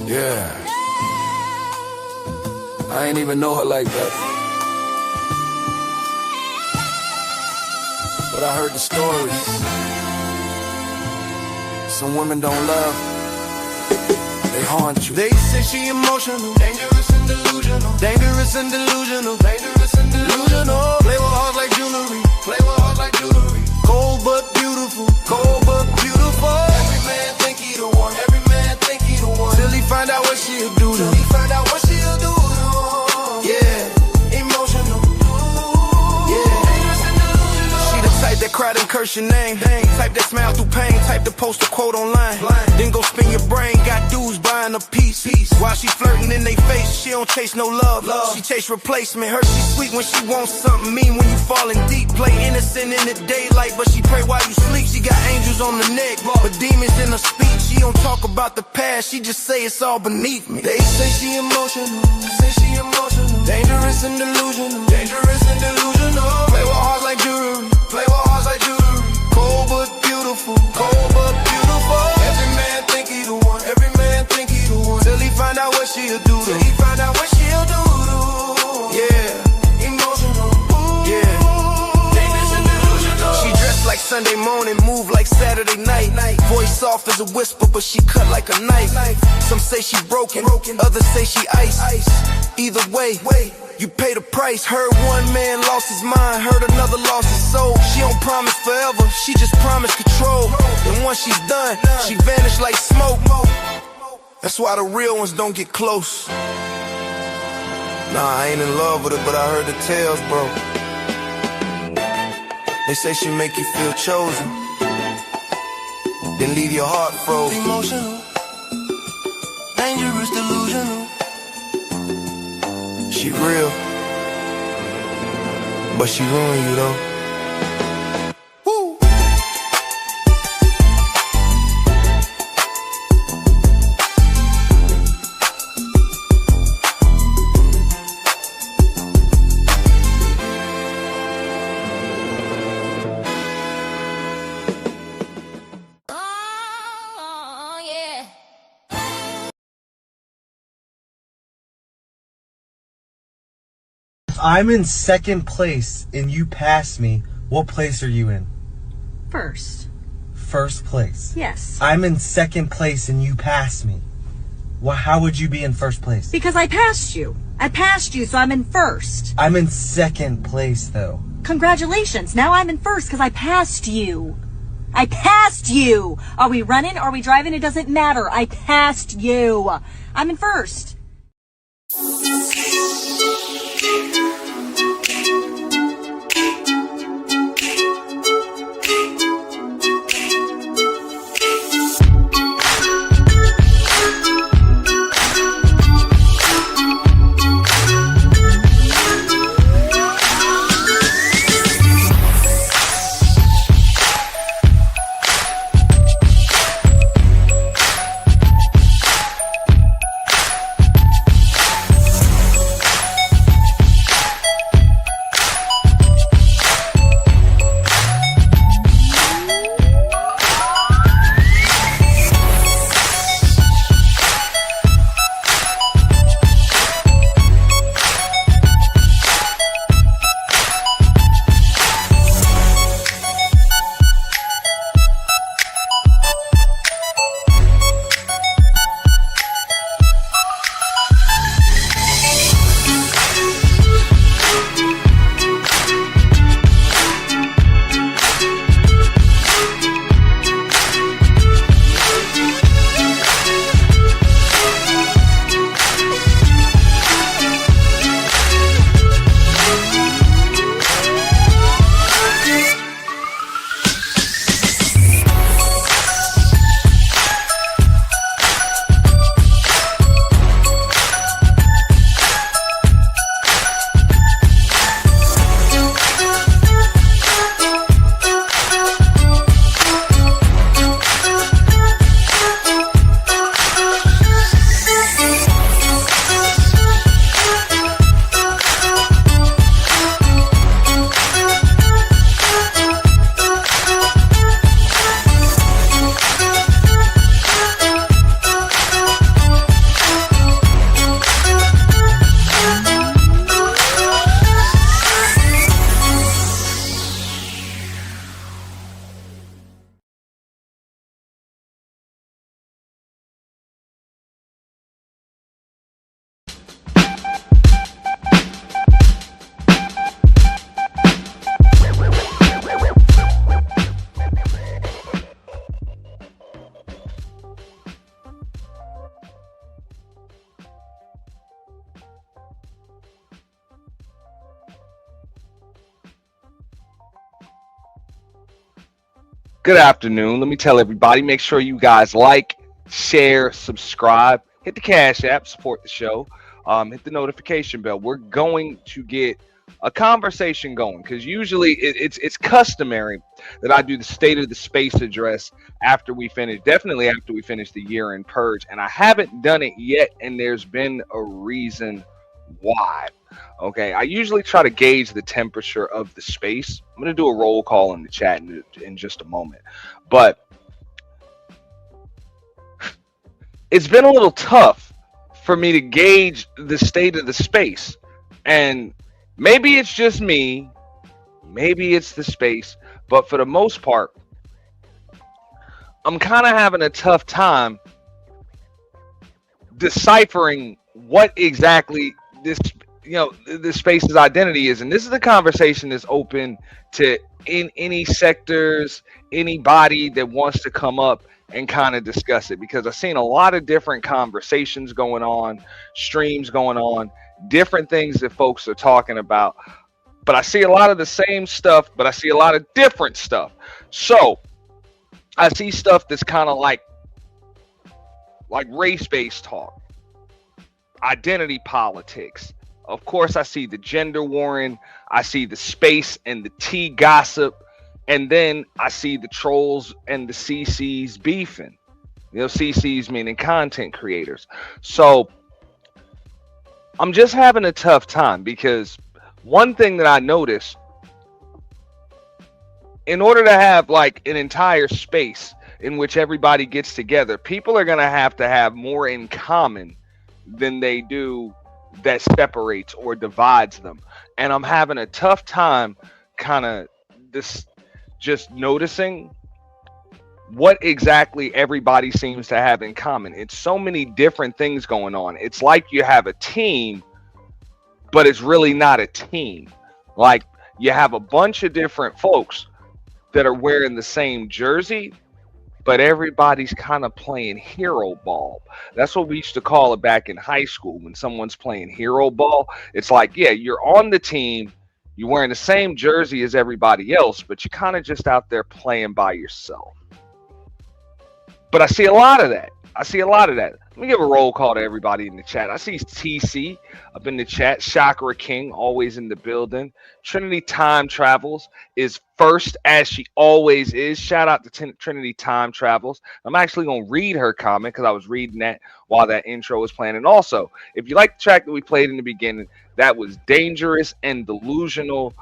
Yeah. I ain't even know her like that. But I heard the stories. Some women don't love, they haunt you. They say she emotional, dangerous and delusional, dangerous and delusional, dangerous and delusional. Play with hearts like jewelry, play with hearts like jewelry. Cold but beautiful, cold but beautiful. Every man think he the one, every man think he the one. Till he find out what she'll do to him. Till he find out what she'll do to him. Yeah, emotional. Yeah, she the type that cried and curse your name. Type that smile through pain. Type to post a quote online. Then go spin your brain. Got dudes buying a piece. While she flirting in they face, she don't chase no love. She chase replacement. Her she sweet when she wants something mean. When you falling deep, play innocent in the daylight, but she pray while you sleep. She got angels on the neck, but demons in her speech. She don't talk about the past. She just say it's all beneath me. They say she emotional. Say she emotional. Dangerous and delusional. Dangerous and delusional. Play with hearts like jewelry. Play with hearts like jewelry. Cold but beautiful. Cold but beautiful. Every man think he the one. Every man think he the one. Till he find out what she'll do. Till he find out what she'll do. Yeah, emotional. Yeah, dangerous and delusional. She dressed like Sunday morning, move like Saturday night. Voice soft as a whisper, but she cut like a knife. Some say she broken, others say she ice. Either way, you pay the price. Heard one man lost his mind, heard another lost his soul. She don't promise forever, she just promise control. And once she's done, she vanish like smoke. That's why the real ones don't get close. Nah, I ain't in love with her, but I heard the tales, bro. They say she make you feel chosen, then leave your heart frozen. Emotional, dangerous, delusional. She real, but she ruin you though. Woo. Oh, yeah. If I'm in second place and you pass me, what place are you in? First. First place. Yes. I'm in second place and you pass me. Well, how would you be in first place? Because I passed you. I passed you, so I'm in first. I'm in second place, though. Congratulations. Now I'm in first because I passed you. I passed you. Are we running? Are we driving? It doesn't matter. I passed you. I'm in first. Good afternoon. Let me tell everybody, make sure you guys like, share, subscribe, hit the Cash App, support the show, hit the notification bell. We're going to get a conversation going because usually it's customary that I do the State of the Space address after we finish, definitely after we finish the year-end purge, and I haven't done it yet, and there's been a reason why. Okay, I usually try to gauge the temperature of the space. I'm going to do a roll call in the chat in just a moment, but it's been a little tough for me to gauge the state of the space, and maybe it's just me, maybe it's the space, but for the most part, I'm kind of having a tough time deciphering what exactly this space's identity is. And this is a conversation that's open to in any sectors, anybody that wants to come up and kind of discuss it, because I've seen a lot of different conversations going on, streams going on, different things that folks are talking about, but I see a lot of the same stuff, but I see a lot of different stuff. So I see stuff that's kind of like race-based talk, identity politics. Of course, I see the gender warring, I see the space and the tea gossip, and then I see the trolls and the CCs beefing. CCs meaning content creators. So I'm just having a tough time, because one thing that I noticed, in order to have like an entire space in which everybody gets together, people are going to have more in common than they do that separates or divides them. And I'm having a tough time kind of just noticing what exactly everybody seems to have in common. It's so many different things going on. It's like you have a team, but it's really not a team. Like you have a bunch of different folks that are wearing the same jersey, but everybody's kind of playing hero ball. That's what we used to call it back in high school. When someone's playing hero ball, it's like, yeah, you're on the team, you're wearing the same jersey as everybody else, but you're kind of just out there playing by yourself. But I see a lot of that. Let me give a roll call to everybody in the chat. I see TC up in the chat. Chakra King always in the building. Trinity Time Travels is first, as she always is. Shout out to Trinity Time Travels. I'm actually going to read her comment because I was reading that while that intro was playing. And also, if you like the track that we played in the beginning, that was Dangerous and Delusional,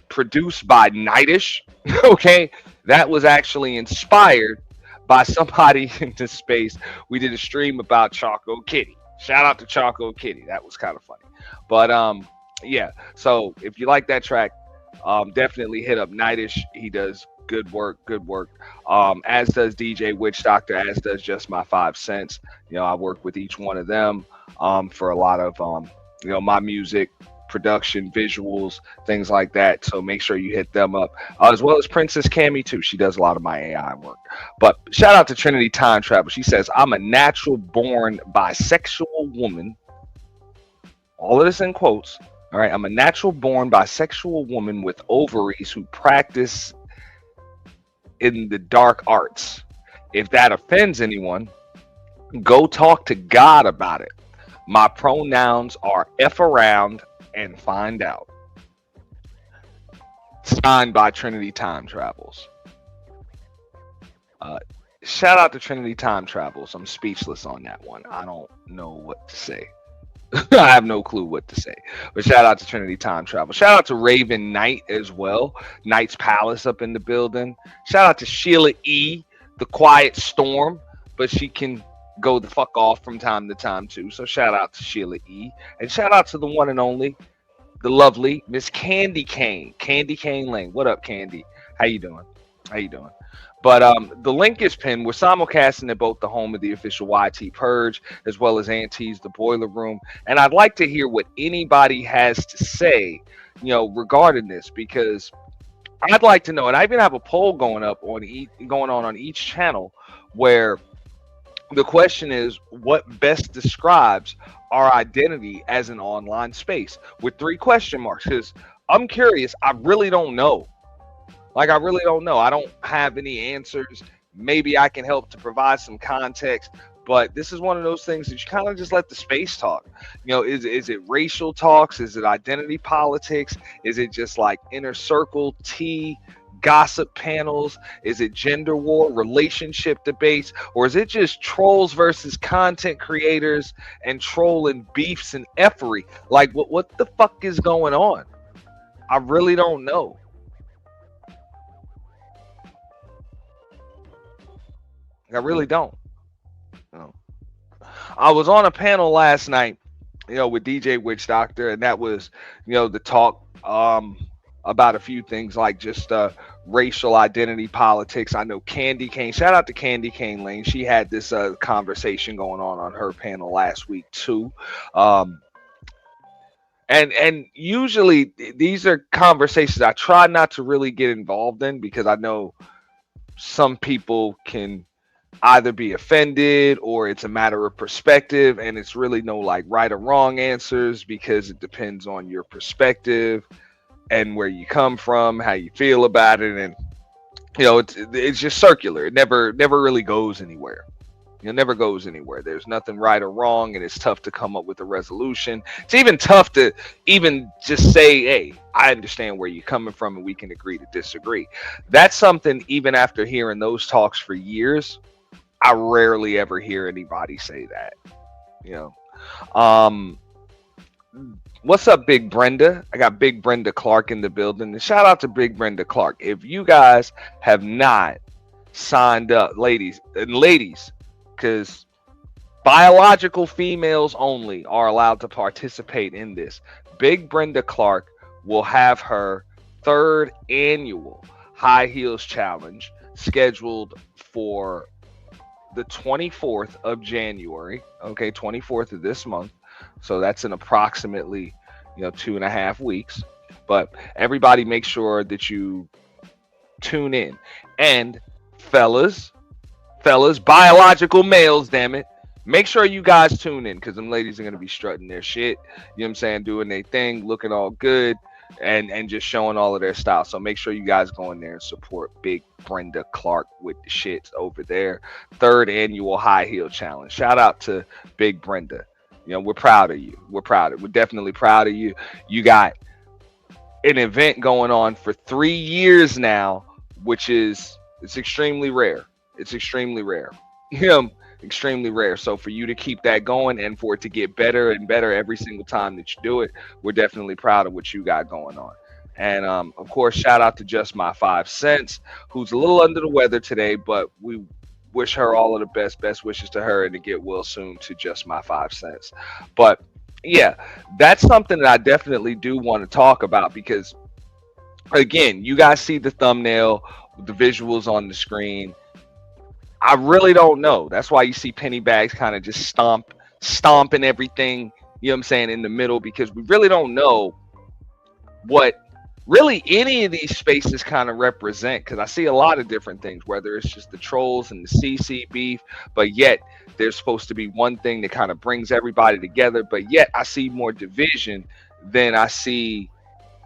produced by Nightish. Okay, that was actually inspired by somebody in this space. We did a stream about Choco Kitty. Shout out to Choco Kitty. That was kind of funny. But yeah, so if you like that track, definitely hit up Nightish. He does good work, as does DJ Witch Doctor, as does Just My 5 Cents. I work with each one of them for a lot of my music production, visuals, things like that. So make sure you hit them up, as well as Princess Cammy too. She does a lot of my AI work. But shout out to Trinity Time Travel. She says, I'm a natural born bisexual woman. All of this in quotes. All right. I'm a natural born bisexual woman with ovaries who practice in the dark arts. If that offends anyone, go talk to God about it. My pronouns are F around and find out. Signed by Trinity Time Travels. Shout out to Trinity Time Travels. I'm speechless on that one. I don't know what to say. I have no clue what to say. But shout out to Trinity Time Travel. Shout out to Raven Knight as well. Knight's Palace up in the building. Shout out to Sheila E, the Quiet Storm, but she can go the fuck off from time to time too. So shout out to Sheila E. And shout out to the one and only, the lovely Miss Candy Cane. Candy Cane Lane. What up, Candy? How you doing? But the link is pinned. We're simulcasting at both the home of the official YT Purge as well as Auntie's The Boiler Room. And I'd like to hear what anybody has to say, regarding this, because I'd like to know. And I even have a poll going on each channel where the question is, what best describes our identity as an online space, with 3 question marks? Because I'm curious. I really don't know. Like, I really don't know. I don't have any answers. Maybe I can help to provide some context, but this is one of those things that you kind of just let the space talk. Is it racial talks? Is it identity politics? Is it just like inner circle tea, gossip panels? Is it gender war, relationship debates? Or is it just trolls versus content creators and trolling beefs and effery? Like, what the fuck is going on? I really don't know. I really don't. I was on a panel last night, with DJ Witch Doctor, and that was, the talk about a few things like just racial identity politics. I know Candy Cane, shout out to Candy Cane Lane. She had this conversation going on her panel last week too. And usually these are conversations I try not to really get involved in, because I know some people can either be offended or it's a matter of perspective, and it's really no like right or wrong answers, because it depends on your perspective and where you come from, how you feel about it. And it's just circular. It never really goes anywhere. It never goes anywhere. There's nothing right or wrong, and it's tough to come up with a resolution. It's even tough to even just say, hey, I understand where you're coming from and we can agree to disagree. That's something, even after hearing those talks for years, I rarely ever hear anybody say that. What's up, Big Brenda? I got Big Brenda Clark in the building. And shout out to Big Brenda Clark. If you guys have not signed up, ladies, because biological females only are allowed to participate in this. Big Brenda Clark will have her 3rd annual High Heels Challenge scheduled for the 24th of January. Okay, 24th of this month. So that's in approximately 2.5 weeks. But everybody make sure that you tune in. And fellas, biological males, damn it, make sure you guys tune in, because them ladies are going to be strutting their shit, doing their thing, looking all good, and just showing all of their style. So make sure you guys go in there and support Big Brenda Clark with the shits over there. 3rd annual High Heel Challenge. Shout out to Big Brenda. We're proud of you. We're definitely proud of you. You got an event going on for 3 years now, which is, it's extremely rare. Extremely rare. So for you to keep that going and for it to get better and better every single time that you do it, we're definitely proud of what you got going on. And of course, shout out to Just My 5 Cents, who's a little under the weather today, but we wish her all of the best wishes to her, and to get well soon to Just My 5 Cents. But yeah, that's something that I definitely do want to talk about, because again, you guys see the thumbnail, the visuals on the screen. I really don't know. That's why you see Penny Bags kind of just stomping everything, in the middle, because we really don't know what really any of these spaces kind of represent, because I see a lot of different things, whether it's just the trolls and the CC beef, but yet there's supposed to be one thing that kind of brings everybody together, but yet I see more division than I see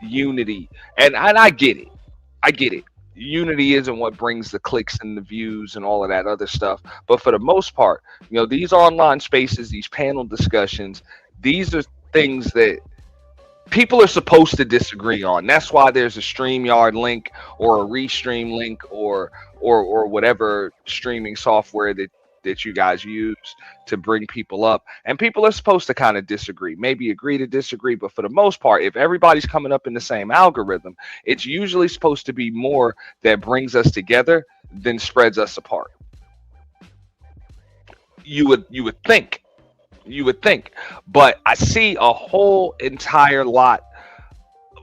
unity. And I get it. Unity isn't what brings the clicks and the views and all of that other stuff, but for the most part, these online spaces, these panel discussions, these are things that people are supposed to disagree on. That's why there's a StreamYard link or a Restream link or whatever streaming software that you guys use to bring people up. And people are supposed to kind of disagree, maybe agree to disagree, but for the most part, if everybody's coming up in the same algorithm, it's usually supposed to be more that brings us together than spreads us apart. You would think, but I see a whole entire lot.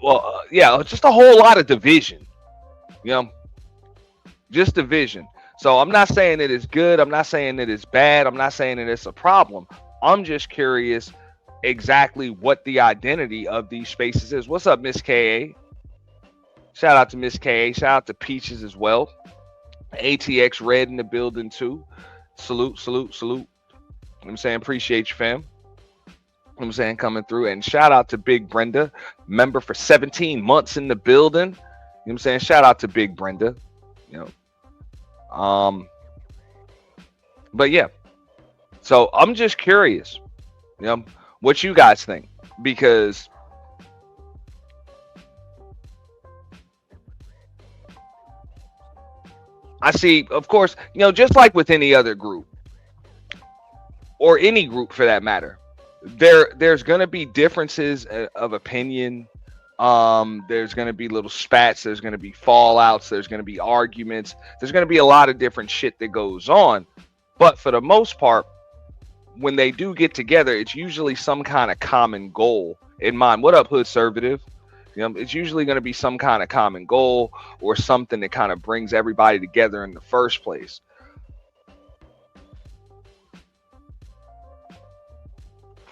Well, just a whole lot of division. Just division. So I'm not saying that it's good. I'm not saying that it's bad. I'm not saying that it's a problem. I'm just curious exactly what the identity of these spaces is. What's up, Miss KA? Shout out to Miss KA. Shout out to Peaches as well. ATX Red in the building too. Salute. I'm saying appreciate you, fam. I'm saying coming through, and shout out to Big Brenda, member for 17 months in the building. what I'm saying? Shout out to Big Brenda. You know. But yeah. So I'm just curious, you know, what you guys think, because I see, of course, you know, just like with any other group or any group for that matter, there's going to be differences of opinion. There's going to be little spats. There's going to be fallouts. There's going to be arguments. There's going to be a lot of different shit that goes on. But for the most part, when they do get together, it's usually some kind of common goal in mind. What up, Hood Conservative? You know, it's usually going to be some kind of common goal or something that kind of brings everybody together in the first place.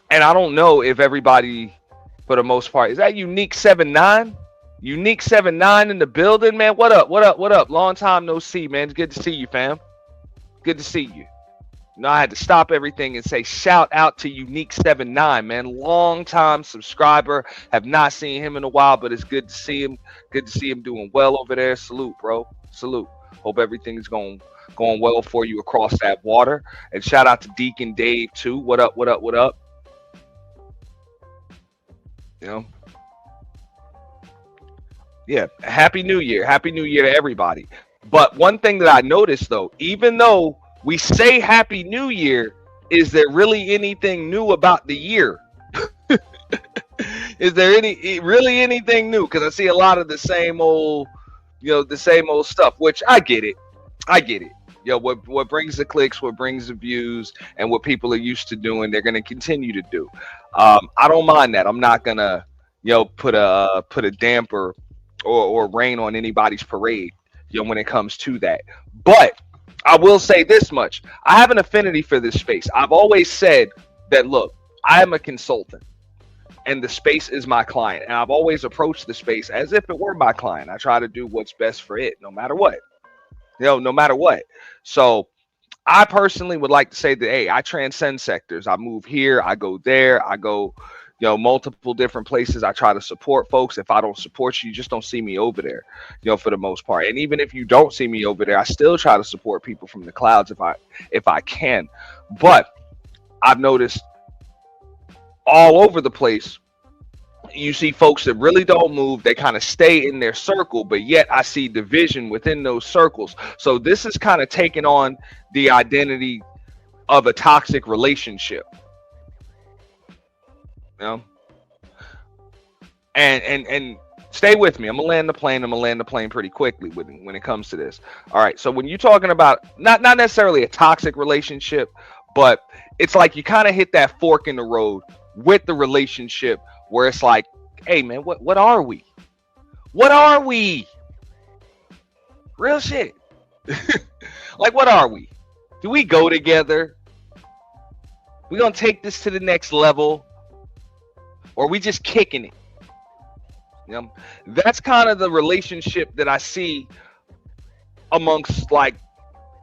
And I don't know if everybody, for the most part, is that Unique 79? Unique 79 in the building, man. What up? What up? What up? Long time no see, man. It's good to see you, fam. Good to see you. You know, I had to stop everything and say shout out to Unique 79, man. Long time subscriber. Have not seen him in a while, but it's good to see him. Good to see him doing well over there. Salute, bro. Salute. Hope everything's going well for you across that water. And shout out to Deacon Dave too. What up? What up? What up? You know. Yeah. Happy New Year. Happy New Year to everybody. But one thing that I noticed though, even though we say Happy New Year, is there really anything new about the year? Is there really anything new? Because I see a lot of the same old, you know, the same old stuff, which I get it. I get it. You know, what brings the clicks, what brings the views, and what people are used to doing, they're going to continue to do. I don't mind that. I'm not going to, you know, put a damper or rain on anybody's parade, you know, when it comes to that. But I will say this much. I have an affinity for this space. I've always said that, look, I am a consultant and the space is my client. And I've always approached the space as if it were my client. I try to do what's best for it, no matter what. You know, no matter what. So I personally would like to say that, hey, I transcend sectors. I move here, I go there, I go, you know, multiple different places. I try to support folks. If I don't support you, you just don't see me over there, you know, for the most part. And even if you don't see me over there, I still try to support people from the clouds if I can. But I've noticed all over the place, you see folks that really don't move. They kind of stay in their circle, but yet I see division within those circles. So this is kind of taking on the identity of a toxic relationship. You know? And stay with me. I'm gonna land the plane pretty quickly when it comes to this. All right. So when you're talking about not necessarily a toxic relationship, but it's like you kind of hit that fork in the road with the relationship where it's like, hey man, what are we? What are we? Real shit. Like, what are we? Do we go together? We gonna take this to the next level? Or are we just kicking it? You know, that's kind of the relationship that I see amongst like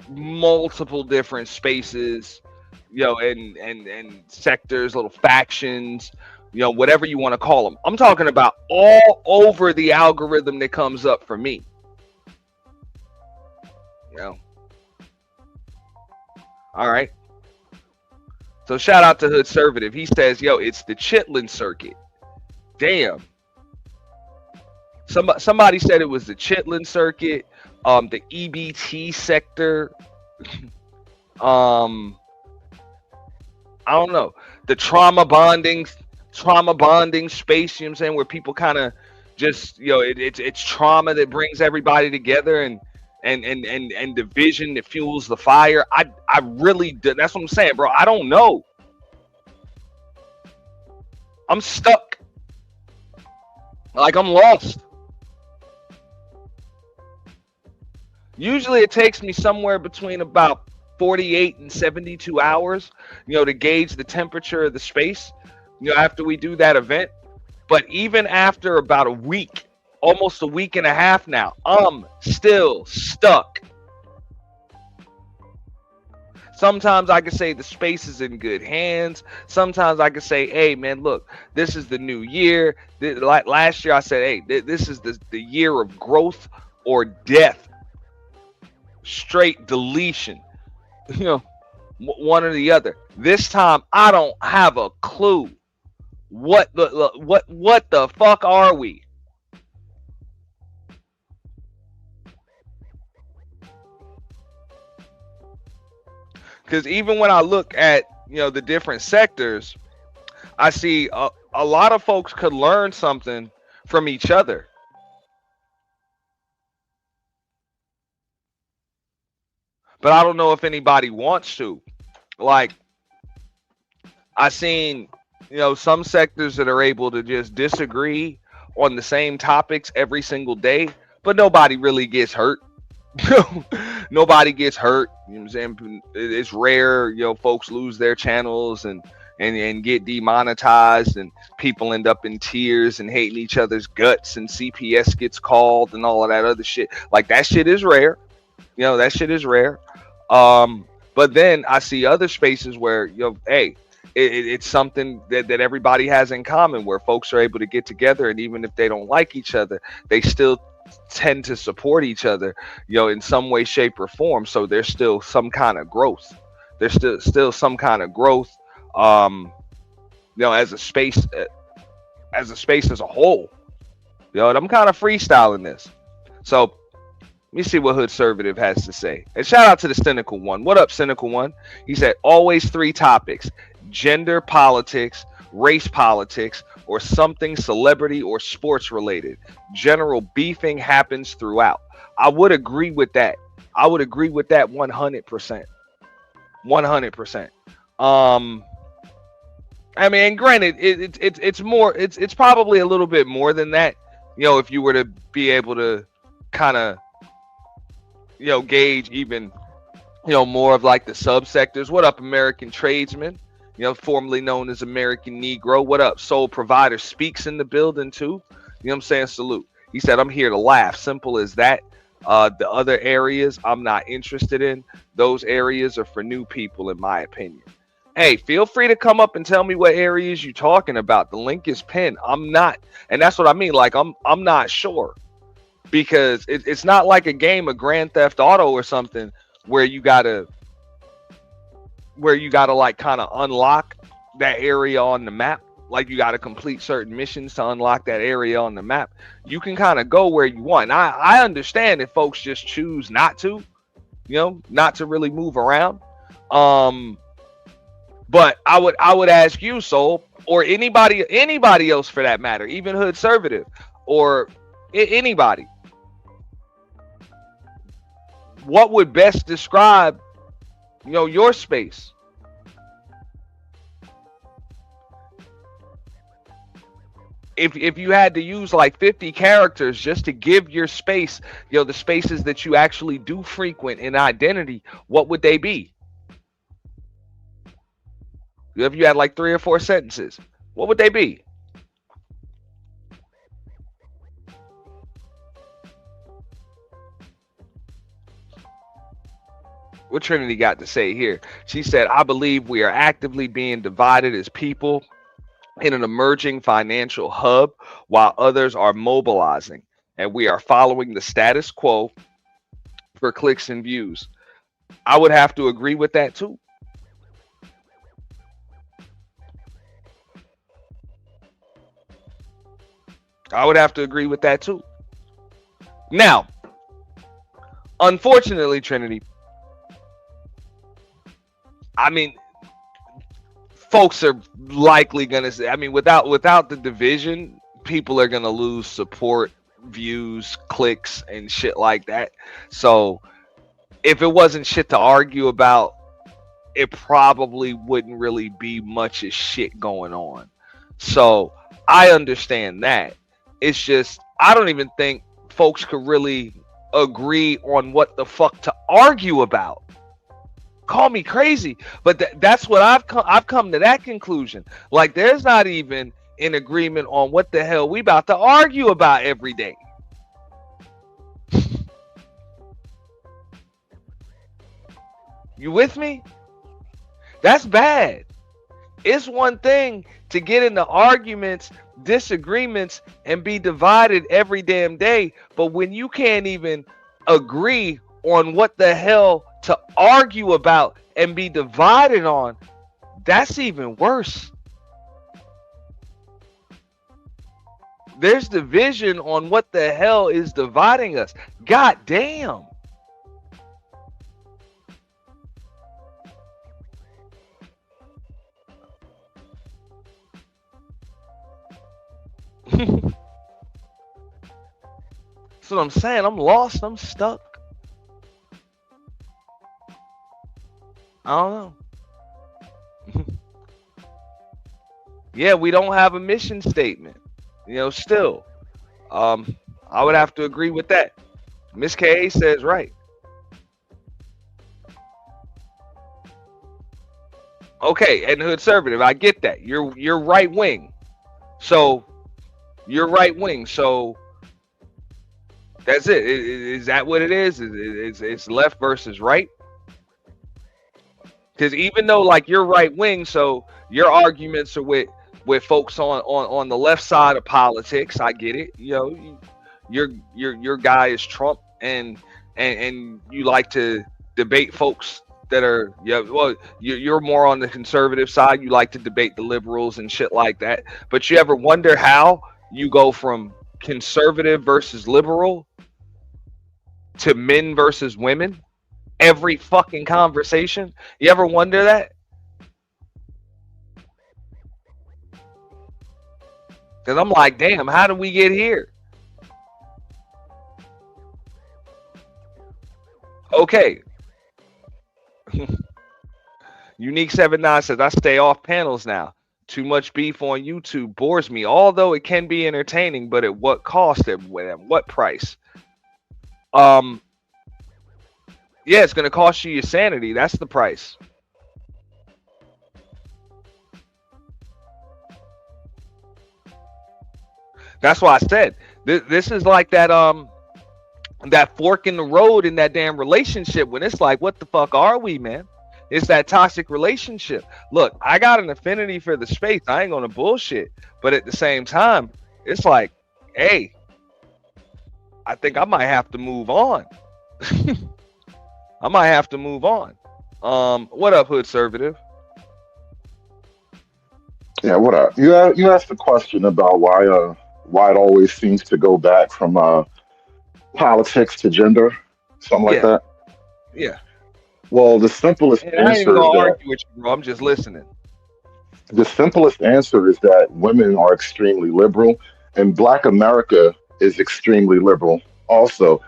multiple different spaces, you know, and sectors, little factions, you know, whatever you want to call them. I'm talking about all over the algorithm that comes up for me. You know. All right. So shout out to Hood Conservative. He says, yo, it's the Chitlin circuit. Damn. Somebody said it was the Chitlin circuit, the EBT sector. I don't know. The trauma bonding space, you know what I'm saying, where people kind of just, you know, it's trauma that brings everybody together and division that fuels the fire. I really, that's what I'm saying, bro. I don't know. I'm stuck. Like, I'm lost. Usually it takes me somewhere between about 48 and 72 hours, you know, to gauge the temperature of the space, you know, after we do that event. But even after about a week, almost a week and a half now, I'm still stuck. Sometimes I can say the space is in good hands. Sometimes I can say, hey, man, look, this is the new year. Like last year, I said, hey, this is the year of growth or death. Straight deletion. You know, one or the other. This time, I don't have a clue. What the fuck are we? Because even when I look at, you know, the different sectors, I see a lot of folks could learn something from each other. But I don't know if anybody wants to. Like, I seen, you know, some sectors that are able to just disagree on the same topics every single day, but nobody really gets hurt. Nobody gets hurt. You know what I'm saying? It's rare, you know, folks lose their channels and get demonetized, and people end up in tears and hating each other's guts, and CPS gets called and all of that other shit. Like, that shit is rare. You know, that shit is rare. But then I see other spaces where, you know, hey, it's something that everybody has in common, where folks are able to get together, and even if they don't like each other, they still tend to support each other, you know, in some way, shape, or form. So there's still some kind of growth. There's still some kind of growth, you know, as a space as a whole. You know, and I'm kind of freestyling this. So let me see what Hood Conservative has to say. And shout out to the Cynical One. What up, Cynical One? He said, always 3 topics: gender politics, race politics, or something celebrity or sports related. General beefing happens throughout. I would agree with that. I would agree with that 100%. 100%. I mean, and granted, it's more, it's probably a little bit more than that. You know, if you were to be able to kind of, you know, gauge even, you know, more of like the subsectors. What up, American Tradesman? You know, formerly known as American Negro. What up, Soul Provider Speaks in the building too. You know what I'm saying? Salute. He said, I'm here to laugh. Simple as that. The other areas I'm not interested in. Those areas are for new people, in my opinion. Hey, feel free to come up and tell me what areas you're talking about. The link is pinned. I'm not, and that's what I mean. Like, I'm not sure, because it's not like a game of Grand Theft Auto or something where you gotta like kind of unlock that area on the map. Like, you got to complete certain missions to unlock that area on the map. You can kind of go where you want. And I understand if folks just choose not to, you know, not to really move around. But I would ask you, Soul, or anybody else for that matter, even Hood Conservative, or anybody, what would best describe, you know, your space? If you had to use like 50 characters just to give your space, you know, the spaces that you actually do frequent in identity, what would they be? If you had like 3 or 4 sentences, what would they be? What Trinity got to say here? She said, I believe we are actively being divided as people in an emerging financial hub, while others are mobilizing, and we are following the status quo for clicks and views. I would have to agree with that too. I would have to agree with that too. Now, unfortunately, Trinity, I mean, folks are likely gonna say, I mean, without the division, people are gonna lose support, views, clicks, and shit like that. So if it wasn't shit to argue about, it probably wouldn't really be much of shit going on. So I understand that. It's just, I don't even think folks could really agree on what the fuck to argue about. Call me crazy, but that's what I've come to that conclusion. Like, there's not even an agreement on what the hell we about to argue about every day. You with me? That's bad. It's one thing to get into arguments, disagreements, and be divided every damn day. But when you can't even agree on what the hell to argue about and be divided on, that's even worse. There's division on what the hell is dividing us. God damn. That's what I'm saying. I'm lost. I'm stuck. I don't know. Yeah, we don't have a mission statement. Still. I would have to agree with that. Miss K says right. Okay, and conservative, I get that. You're right wing. So you're right wing. So that's it. Is that what it is? It's left versus right? Because even though like you're right wing, so your arguments are with folks on the left side of politics. I get it. Your guy is Trump, and you like to debate folks that are well, you're more on the conservative side. You like to debate the liberals and shit like that. But you ever wonder how you go from conservative versus liberal to men versus women every fucking conversation? You ever wonder that? Because I'm like, damn, how did we get here? Okay. Unique 79 says, I stay off panels now. Too much beef on YouTube bores me, although it can be entertaining, but at what cost? At what price? Yeah, it's going to cost you your sanity. That's the price. That's why I said this is like that that fork in the road in that damn relationship when it's like, what the fuck are we, man? It's that toxic relationship. Look, I got an affinity for the space. I ain't gonna bullshit, but at the same time, it's like, hey, I think I might have to move on. I might have to move on. What up, Hood Conservative? Yeah, what up? You asked the question about why it always seems to go back from politics to gender, something like Yeah, that. yeah. Well, the simplest And I ain't even answer is gonna that argue with you, bro. I'm just listening. the simplest answer is that women are extremely liberal, and Black America is extremely liberal also.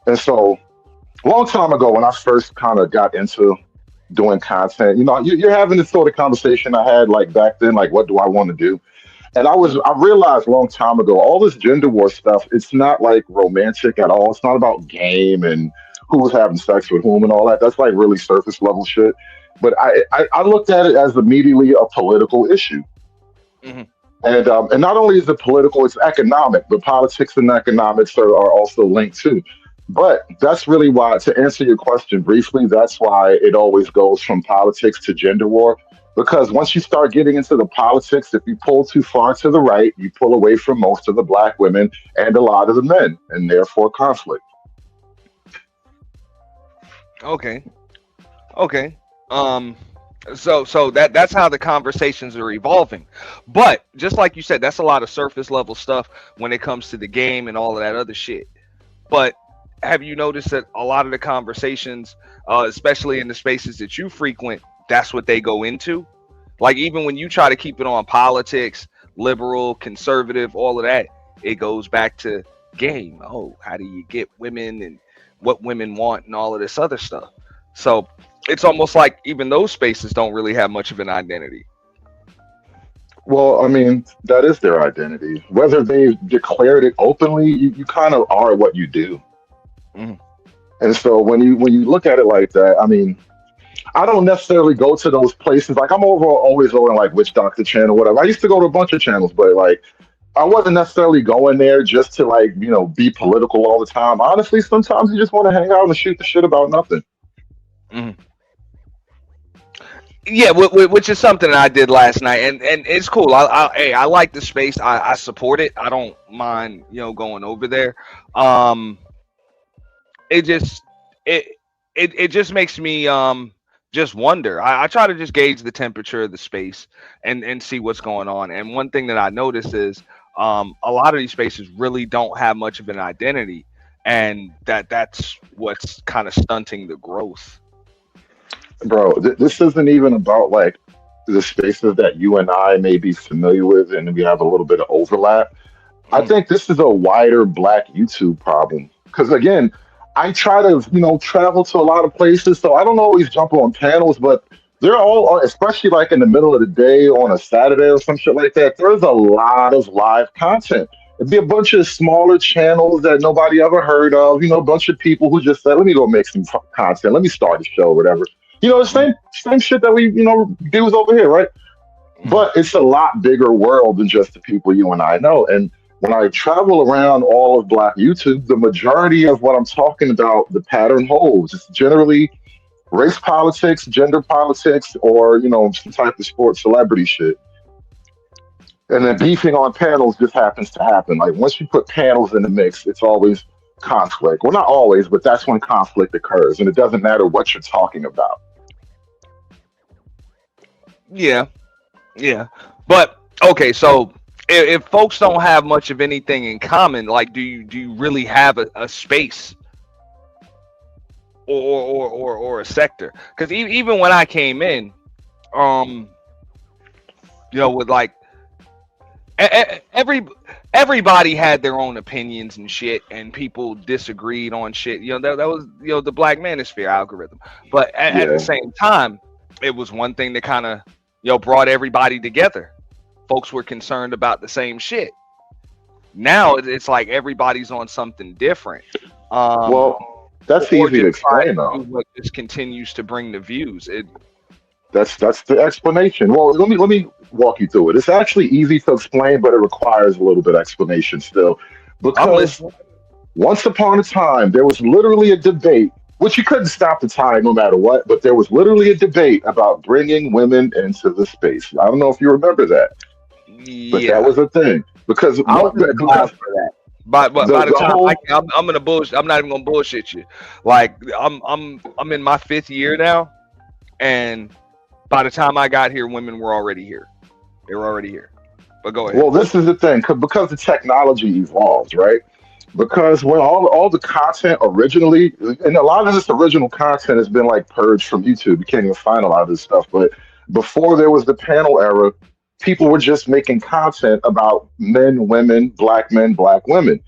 And so, a long time ago, when I first kind of got into doing content, you're having this sort of conversation I had like back then, like, what do I want to do? And I realized a long time ago, all this gender war stuff, it's not like romantic at all. It's not about game and who was having sex with whom and all that. That's like really surface level shit. But I looked at it as immediately a political issue. Hmm. And not only is it political, it's economic. But politics and economics are also linked too. But that's really why, to answer your question briefly, that's why it always goes from politics to gender war. Because once you start getting into the politics, if you pull too far to the right, you pull away from most of the Black women and a lot of the men, and therefore conflict. Okay. Okay. So that's how the conversations are evolving. But just like you said, that's a lot of surface level stuff when it comes to the game and all of that other shit. But have you noticed that a lot of the conversations, especially in the spaces that you frequent, that's what they go into? Like even when you try to keep it on politics, liberal, conservative, all of that, it goes back to game. Oh, how do you get women and what women want and all of this other stuff? So it's almost like even those spaces don't really have much of an identity. Well, I mean, that is their identity. Whether they declared it openly, you kind of are what you do. Mhm. And so when you look at it like that, I mean, I don't necessarily go to those places. Like I'm always over on like Witch Doctor channel, whatever. I used to go to a bunch of channels, but like I wasn't necessarily going there just to like, be political all the time. Honestly, sometimes you just want to hang out and shoot the shit about nothing. Mhm. Yeah, which is something that I did last night, and it's cool. Hey, I like the space. I support it. I don't mind, going over there. Um, it just it it just makes me just wonder. I try to just gauge the temperature of the space and see what's going on. And one thing that I notice is a lot of these spaces really don't have much of an identity, and that's what's kind of stunting the growth. Bro, this isn't even about like the spaces that you and I may be familiar with and we have a little bit of overlap. I Mm, think this is a wider Black YouTube problem. Because again, I try to, travel to a lot of places, so I don't always jump on panels, but they're all, especially like in the middle of the day on a Saturday or some shit like that, there's a lot of live content. It'd be a bunch of smaller channels that nobody ever heard of, a bunch of people who just said, let me go make some content, let me start a show or whatever. The mm, same shit that we, do is over here, right? mm. But it's a lot bigger world than just the people you and I know. And when I travel around all of Black YouTube, the majority of what I'm talking about, the pattern holds. It's generally race politics, gender politics, or some type of sports celebrity shit. And then beefing on panels just happens to happen. Like once you put panels in the mix, it's always conflict. Well, not always, but that's when conflict occurs, and it doesn't matter what you're talking about. Yeah, yeah. But okay, so if folks don't have much of anything in common, like do you really have a space or a sector? Because even when I came in, um, with like everybody had their own opinions and shit, and people disagreed on shit. That was the Black Manosphere algorithm. But at the Yeah. same time, it was one thing that kind of brought everybody together. Folks were concerned about the same shit. Now it's like everybody's on something different, um, Well, that's or easy to just trying explain, to do though. what just continues to bring the views. That's the explanation. Well, let me walk you through it. It's actually easy to explain, but it requires a little bit of explanation still. I'm Because listening. once upon a time, there was literally a debate, which you couldn't stop the time no matter what, but there was literally a debate about bringing women into the space. I don't know if you remember that, but that Yeah, was a thing. Because I was what? in the class Because for that. But the by the the time whole I'm gonna bullshit. I'm not even gonna bullshit you. Like I'm in my fifth year now, and by the time I got here, women were already here. They were already here. But go ahead. Well, this is the thing, because the technology evolves, right? Because when all the content originally, and a lot of this original content has been like purged from YouTube. You can't even find a lot of this stuff. But before there was the panel era, people were just making content about men, women, black women.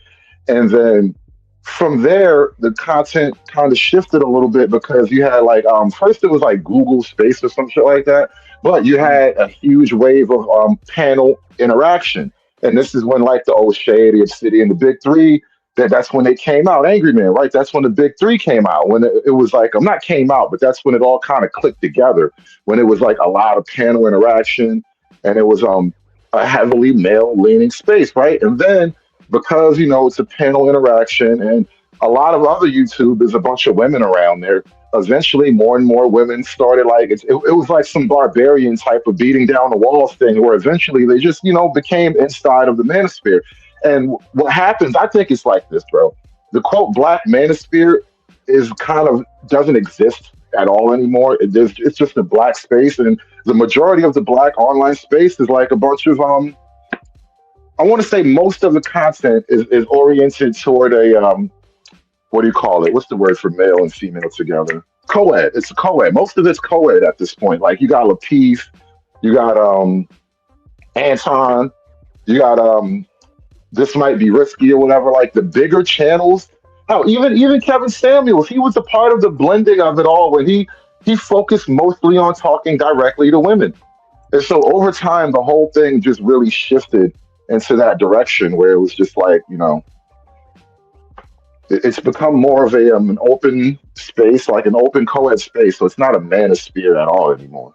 And then from there, the content kind of shifted a little bit because you had like first it was like Google Space or some shit like that, but you Mm, had a huge wave of panel interaction, and this is when like the O'Shea, the Obsidian, the Big Three. That's when they came out. Angry Man, right? That's when the Big Three came out. When it was like, I'm not came out, but that's when it all kind of clicked together. When it was like a lot of panel interaction, and it was a heavily male leaning space, right? And then because it's a panel interaction and a lot of other YouTube, there's a bunch of women around there. Eventually more and more women started like it was like some barbarian type of beating down the walls thing where eventually they just became inside of the manosphere. And what happens, I think it's like this, bro. The quote black manosphere is kind of doesn't exist at all anymore. It's just a black space, and the majority of the black online space is like a bunch of I want to say most of the content is oriented toward a what do you call it? What's the word for male and female together? Co-ed. It's a co-ed. Most of it's co-ed at this point. Like you got Lapeef, you got Anton, you got this might be risky or whatever. Like the bigger channels. Oh, even Kevin Samuels, he was a part of the blending of it all when he focused mostly on talking directly to women. And so over time, the whole thing just really shifted into that direction where it was just like, it's become more of an open space, like an open co-ed space. So it's not a manosphere at all anymore.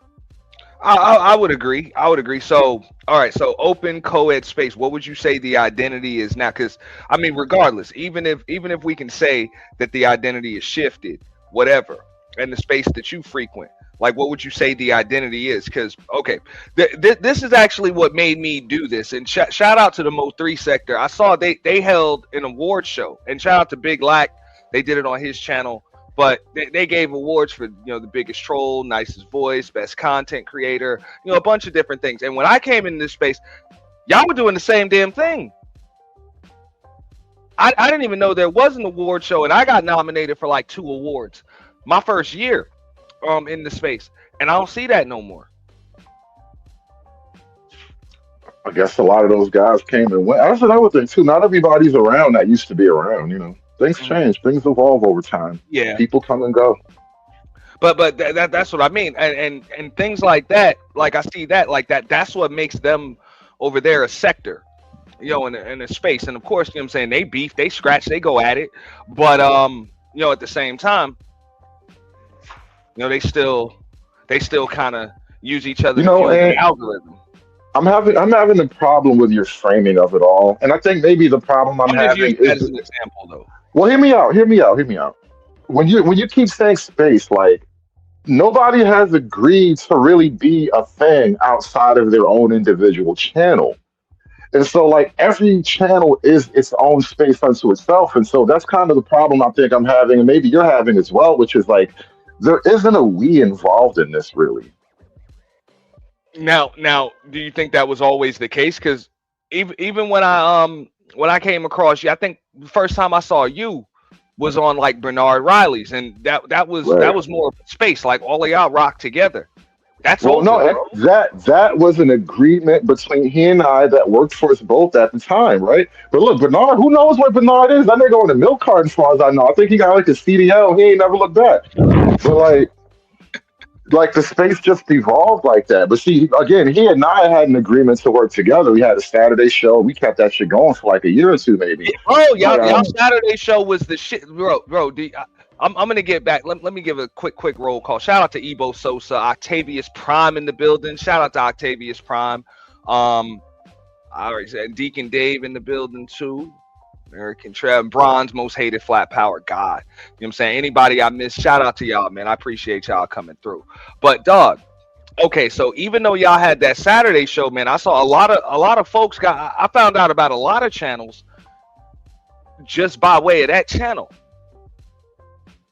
I would agree. I would agree. So, all right. So, open co-ed space. What would you say the identity is now? Because I mean, regardless, even if we can say that the identity is shifted, whatever, and the space that you frequent, Like, what would you say the identity is? Because okay, this is actually what made me do this. And shout out to the Mo3 sector. I saw they held an award show, and shout out to Big Lack. They did it on his channel, but they gave awards for the biggest troll, nicest voice, best content creator, a bunch of different things. And when I came in this space, y'all were doing the same damn thing. I didn't even know there was an award show, and I got nominated for like 2 awards my first year in the space, and I don't see that no more. I guess a lot of those guys came and went. That's another thing too. Not everybody's around that used to be around. Things change, things evolve over time. Yeah, people come and go. But that's what I mean, and things like that. Like I see that, like that. That's what makes them over there a sector, in a space. And of course, what I'm saying, they beef, they scratch, they go at it. But at the same time, they still kind of use each other. And algorithm. I'm having a problem with your framing of it all, and I think maybe the problem I'm having is as an example, though. Well, hear me out. When you keep saying space, like nobody has agreed to really be a thing outside of their own individual channel. And so, like, every channel is its own space unto itself. And so that's kind of the problem I think I'm having, and maybe you're having as well, which is like, there isn't a we involved in this, really. Now, do you think that was always the case? Because even when I came across you, I think the first time I saw you was on like Bernard Riley's, and that was more space, like all of y'all rock together. That's that was an agreement between he and I that worked for us both at the time, right? But look, Bernard, who knows where Bernard is? That nigga on the milk cart, as far as I know. I think he got like a CDL. He ain't never looked back. But like the space just evolved like that. But see, again, he and I had an agreement to work together. We had a Saturday show. We kept that shit going for like a year or two, maybe. Oh, y'all Saturday show was the shit, bro. I'm gonna get back. Let me give a quick roll call. Shout out to Ebo Sosa, Octavius Prime in the building. Shout out to Octavius Prime. I already said Deacon Dave in the building too. American Trev, Bronze, most hated flat power God. You know what I'm saying? Anybody I missed, shout out to y'all, man. I appreciate y'all coming through. But dog, okay, so even though y'all had that Saturday show, man, I saw a lot of folks I found out about a lot of channels just by way of that channel.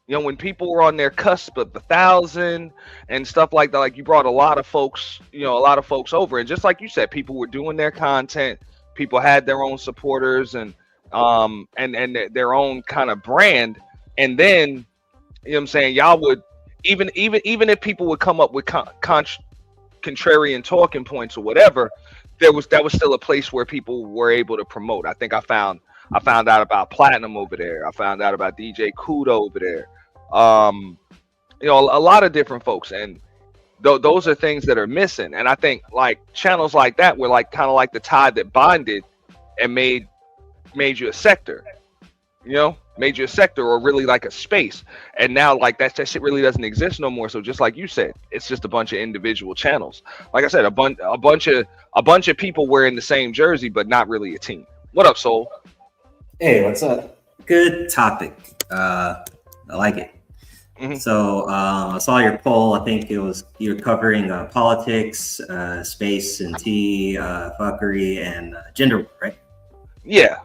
When people were on their cusp of 1,000 and stuff like that, like you brought a lot of folks over. And just like you said, people were doing their content, people had their own supporters and their own kind of brand. And then, what I'm saying, y'all would, even if people would come up with contrarian talking points or whatever, that was still a place where people were able to promote. I think I found out about Platinum over there. I found out about DJ Kudo over there. A lot of different folks, and those are things that are missing. And I think like channels like that were like kind of like the tie that bonded and made you a sector, made you a sector, or really like a space. And now like that shit really doesn't exist no more. So just like you said, it's just a bunch of individual channels. Like I said, a bunch of people wearing the same jersey, but not really a team. What up, Soul? Hey, what's up? Good topic. I like it. Mm-hmm. So I saw your poll. I think you're covering politics, space and tea, fuckery, and gender war, right? Yeah.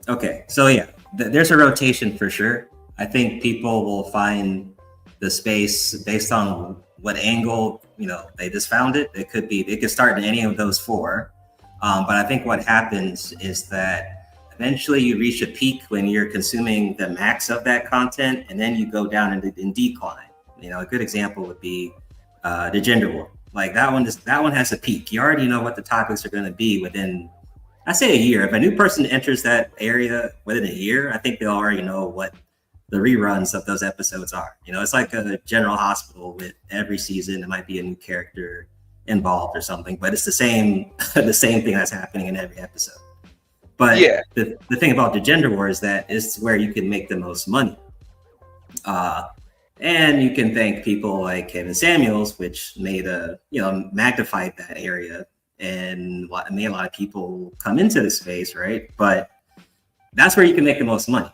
Okay. So yeah, there's a rotation for sure. I think people will find the space based on what angle they just found it. It could start in any of those 4. But I think what happens is that eventually you reach a peak when you're consuming the max of that content, and then you go down in decline. A good example would be the gender war. Like that one has a peak. You already know what the topics are going to be within, I say, a year. If a new person enters that area within a year, I think they'll already know what the reruns of those episodes are. It's like a General Hospital. With every season, it might be a new character involved or something, but it's the same thing that's happening in every episode. But yeah, the thing about the gender war is that it's where you can make the most money. And you can thank people like Kevin Samuels, which made magnified that area and made a lot of people come into the space, right? But that's where you can make the most money.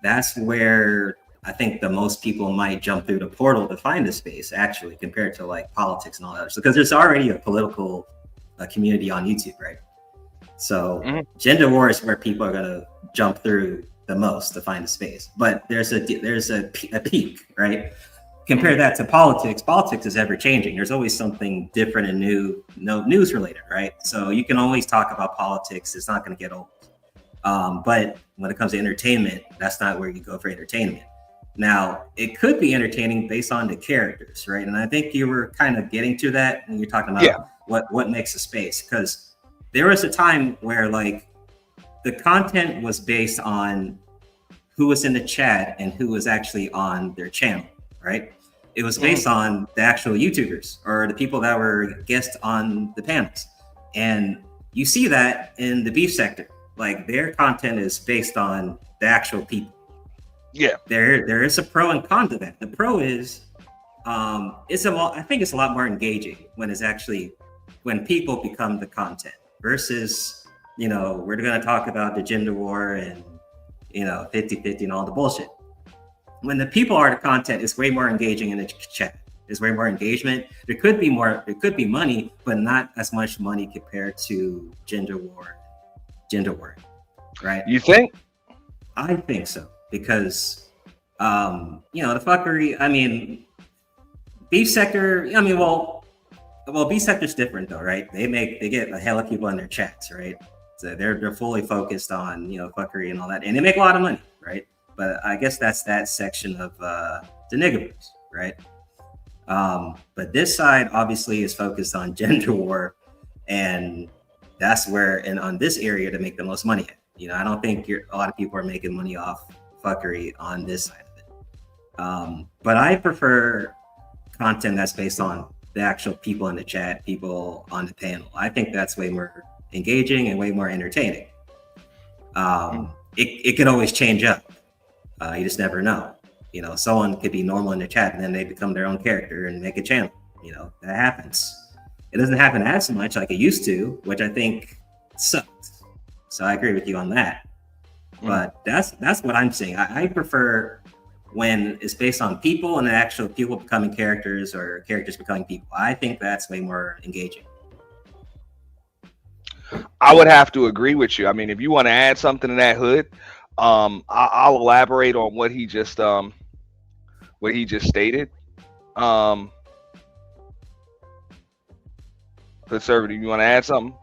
That's where I think the most people might jump through the portal to find the space, actually, compared to like politics and all that. So, because there's already a political community on YouTube, right? So gender war is where people are gonna jump through the most to find a space. But there's a peak, right? Compare that to politics. Politics is ever changing. There's always something different and new, news related, right? So you can always talk about politics. It's not going to get old. But when it comes to entertainment, that's not where you go for entertainment. Now, it could be entertaining based on the characters, right? And I think you were kind of getting to that when you're talking about what makes a space, because there was a time where like the content was based on who was in the chat and who was actually on their channel, right? It was based on the actual YouTubers or the people that were guests on the panels. And you see that in the beef sector. Like their content is based on the actual people. Yeah. There is a pro and con to that. The pro is I think it's a lot more engaging when people become the content versus, we're gonna talk about the gender war and 50-50 and all the bullshit. When the people are the content, it's way more engaging in the chat. There's way more engagement. There could be money, but not as much money compared to gender war, right? You think? I think so, because the fuckery. I mean, beef sector. I mean, well, beef sector's different though, right? They get a hell of people in their chats, right? So they're fully focused on fuckery and all that, and they make a lot of money, right? But I guess that's that section of the niggers, right? But this side obviously is focused on gender war, and that's where, and on this area to make the most money. I don't think a lot of people are making money off fuckery on this side of it. But I prefer content that's based on the actual people in the chat, people on the panel. I think that's way more engaging and way more entertaining. It can always change up. You just never know. Someone could be normal in the chat and then they become their own character and make a channel. That happens. It doesn't happen as much like it used to, which I think sucks. So I agree with you on that. But that's what I'm saying. I prefer when it's based on people and the actual people becoming characters or characters becoming people. I think that's way more engaging. I would have to agree with you. I mean, if you want to add something to that, Hood, I'll elaborate on what he just stated. Conservative, you want to add something?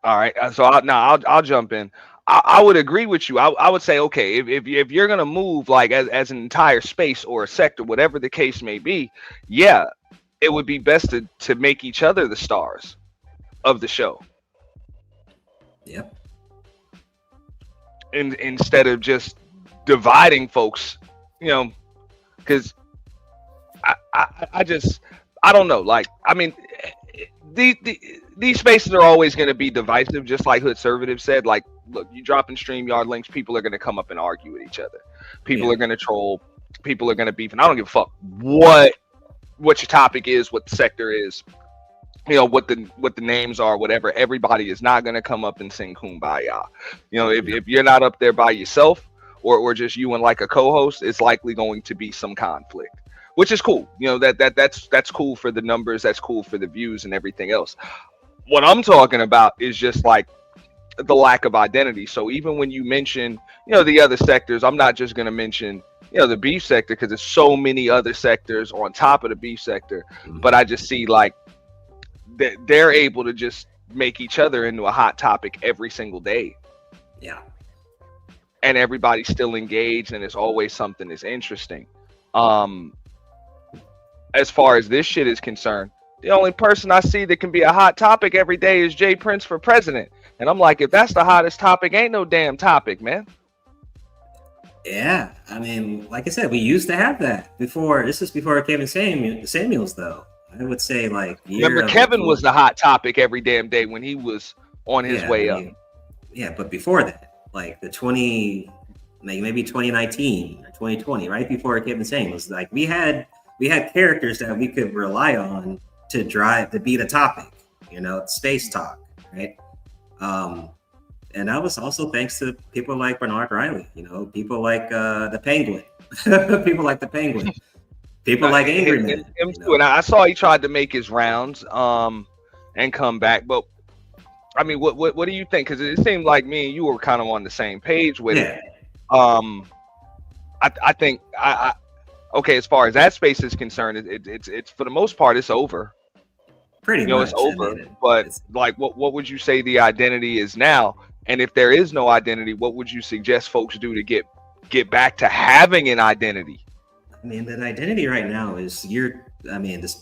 All right, so I'll jump in. I would agree with you. I would say, okay, if you're gonna move like as an entire space or a sector, whatever the case may be, yeah, it would be best to make each other the stars of the show. Yep. Instead of just dividing folks, because I don't know. Like, I mean, these spaces are always going to be divisive, just like Hoodservative said. Like, look, you drop in StreamYard links, people are going to come up and argue with each other. People are going to troll. People are going to beef, and I don't give a fuck what your topic is, what the sector is, what the names are, whatever. Everybody is not going to come up and sing Kumbaya. If you're not up there by yourself or just you and like a co-host, it's likely going to be some conflict, which is cool. That's cool for the numbers. That's cool for the views and everything else. What I'm talking about is just like the lack of identity. So even when you mention, the other sectors, I'm not just going to mention, the beef sector, because there's so many other sectors on top of the beef sector. But I just see like they're able to just make each other into a hot topic every single day. Yeah. And everybody's still engaged, and it's always something that's interesting. As far as this shit is concerned, the only person I see that can be a hot topic every day is Jay Prince for president. And I'm like, if that's the hottest topic, ain't no damn topic, man. Yeah. I mean, like I said, we used to have that before. This is before Kevin Samuels, though. I would say like. Remember, Kevin was the hot topic every damn day when he was on his way up. Yeah, but before that, like maybe 2019 or 2020, right before Kevin Samuels, like we had characters that we could rely on to be the topic, space talk, right? And that was also thanks to people like Bernard Riley, people like the Penguin, people like the Penguin, people like Angry Man. And I saw he tried to make his rounds and come back. But I mean, what do you think? Because it seemed like me and you were kind of on the same page with it. I think okay, as far as that space is concerned, it's for the most part it's over. Pretty much, it's over. But like, what would you say the identity is now? And if there is no identity, what would you suggest folks do to get back to having an identity? I mean, the identity right now is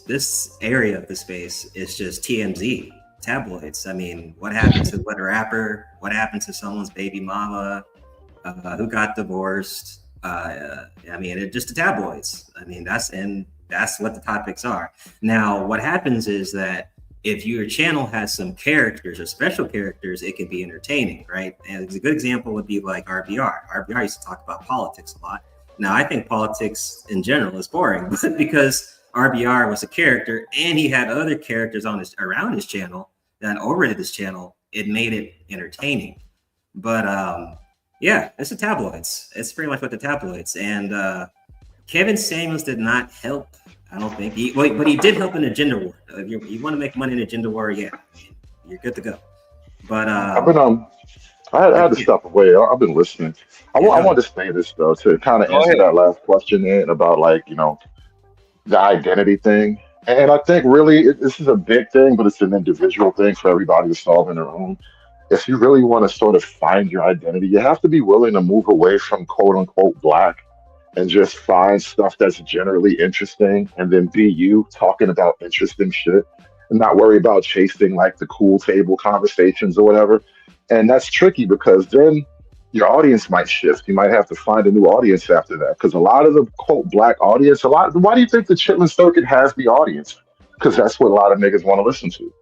this area of the space is just TMZ, tabloids. I mean, what happened to what rapper? What happened to someone's baby mama? Who got divorced? It's just the tabloids. I mean, that's what the topics are. Now, what happens is that if your channel has some characters or special characters, it can be entertaining, right? And a good example would be like RBR. RBR used to talk about politics a lot. Now, I think politics in general is boring, but because RBR was a character and he had other characters around his channel that overrated his channel, it made it entertaining. But it's the tabloids. It's pretty much what the tabloids. And Kevin Samuels did not help. I don't think but he did help in the gender war. If you want to make money in the gender war, you're good to go. But I've been I had to step away. I've been listening. I wanted to say this though to kind of answer that last question about the identity thing. And I think really this is a big thing, but it's an individual thing for everybody to solve on their own. If you really want to sort of find your identity, you have to be willing to move away from quote unquote black and just find stuff that's generally interesting and then be you talking about interesting shit and not worry about chasing like the cool table conversations or whatever. And that's tricky because then your audience might shift. You might have to find a new audience after that because a lot of the quote black audience, why do you think the Chitlin Circuit has the audience? Because that's what a lot of niggas want to listen to.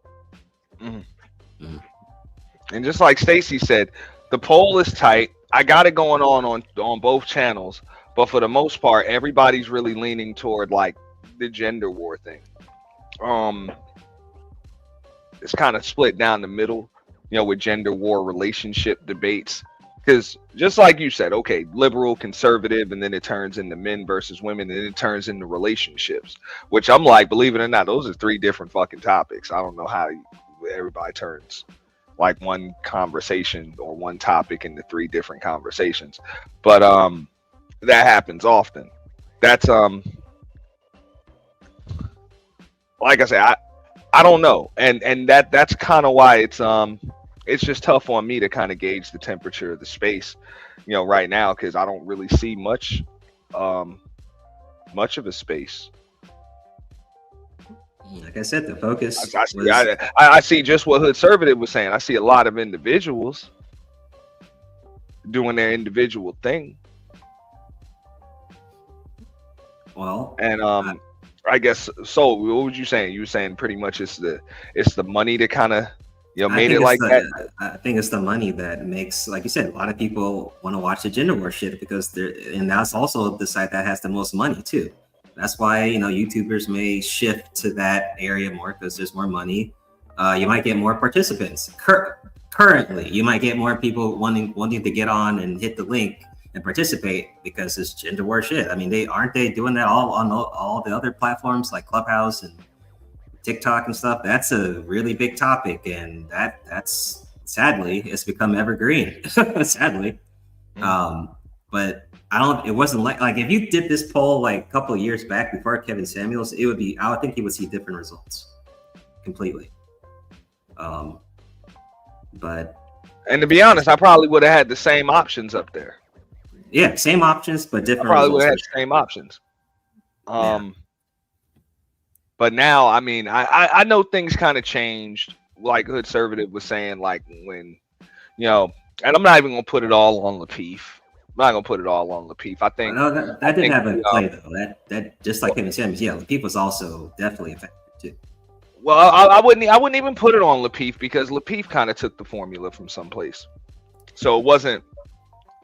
Mm-hmm. And just like Stacy said, the poll is tight. I got it going on both channels. But for the most part, everybody's really leaning toward like the gender war thing. It's kind of split down the middle, with gender war relationship debates. Because just like you said, okay, liberal, conservative, and then it turns into men versus women, and then it turns into relationships. Which I'm like, believe it or not, those are 3 different fucking topics. I don't know how everybody turns like one conversation or one topic into 3 different conversations. But that happens often. That's like I said, I don't know, and that's kind of why it's just tough on me to kind of gauge the temperature of the space, right now, because I don't really see much of a space. Like I said, the focus. I see just what Hood Conservative was saying. I see a lot of individuals doing their individual thing. Well, and I guess so. What would you saying? You were saying pretty much it's the money that kind of made it like that. I think it's the money that makes, like you said, a lot of people want to watch the gender war shit because and that's also the site that has the most money too. That's why YouTubers may shift to that area more because there's more money. You might get more participants. Currently, you might get more people wanting to get on and hit the link and participate because it's gender war shit. I mean, aren't they doing that all on all the other platforms like Clubhouse and TikTok and stuff? That's a really big topic, and that's sadly it's become evergreen. Sadly, but it wasn't like if you did this poll like a couple of years back before Kevin Samuels, I would think you would see different results completely. But to be honest, I probably would have had the same options up there. Yeah, same options, but different. I probably would have had the same options. But now, I mean, I know things kind of changed. Like Hood Conservative was saying, like when, and I'm not even gonna put it all on Lapeef. I'm not gonna put it all on Lapeef. I think that didn't have a play though. That just like Kevin Samuels, Lapeef was also definitely affected too. Well, I wouldn't even put it on Lapeef because Lapeef kind of took the formula from someplace. So it wasn't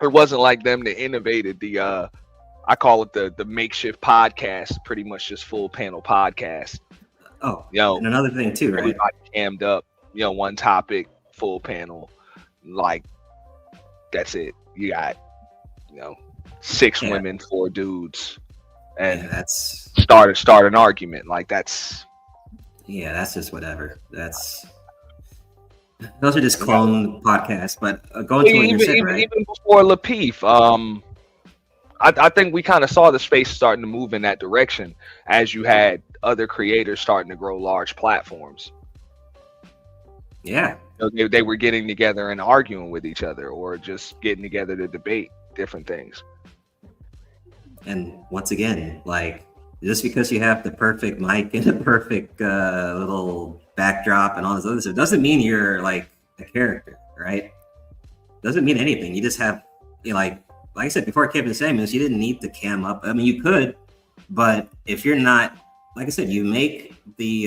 like them that innovated the I call it the makeshift podcast, pretty much just full panel podcast. Oh, and another thing too, right? Everybody cammed up, one topic, full panel, like that's it. You got, 6 Yeah. women, 4 dudes, Yeah, and that's start an argument. Like that's just whatever. Those are just clone podcasts. But going to what you said, right? even before Lapeef, I think we kind of saw the space starting to move in that direction as you had other creators starting to grow large platforms. Yeah. They were getting together and arguing with each other, or just getting together to debate different things. And once again, like, just because you have the perfect mic and a perfect little backdrop and all this other stuff doesn't mean you're like a character, right? Doesn't mean anything. You just have, like I said before, Kevin Samuels, you didn't need to cam up. I mean, you could, but if you're not, like I said, you make the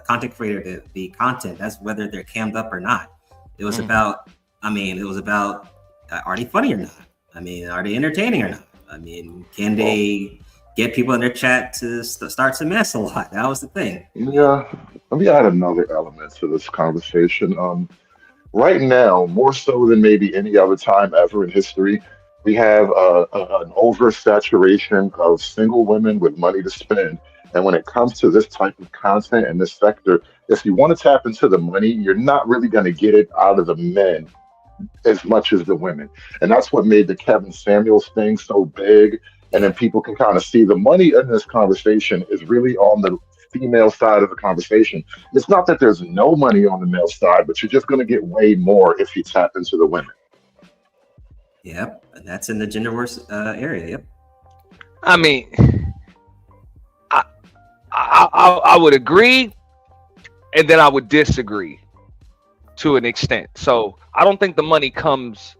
content creator the content. That's whether they're cammed up or not. It was about, are they funny or not? I mean, are they entertaining or not? I mean, can they get people in their chat to start to mess a lot? That was the thing. Yeah, let me add another element to this conversation. Right now, more so than maybe any other time ever in history, we have an oversaturation of single women with money to spend. And when it comes to this type of content and this sector, if you want to tap into the money, you're not really going to get it out of the men as much as the women. And that's what made the Kevin Samuels thing so big. And then people can kind of see the money in this conversation is really on the female side of the conversation. It's not that there's no money on the male side, but you're just going to get way more if you tap into the women. Yep, and that's in the gender wars area. Yep. I mean, I would agree, and then I would disagree to an extent. So I don't think the money comes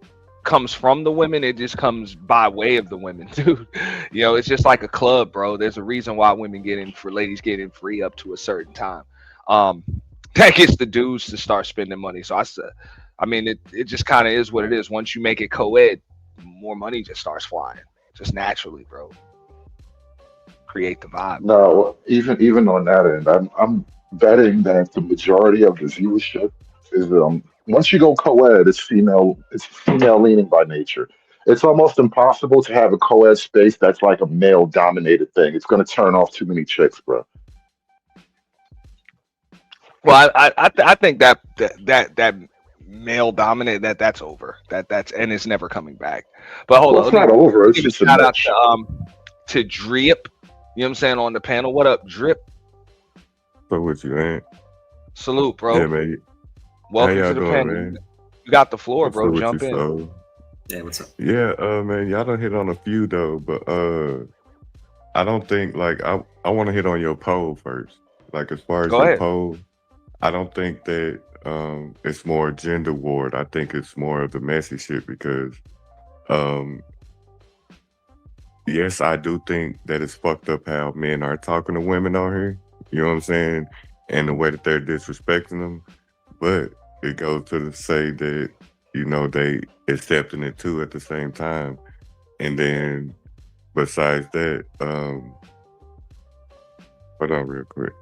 from the women. It just comes by way of the women, dude. It's just like a club, bro. There's a reason why ladies get in free up to a certain time. That gets the dudes to start spending money. So it just kind of is what it is. Once you make it co-ed, more money just starts flying, just naturally, bro. Create the vibe. No, even on that end, I'm betting that the majority of the viewership is once you go co-ed, it's female leaning by nature. It's almost impossible to have a co-ed space that's like a male dominated thing. It's going to turn off too many chicks, bro. Well, I think that male dominant that's over. That's and it's never coming back. But hold on, it's not over. It's just a shout out niche. to Drip. You know what I'm saying, on the panel. What up, Drip? So what you ain't? Salute, bro. Yeah, man. Welcome How y'all to the doing, panel. man? You got the floor, What's bro. up with Jump you, in. soul? Yeah, what's up? Yeah, man, y'all done hit on a few though, but I don't think like I want to hit on your poll first. Like as far as Go your ahead. poll, I don't think that it's more gender war. I think it's more of the messy shit because yes, I do think that it's fucked up how men are talking to women on here. You know what I'm saying? And the way that they're disrespecting them. But it goes to say that, they accepting it too at the same time. And then besides that, hold on real quick.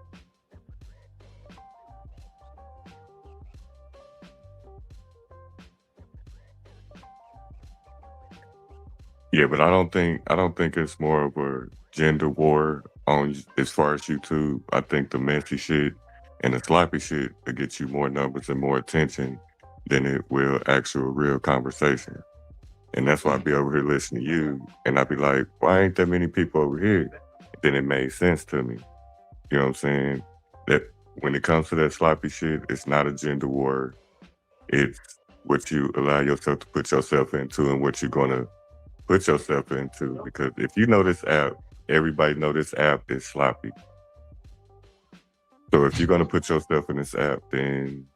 Yeah, but I don't think it's more of a gender war on as far as YouTube. I think the messy shit and the sloppy shit will get you more numbers and more attention than it will actual real conversation. And that's why I be over here listening to you and I be like, why ain't that many people over here? Then it made sense to me. You know what I'm saying? That when it comes to that sloppy shit, it's not a gender war. It's what you allow yourself to put yourself into and what you're gonna put yourself into. Because if you know this app, everybody know this app is sloppy. So if you're gonna put yourself in this app, then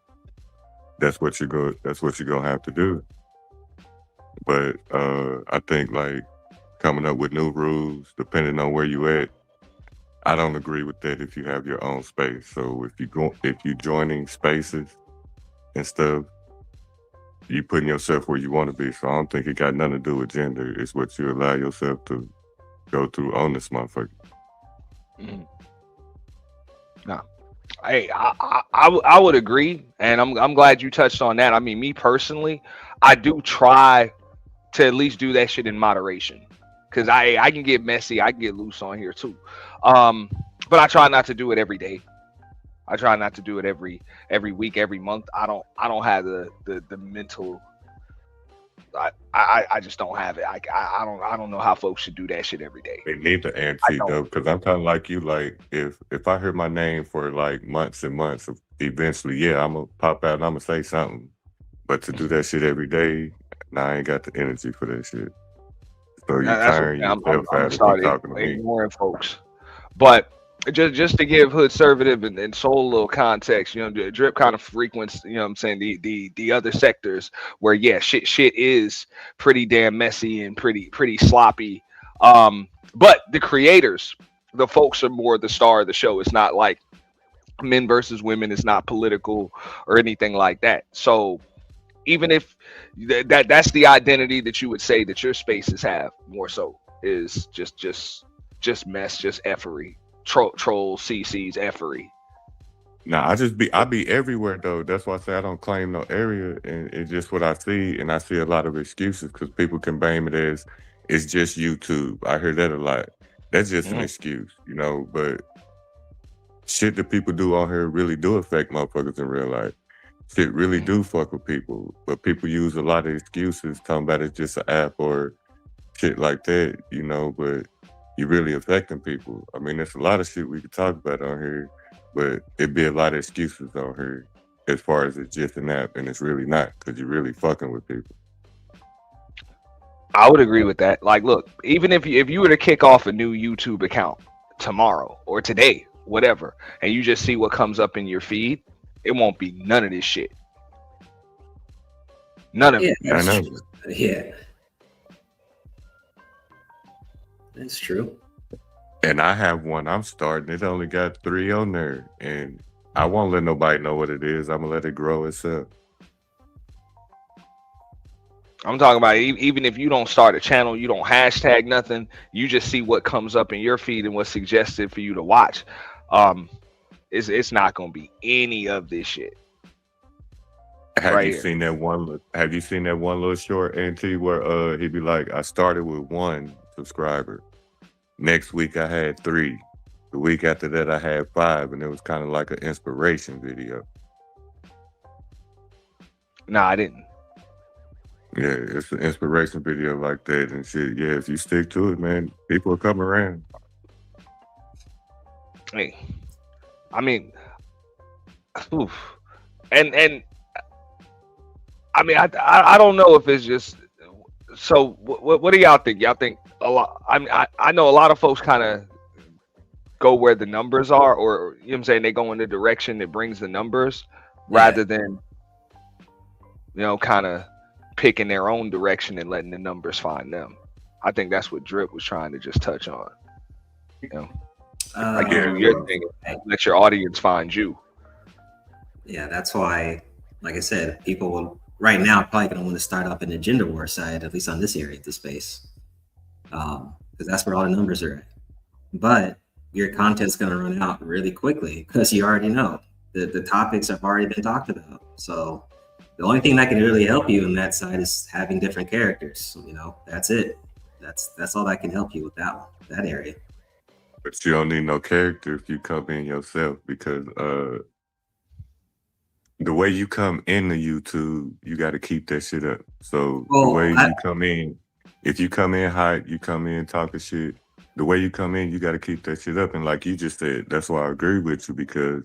that's what you're gonna have to do. But I think like coming up with new rules, depending on where you at, I don't agree with that if you have your own space. So if you joining spaces and stuff, you putting yourself where you want to be. So I don't think it got nothing to do with gender. It's what you allow yourself to go through on this motherfucker. No. Hey, I would agree, and I'm glad you touched on that. I mean, me personally, I do try to at least do that shit in moderation. Cause I can get messy, I can get loose on here too. But I try not to do it every day. I try not to do it every week, every month. I don't have the mental. I just don't have it. I don't know how folks should do that shit every day. They need the antique though, because I'm kind of like you. Like if I hear my name for like months and months, eventually, yeah, I'm gonna pop out and I'm gonna say something. But to do that shit every day, I ain't got the energy for that shit. So you tiring yourself out of talking to me. Ignoring folks, but. Just to give Hood Conservative and Soul a little context, you know, Drip kind of frequents, you know what I'm saying, the other sectors where, yeah, shit is pretty damn messy and pretty sloppy. But the creators, the folks are more the star of the show. It's not like men versus women. It's not political or anything like that. So even if that's the identity that you would say that your spaces have more so is just mess, just effery. Troll CC's effery. Nah, I be everywhere though. That's why I say I don't claim no area, and it's just what I see, and I see a lot of excuses because people can blame it as it's just YouTube. I hear that a lot. That's just an excuse, you know. But shit that people do on here really do affect motherfuckers in real life. Shit really do fuck with people, but people use a lot of excuses talking about it's just an app or shit like that, you know. But you're really affecting people. I mean, there's a lot of shit we could talk about on here, but it'd be a lot of excuses on here as far as it's just an app, and it's really not, because you're really fucking with people. I would agree with that. Like, look, even if you were to kick off a new YouTube account tomorrow or today, whatever, and you just see what comes up in your feed, it won't be none of this shit. None of it. I know. Yeah. That's true. And I have one I'm starting. It only got 3 on there. And I won't let nobody know what it is. I'm going to let it grow itself. I'm talking about even if you don't start a channel, you don't hashtag nothing, you just see what comes up in your feed and what's suggested for you to watch. It's not going to be any of this shit. Have you seen that one little short, NT, where he'd be like, I started with 1 subscriber. Next week I had 3. The week after that I had 5, and it was kind of like an inspiration video. No, I didn't. Yeah, it's an inspiration video like that and shit. Yeah, if you stick to it, man, people will come around. Hey, I mean, oof. And I mean, I don't know if it's just. So what do y'all think? Y'all think a lot? I know a lot of folks kind of go where the numbers are, or you know what I'm saying, they go in the direction that brings the numbers rather than, you know, kind of picking their own direction and letting the numbers find them. I think that's what Drip was trying to just touch on. You know, like your thing, let your audience find you. Yeah, that's why, like I said, people will. Right now, probably going to want to start up in the gender war side, at least on this area of the space, because that's where all the numbers are at. But your content's going to run out really quickly because you already know the topics have already been talked about. So the only thing that can really help you in that side is having different characters. You know, that's it. That's all that can help you with that area. But you don't need no character if you come in yourself, because the way you come into YouTube, you got to keep that shit up. So the way you come in, if you come in hot, you come in talking shit, the way you come in, you got to keep that shit up. And like you just said, that's why I agree with you, because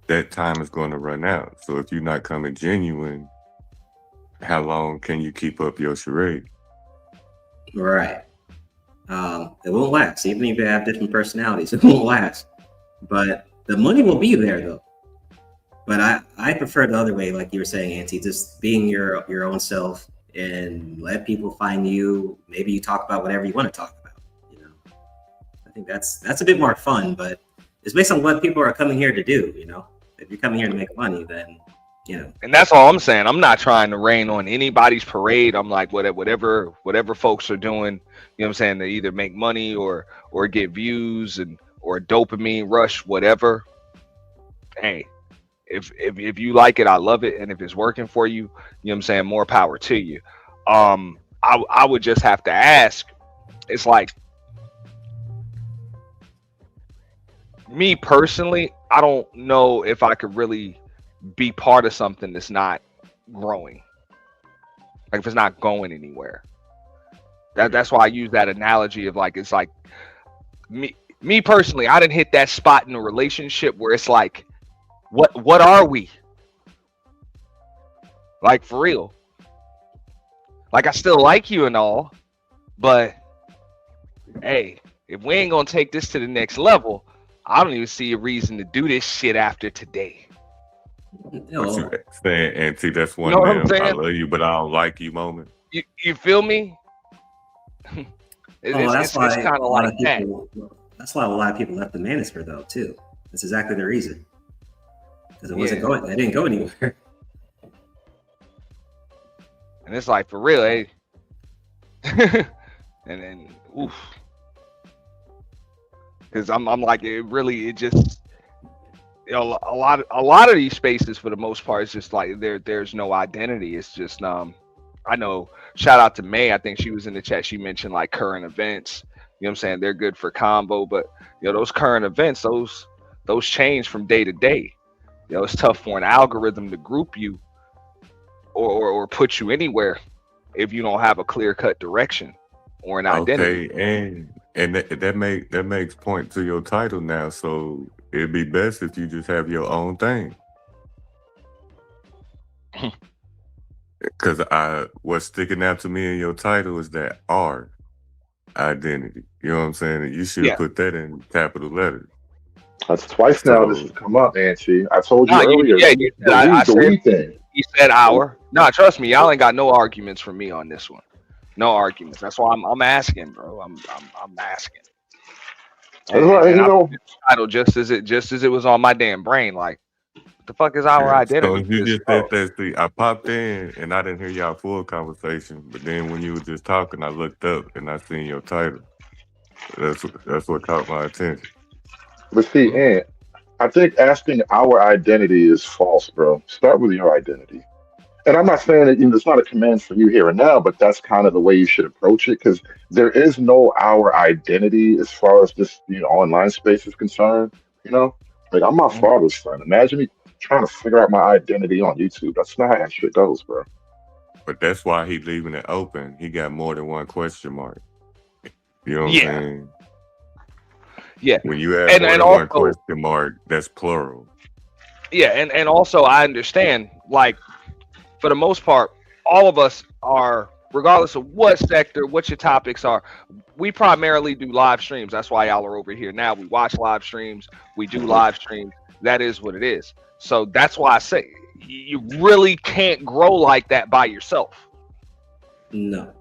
that time is going to run out. So if you're not coming genuine, how long can you keep up your charade? Right. It won't last. Even if you have different personalities, it won't last. But the money will be there, though. But I prefer the other way, like you were saying, Auntie, just being your own self and let people find you. Maybe you talk about whatever you want to talk about. You know, I think that's a bit more fun, but it's based on what people are coming here to do. You know, if you're coming here to make money, then you know. And that's all I'm saying. I'm not trying to rain on anybody's parade. I'm like, whatever folks are doing, you know what I'm saying, to either make money or get views or dopamine rush, whatever. Hey. If you like it, I love it. And if it's working for you, you know what I'm saying, more power to you. I I would just have to ask. It's like, me personally, I don't know if I could really be part of something that's not growing. Like if it's not going anywhere. That's why I use that analogy of like, it's like me personally, I didn't hit that spot in a relationship where it's like, what are we? Like for real. Like I still like you and all, but hey, if we ain't gonna take this to the next level, I don't even see a reason to do this shit after today. What you saying, Auntie? That's one You know what I'm damn I saying? love you, but I don't like you moment. You feel me? That's why it's kind of like that. That's why a lot of people left the manosphere though too. That's exactly the reason. Because it wasn't going. It didn't go anywhere. And it's like for real, hey. And then oof. Because I'm like it just, you know, a lot of these spaces for the most part it's just like there's no identity. It's just I know, shout out to May, I think she was in the chat, she mentioned like current events, you know what I'm saying, they're good for combo, but you know those current events, those change from day to day. You know, it's tough for an algorithm to group you or put you anywhere if you don't have a clear-cut direction or an identity. Okay, and that makes point to your title now. So it'd be best if you just have your own thing. Because what's sticking out to me in your title is that R, identity. You know what I'm saying? And you should put that in capital letters. That's twice now this has come up, Nancy. I told you earlier. You said, I the said, we thing. He said our. No, trust me, y'all ain't got no arguments from me on this one. No arguments. That's why I'm asking, bro. I'm asking. And I put the title just as it was on my damn brain. Like, what the fuck is our identity? So you just said that. See, I popped in and I didn't hear y'all full conversation, but then when you were just talking, I looked up and I seen your title. That's what caught my attention. But see, Ant, I think asking our identity is false, bro. Start with your identity. And I'm not saying that it's not a command for you here and now, but that's kind of the way you should approach it, because there is no our identity as far as this online space is concerned. You know, like I'm my father's son. Imagine me trying to figure out my identity on YouTube. That's not how that shit goes, bro. But that's why he's leaving it open. He got more than one question mark. You know what I'm saying? Yeah. When you add more than one question mark, that's plural. Yeah, and also I understand, like, for the most part, all of us are, regardless of what sector, what your topics are, we primarily do live streams. That's why y'all are over here now. We watch live streams. We do live streams. That is what it is. So that's why I say you really can't grow like that by yourself. No.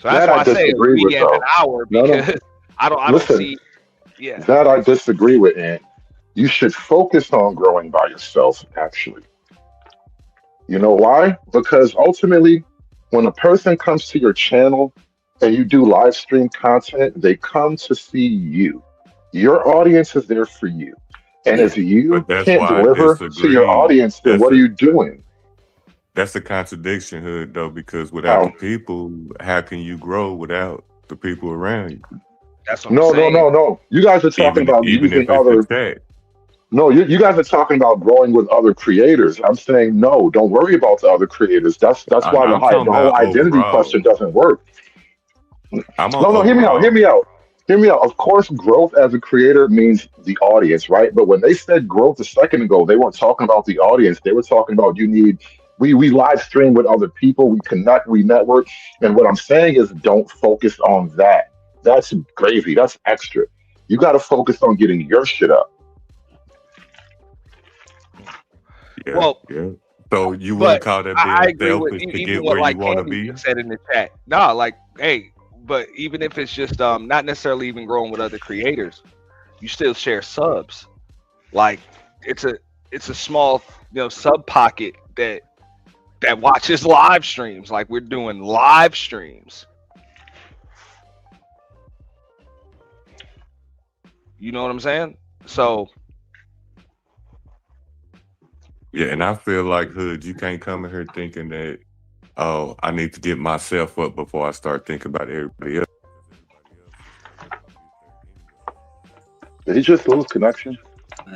So that's why I say we have an hour, because I don't see. Yeah. That I disagree with, Ant. You should focus on growing by yourself, actually. You know why? Because ultimately, when a person comes to your channel and you do live stream content, they come to see you. Your audience is there for you. And if you can't deliver to your audience, then what are you doing? That's a contradiction, Hood, though, because without the people, how can you grow without the people around you? That's what I'm saying. No. You guys are talking about using other. No, you guys are talking about growing with other creators. I'm saying no. Don't worry about the other creators. That's why the whole identity question doesn't work. No. Hear me out. Of course, growth as a creator means the audience, right? But when they said growth a second ago, they weren't talking about the audience. They were talking about we live stream with other people, we connect, we network. And what I'm saying is don't focus on that. That's gravy. That's extra. You got to focus on getting your shit up. Yeah. So you wouldn't call that being selfish to get where you want to be? Said in the chat. No, like, hey, but even if it's just not necessarily even growing with other creators, you still share subs. Like it's a small sub pocket that watches live streams. Like we're doing live streams. You know what I'm saying? So Yeah, and I feel like Hood, you can't come in here thinking that, oh, I need to get myself up before I start thinking about everybody else. Did he just lose connection?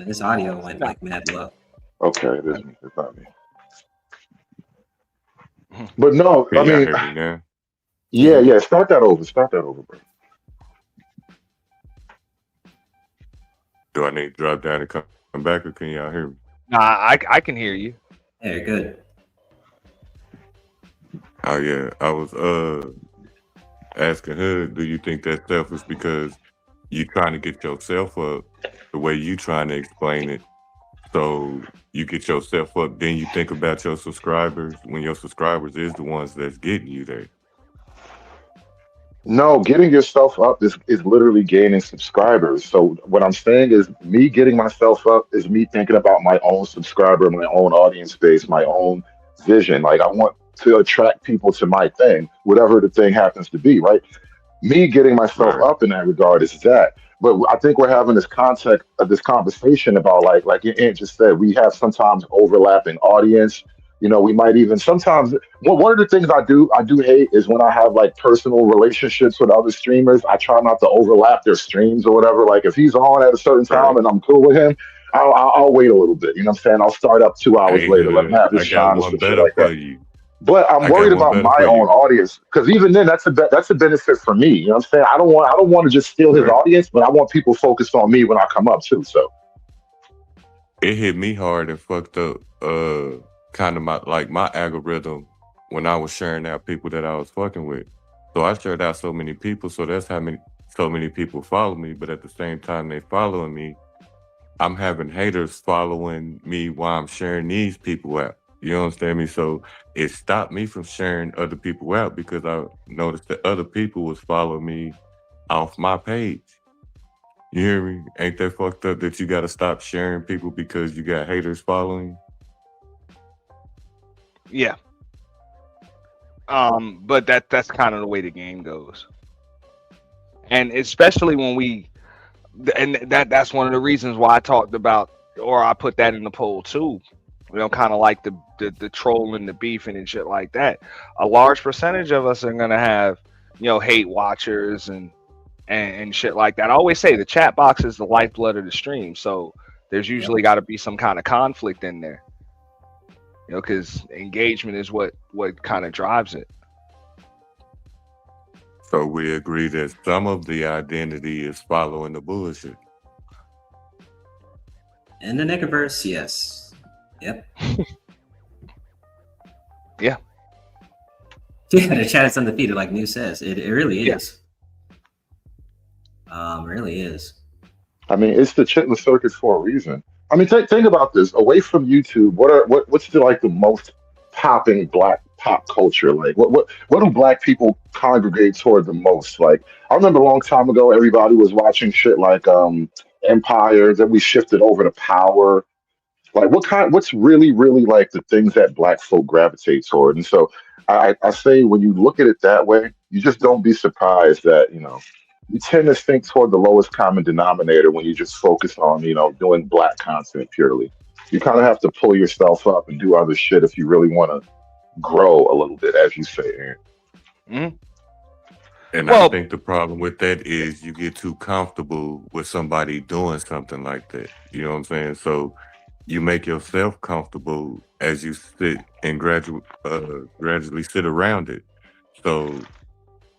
His audio went like mad low. Okay, it is me. It's not me. But no, Can I y'all mean, hear me now? yeah. Start that over. Start that over, bro. Do I need to drop down and come back, or can y'all hear me? Nah, I can hear you. Yeah, good. Oh yeah, I was asking Hood, do you think that's selfish because you trying to get yourself up the way you trying to explain it? So you get yourself up, then you think about your subscribers when your subscribers is the ones that's getting you there. No, getting yourself up is literally gaining subscribers. So what I'm saying is me getting myself up is me thinking about my own subscriber, my own audience base, my own vision. Like I want to attract people to my thing, whatever the thing happens to be, right? Me getting myself Right. up in that regard is that. But I think we're having this context of this conversation about like Ant just said, we have sometimes overlapping audience. You know, we might even sometimes one of the things I do hate is when I have like personal relationships with other streamers. I try not to overlap their streams or whatever. Like if he's on at a certain time Right. and I'm cool with him, I'll wait a little bit. You know what I'm saying? I'll start up 2 hours Hey later, let him Hood, have his I got shine or one some shit better like that. for you. But I'm I got worried one about better my for own you. audience because even then, that's a benefit for me. You know what I'm saying? I don't want to just steal his Right. audience, but I want people focused on me when I come up too. So It hit me hard and fucked up kind of my algorithm when I was sharing out people that I was fucking with. So I shared out so many people, so that's how many so many people follow me, but at the same time they following me, I'm having haters following me while I'm sharing these people out. You understand me? So it stopped me from sharing other people out because I noticed that other people was following me off my page. You hear me? Ain't that fucked up that you gotta stop sharing people because you got haters following you? Yeah. But that's kind of the way the game goes, and especially when that's one of the reasons why I talked about, or I put that in the poll too. You know, kind of like the troll and the beefing and shit like that. A large percentage of us are gonna have, hate watchers and shit like that. I always say the chat box is the lifeblood of the stream, so there's usually got to be some kind of conflict in there. Because engagement is what kind of drives it. So we agree that some of the identity is following the bullshit. In the Nickerverse, yes. Yep. Yeah. Yeah, the chat is undefeated, like New says. It really is. Really is. I mean, it's the chitlin circuit for a reason. I mean, think about this. Away from YouTube, what's the most popping black pop culture? Like, what do black people congregate toward the most? Like, I remember a long time ago, everybody was watching shit like Empire. Then we shifted over to Power. Like, what's really, really like the things that black folk gravitate toward? And so, I say when you look at it that way, you just don't be surprised that you tend to think toward the lowest common denominator when you just focus on, doing black content purely. You kind of have to pull yourself up and do other shit if you really want to grow a little bit, as you say, Aaron. Mm-hmm. And I think the problem with that is you get too comfortable with somebody doing something like that. You know what I'm saying? So you make yourself comfortable as you sit and gradually sit around it. So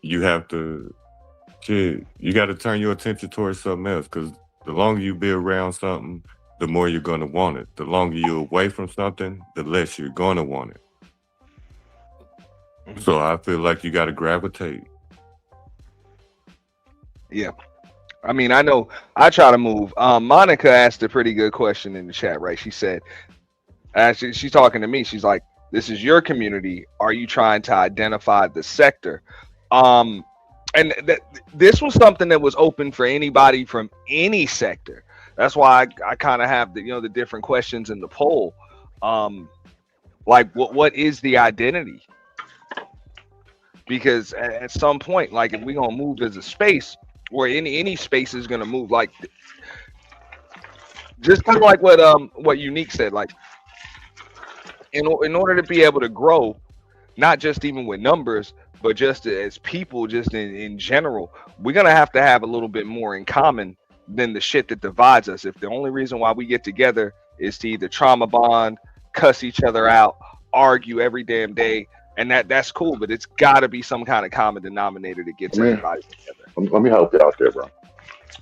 you have to you got to turn your attention towards something else, because the longer you be around something, the more you're going to want it. The longer you're away from something, the less you're going to want it. So I feel like you got to gravitate. Yeah. I mean, I know I try to move. Monica asked a pretty good question in the chat, right? She said, actually, she's talking to me. She's like, this is your community. Are you trying to identify the sector? And this was something that was open for anybody from any sector. That's why I kind of have the different questions in the poll. Like what is the identity? Because at some point, like if we're gonna move as a space, or any space is gonna move, like just kind of like what Unique said, like in order to be able to grow, not just even with numbers, but just as people, just in general, we're gonna have to have a little bit more in common than the shit that divides us. If the only reason why we get together is to either trauma bond, cuss each other out, argue every damn day, and that's cool, but it's got to be some kind of common denominator that gets I mean, everybody together. let me help you out there, bro.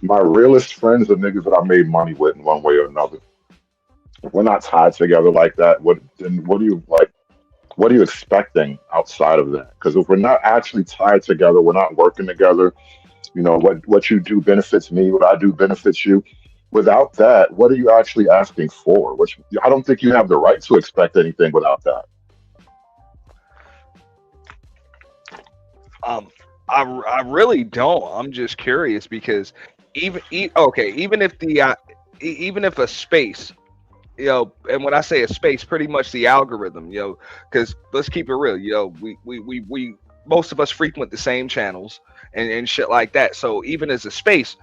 My realest friends are niggas that I made money with in one way or another. If we're not tied together like that, what do you like? What are you expecting outside of that? Because if we're not actually tied together, we're not working together. You know what you do benefits me. What I do benefits you. Without that, what are you actually asking for? Which I don't think you have the right to expect anything without that. I really don't. I'm just curious because even if even if a space, and when I say a space, pretty much the algorithm, because let's keep it real, we most of us frequent the same channels and shit like that. So even as a space,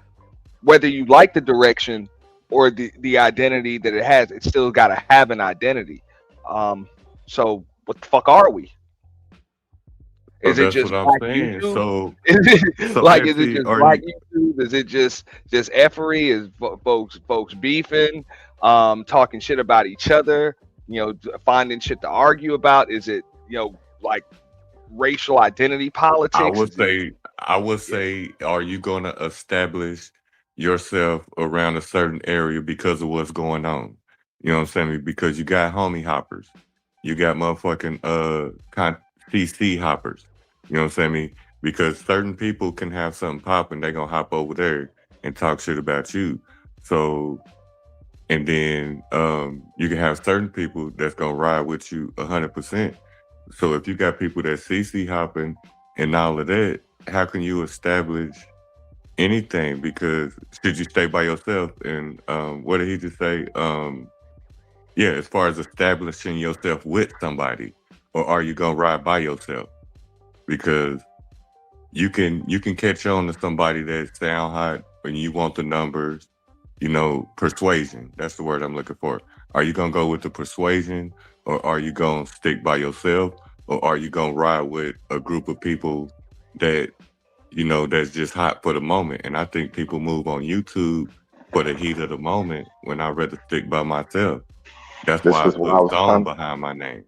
whether you like the direction or the identity that it has, it's still got to have an identity. So what the fuck are we? So Is it that's just what I'm black saying. YouTube? So, Is it so like is it MC, just are black you? YouTube? Is it just effery? Is folks beefing, talking shit about each other? Finding shit to argue about? Is it like racial identity I politics? would Is it say, I would say, are you going to establish yourself around a certain area because of what's going on? You know what I'm saying? Because you got homie hoppers, you got motherfucking CC hoppers. You know what I'm saying? Because certain people can have something popping, they gonna hop over there and talk shit about you. So, and then you can have certain people that's gonna ride with you 100%. So if you got people that CC hopping and all of that, how can you establish anything? Because should you stay by yourself? And what did he just say? Yeah, as far as establishing yourself with somebody, or are you gonna ride by yourself? Because you can catch on to somebody that sound hot when you want the numbers. Persuasion. That's the word I'm looking for. Are you gonna go with the persuasion, or are you gonna stick by yourself, or are you gonna ride with a group of people that that's just hot for the moment? And I think people move on YouTube for the heat of the moment when I'd rather stick by myself. That's This why I is what I put was Zone trying. behind my name.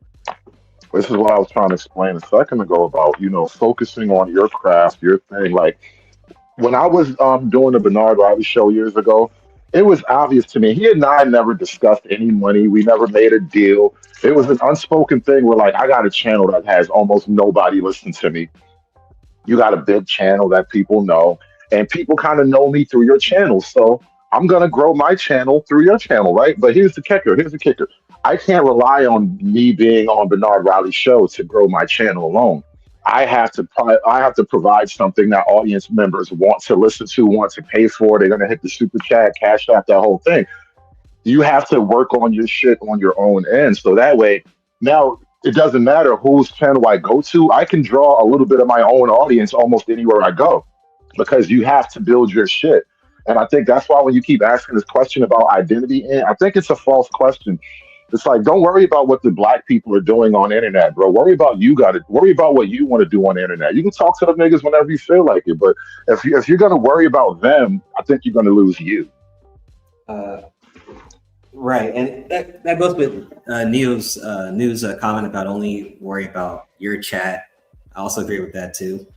This is what I was trying to explain a second ago about focusing on your craft, your thing. Like when I was doing the Bernard Riley show years ago, it was obvious to me. He and I never discussed any money. We never made a deal. It was an unspoken thing where like I got a channel that has almost nobody listen to me. You got a big channel that people know, and people kind of know me through your channel. So I'm gonna grow my channel through your channel, right? But here's the kicker. Here's the kicker. I can't rely on me being on Bernard Riley's show to grow my channel alone. I have to provide something that audience members want to listen to, want to pay for. They're gonna hit the super chat, cash app, that whole thing. You have to work on your shit on your own end. So that way, now it doesn't matter whose channel I go to. I can draw a little bit of my own audience almost anywhere I go because you have to build your shit. And I think that's why when you keep asking this question about identity, and I think it's a false question. It's like, don't worry about what the black people are doing on the internet, bro. Worry about what you want to do on the internet. You can talk to the niggas whenever you feel like it, but if you're gonna worry about them, I think you're gonna lose you. Uh, right, and that goes with Neo's news comment about only worry about your chat. I also agree with that too.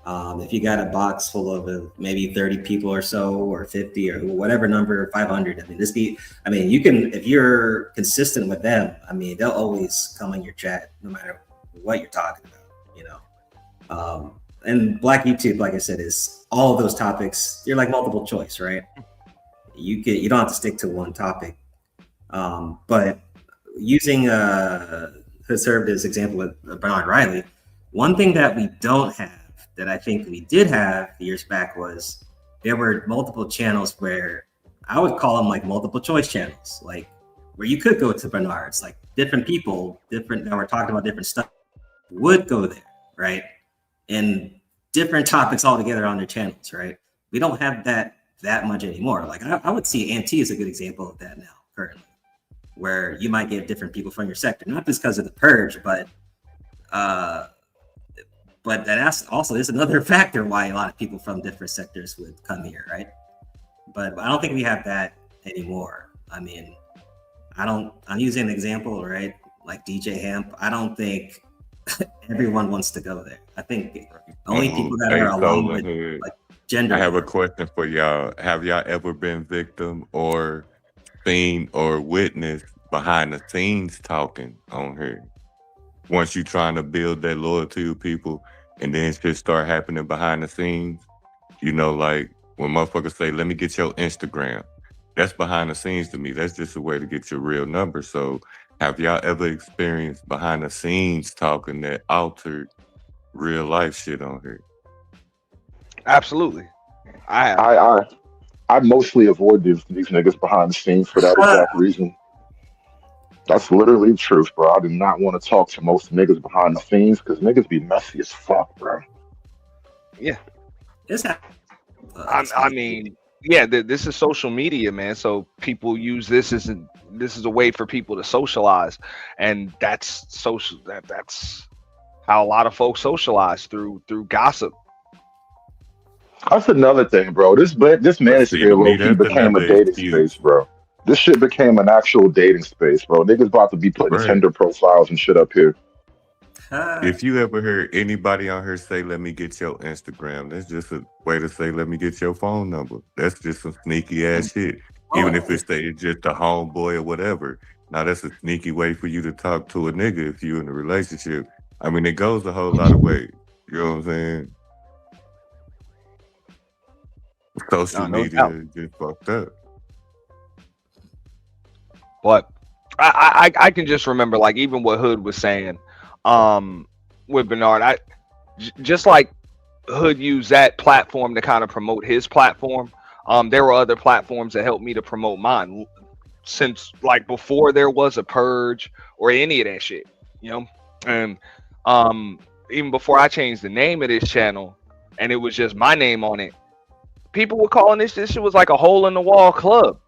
If you got a box full of maybe 30 people or so, or 50 or whatever number, 500, you can, if you're consistent with them, they'll always come in your chat no matter what you're talking about, and Black YouTube, like I said, is all of those topics. You're like multiple choice, right? You don't have to stick to one topic. But using conservatives example with Bernard Riley, one thing that we don't have that I think we did have years back was there were multiple channels where I would call them like multiple choice channels, like where you could go to Bernard's, like different people, that were talking about different stuff would go there, right? And different topics altogether on their channels, right? We don't have that much anymore. Like I would see Auntie is a good example of that now currently, where you might get different people from your sector, not just because of the purge, but that's also is another factor why a lot of people from different sectors would come here, right? But I don't think we have that anymore. I mean, I'm using an example, right? Like DJ Hemp. I don't think everyone wants to go there. I think only people that are alone with like gender. I have a question for y'all. Have y'all ever been victim or seen or witnessed behind the scenes talking on here? Once you trying to build that loyalty with people and then shit start happening behind the scenes, you know, like when motherfuckers say, let me get your Instagram, that's behind the scenes to me. That's just a way to get your real number. So have y'all ever experienced behind the scenes talking that altered real life shit on here? Absolutely. I mostly avoid these niggas behind the scenes for that exact reason. That's literally the truth, bro. I do not want to talk to most niggas behind the scenes because niggas be messy as fuck, bro. Yeah. This I mean, yeah, this is social media, man. So people use this as a way for people to socialize, and that's social. That's how a lot of folks socialize through gossip. That's another thing, bro. This manosphere low-key became a dating space, bro. This shit became an actual dating space, bro. Niggas about to be putting Tinder profiles and shit up here. If you ever heard anybody on here say, let me get your Instagram, that's just a way to say, let me get your phone number. That's just some sneaky ass shit. Even if it's just a homeboy or whatever. Now, that's a sneaky way for you to talk to a nigga if you're in a relationship. I mean, it goes a whole lot of ways. You know what I'm saying? Social media is just fucked up. But I can just remember, like, even what Hood was saying with Bernard. Just like Hood used that platform to kind of promote his platform. There were other platforms that helped me to promote mine since, like, before there was a purge or any of that shit, you know. And even before I changed the name of this channel and it was just my name on it, people were calling this shit was like a hole in the wall club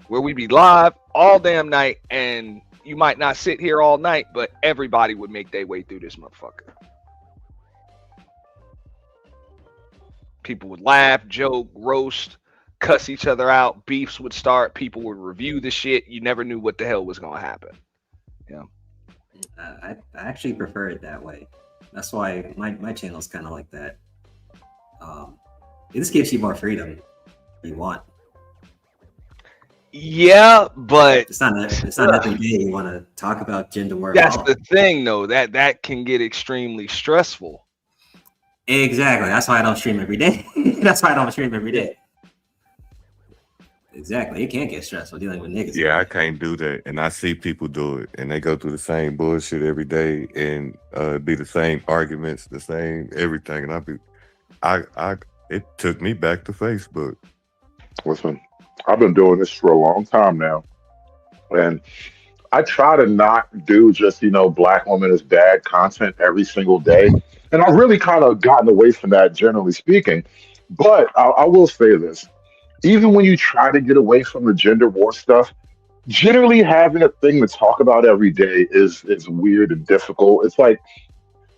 where we'd be live all damn night, and you might not sit here all night, but everybody would make their way through this motherfucker. People would laugh, joke, roast, cuss each other out. Beefs would start. People would review the shit. You never knew what the hell was going to happen. Yeah. I actually prefer it that way. That's why my channel is kind of like that. This gives you more freedom if you want. Yeah, but it's not every day you want to talk about gender war. That's the thing, though. That can get extremely stressful. Exactly. That's why I don't stream every day. Exactly. It can get stressful dealing with niggas. Yeah, I can't do that, and I see people do it, and they go through the same bullshit every day, and be the same arguments, the same everything, and it took me back to Facebook. Listen, I've been doing this for a long time now, and I try to not do just, black women as bad content every single day. And I've really kind of gotten away from that, generally speaking. But I will say this. Even when you try to get away from the gender war stuff, generally having a thing to talk about every day is weird and difficult. It's like,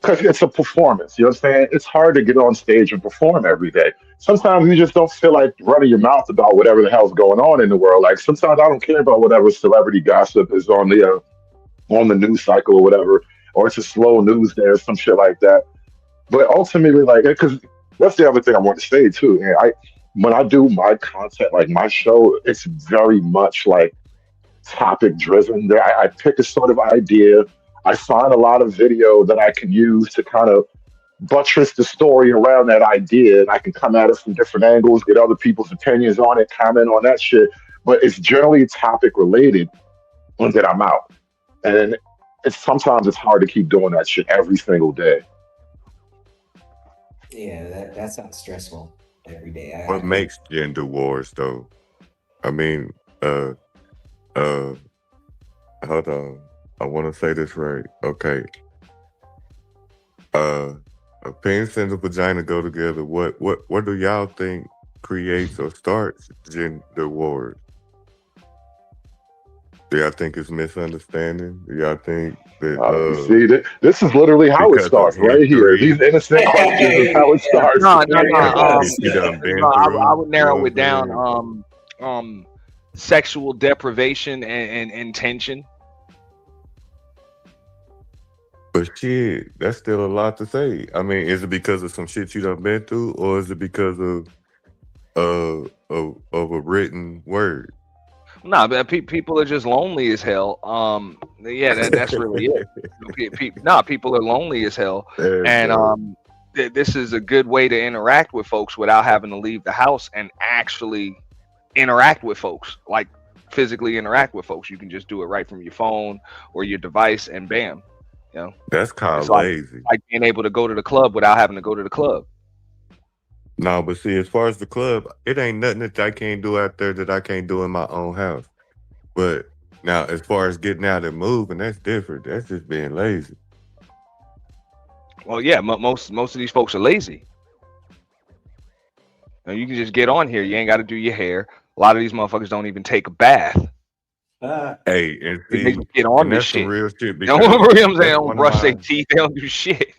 because it's a performance, you know what I'm saying? It's hard to get on stage and perform every day. Sometimes you just don't feel like running your mouth about whatever the hell's going on in the world. Like, sometimes I don't care about whatever celebrity gossip is on the news cycle or whatever, or it's a slow news day or some shit like that. But ultimately, like, because that's the other thing I want to say too. And when I do my content, like my show, it's very much like topic driven. I pick a sort of idea. I find a lot of video that I can use to kind of buttress the story around that idea, and I can come at it from different angles, get other people's opinions on it, comment on that shit. But it's generally topic related, and then I'm out. And sometimes it's hard to keep doing that shit every single day. Yeah, that sounds stressful every day. What makes gender wars, though? I mean, hold on. I want to say this right. Okay. A penis and a vagina go together. What do y'all think creates or starts gender wars? Do y'all think it's misunderstanding? Do y'all think that You see, this is literally how it because of starts right here. history, These innocent hearts, this is how it starts. No. you done been No, through? I would You know narrow what it I'm down. saying? Sexual deprivation and intention. But shit, that's still a lot to say. I mean, is it because of some shit you done been through, or is it because of a written word? No, but people are just lonely as hell. Yeah, that's really it. People are lonely as hell, and this is a good way to interact with folks without having to leave the house and actually interact with folks, like physically interact with folks. You can just do it right from your phone or your device, and bam, you know. That's kind It's of lazy. like being able to go to the club without having to go to the club. No, but see, as far as the club, it ain't nothing that I can't do out there that I can't do in my own house. But now, as far as getting out and moving, that's different. That's just being lazy. Well, yeah, most of these folks are lazy. Now, you can just get on here. You ain't got to do your hair. A lot of these motherfuckers don't even take a bath. Hey, and They see, just get on and this that's shit. the real shit. You know Because what I'm saying? They that's don't one of brush their my teeth. They don't do shit.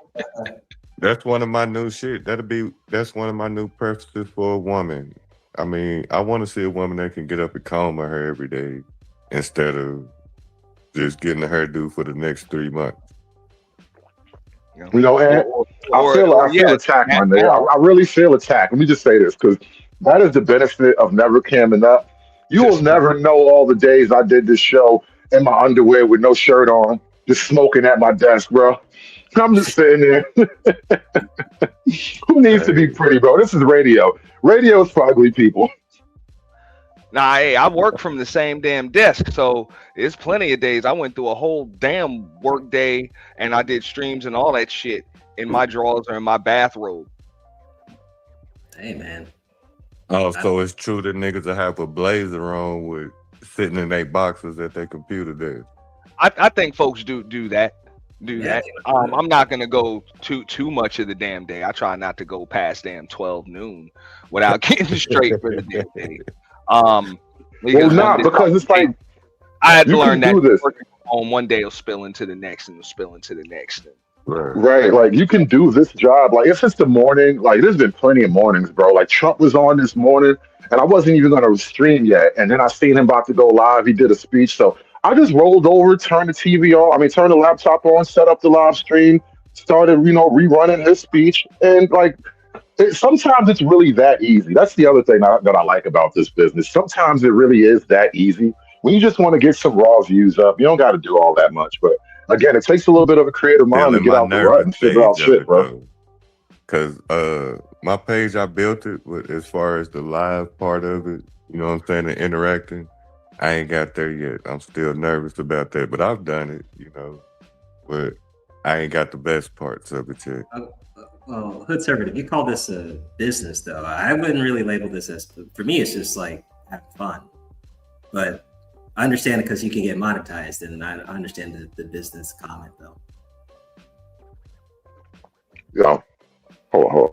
that's one of my new shit. That's one of my new preferences for a woman. I mean, I want to see a woman that can get up and comb her hair every day instead of just getting a hairdo for the next 3 months. You know, and I feel attacked, my nigga. I really feel attacked. Let me just say this, because that is the benefit of never camming up. You will never know all the days I did this show in my underwear with no shirt on, just smoking at my desk, bro. I'm just sitting there. Who needs to be pretty, bro? This is radio. Radio is for ugly people. Nah, hey, I work from the same damn desk, so there's plenty of days I went through a whole damn work day and I did streams and all that shit in my drawers or in my bathrobe. Hey, man. Oh, so it's true that niggas will have a blazer on with sitting in their boxes at their computer desk. I think folks do that. I'm not gonna go too much of the damn day. I try not to go past damn 12 noon without getting straight for the damn day. Because it's like I had to learn that this. working from home, one day it'll spill into the next and it'll spill into the next. Right, like you can do this job. Like if it's the morning, like there's been plenty of mornings, bro. Like Trump was on this morning, and I wasn't even gonna stream yet, and then I seen him about to go live. He did a speech, so I just rolled over, turned the TV on. I mean, turned the laptop on, set up the live stream, started, rerunning his speech, and like sometimes it's really that easy. That's the other thing that I like about this business. Sometimes it really is that easy. When you just want to get some raw views up, you don't got to do all that much, but. Again, it takes a little bit of a creative mind to get out the rut and figure out shit, bro. Because my page, I built it with as far as the live part of it, you know what I'm saying, the interacting. I ain't got there yet. I'm still nervous about that, but I've done it, but I ain't got the best parts of it yet. Well, Hood Servant, if you call this a business, though, I wouldn't really label this as, for me, it's just like having fun. But I understand it because you can get monetized, and I understand the business comment, though. Yeah. Hold on.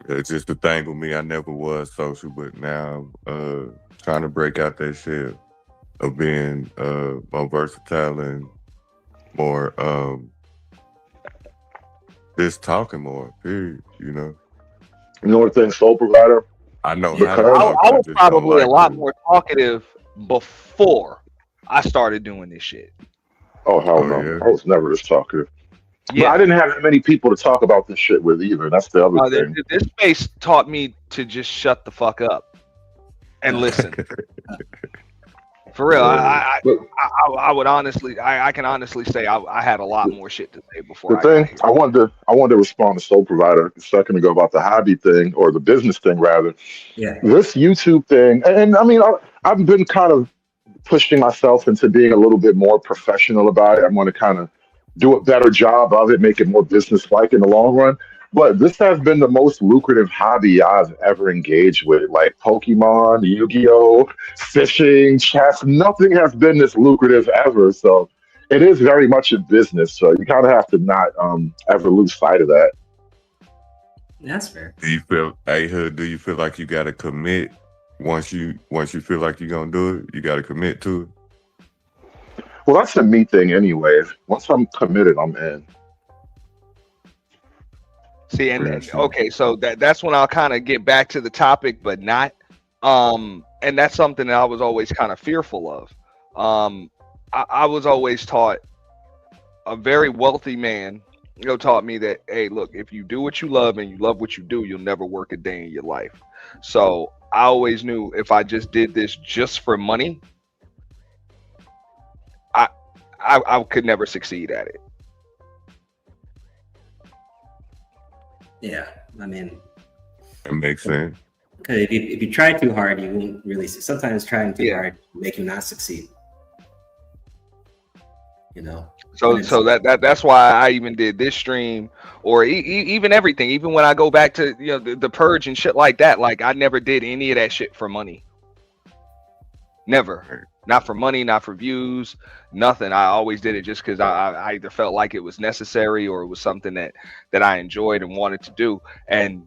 It's just the thing with me. I never was social, but now trying to break out that shit of being more versatile and more just talking more, period, You know what the thing, Soul Provider? I know. I was probably a lot more talkative before I started doing this shit. Oh, hell no. Yeah. I was never this talkative. Yeah. But I didn't have many people to talk about this shit with either. That's the other thing. This space taught me to just shut the fuck up and listen. For real, I would honestly, I can honestly say I had a lot more shit to say before. I wanted to respond to Soul Provider a second ago about the hobby thing, or the business thing rather. Yeah. This YouTube thing, and I mean, I've been kind of pushing myself into being a little bit more professional about it. I'm going to kind of do a better job of it, make it more business-like in the long run. But this has been the most lucrative hobby I've ever engaged with, like Pokemon, Yu-Gi-Oh, fishing, chess. Nothing has been this lucrative ever. So it is very much a business. So you kind of have to not ever lose sight of that. That's fair. Do you feel like you got to commit once you feel like you're gonna do it, you gotta commit to it. Well, that's a me thing anyway. Once I'm committed, I'm in. See, Real and shit. okay, so that's when I'll kind of get back to the topic, but not. And that's something that I was always kind of fearful of. I was always taught, a very wealthy man, taught me that, hey, look, if you do what you love and you love what you do, you'll never work a day in your life. So I always knew if I just did this just for money, I could never succeed at it. Yeah, I mean, It makes sense. because if you try too hard, you won't really. Sometimes trying too Yeah. hard make you not succeed. You know. So And so that's why I even did this stream, or even everything. Even when I go back to the purge and shit like that, like I never did any of that shit for money. Never. Not for money, not for views, nothing. I always did it just because I either felt like it was necessary or it was something that I enjoyed and wanted to do. And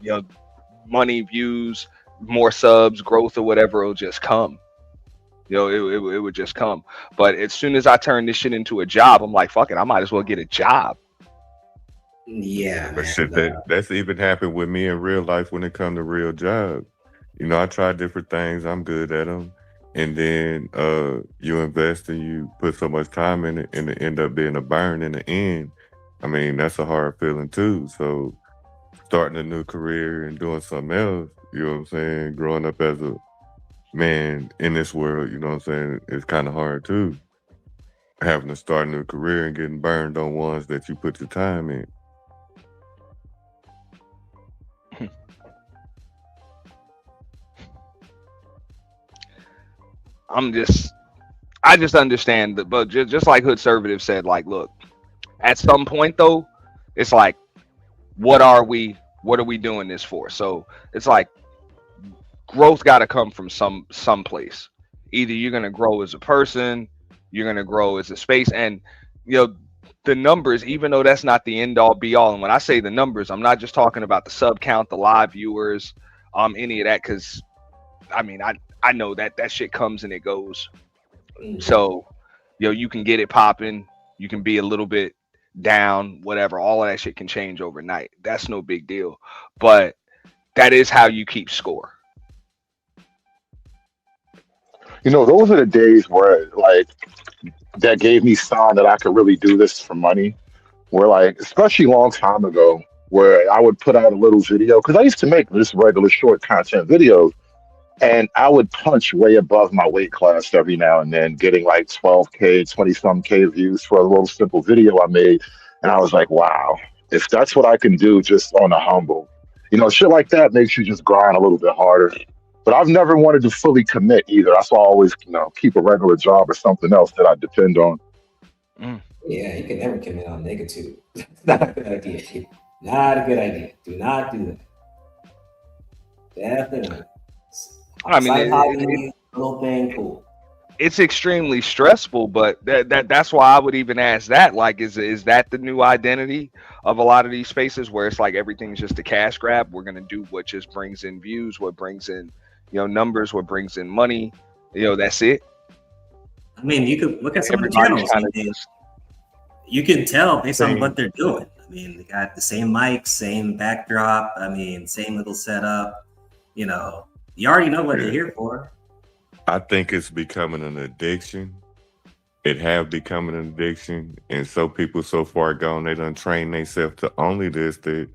money, views, more subs, growth, or whatever will just come. It would just come. But as soon as I turn this shit into a job, I'm like, fuck it, I might as well get a job. Yeah, But man. shit, that's even happened with me in real life when it come to real jobs. I try different things. I'm good at them. And then you invest and you put so much time in it and it end up being a burn in the end. I mean, that's a hard feeling too. So starting a new career and doing something else, you know what I'm saying? Growing up as a man in this world, you know what I'm saying? It's kind of hard too. Having to start a new career and getting burned on ones that you put your time in. I just understand that, but just like Hood Conservative said, like, look, at some point though, it's like, what are we doing this for? So it's like growth got to come from some place. Either you're gonna grow as a person, you're gonna grow as a space, and the numbers, even though that's not the end all be all. And when I say the numbers, I'm not just talking about the sub count, the live viewers, any of that, because I mean I know that shit comes and it goes. So you can get it popping, you can be a little bit down, whatever. All of that shit can change overnight. That's no big deal. But that is how you keep score. Those are the days where like that gave me sign that I could really do this for money. Where like, especially a long time ago, where I would put out a little video because I used to make just regular short content videos, and I would punch way above my weight class every now and then, getting like 12K, 20 some K views for a little simple video I made. And I was like, wow, if that's what I can do just on a humble, shit like that makes you just grind a little bit harder. But I've never wanted to fully commit either. That's why I always, keep a regular job or something else that I depend on. Yeah, you can never commit on negative. Not a good idea. Not a good idea. Do not do that. Definitely not. I mean, Side hobby, little thing, cool. It's extremely stressful, but that's why I would even ask that. Like, is that the new identity of a lot of these spaces where it's like everything's just a cash grab? We're gonna do what just brings in views, what brings in numbers, what brings in money. That's it. I mean, you could look at some of the Everybody's channels. kinda just- You can tell based on Same. what they're doing. I mean, they got the same mic, same backdrop. I mean, same little setup. You already know what they're here for. I think it's becoming an addiction. It have become an addiction, and so people so far gone, they done train themselves to only this that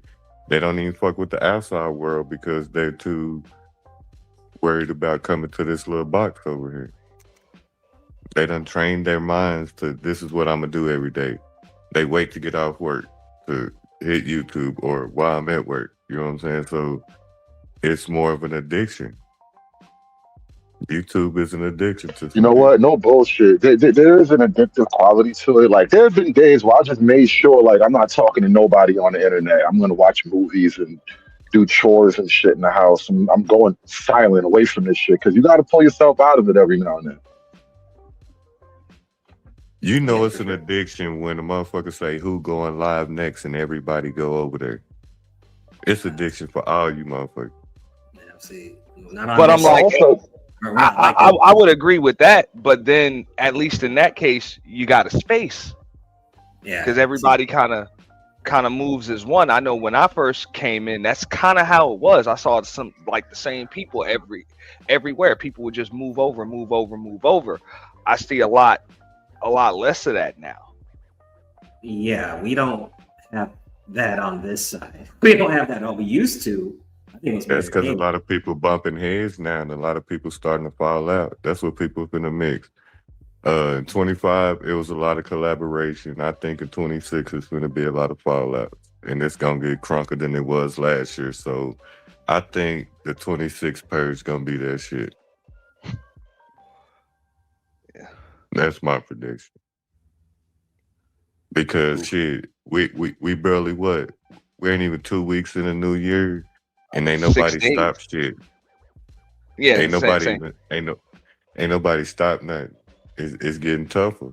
they don't even fuck with the outside world because they're too worried about coming to this little box over here. They done trained their minds to this is what I'm gonna do every day. They wait to get off work to hit YouTube or while I'm at work. You know what I'm saying? So it's more of an addiction. YouTube is an addiction to. You know what? No bullshit. There is an addictive quality to it. Like, there have been days where I just made sure, like, I'm not talking to nobody on the internet. I'm going to watch movies and do chores and shit in the house. I'm going silent away from this shit because you got to pull yourself out of it every now and then. You know it's an addiction when a motherfucker say who going live next and everybody go over there. It's addiction for all you motherfuckers. Yeah, see, Not on But I'm this like, Also, or we're not like I would agree with that. But then, at least in that case, you got a space yeah. because everybody kind of moves as one. I know when I first came in, that's kind of how it was. I saw some like the same people everywhere. People would just move over, move over, move over. I see a lot less of that now. Yeah, we don't have that on this side. We don't have that. We used to. I think it was That's because a Medicaid. lot of people bumping heads now, and a lot of people starting to fall out. That's what people finna mix. In 25, it was a lot of collaboration. I think in 26, it's gonna be a lot of fallout, and it's gonna get crunker than it was last year. So, I think the 26 purge gonna be that shit. Yeah. That's my prediction. Because shit, we barely what? We ain't even 2 weeks in the new year, and ain't 6 nobody days. stopped shit. Yeah, Ain't same- nobody same. even ain't nobody stopped nothing. It's getting tougher.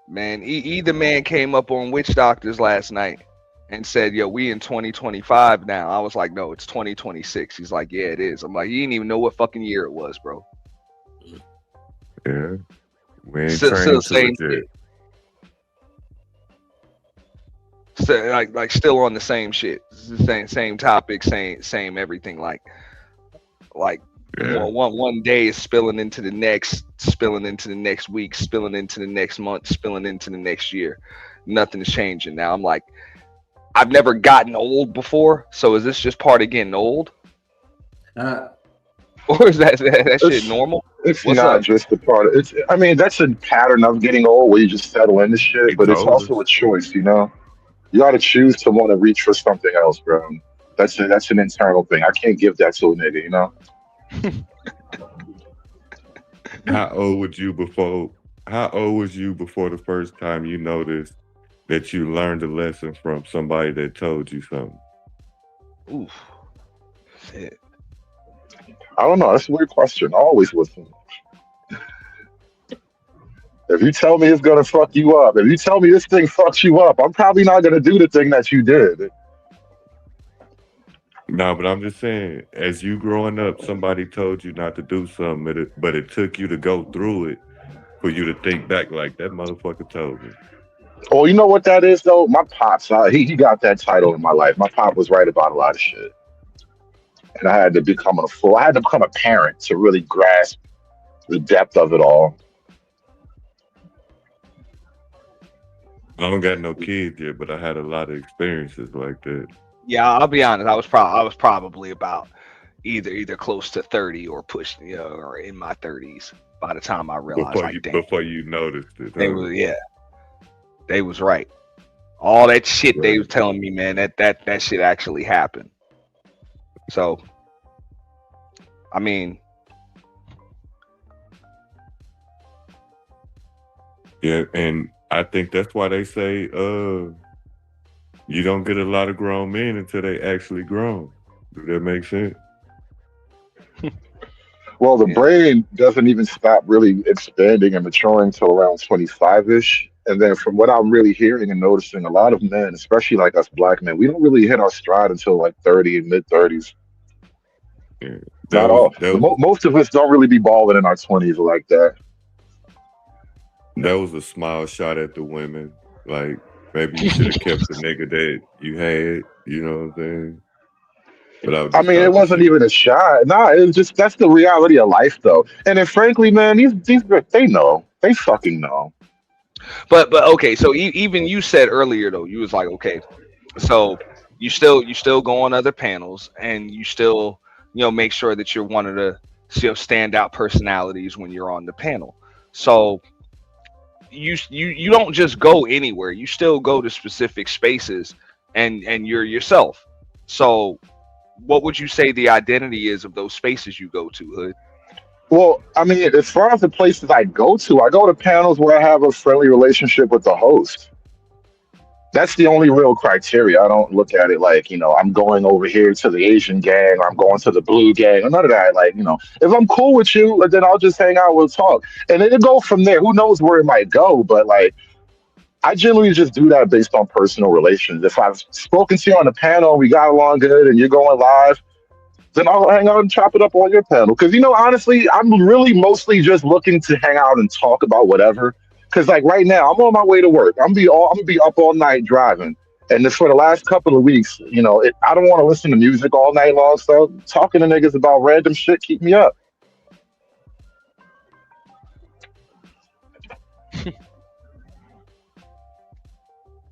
Man, either man came up on Witch Doctors last night and said, "Yo, we in 2025 now." I was like, "No, it's 2026." He's like, "Yeah, it is." I'm like, "You didn't even know what fucking year it was, bro." Yeah. We ain't Still trained to same it yet. shit. So, like still on the same shit, same topic, same everything. Like Yeah. one day is spilling into the next, spilling into the next week, spilling into the next month, spilling into the next year. Nothing's changing now. I'm like, I've never gotten old before, so is this just part of getting old, or is that shit normal? it's What's not up? just a part of it's. I mean, that's a pattern of getting old where you just settle into shit, He but it's told also us. a choice. You know, you got to choose to want to reach for something else, bro. That's an internal thing. I can't give that to a nigga. You know. How old was you before the first time you noticed that you learned a lesson from somebody that told you something? Oof. Shit. I don't know. That's a weird question. I always listen. If you tell me it's gonna fuck you up, if you tell me this thing fucks you up, I'm probably not gonna do the thing that you did. No, but I'm just saying, as you growing up, somebody told you not to do something, but it took you to go through it for you to think back like that motherfucker told me. Oh, you know what that is though? My pops, he got that title in my life. My pop was right about a lot of shit, and I had to become a parent to really grasp the depth of it all. I don't got no kids yet, but I had a lot of experiences like that. Yeah, I'll be honest. I was probably about either close to 30 or pushed, or in my 30s by the time I realized, like, damn, Before you noticed it. they huh? was they was right. All that shit they Right. was telling me, man, that shit actually happened. So, I mean, Yeah, and I think that's why they say you don't get a lot of grown men until they actually grown. Does that make sense? Well, the Yeah. brain doesn't even stop really expanding and maturing till around 25-ish. And then from what I'm really hearing and noticing, a lot of men, especially like us black men, we don't really hit our stride until like 30 and mid 30s. Yeah. Not all. Most of us don't really be balling in our 20s like that. That was a small shot at the women. Like, maybe you should have kept the nigga that you had, you know what I'm saying? But was I just mean, it talking wasn't shit. even a shot. Nah, it was just that's the reality of life, though. And then, frankly, man, these they know, they fucking know. but okay. So even you said earlier though, you was like, okay, so you still go on other panels and you still make sure that you're one of the standout personalities when you're on the panel. So you don't just go anywhere. You still go to specific spaces and you're yourself. So what would you say the identity is of those spaces you go to, Hood? Well, I mean, as far as the places I go to panels where I have a friendly relationship with the host. That's the only real criteria. I don't look at it like, I'm going over here to the Asian gang or I'm going to the blue gang or none of that. Like, if I'm cool with you, then I'll just hang out, we'll talk. And it'll go from there. Who knows where it might go, but like, I generally just do that based on personal relations. If I've spoken to you on the panel, we got along good, and you're going live, then I'll hang out and chop it up on your panel. Because honestly, I'm really mostly just looking to hang out and talk about whatever. Because like right now, I'm on my way to work. I'm gonna be up all night driving, and this for the last couple of weeks. I don't want to listen to music all night long. So talking to niggas about random shit keep me up.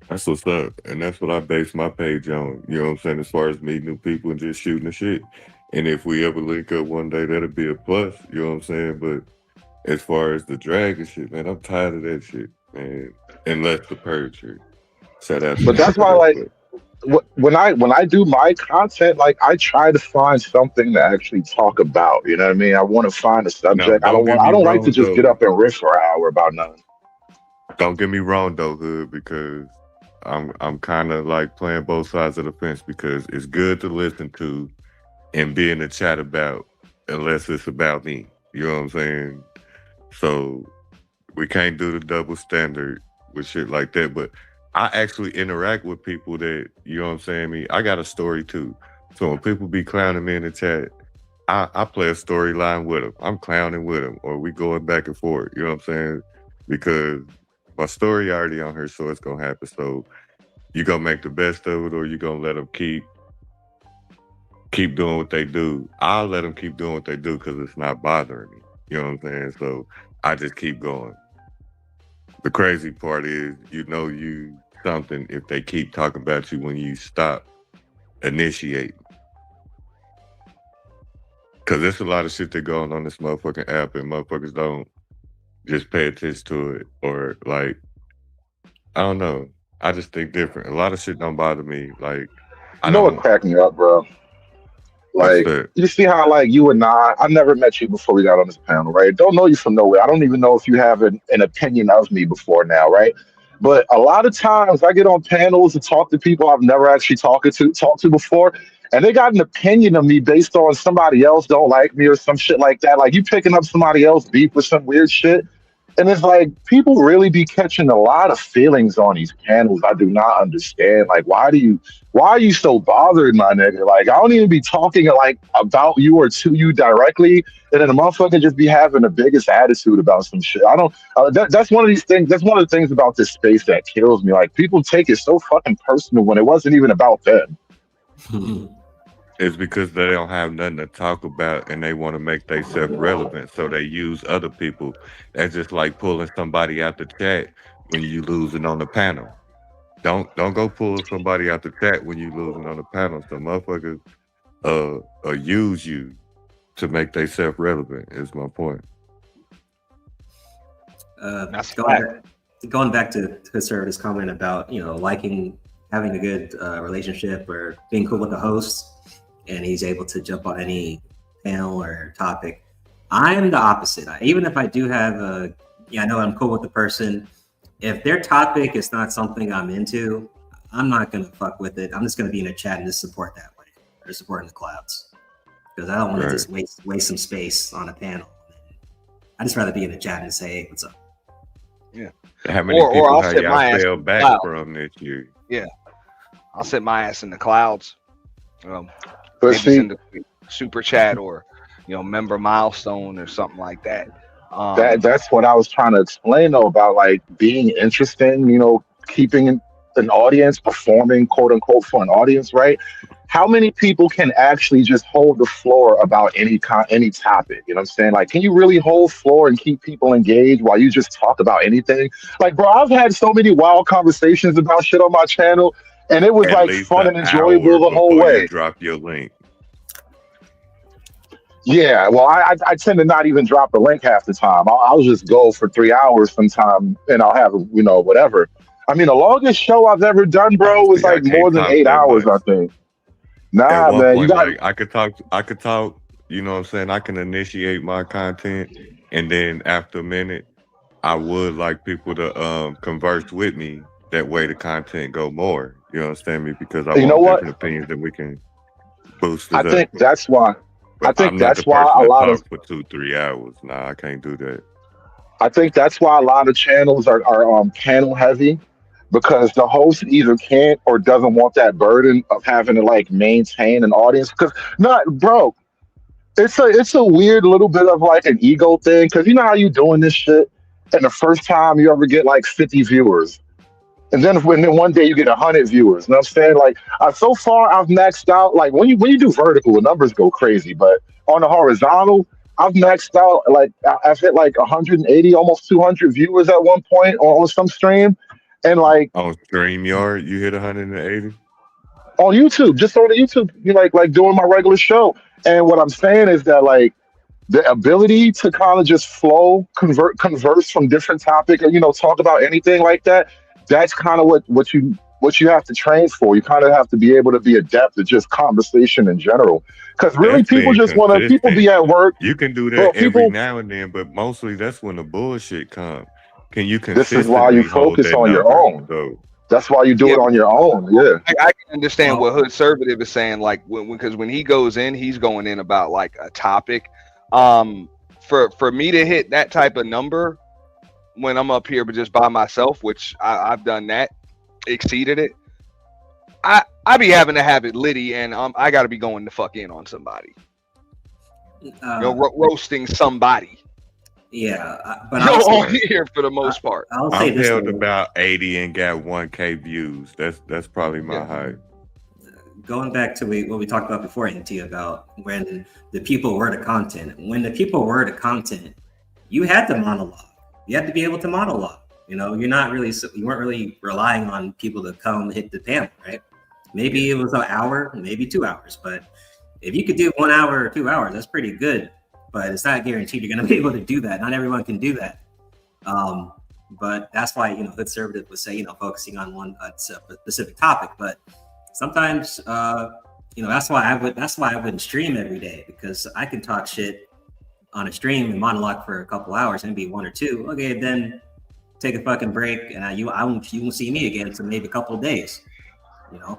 That's what's up. And that's what I base my page on. You know what I'm saying? As far as meeting new people and just shooting the shit. And if we ever link up one day, that'll be a plus. You know what I'm saying? But as far as the drag and shit, man, I'm tired of that shit, man. Unless the purge. Shout out to But that's why, like, when I do my content, like I try to find something to actually talk about. You know what I mean? I want to find a subject. I don't like to just get up and riff for an hour about nothing. Don't get me wrong though, Hood, because I'm kind of like playing both sides of the fence, because it's good to listen to and be in the chat about, unless it's about me. You know what I'm saying? So we can't do the double standard with shit like that. But I actually interact with people that, you know what I'm saying? I got a story too. So when people be clowning me in the chat, I play a storyline with them. I'm clowning with them, or we going back and forth. You know what I'm saying? Because my story already on her, so it's gonna happen. So you gonna make the best of it, or you gonna let them keep doing what they do. I'll let them keep doing what they do because it's not bothering me. You know what I'm saying? So I just keep going. The crazy part is, you something if they keep talking about you when you stop initiating. Because there's a lot of shit that going on this motherfucking app, and motherfuckers don't just pay attention to it, or like, I don't know. I just think different. A lot of shit don't bother me. Like, You know what cracked me up, bro? Like, you see how, like, you and I never met you before we got on this panel, right? Don't know you from nowhere. I don't even know if you have an opinion of me before now, right? But a lot of times I get on panels and talk to people I've never actually talked to before, and they got an opinion of me based on somebody else don't like me or some shit like that. Like, you picking up somebody else beef with some weird shit. And it's like, people really be catching a lot of feelings on these panels. I do not understand. Like, why are you so bothered, my nigga? Like, I don't even be talking like about you or to you directly, and then the motherfucker just be having the biggest attitude about some shit. I don't. That's one of these things. That's one of the things about this space that kills me. Like, people take it so fucking personal when it wasn't even about them. It's because they don't have nothing to talk about, and they want to make themselves relevant, so they use other people. That's just like pulling somebody out the chat when you losing on the panel. Don't go pull somebody out the chat when you losing on the panel. So motherfuckers use you to make themselves relevant, is my point. Going back to Conservative's comment about, liking, having a good relationship or being cool with the host, and he's able to jump on any panel or topic. I'm the opposite. Even if I do have I know I'm cool with the person, if their topic is not something I'm into, I'm not going to fuck with it. I'm just going to be in a chat and just support that way, or supporting the clouds. Because I don't want to just waste some space on a panel. I'd just rather be in a chat and say, hey, what's up? Yeah. How many people have y'all fell back from this year? Yeah. I'll sit my ass in the clouds. But see, in the super chat or member milestone or something like that. That's what I was trying to explain though, about like being interesting, keeping an audience, performing quote unquote for an audience, right? How many people can actually just hold the floor about any topic? You know what I'm saying? Like, can you really hold floor and keep people engaged while you just talk about anything? Like, bro, I've had so many wild conversations about shit on my channel, and it was like fun and enjoyable the whole way. You drop your link. Yeah, well, I tend to not even drop the link half the time. I'll just go for 3 hours sometime, and I'll have whatever. I mean, the longest show I've ever done, bro, was like more than 8 hours, I think. Nah, man, you got. Like, I could talk. You know what I'm saying? I can initiate my content, and then after a minute, I would like people to converse with me. That way, the content go more. You understand me? Because I want different opinions that we can boost it up. I think that's why. But I think that's why a lot of for 2-3 hours. Nah, I can't do that. I think that's why a lot of channels are panel heavy, because the host either can't or doesn't want that burden of having to like maintain an audience. Because not, bro, it's a weird little bit of like an ego thing. Because you know how you doing this shit, and the first time you ever get like 50 viewers, and then one day you get 100 viewers. You know what I'm saying? Like so far I've maxed out. Like when you do vertical, the numbers go crazy. But on the horizontal, I've maxed out. Like I've hit like 180, almost 200 viewers at one point on some stream, and like On StreamYard, you hit 180. on YouTube, just on the YouTube, you like doing my regular show. And what I'm saying is that like the ability to kind of just flow, converse from different topic, or talk about anything like that. That's kind of what you have to train for. You kind of have to be able to be adept at just conversation in general. Because really, That's people being just want to. People be consistent. at work, You can do bro. that every People. now and then, but mostly that's when the bullshit comes. Can you This is why you consistently hold focus that on your number? own. So That's why you do Yeah, it on your own. Yeah. I can understand what Well, Hood Servative is saying. Like because when he goes in, he's going in about like a topic. For me to hit that type of number when I'm up here, but just by myself, which I've done that, exceeded it. I be having to have it litty, and I got to be going the fuck in on somebody, roasting somebody, but I'll on say, here for the most part. I'll say I've this held though. about 80 and got 1K views. That's probably my Yeah. height. Going back to what we talked about before, NT, about when the people were the content. When the people were the content, you had to monologue. You had to be able to monologue. You weren't really relying on people to come hit the panel, right? Maybe it was an hour, maybe 2 hours, but if you could do 1 hour or 2 hours, that's pretty good. But it's not guaranteed you're going to be able to do that. Not everyone can do that. But that's why Hood Servative would say focusing on one specific topic. But sometimes that's why I wouldn't stream every day, because I can talk shit on a stream and monologue for a couple hours and be 1 or 2. Okay, then take a fucking break, and you won't see me again for maybe a couple of days.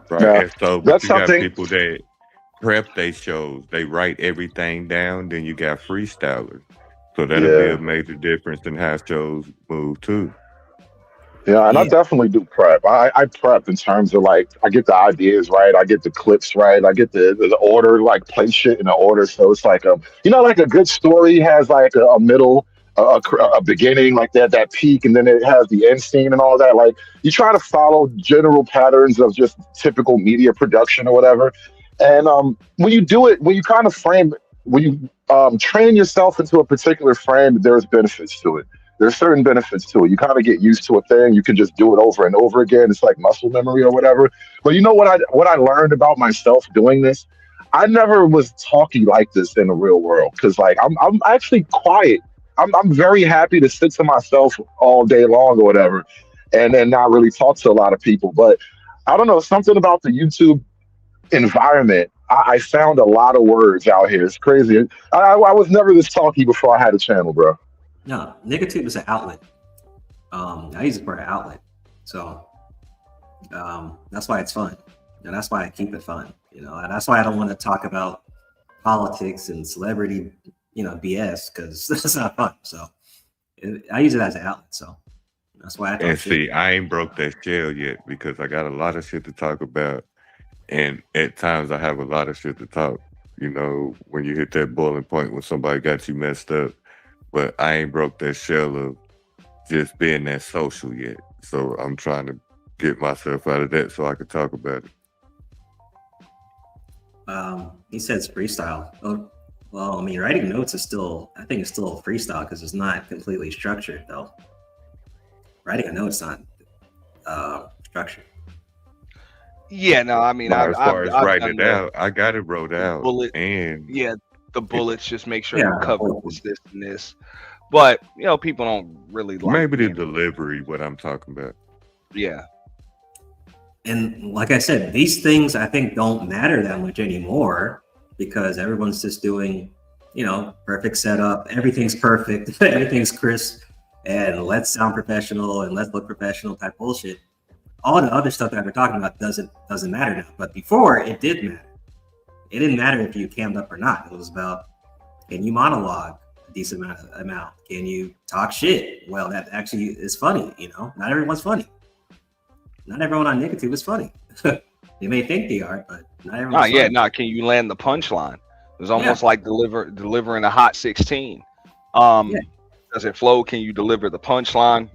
Right. Yeah. And so, but That's you got something. people that prep they shows, they write everything down, then you got freestylers. So that'll be Yeah. a major difference in how shows move too. Yeah, and I Yeah. definitely do prep. I prep in terms of like I get the ideas right, I get the clips right, I get the order, like place shit in the order. So it's like like a good story has like a middle, a beginning, like that peak, and then it has the end scene and all that. Like you try to follow general patterns of just typical media production or whatever. And when you do it, when you kind of frame, when you train yourself into a particular frame, there's benefits to it. There's certain benefits to it. You kind of get used to a thing. You can just do it over and over again. It's like muscle memory or whatever. But you know what I learned about myself doing this? I never was talky like this in the real world, because like I'm actually quiet. I'm very happy to sit to myself all day long or whatever, and then not really talk to a lot of people. But I don't know, something about the YouTube environment. I found a lot of words out here. It's crazy. I was never this talky before I had a channel, bro. No, Nicotube is an outlet. I use it for an outlet, so that's why it's fun, and that's why I keep it fun. And that's why I don't want to talk about politics and celebrity, BS, because that's not fun. So I use it as an outlet. So that's why I And see, I ain't broke that shell yet because I got a lot of shit to talk about. And at times I have a lot of shit to talk, when you hit that boiling point when somebody got you messed up. But I ain't broke that shell of just being that social yet. So I'm trying to get myself out of that so I can talk about it. He says freestyle. Oh, well, I mean, writing notes I think it's still freestyle because it's not completely structured, though. Writing a note's not structured. Yeah, no, I mean, As far as writing done it out, I got it wrote out. bullet. And Yeah, the bullets. Just make sure Yeah. you cover this, and this. But people don't really like. maybe the being- delivery, what I'm talking about. Yeah, And like I said, these things I think don't matter that much anymore because everyone's just doing, perfect setup. Everything's perfect. Everything's crisp. And let's sound professional and let's look professional type bullshit. All the other stuff that we're talking about doesn't matter now. But before, it did matter. It didn't matter if you cammed up or not. It was about, can you monologue a decent amount? Can you talk shit? Well, that actually is funny. Not everyone's funny. not everyone on Nicotube is funny. They may think they are, but not everyone. Can you land the punchline? It's almost like delivering a hot 16. Does it flow? Can you deliver the punchline?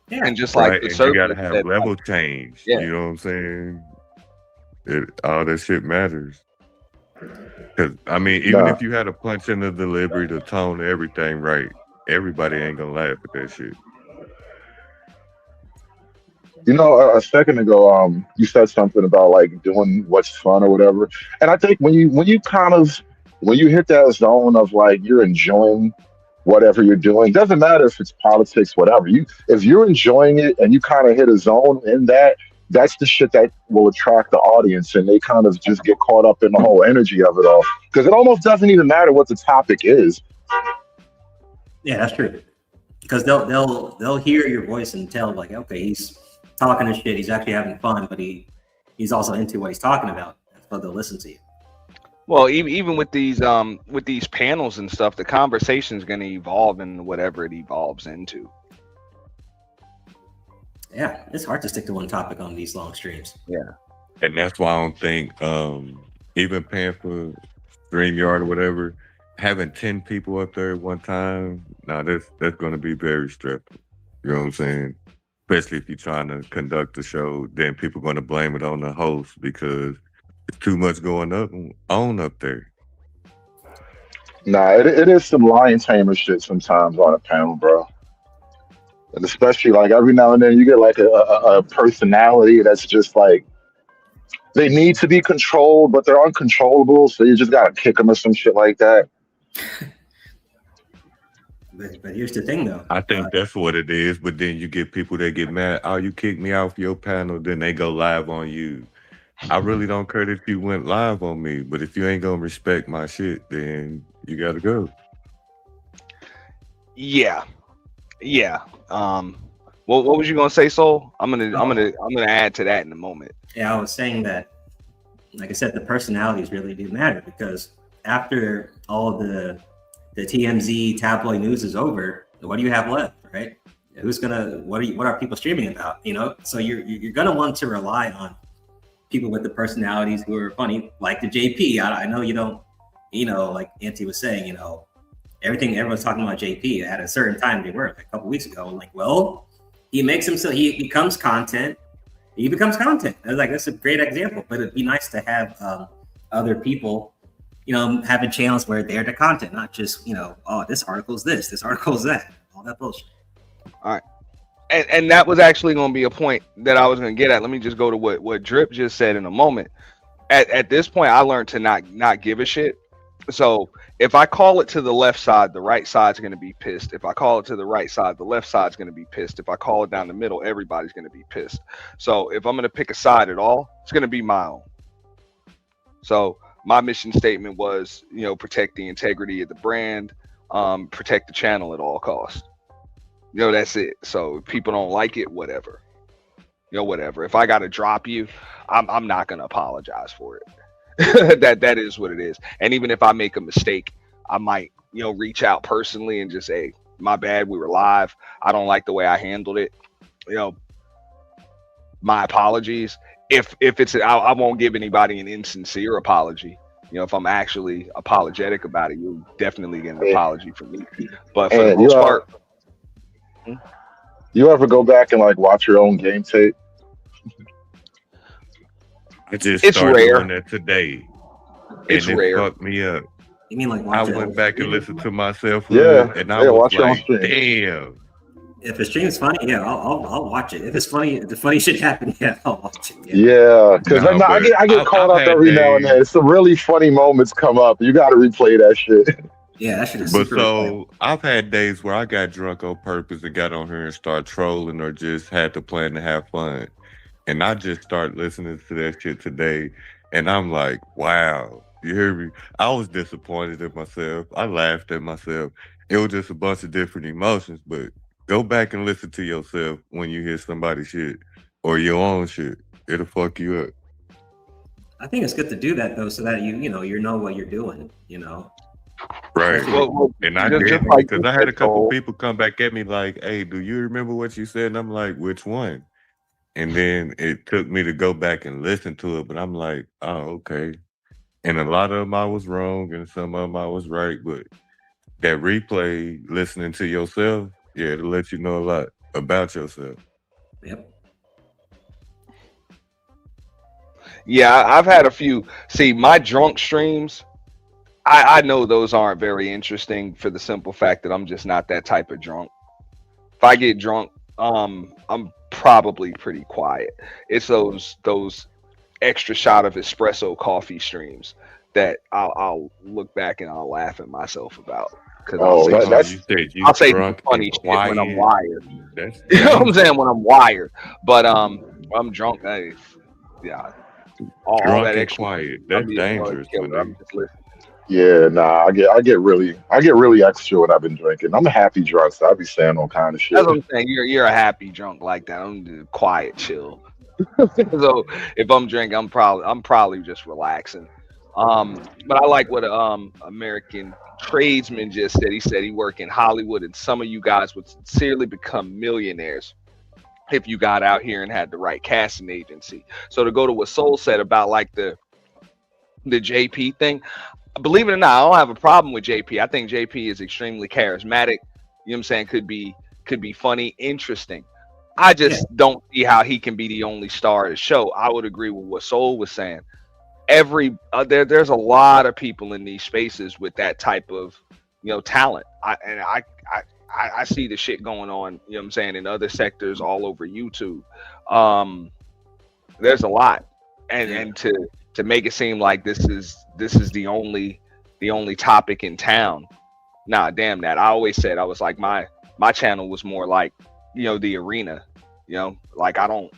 Yeah. And just like the and you gotta circle have that- level change. Yeah. You know what I'm saying? All that shit matters. Cause I mean, even if you had a punch in the delivery, the tone, everything right, everybody ain't gonna laugh at that shit. You know, a second ago, you said something about like doing what's fun or whatever, and I think when you hit that zone of like you're enjoying whatever you're doing, doesn't matter if it's politics, whatever. If you're enjoying it and you kind of hit a zone in that, that's the shit that will attract the audience, and they kind of just get caught up in the whole energy of it all because it almost doesn't even matter what the topic is. Yeah, that's true. Because they'll hear your voice and tell like, okay, he's talking his shit. He's actually having fun, but he's also into what he's talking about. That's what they'll listen to you. Well, even with these panels and stuff, the conversation is going to evolve into whatever it evolves into. Yeah, it's hard to stick to one topic on these long streams. Yeah, And that's why I don't think even paying for StreamYard or whatever, having 10 people up there at one time, that's going to be very stressful. You know what I'm saying? Especially if you're trying to conduct the show, then people are going to blame it on the host because it's too much going on up there. Nah, it is some lion tamer shit sometimes on a panel, bro. And especially like every now and then you get like a personality that's just like they need to be controlled, but they're uncontrollable, so you just gotta kick them or some shit like that. But here's the thing, though. I think that's what it is. But then you get people that get mad. Oh, you kicked me off your panel. Then they go live on you. I really don't care if you went live on me. But if you ain't gonna respect my shit, then you gotta go. yeah. What was you gonna say, Soul? I'm gonna add to that in a moment. Yeah, I was saying that, like I said, the personalities really do matter because after all the TMZ tabloid news is over, what do you have left, right? What are people streaming about? You know, so you're gonna want to rely on people with the personalities who are funny, like the JP. I know you don't, like Auntie was saying, everyone's talking about JP at a certain time. They were like a couple weeks ago. Like, well, he makes himself, he becomes content. He becomes content. I was like, that's a great example. But it'd be nice to have other people, having channels where they're the content, not just, oh, this article's this article's that, all that bullshit. All right. And that was actually going to be a point that I was going to get at. Let me just go to what Drip just said in a moment. At this point, I learned to not give a shit. So if I call it to the left side, the right side's going to be pissed. If I call it to the right side, the left side's going to be pissed. If I call it down the middle, everybody's going to be pissed. So if I'm going to pick a side at all, it's going to be my own. So my mission statement was, protect the integrity of the brand, protect the channel at all costs. That's it. So if people don't like it, whatever. Whatever. If I got to drop you, I'm not going to apologize for it. that is what it is. And even if I make a mistake, I might, reach out personally and just say, my bad, we were live. I don't like the way I handled it. My apologies. If it's, I won't give anybody an insincere apology. If I'm actually apologetic about it, you'll definitely get an apology from me. But for the most part, you ever go back and like watch your own game tape? I just It's started rare. doing that today. It's and rare. It fucked me up. You mean like I watch went it? back and listened to myself. Yeah, and I was watch your own like, stream. damn. If the stream is funny, yeah, I'll watch it. If it's funny, if the funny shit happened, yeah, I'll watch it. Yeah, because No, I get but caught I've up had every now and days- then. Some really funny moments come up. You got to replay that shit. Yeah, that shit is But super so I've had days where I got drunk on purpose and got on here and start trolling or just had to plan to have fun. And I just started listening to that shit today. And I'm like, wow, you hear me? I was disappointed in myself. I laughed at myself. It was just a bunch of different emotions. But go back and listen to yourself when you hear somebody's shit or your own shit. It'll fuck you up. I think it's good to do that though, so that you know what you're doing. Right. Well, And I just did like because you I had a said, couple Cole. people come back at me like, hey, do you remember what you said? And I'm like, which one? And then it took me to go back and listen to it, but I'm like, oh, okay. And a lot of them I was wrong, and some of them I was right. But that replay, listening to yourself, yeah, it'll let you know a lot about yourself. Yep. Yeah, I've had a few. See, my drunk streams, I know those aren't very interesting for the simple fact that I'm just not that type of drunk. If I get drunk, I'm probably pretty quiet. It's those extra shot of espresso coffee streams that I'll look back and I'll laugh at myself about because I'll Oh, say that, some, that's You said you I'll say some drunk funny and shit when I'm quiet. wired. That's You know what I'm dangerous. saying? When I'm wired, but when I'm drunk. Yeah, all Drunk that and extra. quiet. I'm That's being a buzz dangerous, my killer. I'm nigga. just listening. yeah. Nah, I get really extra when I've been drinking. I'm a happy drunk, so I be saying all kind of That's shit. what I'm saying. You're a happy drunk like that. I'm just quiet, chill. So if I'm drinking, I'm probably just relaxing. But I like what American tradesman just said. He said he worked in Hollywood, and some of you guys would sincerely become millionaires if you got out here and had the right casting agency. So to go to what Soul said about like the JP thing, believe it or not, I don't have a problem with JP. I think JP is extremely charismatic. You know what I'm saying? Could be funny, interesting. I Yeah. just don't see how he can be the only star of the show. I would agree with what Soul was saying. There's a lot of people in these spaces with that type of talent. I see the shit going on. You know what I'm saying, in other sectors all over YouTube. Um, there's a lot, and Yeah. to make it seem like this is the only topic in town. Nah, damn that. I always said I was like my channel was more like the arena. Like I don't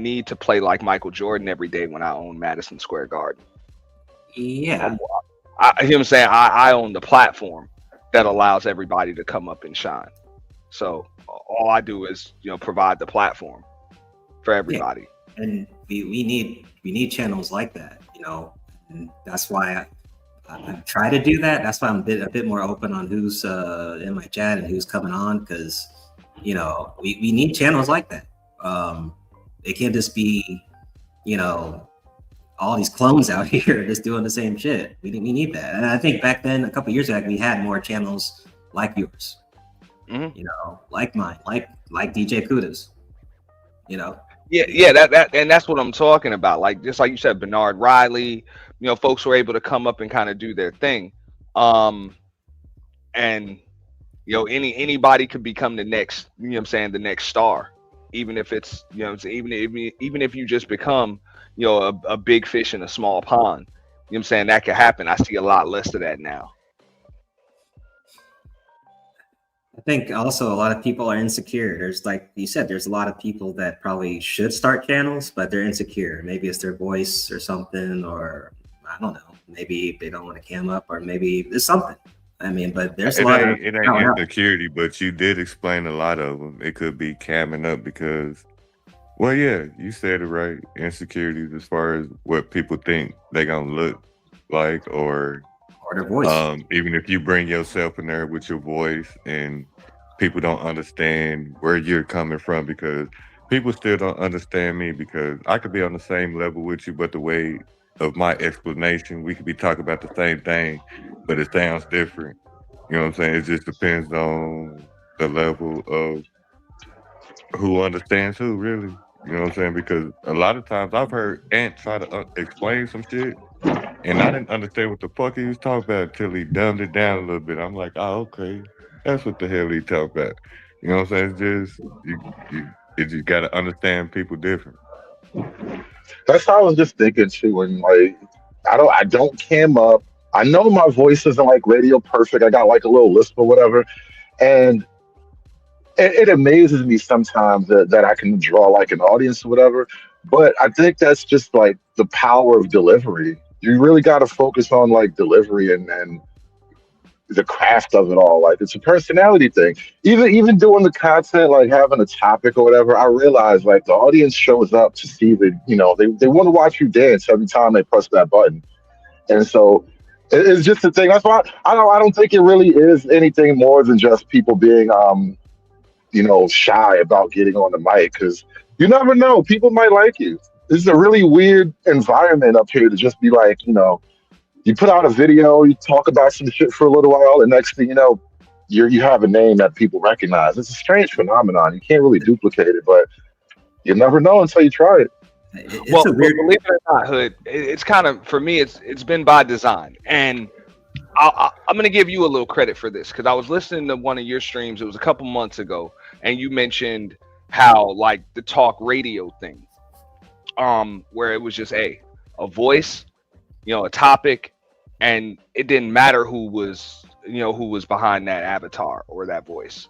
need to play like Michael Jordan every day when I own Madison Square Garden. Yeah. You know what I'm saying? I own the platform that allows everybody to come up and shine. So all I do is provide the platform for Yeah. everybody. And we need channels like that, and that's why I try to do that. That's why I'm a bit more open on who's in my chat and who's coming on, because we need channels like that. It can't just be all these clones out here just doing the same shit. We need that, and I think back then, a couple years back, we had more channels like yours, Mhm. like mine, like DJ Kudas, Yeah, that and that's what I'm talking about. Like just like you said, Bernard Riley, folks were able to come up and kind of do their thing. Um, and anybody could become the next, you know what I'm saying, the next star, even if it's even if you just become a big fish in a small pond. You know what I'm saying, that could happen. I see a lot less of that now. I think also a lot of people are insecure. There's, like you said, there's a lot of people that probably should start channels, but they're insecure. Maybe it's their voice or something, or I don't know. Maybe they don't want to cam up, or maybe it's something. I mean, but there's a It lot of ain't insecurity, but you did explain a lot of them. It could be camming up because, well, yeah, you said it right. Insecurities as far as what people think they gonna look like, or their voice. even if you bring yourself in there with your voice and people don't understand where you're coming from, because people still don't understand me, because I could be on the same level with you, but the way of my explanation, we could be talking about the same thing, but it sounds different. You know what I'm saying? It just depends on the level of who understands who, really. You know what I'm saying? Because a lot of times I've heard Ant try to explain some shit, and I didn't understand what the fuck he was talking about until he dumbed it down a little bit. I'm like, oh, okay, that's what the hell he talking about. You know what I'm saying? It's just you got to understand people different. That's how I was just thinking too. And like, I don't cam up. I know my voice isn't like radio perfect. I got like a little lisp or whatever, and it amazes me sometimes that I can draw like an audience or whatever. But I think that's just like the power of delivery. You really got to focus on like delivery and the craft of it all. Like it's a personality thing. Even doing the content, like having a topic or whatever, I realize like the audience shows up to see they want to watch you dance every time they press that button. And so it's just a thing. That's why I don't think it really is anything more than just people being shy about getting on the mic, because You never know. People might like you. This is a really weird environment up here to just be like, you put out a video, you talk about some shit for a little while, and next thing you know, you have a name that people recognize. It's a strange phenomenon. You can't really duplicate it, but you never know until you try it. It's Well, a weird. believe it or not, Hood, it's kind of, for me, it's been by design. And I'm going to give you a little credit for this because I was listening to one of your streams. It was a couple months ago, and you mentioned how like the talk radio thing, where it was just a voice, a topic, and it didn't matter who was behind that avatar or that voice.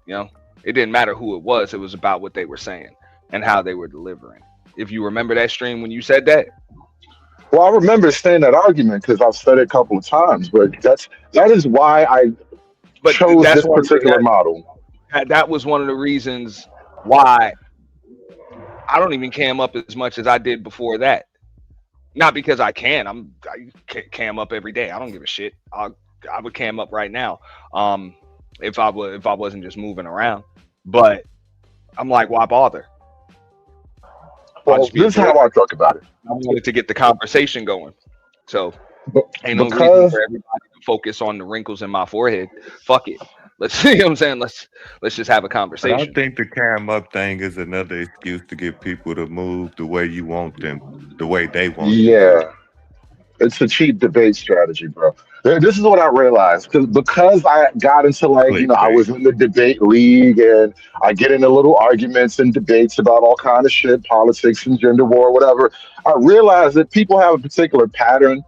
It didn't matter who it was. It was about what they were saying and how they were delivering. If you remember that stream when you said that. Well, I remember saying that argument because I've said it a couple of times, but that is why I chose this particular model. That was one of the reasons why I don't even cam up as much as I did before that. Not because I can. I cam up every day. I don't give a shit. I would cam up right now, if I wasn't just moving around. But I'm like, why bother? Well, this is how I talk about it. I wanted to get the conversation going, so ain't no reason for everybody to focus on the wrinkles in my forehead. Fuck it. Let's see. What I'm saying, let's just have a conversation. I think the cam up thing is another excuse to get people to move the way you want them, the way they want. Yeah, it's a cheap debate strategy, bro. This is what I realized because I got into I was in the debate league and I get into little arguments and debates about all kind of shit, politics and gender war, whatever. I realized that people have a particular pattern.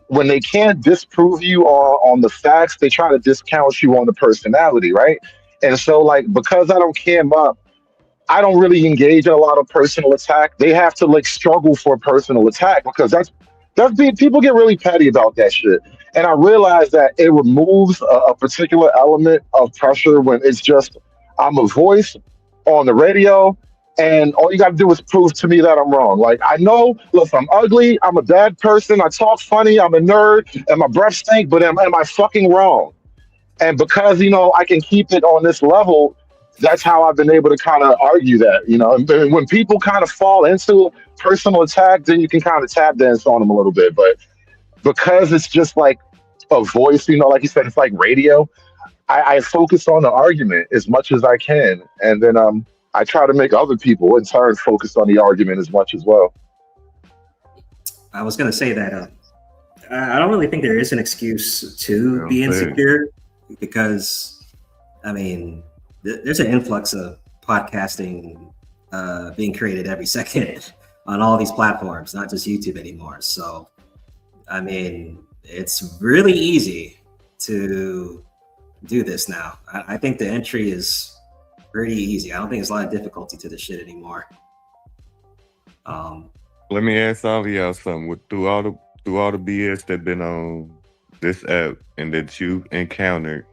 When they can't disprove you on the facts, they try to discount you on the personality, right? And so, because I don't cam up, I don't really engage in a lot of personal attack. They have to struggle for personal attack because people get really petty about that shit. And I realized that it removes a particular element of pressure when it's just I'm a voice on the radio. And all you got to do is prove to me that I'm wrong. I know, look, I'm ugly. I'm a bad person. I talk funny. I'm a nerd. And my breath stink. But am I fucking wrong? And because, I can keep it on this level, that's how I've been able to kind of argue that, And when people kind of fall into personal attack, then you can kind of tap dance on them a little bit. But because it's just like a voice, like you said, it's like radio, I focus on the argument as much as I can. And then I try to make other people in turn focus on the argument as much as well. I was going to say that I don't really think there is an excuse to be insecure because, there's an influx of podcasting being created every second on all these platforms, not just YouTube anymore. So, it's really easy to do this now. I think the entry is pretty easy. I don't think there's a lot of difficulty to this shit anymore. Let me ask all of y'all something. Through all the BS that been on this app and that you've encountered,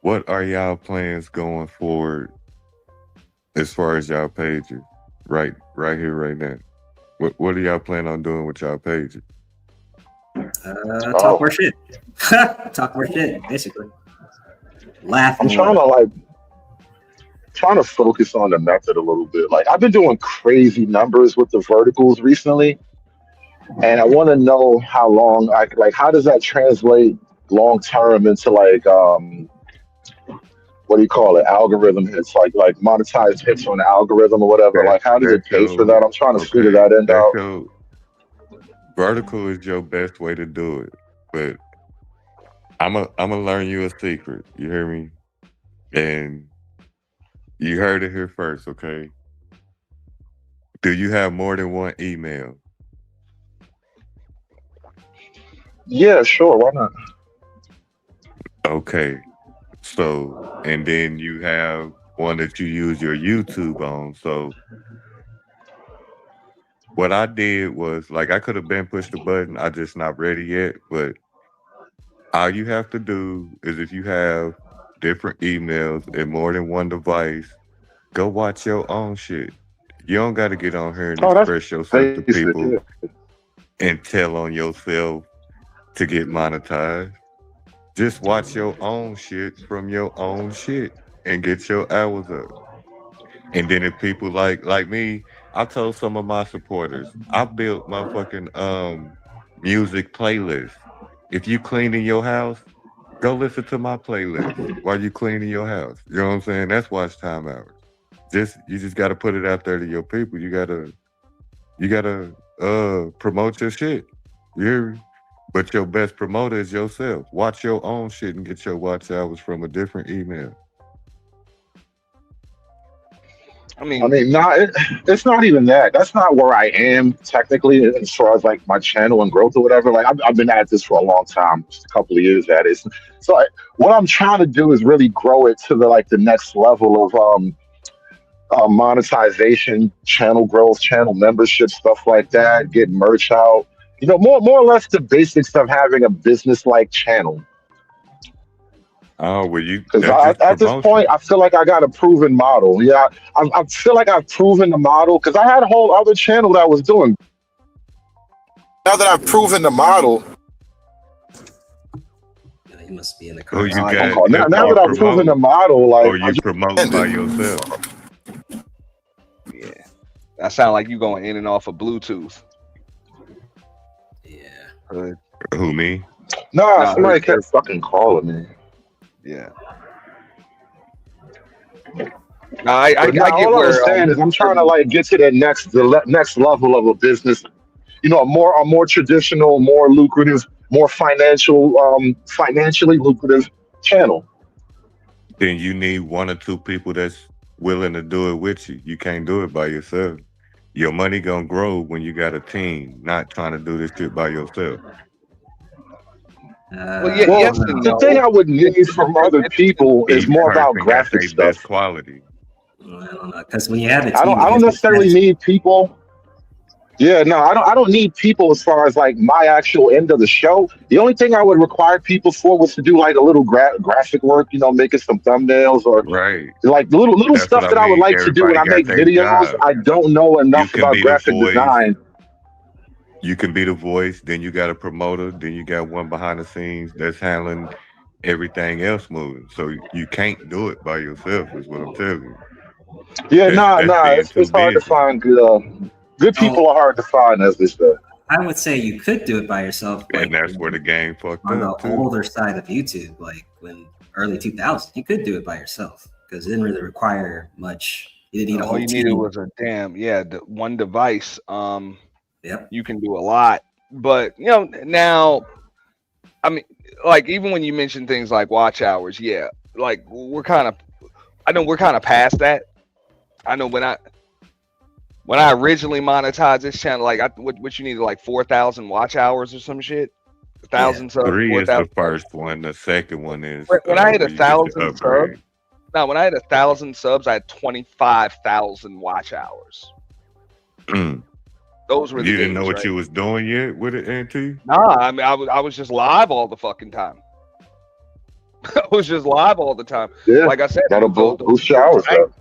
what are y'all plans going forward as far as y'all pages? Right here, right now. What are y'all planning on doing with y'all pages? Talk more shit. Talk more shit, basically. Laugh. I'm trying to focus on the method a little bit. I've been doing crazy numbers with the verticals recently, and I want to know how long how does that translate long term into what do you call it, algorithm hits, like monetized hits on the algorithm or whatever. How does it pay for that? I'm trying to figure that end out. Vertical is your best way to do it, but I'm gonna learn you a secret. You hear me? And you heard it here first, okay? Do you have more than one email? Yeah, sure. Why not? Okay. So, and then you have one that you use your YouTube on. So what I did was I could have been pushed the button. I just not ready yet. But all you have to do is if you have different emails and more than one device, go watch your own shit. You don't got to get on here and express yourself to people and tell on yourself to get monetized. Just watch your own shit from your own shit and get your hours up. And then if people like me, I told some of my supporters, I built my fucking music playlist. If you cleaning your house, go listen to my playlist while you cleaning your house. You know what I'm saying? That's watch time hours. You just gotta put it out there to your people. You gotta promote your shit. You hear me? But your best promoter is yourself. Watch your own shit and get your watch hours from a different email. I mean, it's not even that. That's not where I am technically as far as like my channel and growth or whatever. Like I've been at this for a long time, just a couple of years at it. So what I'm trying to do is really grow it to the next level of monetization, channel growth, channel membership, stuff like that. Get merch out. You know, more or less the basics of having a business-like channel. Oh, well, because at this point, I feel like I got a proven model. Yeah, I feel like I've proven the model because I had a whole other channel that I was doing. Now that I've proven the model, you must be in the car. Oh, you got now that I've proven the model, like or you promoting by yourself. Yeah, that sound like you going in and off of Bluetooth. Yeah. Who, me? No, somebody kept fucking calling me. Yeah. No, I get all where I'm saying is I'm trying to like get to the next level of a business. You know, a more traditional, more lucrative, more financially lucrative channel. Then you need one or two people that's willing to do it with you. You can't do it by yourself. Your money gonna grow when you got a team, not trying to do this shit by yourself. Yes and the no. thing I would need from other people is more about graphic stuff. Best quality. I don't know, because when you have a team, I don't necessarily need people. Yeah, no, I don't need people as far as like my actual end of the show. The only thing I would require people for was to do like a little graphic work, you know, making some thumbnails or like little That's stuff that I would like to do when I make videos. I don't know enough about graphic design. You can be the voice, then you got a promoter, then you got one behind the scenes that's handling everything else moving. So you can't do it by yourself, is what I'm telling you. Yeah, it's hard to find good people are hard to find, as they say. I would say you could do it by yourself. Like, and that's where the game fucked on up. On the older side of YouTube, like when early 2000s, you could do it by yourself because it didn't really require much. You didn't need a whole All you team. needed was the one device. Yep. You can do a lot. But, you know, now, I mean, like, even when you mention things like watch hours, yeah, like, we're kind of past that. I know when I originally monetized this channel, like, what you needed, like, 4,000 watch hours or some shit? 1,000 subs? 3 is 4,000. the first one. The second one is... When I had where you 1,000 get the upgrade. subs, no, when I had 1,000 subs, I had 25,000 watch hours. Those were the You didn't know days, what right? you was doing yet with it, NT? Nah, I mean, I was just live all the fucking time. I was just live all the time. Yeah, like I said, that'll boost your hours up.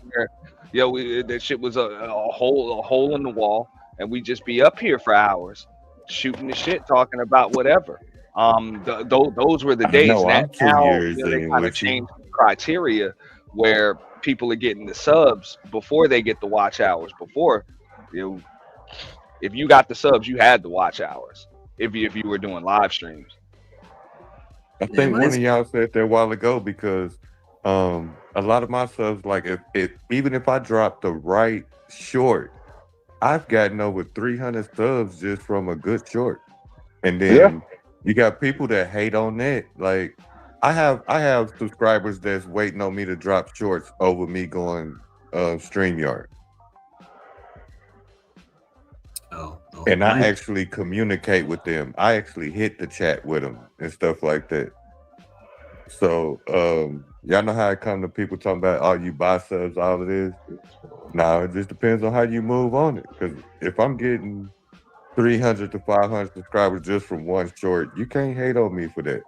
That shit was a hole in the wall, and we just be up here for hours, shooting the shit, talking about whatever. Those were the days. know, I'm 2 years they in kind of with you. changed the criteria where people are getting the subs before they get the watch hours. Before, you know, if you got the subs, you had the watch hours. If you were doing live streams. I think one of y'all said that a while ago because a lot of my subs, like if even if I drop the right short, I've gotten over 300 subs just from a good short. And then you got people that hate on that. Like I have subscribers that's waiting on me to drop shorts over me going StreamYard. And I actually communicate with them. I actually hit the chat with them and stuff like that. So y'all know how it come to people talking about, oh, you buy subs, all it is? No, it just depends on how you move on it. Because if I'm getting 300 to 500 subscribers just from one short, you can't hate on me for that.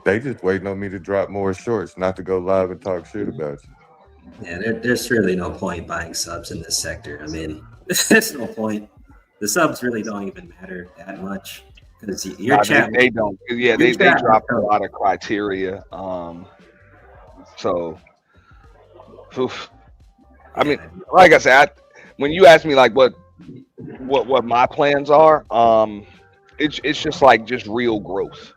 They just waiting on me to drop more shorts, not to go live and talk shit about you. Yeah, there's really no point buying subs in this sector. I mean, there's no point. The subs really don't even matter that much because your chat. They don't. Yeah, they dropped a lot of criteria. So, oof. I mean, like I said, when you ask me like what my plans are, it's just like just real growth,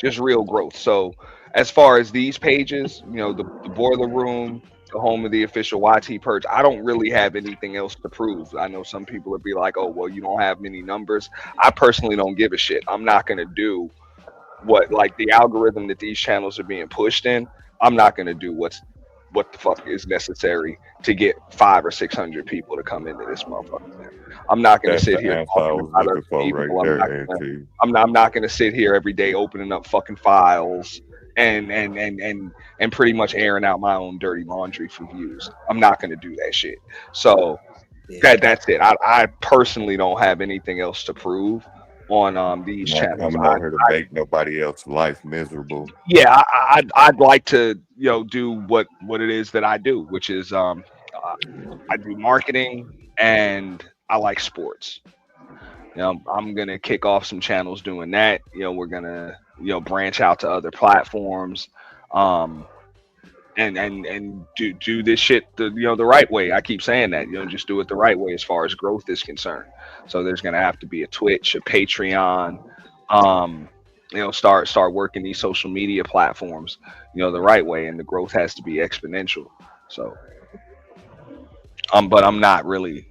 just real growth. So as far as these pages, the boiler room, the home of the official YT Purge, I don't really have anything else to prove. I know some people would be like, oh well, you don't have many numbers. I personally don't give a shit. I'm not gonna do what, like, the algorithm that these channels are being pushed in. I'm not gonna do what the fuck is necessary to get 500 or 600 people to come into this motherfucker. I'm not gonna That's sit the here answer I talking was about looking other for people. right there, Auntie. I'm not gonna sit here every day opening up fucking files and pretty much airing out my own dirty laundry for views. I'm not gonna do that shit. So Yeah. that's it. I personally don't have anything else to prove on these Not channels. coming on here to make nobody else's life miserable. Yeah, I'd like to do what it is that I do, which is I do marketing and I like sports. I'm gonna kick off some channels doing that. We're gonna branch out to other platforms, and do this shit the right way. I keep saying that, just do it the right way as far as growth is concerned. So there's gonna have to be a Twitch, a Patreon, start working these social media platforms, the right way, and the growth has to be exponential. So, but I'm not really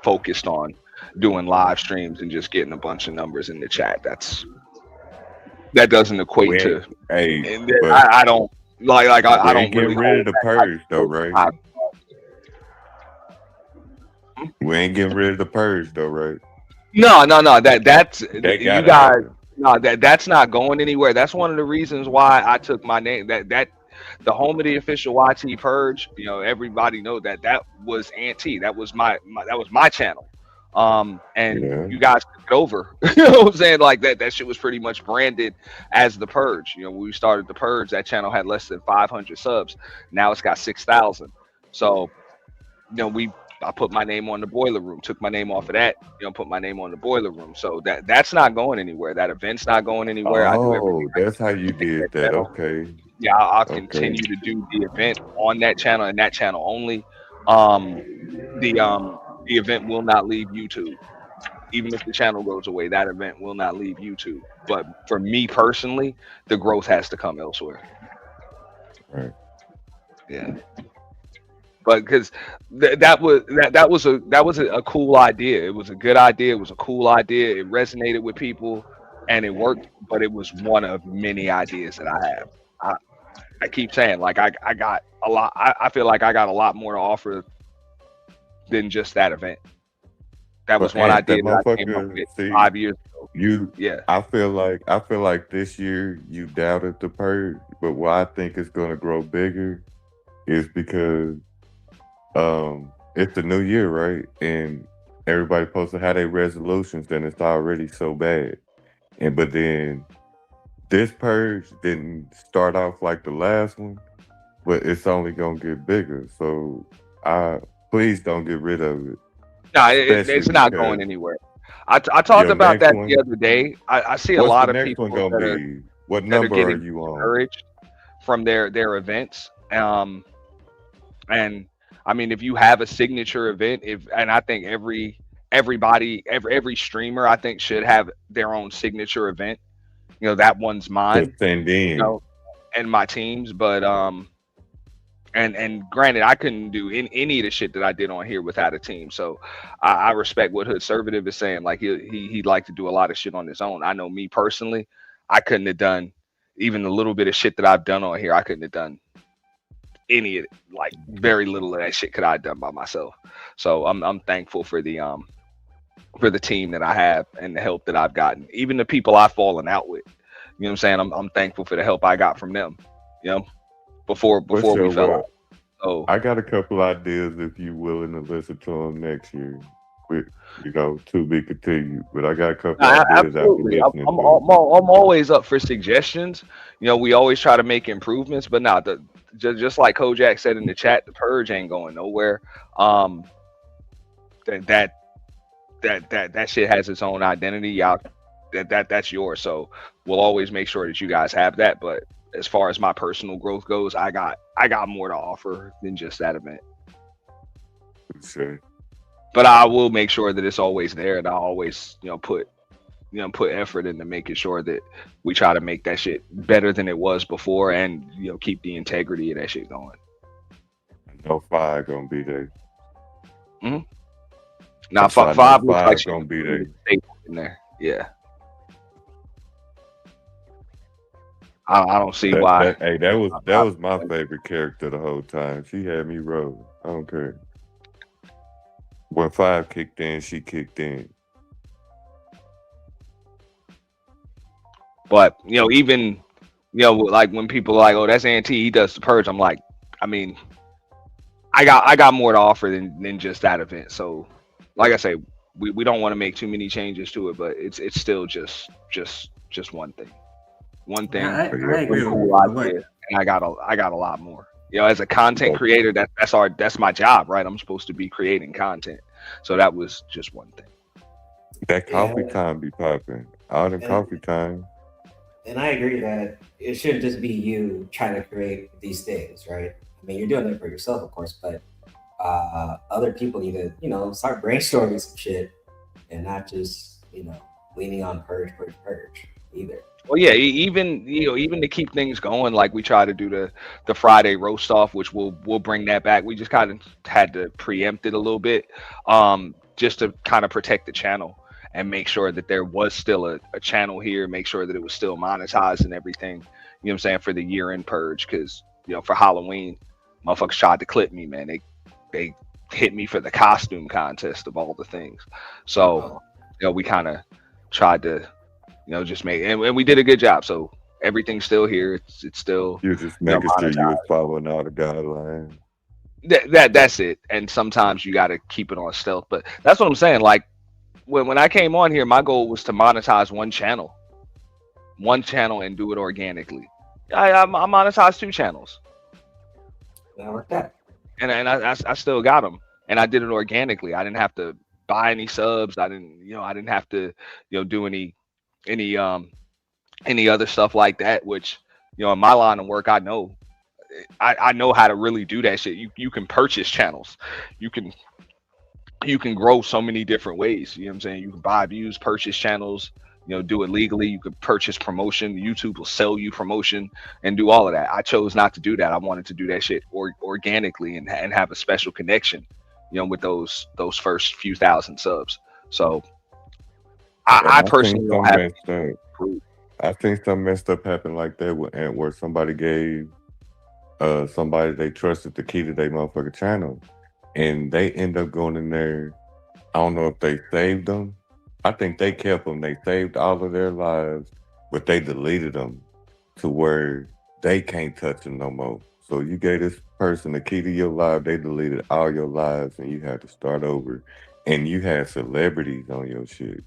focused on doing live streams and just getting a bunch of numbers in the chat. That doesn't equate to. Hey, And but I don't like I we don't ain't really getting rid of hold the that purge though, type right? of. We ain't getting rid of the purge though, right? No. That's They you gotta guys. happen. No, that's not going anywhere. That's one of the reasons why I took my name. That the home of the official YT Purge. Everybody know that was Auntie. That was my channel. And Yeah. you guys took it over. You know what I'm saying? Like that shit was pretty much branded as the Purge. When we started the Purge, that channel had less than 500 subs. Now it's got 6,000. So, I put my name on the boiler room, took my name off of that, put my name on the boiler room. So that's not going anywhere. That event's not going anywhere. I do everything. That's how you did that. channel. Okay. Yeah, I'll Okay. continue to do the event on that channel and that channel only. The event will not leave YouTube. Even if the channel goes away, that event will not leave YouTube. But for me personally, the growth has to come elsewhere. Right. Yeah. But because that was a cool idea. It was a good idea. It was a cool idea. It resonated with people, and it worked. But it was one of many ideas that I have. I keep saying, like, I got a lot. I feel like I got a lot more to offer than just that event. That was But one ain't that idea that I came up motherfucker? with See, 5 years ago. Yeah. I feel like this year you doubted the purge, but why I think it's gonna grow bigger is because it's the new year, right? And everybody supposed to have their resolutions, then it's already so bad. But then this purge didn't start off like the last one, but it's only gonna get bigger. So please don't get rid of it. No, it's not going anywhere. I talked about that the other day. I see a lot of people gonna that be? What that are number are getting you on? discouraged from their events. And I mean, if you have a signature event, and I think every streamer, I think, should have their own signature event. That one's mine. Send in. And my team's, but and granted, I couldn't do any of the shit that I did on here without a team. So I respect what Hood Conservative is saying. Like he'd like to do a lot of shit on his own. I know me personally, I couldn't have done even a little bit of shit that I've done on here. I couldn't have done any of it. Like very little of that shit could I have done by myself. So I'm thankful for the team that I have and the help that I've gotten. Even the people I've fallen out with. You know what I'm saying? I'm thankful for the help I got from them. Before we fell out. Oh, I got a couple ideas if you're willing to listen to them next year. With, to be continued. But I got a couple ideas absolutely. after listening. I'm always up for suggestions. We always try to make improvements, but now just like Kojak said in the chat, the purge ain't going nowhere. That shit has its own identity. Y'all, that's yours. So we'll always make sure that you guys have that. But as far as my personal growth goes, I got more to offer than just that event. Sure. But I will make sure that it's always there, and I always, put effort into making sure that we try to make that shit better than it was before, and keep the integrity of that shit going. I know Five gonna be there. Now So I know five looks like Five she's gonna be there. in there. Yeah, I don't see why. That was my favorite character the whole time. She had me rolling. I don't care. When Five kicked in, she kicked in. But even like when people are like, "Oh, that's Auntie, he does the purge," I'm like, I mean, I got more to offer than just that event. So, like I say, we don't want to make too many changes to it, but it's still just one thing. One thing. I agree cool with idea, and I got a lot more. As a content creator, that's my job, right? I'm supposed to be creating content. So that was just one thing. That coffee time be popping. All the coffee time. And I agree that it shouldn't just be you trying to create these things, right? I mean, you're doing it for yourself, of course, but other people need to, start brainstorming some shit and not just, leaning on purge either. Well, yeah, even to keep things going, like we try to do the Friday roast off, which we'll bring that back. We just kind of had to preempt it a little bit, just to kind of protect the channel and make sure that there was still a channel here, make sure that it was still monetized and everything. You know what I'm saying, for the year-end purge, because for Halloween, motherfuckers tried to clip me, man. They hit me for the costume contest of all the things. So we kind of tried to. Just make, and we did a good job. So everything's still here. It's still. You're just making sure you was following all the guidelines. That's it. And sometimes you got to keep it on stealth. But that's what I'm saying. Like when I came on here, my goal was to monetize one channel, and do it organically. I monetized 2 channels. That worked out. And I still got them, and I did it organically. I didn't have to buy any subs. I didn't have to do any other stuff like that, which in my line of work, I know how to really do that shit. You can purchase channels, you can grow so many different ways. You know what I'm saying? You can buy views, purchase channels, do it legally. You could purchase promotion. YouTube will sell you promotion and do all of that. I chose not to do that. I wanted to do that shit organically and have a special connection with those first few thousand subs. So I personally don't have. I think some messed up happened like that where somebody gave somebody they trusted the key to their motherfucking channel, and they end up going in there. I don't know if they saved them. I think they kept them. They saved all of their lives, but they deleted them to where they can't touch them no more. So you gave this person the key to your life. They deleted all your lives, and you had to start over. And you had celebrities on your shit.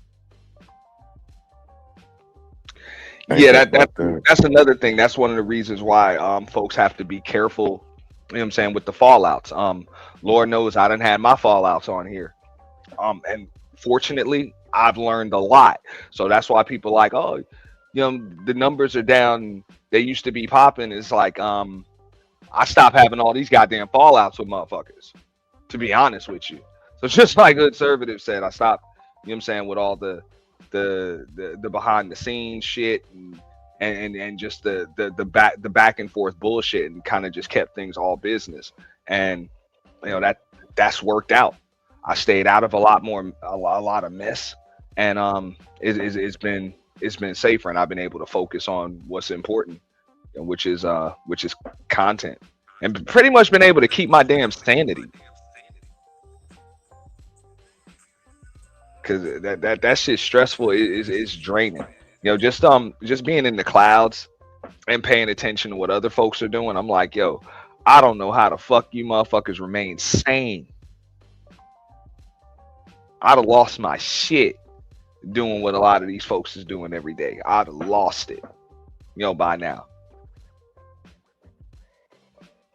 Yeah, that's another thing. That's one of the reasons why folks have to be careful, you know what I'm saying, with the fallouts. Lord knows I done had my fallouts on here. And fortunately, I've learned a lot. So that's why people like, oh, the numbers are down. They used to be popping. It's like I stopped having all these goddamn fallouts with motherfuckers, to be honest with you. So just like Good Conservative said, I stopped, you know what I'm saying, with all the behind the scenes shit and just the back and forth bullshit, and kind of just kept things all business. And that's worked out. I stayed out of a lot of mess, and it's been safer, and I've been able to focus on what's important, which is content, and pretty much been able to keep my damn sanity. Because that shit's stressful. It's draining. Just being in the clouds and paying attention to what other folks are doing. I'm like, yo, I don't know how the fuck you motherfuckers remain sane. I'd have lost my shit doing what a lot of these folks is doing every day. I'd have lost it, by now.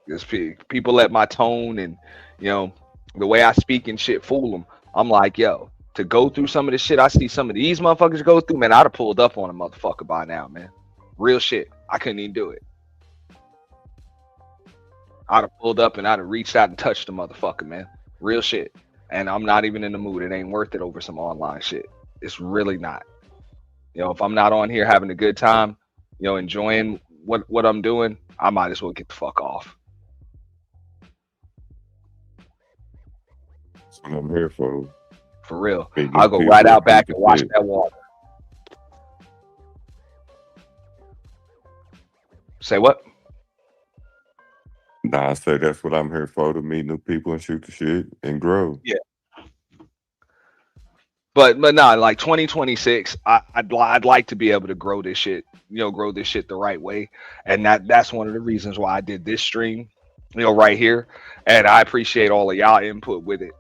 Because people let my tone and, the way I speak and shit fool them. I'm like, yo, to go through some of the shit I see some of these motherfuckers go through, man, I'd have pulled up on a motherfucker by now, man. Real shit. I couldn't even do it. I'd have pulled up and I'd have reached out and touched the motherfucker, man. real shit. And I'm not even in the mood. It ain't worth it over some online shit. It's really not. If I'm not on here having a good time, enjoying what I'm doing, I might as well get the fuck off. That's what I'm here for. For real. Meet new I'll go people, right out back keep and it watch lit. that water. Say what? Nah, I say that's what I'm here for, to meet new people and shoot the shit and grow. Yeah. But nah, like 2026, I'd like to be able to grow this shit, grow this shit the right way. And that's one of the reasons why I did this stream, right here. And I appreciate all of y'all input with it.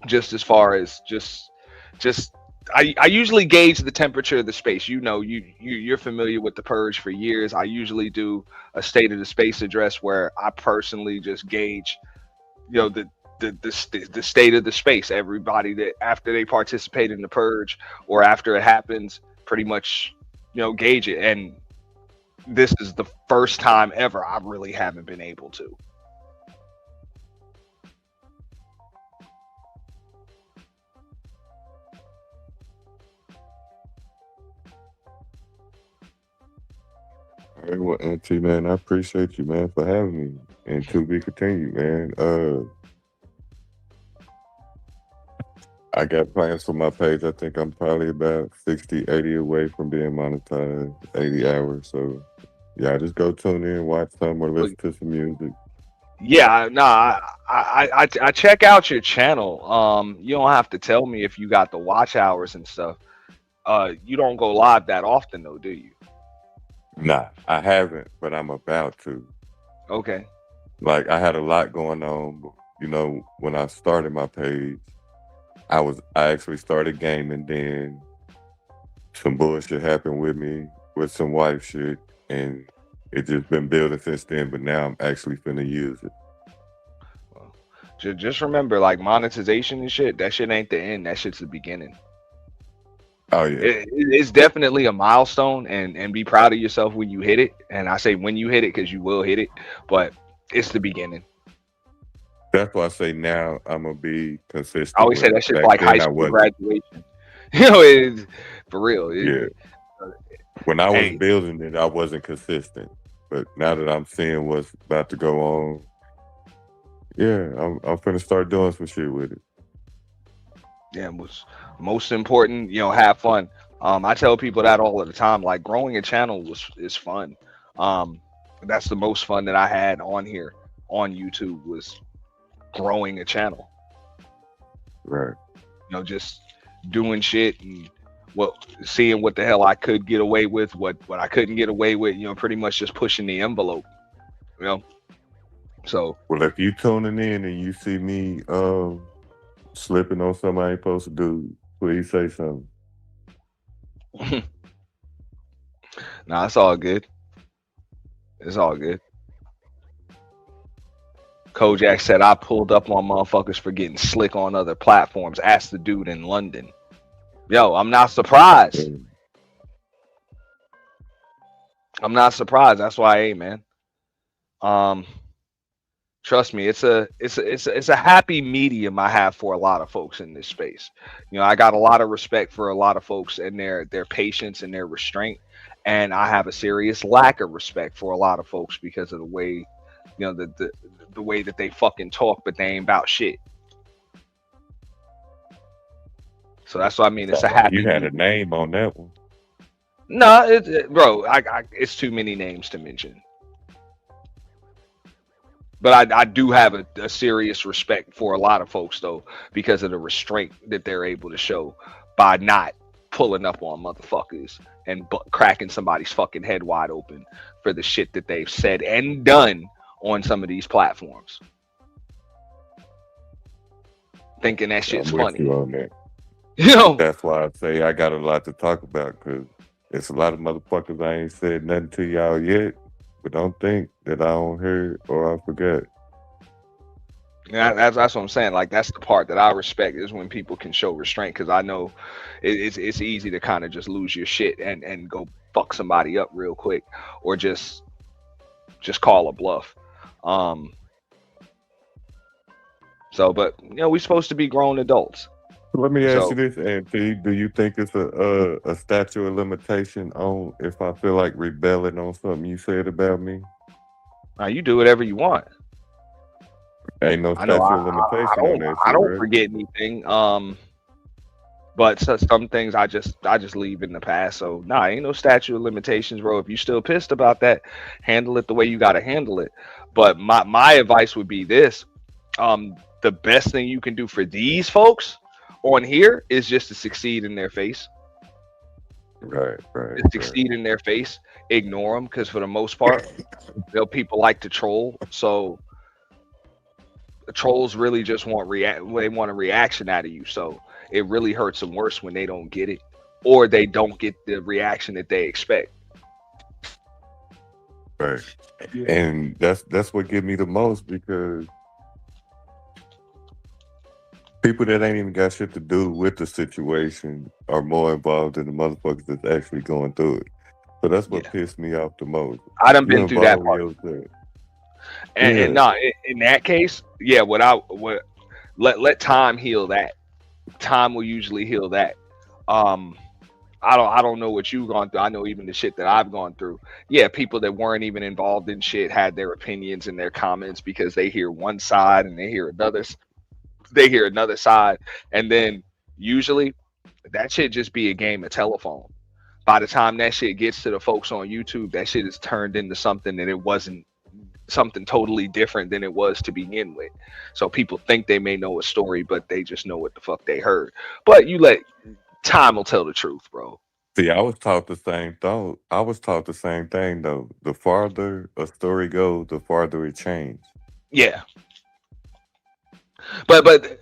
Just as far as just I usually gauge the temperature of the space. You're familiar with the Purge for years. I usually do a state of the space address where I personally just gauge, the state of the space. Everybody that after they participate in the Purge or after it happens, pretty much, gauge it. And this is the first time ever I really haven't been able to. All right, well, Auntie, man, I appreciate you, man, for having me. And to be continued, man. I got plans for my page. I think I'm probably about 60, 80 away from being monetized, 80 hours. So, yeah, just go tune in, watch some, or listen to some music. Yeah, nah, I check out your channel. You don't have to tell me if you got the watch hours and stuff. You don't go live that often though, do you? Nah, I haven't, but I'm about to. Okay. Like, I had a lot going on. When I started my page, I actually started gaming. Then some bullshit happened with me with some wife shit, and it just been building since then. But now I'm actually finna use it. Well, just remember, like monetization and shit. That shit ain't the end. That shit's the beginning. Oh yeah, it's definitely a milestone, and be proud of yourself when you hit it. And I say when you hit it because you will hit it, but it's the beginning. That's why I say now I'm gonna be consistent. I always say that shit's like high school graduation. It's for real. Yeah. When I was building it, I wasn't consistent, but now that I'm seeing what's about to go on, yeah, I'm finna start doing some shit with it. Yeah, was most important, have fun. I tell people that all of the time. Like growing a channel is fun. That's the most fun that I had on here on YouTube was growing a channel. Right. Just doing shit and seeing what the hell I could get away with, what I couldn't get away with. Pretty much just pushing the envelope. So. Well, if you tuning in and you see me slipping on something I ain't supposed to do, please say something. Nah, it's all good. It's all good. Kojak said, I pulled up on motherfuckers for getting slick on other platforms. Ask the dude in London. Yo, I'm not surprised. I'm not surprised. That's why, hey, man. Trust me, it's a happy medium I have for a lot of folks in this space. I got a lot of respect for a lot of folks and their patience and their restraint, and I have a serious lack of respect for a lot of folks because of the way, the way that they fucking talk, but they ain't about shit. So that's what I mean. It's a happy. You had a name on that one. No, bro, it's too many names to mention. But I do have a serious respect for a lot of folks, though, because of the restraint that they're able to show by not pulling up on motherfuckers and cracking somebody's fucking head wide open for the shit that they've said and done on some of these platforms. Thinking that shit's funny. You on that. That's why I say I got a lot to talk about, because it's a lot of motherfuckers I ain't said nothing to y'all yet. But don't think that I don't hear or I forget. Yeah, that's what I'm saying. Like, that's the part that I respect is when people can show restraint, because I know it's easy to kind of just lose your shit and go fuck somebody up real quick, or just call a bluff. So, but we're supposed to be grown adults. Let me ask So you this, Auntie. Do you think it's a statute of limitation on if I feel like rebelling on something you said about me? now you do whatever you want. Ain't no I know statute of limitation on that I shit, don't right? forget anything. But some things I just leave in the past. So nah, ain't no statute of limitations, bro. If you still pissed about that, handle it the way you gotta handle it. But my advice would be this: the best thing you can do for these folks on here is just to succeed in their face. Right, right, To right. succeed in their face. Ignore them, because for the most part, people like to troll. So the trolls really just want they want a reaction out of you. So it really hurts them worse when they don't get it, or they don't get the reaction that they expect. Right. And that's what give me the most, because people that ain't even got shit to do with the situation are more involved than the motherfuckers that's actually going through it. So that's what Yeah, pissed me off the most. I done You been through that involved with part. yourself. And Yeah. no, in that case, yeah, let time heal that. Time will usually heal that. Um, I don't know what you've gone through. I know even the shit that I've gone through. Yeah, people that weren't even involved in shit had their opinions and their comments because they hear one side and they hear another side, and then usually that shit just be a game of telephone. By the time that shit gets to the folks on YouTube, that shit is turned into something that it wasn't, something totally different than it was to begin with. So people think they may know a story, but they just know what the fuck they heard. But time will tell the truth, bro. See, I was taught the same thought. I was taught the same thing though. The farther a story goes, the farther it changes. Yeah, but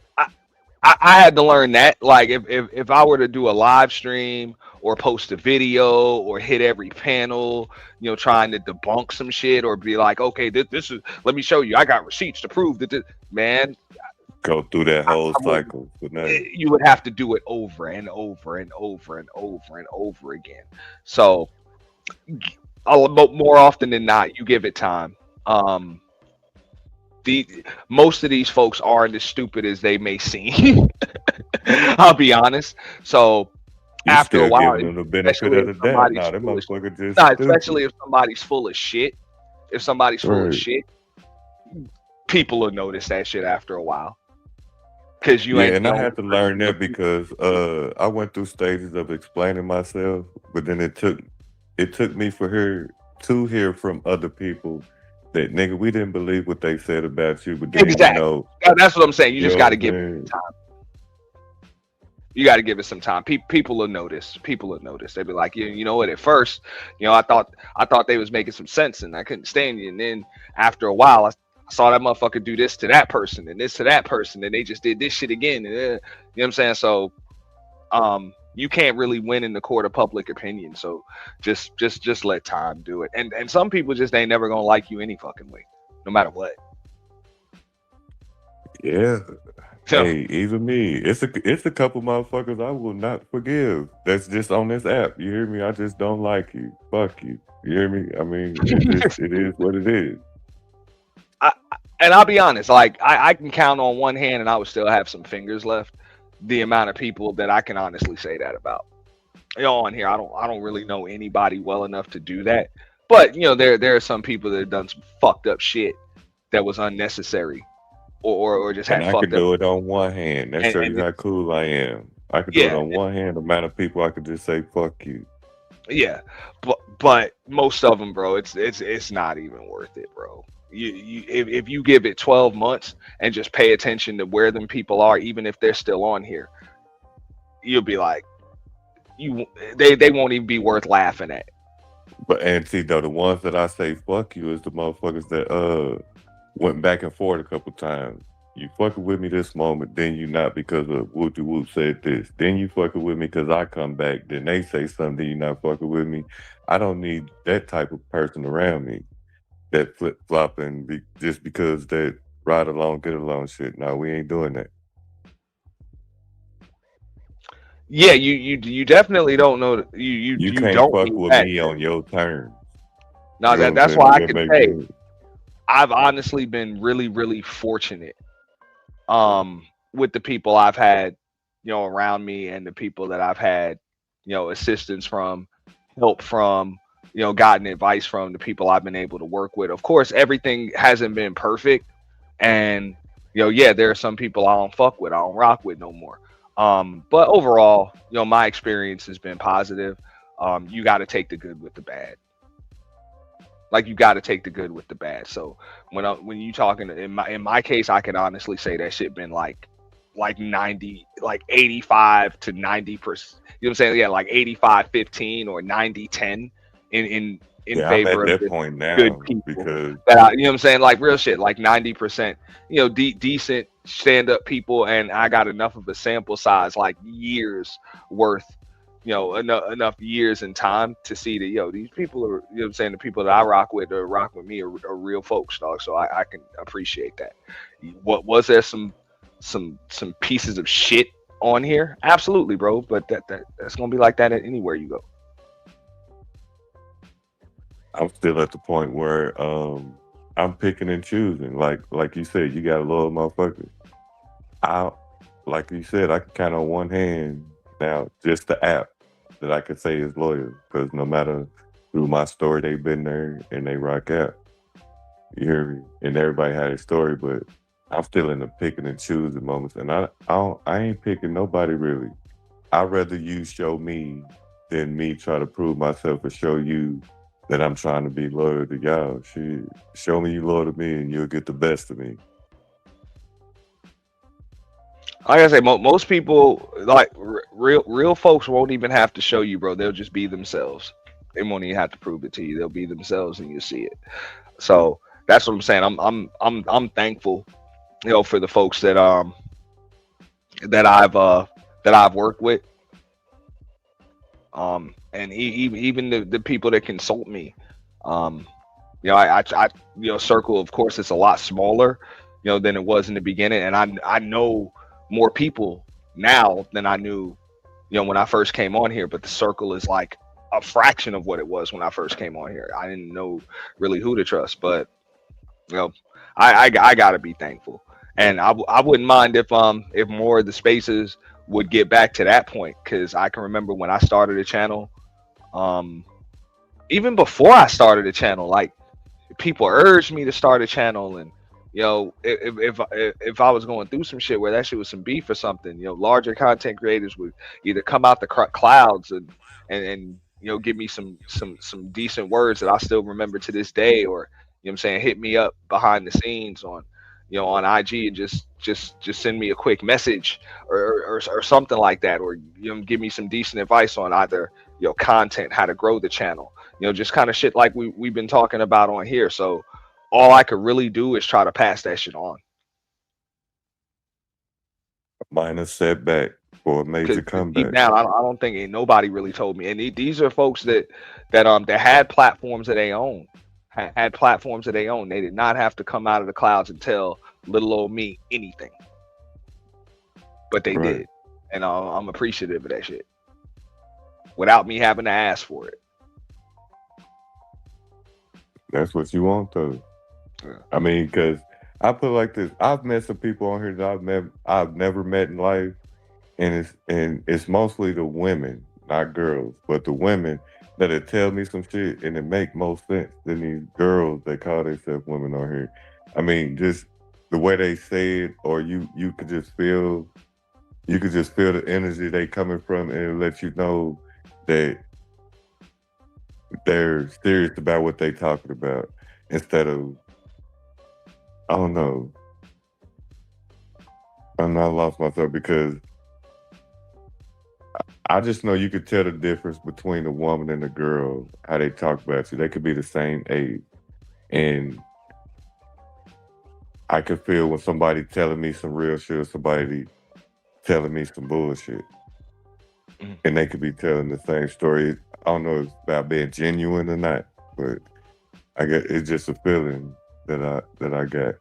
I had to learn that. Like if I were to do a live stream or post a video or hit every panel, trying to debunk some shit or be like, okay, this is, let me show you, I got receipts to prove that this, man, Go through that whole I would, cycle for nothing. you would have to do it over and over and over and over and over again. So more often than not, you give it time. Um, the Most of these folks aren't as stupid as they may seem. I'll be honest. So You after a still while, giving them the benefit especially of if the doubt. somebody's Nah, that full of motherfucker just nah, stupid. especially if somebody's full of shit. If somebody's full of Right. shit, people will notice that shit after a while. Cause you Yeah, ain't and the I only had to person learn that that because I went through stages of explaining myself, but then it took me for her to hear from other people that nigga, we didn't believe what they said about you, but then exactly. That's what I'm saying. You you just know got what to I'm give it saying? time. You got to give it some time. People will notice. People will notice. They'll be like, you know what? At first, I thought they was making some sense, and I couldn't stand you. And then after a while, I saw that motherfucker do this to that person, and this to that person, and they just did this shit again. And, you know what I'm saying? So, you can't really win in the court of public opinion. So, just let time do it. And some people just ain't never gonna like you any fucking way, no matter what. Yeah. So, Hey, even me. It's a couple motherfuckers I will not forgive. That's just on this app. You hear me? I just don't like you. Fuck you. You hear me? I mean, it is what it is. and I'll be honest, like I can count on one hand, and I would still have some fingers left. The amount of people that I can honestly say that about. On here, I don't really know anybody well enough to do that. But there are some people that have done some fucked up shit that was unnecessary, or just And had I could fucked up. do it on one hand. That shows And you how cool I am. I could do it yeah, on one hand. The amount of people I could just say fuck you. yeah, but most of them, bro, it's not even worth it, bro. If you give it 12 months and just pay attention to where them people are, even if they're still on here, you'll be like, they won't even be worth laughing at. But and see though, the ones that I say fuck you is the motherfuckers that went back and forth a couple times. You fucking with me this moment, then you not because of Whoopty Whoop said this. Then you fucking with me because I come back. Then they say something, then you not fucking with me. I don't need that type of person around me. That flip flopping just because that ride along, get along shit. No, we ain't doing that. Yeah, you definitely don't know. You can't don't fuck need with that. me on your terms. No, You know what I'm that's saying? why I That can makes say sense. I've honestly been really, really fortunate with the people I've had, around me, and the people that I've had, assistance from, help from, gotten advice from, the people I've been able to work with. Of course, everything hasn't been perfect, and yeah, there are some people I don't fuck with, I don't rock with no more. But overall, my experience has been positive. You got to take the good with the bad. Like, you got to take the good with the bad. So when you talking in my case, I can honestly say that shit been like 90, like 85 to 90%. You know what I'm saying? Yeah, like 85-15 or 90-10 in Yeah, I'm favor at of that the point now good people. because That you know what I'm saying? Like real shit, like 90%. Decent stand up people, and I got enough of a sample size, like years worth. Enough years and time to see that these people are, what I'm saying, the people that I rock with or rock with me are real folks, dog. So I can appreciate that. What was there some pieces of shit on here? Absolutely, bro. But that's gonna be like that anywhere you go. I'm still at the point where I'm picking and choosing. Like you said, you got a little motherfucker. I Like you said, I can count on one hand now just the app that I could say is loyal, because no matter through my story, they've been there and they rock out. You hear me? And everybody had a story, but I'm still in the picking and choosing moments, and I ain't picking nobody really. I'd rather you show me than me try to prove myself or show you that I'm trying to be loyal to y'all. Shit, show me you loyal to me, and you'll get the best of me. Like I say, most people, like real folks, won't even have to show you, bro. They'll just be themselves. They won't even have to prove it to you. They'll be themselves, and you see it. So that's what I'm saying. I'm thankful, for the folks that I've worked with, and even the people that consult me. I circle, of course, it's a lot smaller, than it was in the beginning, and I know more people now than I knew, when I first came on here. But the circle is like a fraction of what it was when I first came on here. I didn't know really who to trust, but I gotta be thankful, and I wouldn't mind if more of the spaces would get back to that point, because I can remember when I started a channel, even before I started a channel, like people urged me to start a channel, and if I was going through some shit where that shit was some beef or something, larger content creators would either come out the clouds and give me some decent words that I still remember to this day, or what I'm saying, hit me up behind the scenes on on IG and just send me a quick message or something like that, or give me some decent advice on either content, how to grow the channel, just kind of shit like we've been talking about on here. So all I could really do is try to pass that shit on. Minor setback for a major Deep comeback. down, I don't think ain't nobody really told me. And these are folks that had platforms that they own, had platforms that they own. They did not have to come out of the clouds and tell little old me anything, but they Right. did, and I'm appreciative of that shit without me having to ask for it. That's what you want, though. Yeah. I mean, because I put it like this: I've met some people on here that I've never met in life, and it's mostly the women, not girls, but the women that'll tell me some shit, and it make more sense than these girls that call themselves women on here. I mean, just the way they say it, or you could just feel the energy they coming from, and it lets you know that they're serious about what they talking about, instead of, I don't know. I'm not lost myself, because I just know you could tell the difference between a woman and a girl, how they talk about you. They could be the same age, and I could feel when somebody telling me some real shit, or somebody telling me some bullshit, and they could be telling the same story. I don't know if it's about being genuine or not, but I get it's just a feeling that I got.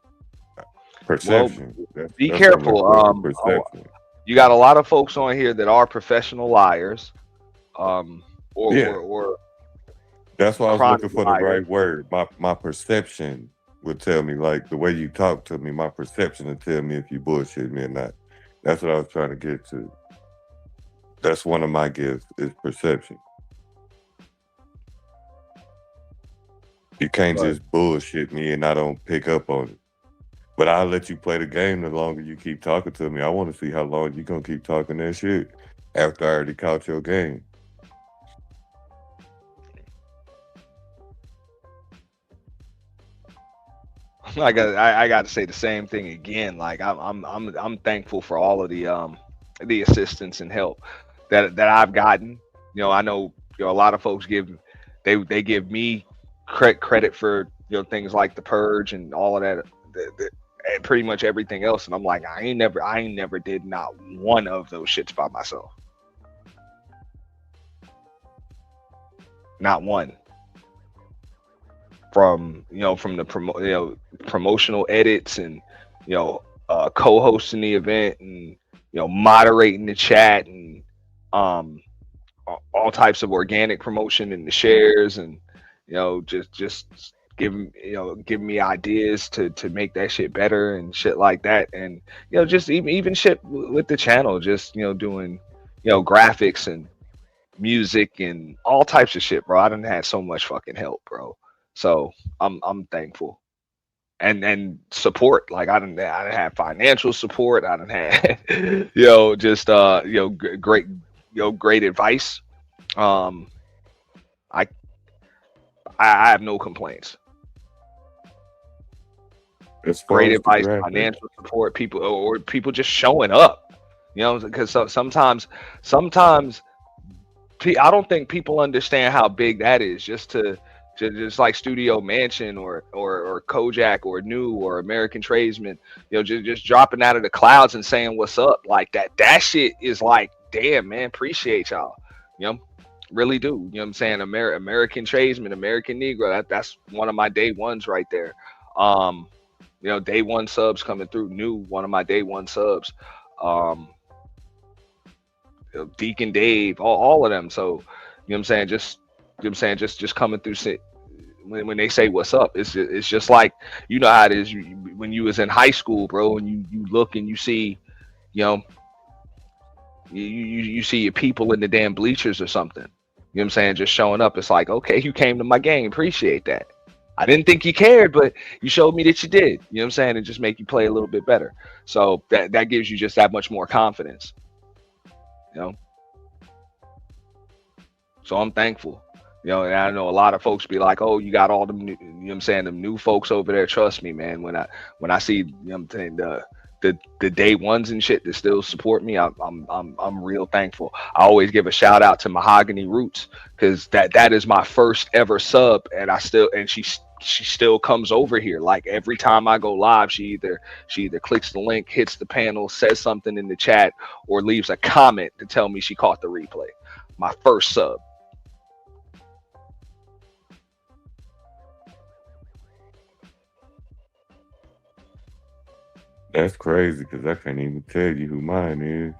Perception. Be That's careful. perception. You got a lot of folks on here that are professional liars, Yeah. or That's why I was chronic looking for the liars. right word. My perception would tell me, like the way you talk to me, my perception would tell me if you bullshit me or not. That's what I was trying to get to. That's one of my gifts is perception. You can't Right. just bullshit me and I don't pick up on it. But I'll let you play the game the longer you keep talking to me. I want to see how long you gonna keep talking that shit after I already caught your game. I got to say the same thing again. Like I'm thankful for all of the assistance and help that I've gotten. You know, I know, you know, a lot of folks they give me credit for, you know, things like the purge and all of that, and pretty much everything else. And I'm like, I ain't never did not one of those shits by myself. Not one. From the promotional edits and, you know, co-hosting the event and, you know, moderating the chat and all types of organic promotion in the shares and, you know, just giving me ideas to make that shit better and shit like that. And, you know, just even shit with the channel, just, you know, doing, you know, graphics and music and all types of shit, bro. I done had so much fucking help, bro. So I'm thankful. And support. Like I didn't have financial support. I didn't have just great advice. I have no complaints. As far Great as the advice, graphic, financial support, people or people just showing up. You know, because sometimes I don't think people understand how big that is. Just like Studio Mansion or Kojak or New or American Tradesman, you know, just dropping out of the clouds and saying what's up like that. That shit is like, damn, man, appreciate y'all. You know, really do. You know what I'm saying? American Tradesman, American Negro. That's one of my day ones right there. You know, day one subs coming through. New, one of my day one subs. You know, Deacon Dave, all of them. So, you know what I'm saying? Just coming through. When they say what's up, it's just like, you know how it is when you was in high school, bro, and you look and you see, you know, you see your people in the damn bleachers or something. You know what I'm saying? Just showing up. It's like, okay, you came to my game. Appreciate that. I didn't think you cared, but you showed me that you did. You know what I'm saying? And just make you play a little bit better. So that gives you just that much more confidence. You know? So I'm thankful. You know, and I know a lot of folks be like, "Oh, you got all them new," you know what I'm saying, them new folks over there. Trust me, man. When I see, you know what I'm saying, the day ones and shit that still support me, I'm real thankful. I always give a shout out to Mahogany Roots, because that is my first ever sub, and she still comes over here. Like every time I go live, she either clicks the link, hits the panel, says something in the chat, or leaves a comment to tell me she caught the replay. My first sub. that's crazy because I can't even tell you who mine is.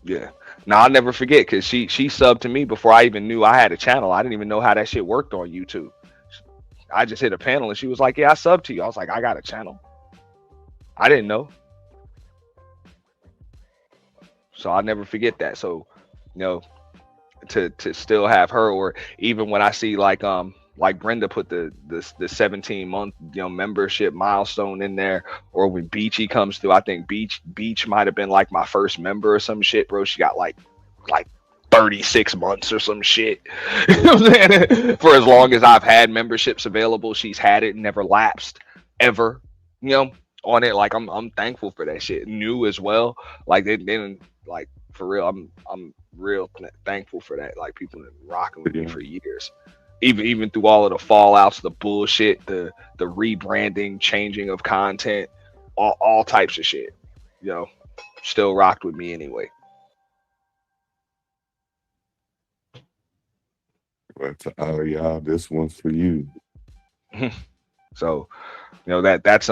Yeah. Now I'll never forget, because she subbed to me before I even knew I had a channel. I didn't even know how that shit worked on YouTube. I just hit a panel and she was like, "Yeah, I subbed to you." I was like, "I got a channel." I didn't know. So I'll never forget that. So, you know, to still have her, or even when I see like Brenda put the 17-month, you know, membership milestone in there, or when Beachy comes through. I think Beach might have been like my first member or some shit, bro. She got like 36 months or some shit. You know what I'm saying? For as long as I've had memberships available, she's had it, never lapsed ever, you know, on it. Like I'm thankful for that shit. New as well. Like they didn't, like, for real. I'm real thankful for that. Like people have been rocking with me for years. Even through all of the fallouts, the bullshit, the rebranding, changing of content, all types of shit, you know, still rocked with me anyway. But to all y'all, this one's for you. So, you know, that's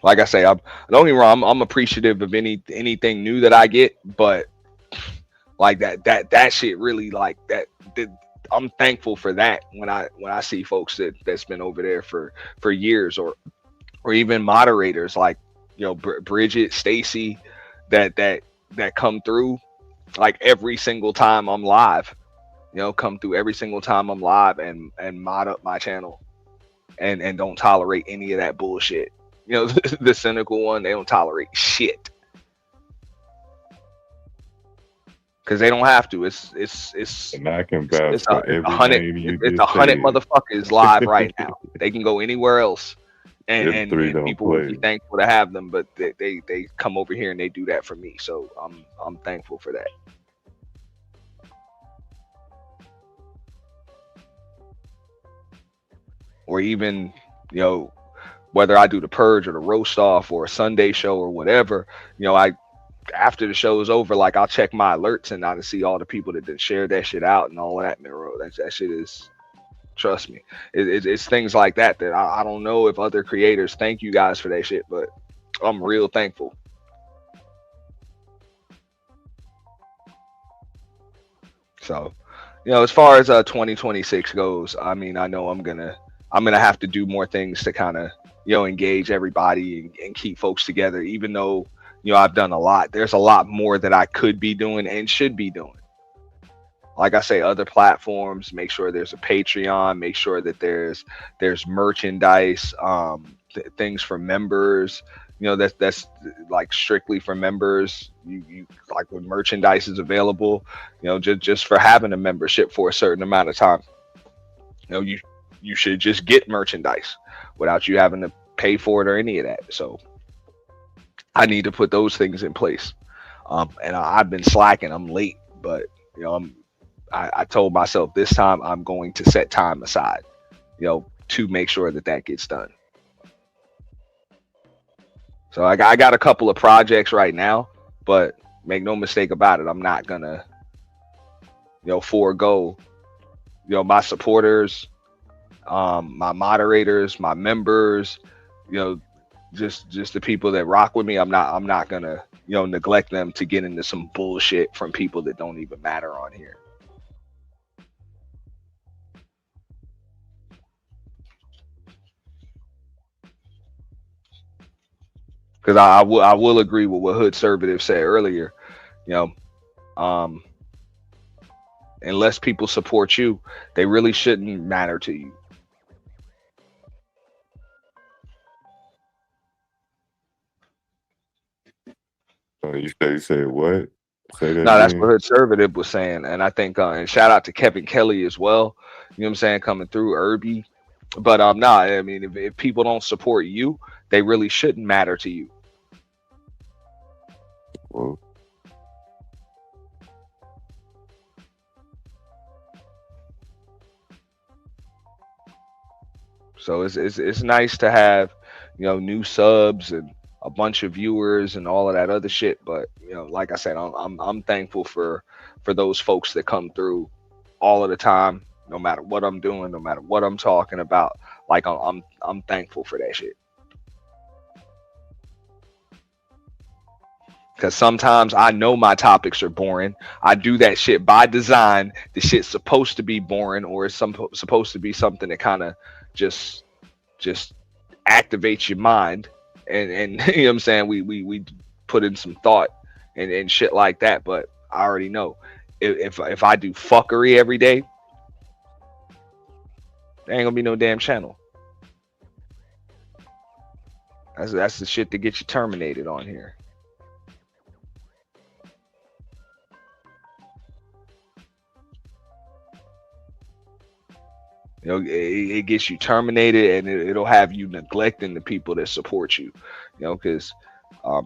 like I say, don't get me wrong, I'm appreciative of anything new that I get, but like that shit really, like that I'm thankful for that when I see folks that's been over there for years, or even moderators like, you know, Bridget, Stacy, that come through like every single time I'm live, you know, come through every single time I'm live and mod up my channel and don't tolerate any of that bullshit. You know, the cynical one, they don't tolerate shit. Because they don't have to. And I can vouch It's for a every hundred. name you It's just 100 said. motherfuckers live right now. They can go anywhere else, Them and three don't people would be play. thankful to have them. But they come over here and they do that for me. So I'm thankful for that. Or even, you know, whether I do the purge or the roast off or a Sunday show or whatever, you know, after the show is over, like I'll check my alerts and I can see all the people that shared that shit out and all of that. Miro, that shit is, trust me, it's things like that that I don't know if other creators thank you guys for that shit, but I'm real thankful. So, you know, as far as 2026 goes, I mean, I know I'm gonna have to do more things to kind of, you know, engage everybody and keep folks together. Even though, you know, I've done a lot, there's a lot more that I could be doing and should be doing. Like I say, other platforms, make sure there's a Patreon, make sure that there's merchandise, things for members. You know, that's like strictly for members. You like when merchandise is available, you know, just for having a membership for a certain amount of time. You know, you should just get merchandise without you having to pay for it or any of that. So I need to put those things in place. And I've been slacking. I'm late, but you know, I told myself this time I'm going to set time aside, you know, to make sure that gets done. So I got a couple of projects right now, but make no mistake about it, I'm not gonna, you know, forego, you know, my supporters, my moderators, my members, you know, just the people that rock with me. I'm not gonna, you know, neglect them to get into some bullshit from people that don't even matter on here. Because I will agree with what Hood Servative said earlier. You know, unless people support you, they really shouldn't matter to you. You said what? Say that No, that's what again. Hood Servative was saying, and I think and shout out to Kevin Kelly as well. You know what I'm saying, coming through Irby. But nah, I mean, if people don't support you, they really shouldn't matter to you. Well, So it's nice to have, you know, new subs and a bunch of viewers and all of that other shit. But you know, like I said, I'm thankful for those folks that come through all of the time, no matter what I'm doing, no matter what I'm talking about. Like I'm thankful for that shit. Because sometimes I know my topics are boring. I do that shit by design. The shit's supposed to be boring, or it's supposed to be something that kind of just activates your mind. And you know what I'm saying? We put in some thought and shit like that. But I already know if I do fuckery every day, there ain't gonna be no damn channel. That's the shit that gets you terminated on here. You know, it gets you terminated, and it'll have you neglecting the people that support you. You know, because I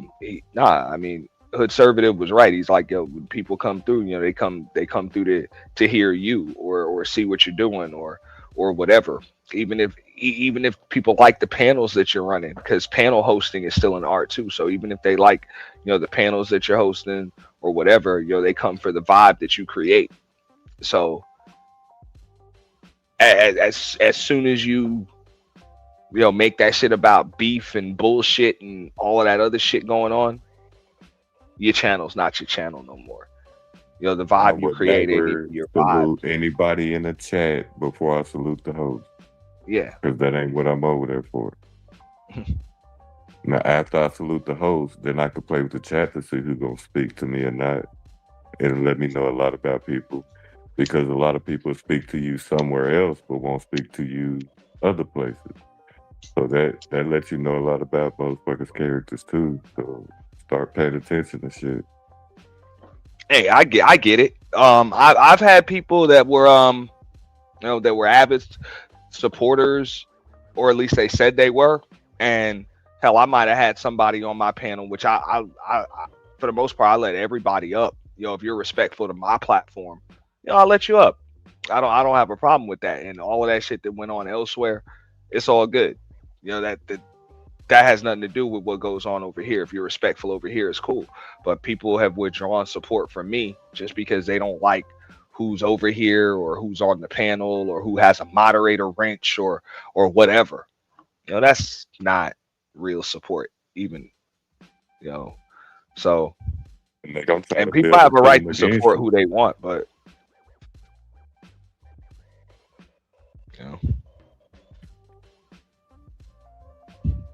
mean, Hood Servative was right. He's like, yo, when people come through, you know, they come through to hear you or see what you're doing or whatever. Even if people like the panels that you're running, because panel hosting is still an art too. So even if they like, you know, the panels that you're hosting or whatever, you know, they come for the vibe that you create. So as soon as you know, make that shit about beef and bullshit and all of that other shit going on, your channel's not your channel no more. You know, the I vibe you would created, never your vibe. salute anybody in the chat before I salute the host, Yeah. because that ain't what I'm over there for. Now, after I salute the host, then I can play with the chat to see who's gonna speak to me or not. It'll let me know a lot about people, because a lot of people speak to you somewhere else, but won't speak to you other places. So that lets you know a lot about motherfuckers' characters too. So start paying attention to shit. Hey, I get it. I've had people that were you know, that were avid supporters, or at least they said they were. And hell, I might have had somebody on my panel, which I for the most part, I let everybody up. You know, if you're respectful to my platform, you know, I'll let you up. I don't have a problem with that. And all of that shit that went on elsewhere, it's all good. You know, that has nothing to do with what goes on over here. If you're respectful over here, it's cool. But people have withdrawn support from me just because they don't like who's over here or who's on the panel or who has a moderator wrench or whatever. You know, that's not real support, even. You know, so and people have a right to support who they want, but you know.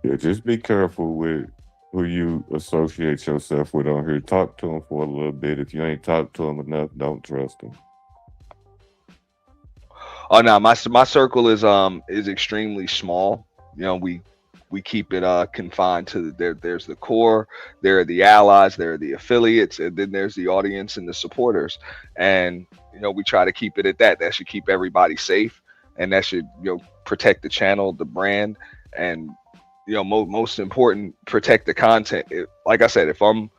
Yeah, just be careful with who you associate yourself with on here. Talk to them for a little bit. If you ain't talked to them enough, don't trust them. Oh no, my circle is extremely small. You know, we keep it confined to there's the core, there are the allies, there are the affiliates, and then there's the audience and the supporters. And you know, we try to keep it at that. That should keep everybody safe, and that should, you know, protect the channel, the brand, and you know, most important, protect the content. Like I said, if I'm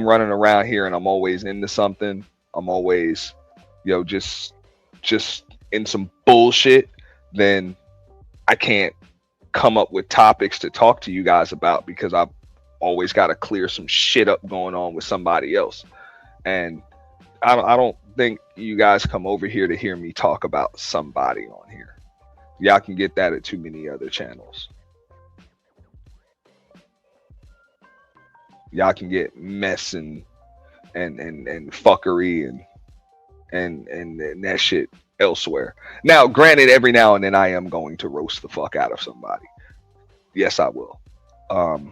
running around here and I'm always into something, I'm always, you know, just in some bullshit, then I can't come up with topics to talk to you guys about, because I've always got to clear some shit up going on with somebody else. And I don't think you guys come over here to hear me talk about somebody on here. Y'all can get that at too many other channels. Y'all can get mess and fuckery and that shit elsewhere. Now, granted, every now and then I am going to roast the fuck out of somebody. Yes, I will. And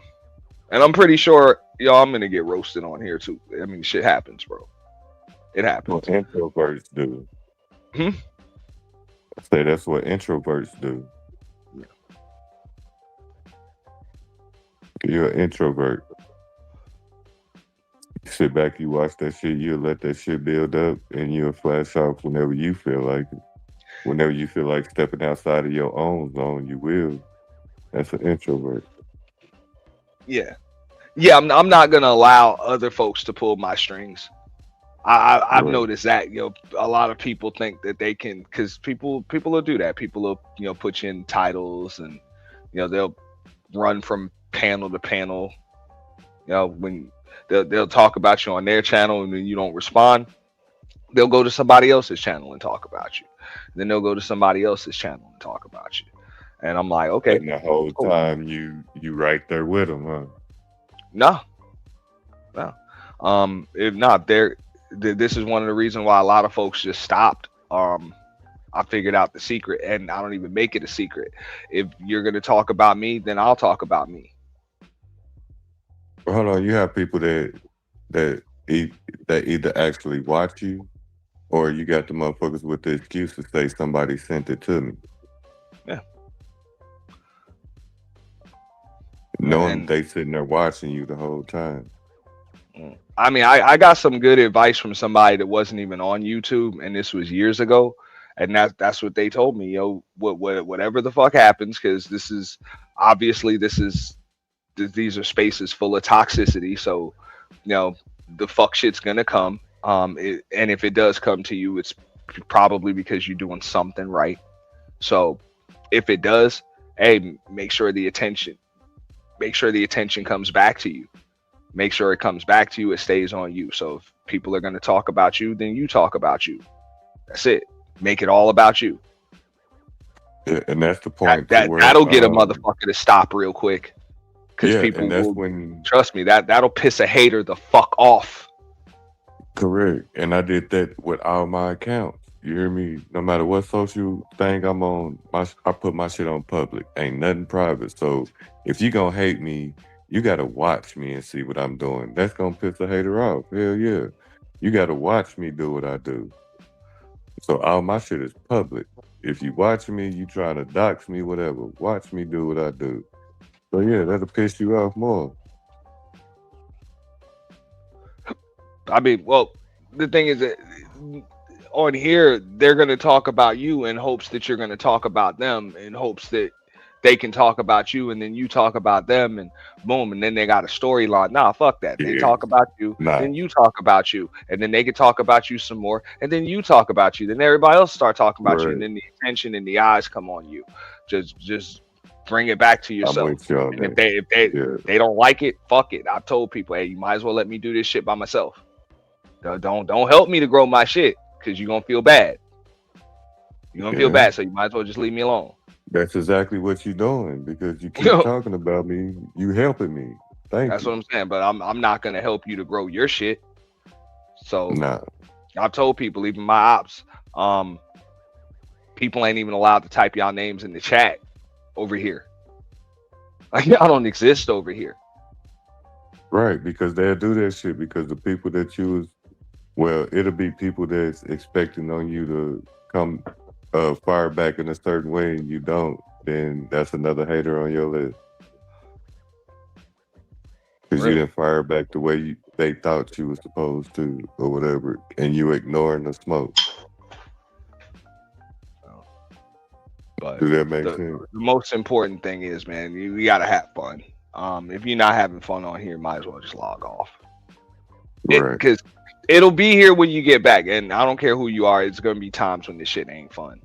I'm pretty sure, yo, I'm gonna get roasted on here too. I mean, shit happens, bro. It happens. What introverts do. I say that's what introverts do. Yeah. You're an introvert. You sit back, you watch that shit, you'll let that shit build up, and you'll flash off whenever you feel like it. Whenever you feel like stepping outside of your own zone, you will. That's an introvert. Yeah. I'm not gonna allow other folks to pull my strings. I've noticed that, you know, a lot of people think that they can, because people will do that. People will, you know, put you in titles, and you know, they'll run from panel to panel. You know, when they'll talk about you on their channel and then you don't respond, they'll go to somebody else's channel and talk about you. Then they'll go to somebody else's channel and talk about you. And I'm like, okay. And the whole time you right there with them, huh? No. If not, this is one of the reasons why a lot of folks just stopped. I figured out the secret, and I don't even make it a secret. If you're gonna talk about me, then I'll talk about me. Hold on, you have people that either actually watch you, or you got the motherfuckers with the excuse to say somebody sent it to me. Yeah. Knowing they sitting there watching you the whole time. I mean, I got some good advice from somebody that wasn't even on YouTube, and this was years ago, and that's what they told me. Yo, whatever the fuck happens, because this is obviously these are spaces full of toxicity, so you know the fuck shit's gonna come. And if it does come to you, it's probably because you're doing something right. So if it does, hey, make sure the attention comes back to you. Make sure it comes back to you. It stays on you. So if people are going to talk about you, then you talk about you. That's it. Make it all about you. Yeah, and that's the point. That'll get a motherfucker to stop real quick. Because people will, when, trust me, that'll piss a hater the fuck off. Correct. And I did that with all my accounts. You hear me? No matter what social thing I'm on, I put my shit on public. Ain't nothing private. So if you gonna hate me, you gotta watch me and see what I'm doing. That's gonna piss a hater off. Hell yeah. You gotta watch me do what I do. So all my shit is public. If you watch me, you trying to dox me, whatever. Watch me do what I do. So yeah, that'll piss you off more. I mean, well, the thing is that on here they're going to talk about you in hopes that you're going to talk about them, in hopes that they can talk about you, and then you talk about them, and boom, and then they got a storyline. Nah, fuck that. They Yeah. talk about you, Nah. then you talk about you, and then they can talk about you some more, and then you talk about you, then everybody else start talking about you, and Right. then the attention and the eyes come on you. Just bring it back to I'm yourself. with you on And if that. Yeah. they don't like it, fuck it. I've told people, hey, you might as well let me do this shit by myself. Don't help me to grow my shit, because you're gonna feel bad. You're gonna feel Yeah. bad, so you might as well just leave me alone. That's exactly what you're doing because you keep Yo. talking about me. You helping me. Thank That's you. what I'm saying. But I'm not gonna help you to grow your shit. So Nah. I've told people, even my ops, people ain't even allowed to type y'all names in the chat over here. Like, y'all don't exist over here. Right, because they'll do that shit because the people that you was, well, it'll be people that's expecting on you to come fire back in a certain way and you don't, then that's another hater on your list. Because Really? you didn't fire back the way they thought you was supposed to or whatever, and you ignoring the smoke. But Does that make the sense? most important thing is, man, you gotta have fun. If you're not having fun on here, might as well just log off. Right. Because it'll be here when you get back, and I don't care who you are. It's gonna be times when this shit ain't fun.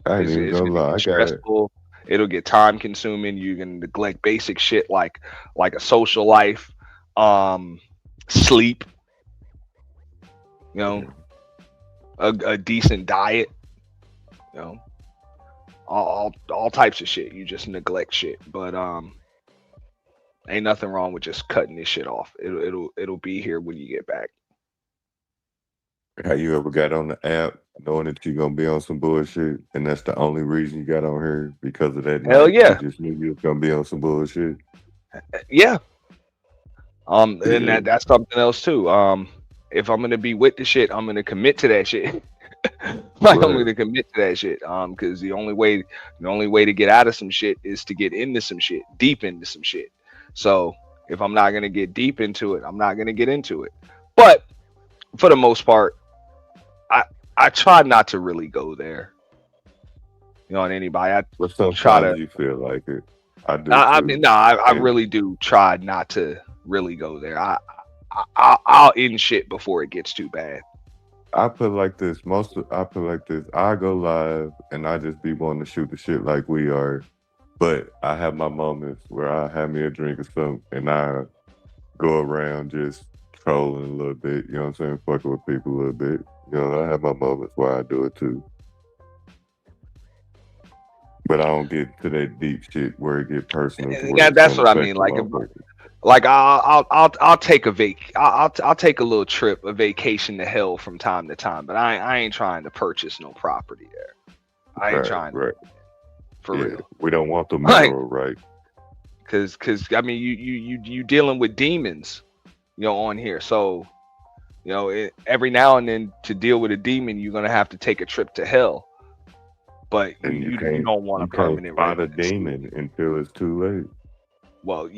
I ain't It's, even it's gonna gonna lie. be I got it. stressful. It'll get time consuming. You're gonna neglect basic shit like a social life, sleep, you know, a decent diet, you know, all types of shit. You just neglect shit. But ain't nothing wrong with just cutting this shit off. It'll be here when you get back. Have you ever got on the app knowing that you're gonna be on some bullshit, and that's the only reason you got on here because of that Hell night? yeah. You just knew you was gonna be on some bullshit. Yeah. And Yeah. that's something else too. If I'm gonna be with the shit, I'm gonna commit to that shit. Like, I'm Right. gonna commit to that shit. Because the only way to get out of some shit is to get into some shit, deep into some shit. So if I'm not gonna get deep into it, I'm not gonna get into it. But for the most part, I try not to really go there. You know, on anybody. But try sometimes to. you feel like it. I do I too. mean, no, I And really do try not to really go there. I'll end shit before it gets too bad. I put like this. I put like this. I go live and I just be wanting to shoot the shit like we are, but I have my moments where I have me a drink or something and I go around just trolling a little bit. You know what I'm saying? Fucking with people a little bit. You know, I have my moments where I do it too. But I don't get to that deep shit where it get personal. To where Yeah, it's that's gonna what I affect mean. the Like, motherfucker. like I'll take I'll take a little trip, a vacation to hell from time to time, but I ain't trying to purchase no property there. I ain't Right, trying to, right. for Yeah, real. we don't want the Like, mineral, right? cause I mean, you dealing with demons, you know, on here. So, you know, every now and then to deal with a demon, you're gonna have to take a trip to hell. But And you don't want a you can't permanent fight a residency. demon until it's too late. Well,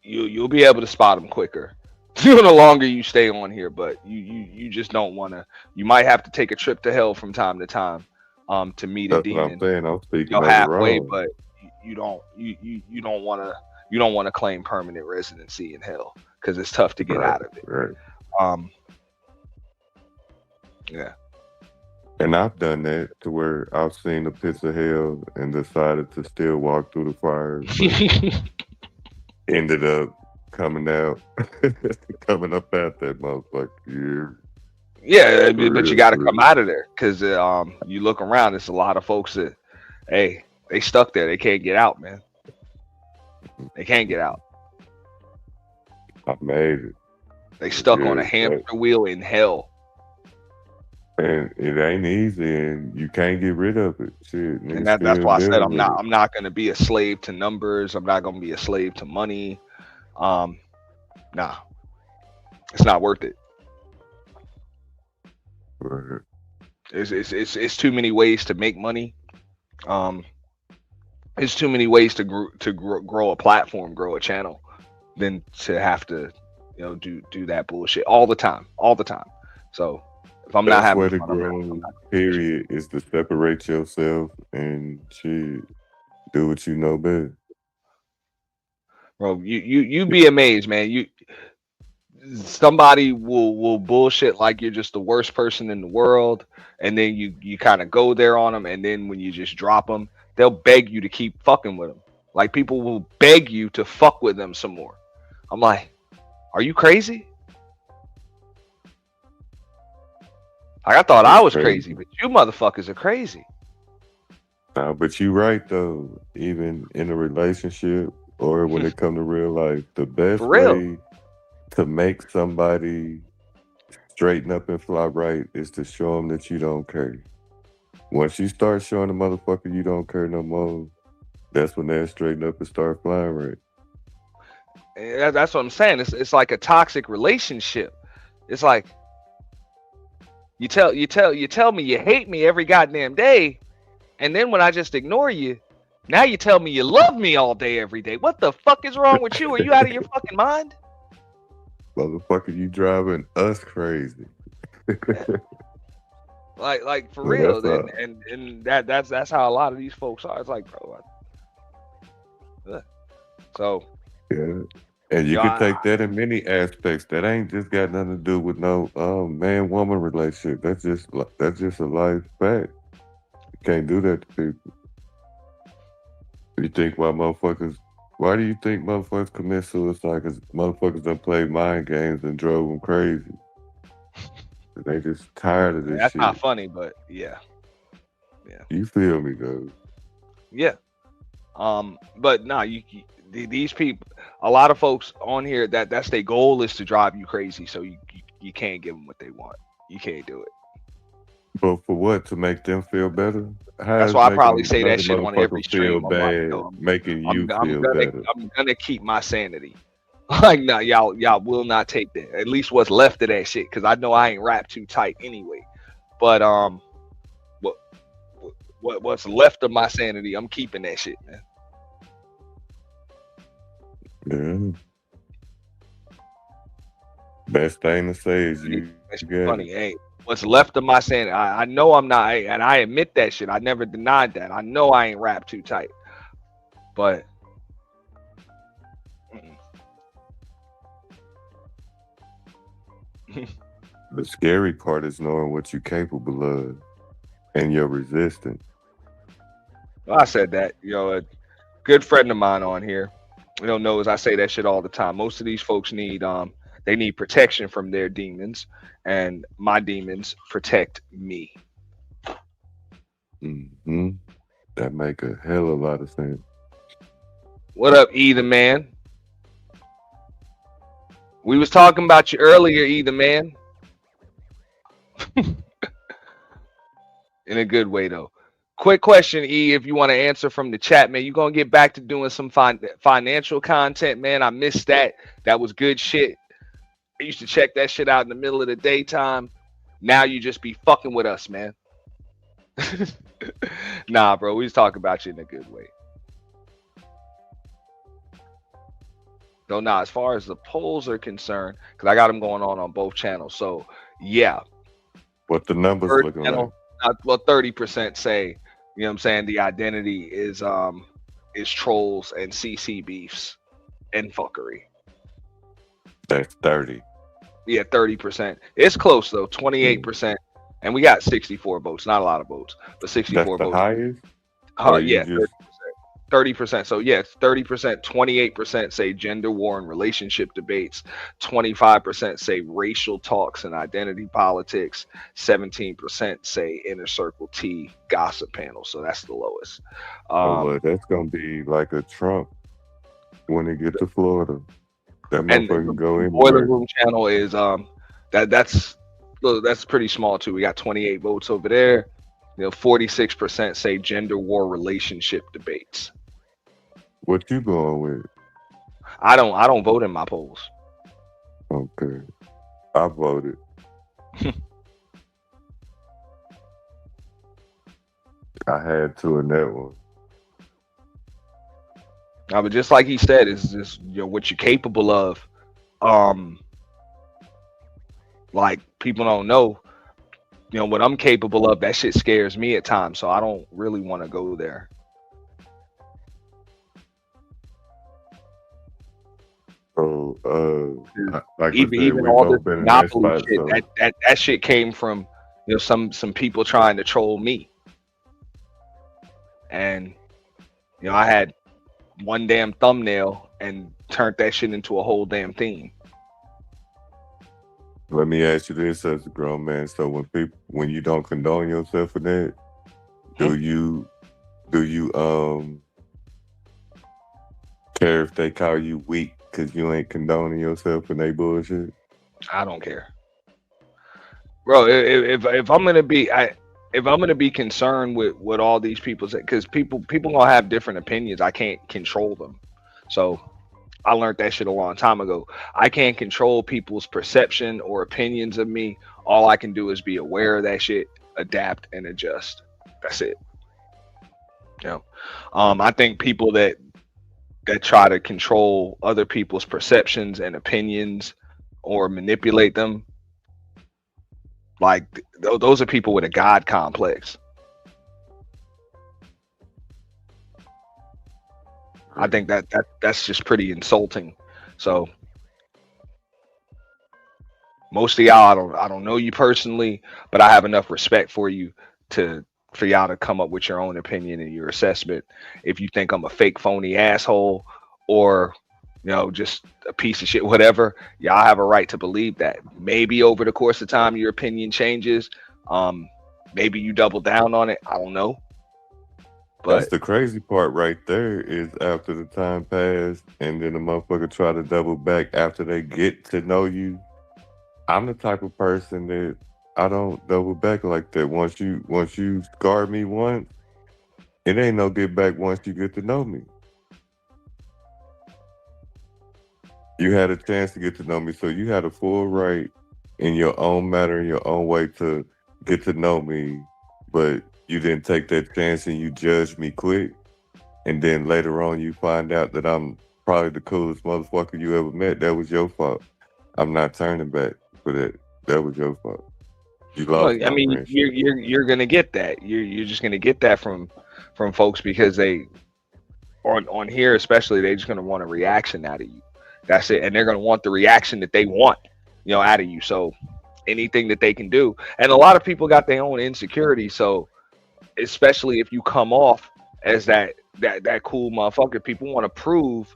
you'll be able to spot them quicker the longer you stay on here, but you just don't want to. You might have to take a trip to hell from time to time to meet a That's what I'm demon, saying. I'm you speaking know, of it halfway, wrong. but you don't want to claim permanent residency in hell, because it's tough to get Right, out of it. right. Yeah. And I've done that to where I've seen the pits of hell and decided to still walk through the fire, but ended up coming out, coming up at that motherfucker. Yeah, For but you real, got to for come real. out of there, because you look around, there's a lot of folks that, hey, they stuck there, they can't get out, man. They can't get out. I made it. They stuck on a Yeah, hamster wheel in hell. and it ain't easy, and you can't get rid of it. Shit, And niggas that's still why I said dealing with it. I'm not gonna be a slave to numbers. I'm not gonna be a slave to money. Um, nah, it's not worth it. Right. It's too many ways to make money. Um, it's too many ways to grow a platform, grow a channel, than to have to, do that bullshit all the time. So if I'm not Best having way to fun, I'm grow, not period, is to separate yourself and shit. Do what you know best. bro. You be amazed, man. Somebody will bullshit like you're just the worst person in the world, and then you kind of go there on them, and then when you just drop them, they'll beg you to keep fucking with them. Like people will beg you to fuck with them some more. I'm like, are you crazy? Like, I thought I was crazy, but you motherfuckers are crazy. Nah, but you right though. Even in a relationship or when it come to real life, the best For real. way to make somebody straighten up and fly right is to show them that you don't care. Once you start showing the motherfucker you don't care no more, that's when they'll straighten up and start flying right. And that's what I'm saying. It's like a toxic relationship. It's like you tell me you hate me every goddamn day, and then when I just ignore you, now you tell me you love me all day every day. What the fuck is wrong with you? Are you out of your fucking mind? Motherfucker, you driving us crazy. Like for So real. that's And that's how a lot of these folks are. It's like, bro. So Yeah. And you can take that in many aspects. That ain't just got nothing to do with no man-woman relationship. That's just a life fact. You can't do that to people. You think why do you think motherfuckers commit suicide? Because motherfuckers done played mind games and drove them crazy. They just tired of this that's shit. not funny, but yeah. You feel me, though? Yeah. But nah, these people, a lot of folks on here that's their goal is to drive you crazy, so you can't give them what they want. You can't do it. But for what? To make them feel better? How That's is why I making probably say that another shit on every motherfucker feel stream. I'm like, bad, making you feel gonna, better? I'm gonna keep my sanity. Like, nah, y'all will not take that. At least what's left of that shit, because I know I ain't wrapped too tight anyway. But what's left of my sanity, I'm keeping that shit, man. Yeah. Best thing to say is you That's got funny. it. Hey, what's left of my sanity? I know I'm not, and I admit that shit. I never denied that. I know I ain't wrapped too tight, but. The scary part is knowing what you're capable of and your resistance. Well, I said that. A good friend of mine on here, knows I say that shit all the time. Most of these folks need they need protection from their demons, and my demons protect me. Mm-hmm. That make a hell of a lot of sense. What up, E the Man? We was talking about you earlier, E the Man. In a good way, though. Quick question, E, if you want to answer from the chat, man. You gonna get back to doing some financial content, man? I missed that. That was good shit. I used to check that shit out in the middle of the daytime. Now you just be fucking with us, man. Nah, bro, we was talking about you in a good way. So, nah, as far as the polls are concerned, because I got them going on both channels. So, yeah. What the numbers First looking channel, like? Well, 30% say, you know what I'm saying, the identity is trolls and CC beefs and fuckery. That's 30. Yeah, 30%. It's close though, 28%. And we got 64 votes. Not a lot of votes, but 64 That's the votes. highest? Yeah, 30%. So yes, 30%, 28% say gender war and relationship debates, 25% say racial talks and identity politics, 17% say inner circle tea gossip panel. So that's the lowest. Well, that's gonna be like a Trump when they get to Florida. That And motherfucker can go the Boiler anywhere. Room channel is that's pretty small too. We got 28 votes over there. 46% say gender war relationship debates. What you going with? I don't vote in my polls. Okay. I voted. I had to in that one. But just like he said, is just what you're capable of. Like people don't know, what I'm capable of. That shit scares me at times, so I don't really want to go there. So, like I said, Even we all both this been in that monopoly spot. shit, So that shit came from some people trying to troll me, and I had one damn thumbnail and turned that shit into a whole damn theme. let me ask you this as a grown man. So when you don't condone yourself for that, do you care if they call you weak because you ain't condoning yourself for they bullshit? I don't care, bro. If I'm gonna be if I'm gonna be concerned with what all these people say, because people gonna have different opinions. I can't control them. So I learned that shit a long time ago. I can't control people's perception or opinions of me. All I can do is be aware of that shit, adapt and adjust. That's it. I think people that try to control other people's perceptions and opinions or manipulate them, like those are people with a God complex. I think that's just pretty insulting. So most of y'all, I don't know you personally, but I have enough respect for you for y'all to come up with your own opinion and your assessment. If you think I'm a fake, phony asshole, or just a piece of shit, whatever, y'all have a right to believe that. Maybe over the course of time, your opinion changes. Maybe you double down on it. I don't know. But that's the crazy part right there, is after the time passed and then the motherfucker try to double back after they get to know you. I'm the type of person that I don't double back like that. Once you scar me once, it ain't no get back once you get to know me. You had a chance to get to know me, so you had a full right in your own manner, in your own way to get to know me, but you didn't take that chance and you judged me quick. And then later on you find out that I'm probably the coolest motherfucker you ever met. That was your fault. I'm not turning back for that. That was your fault. You lost. I mean, you're gonna get that. You're just gonna get that from folks, because they on here especially, they just gonna want a reaction out of you. That's it, and they're gonna want the reaction that they want, out of you. So anything that they can do, and a lot of people got their own insecurity. So especially if you come off as that cool motherfucker, people want to prove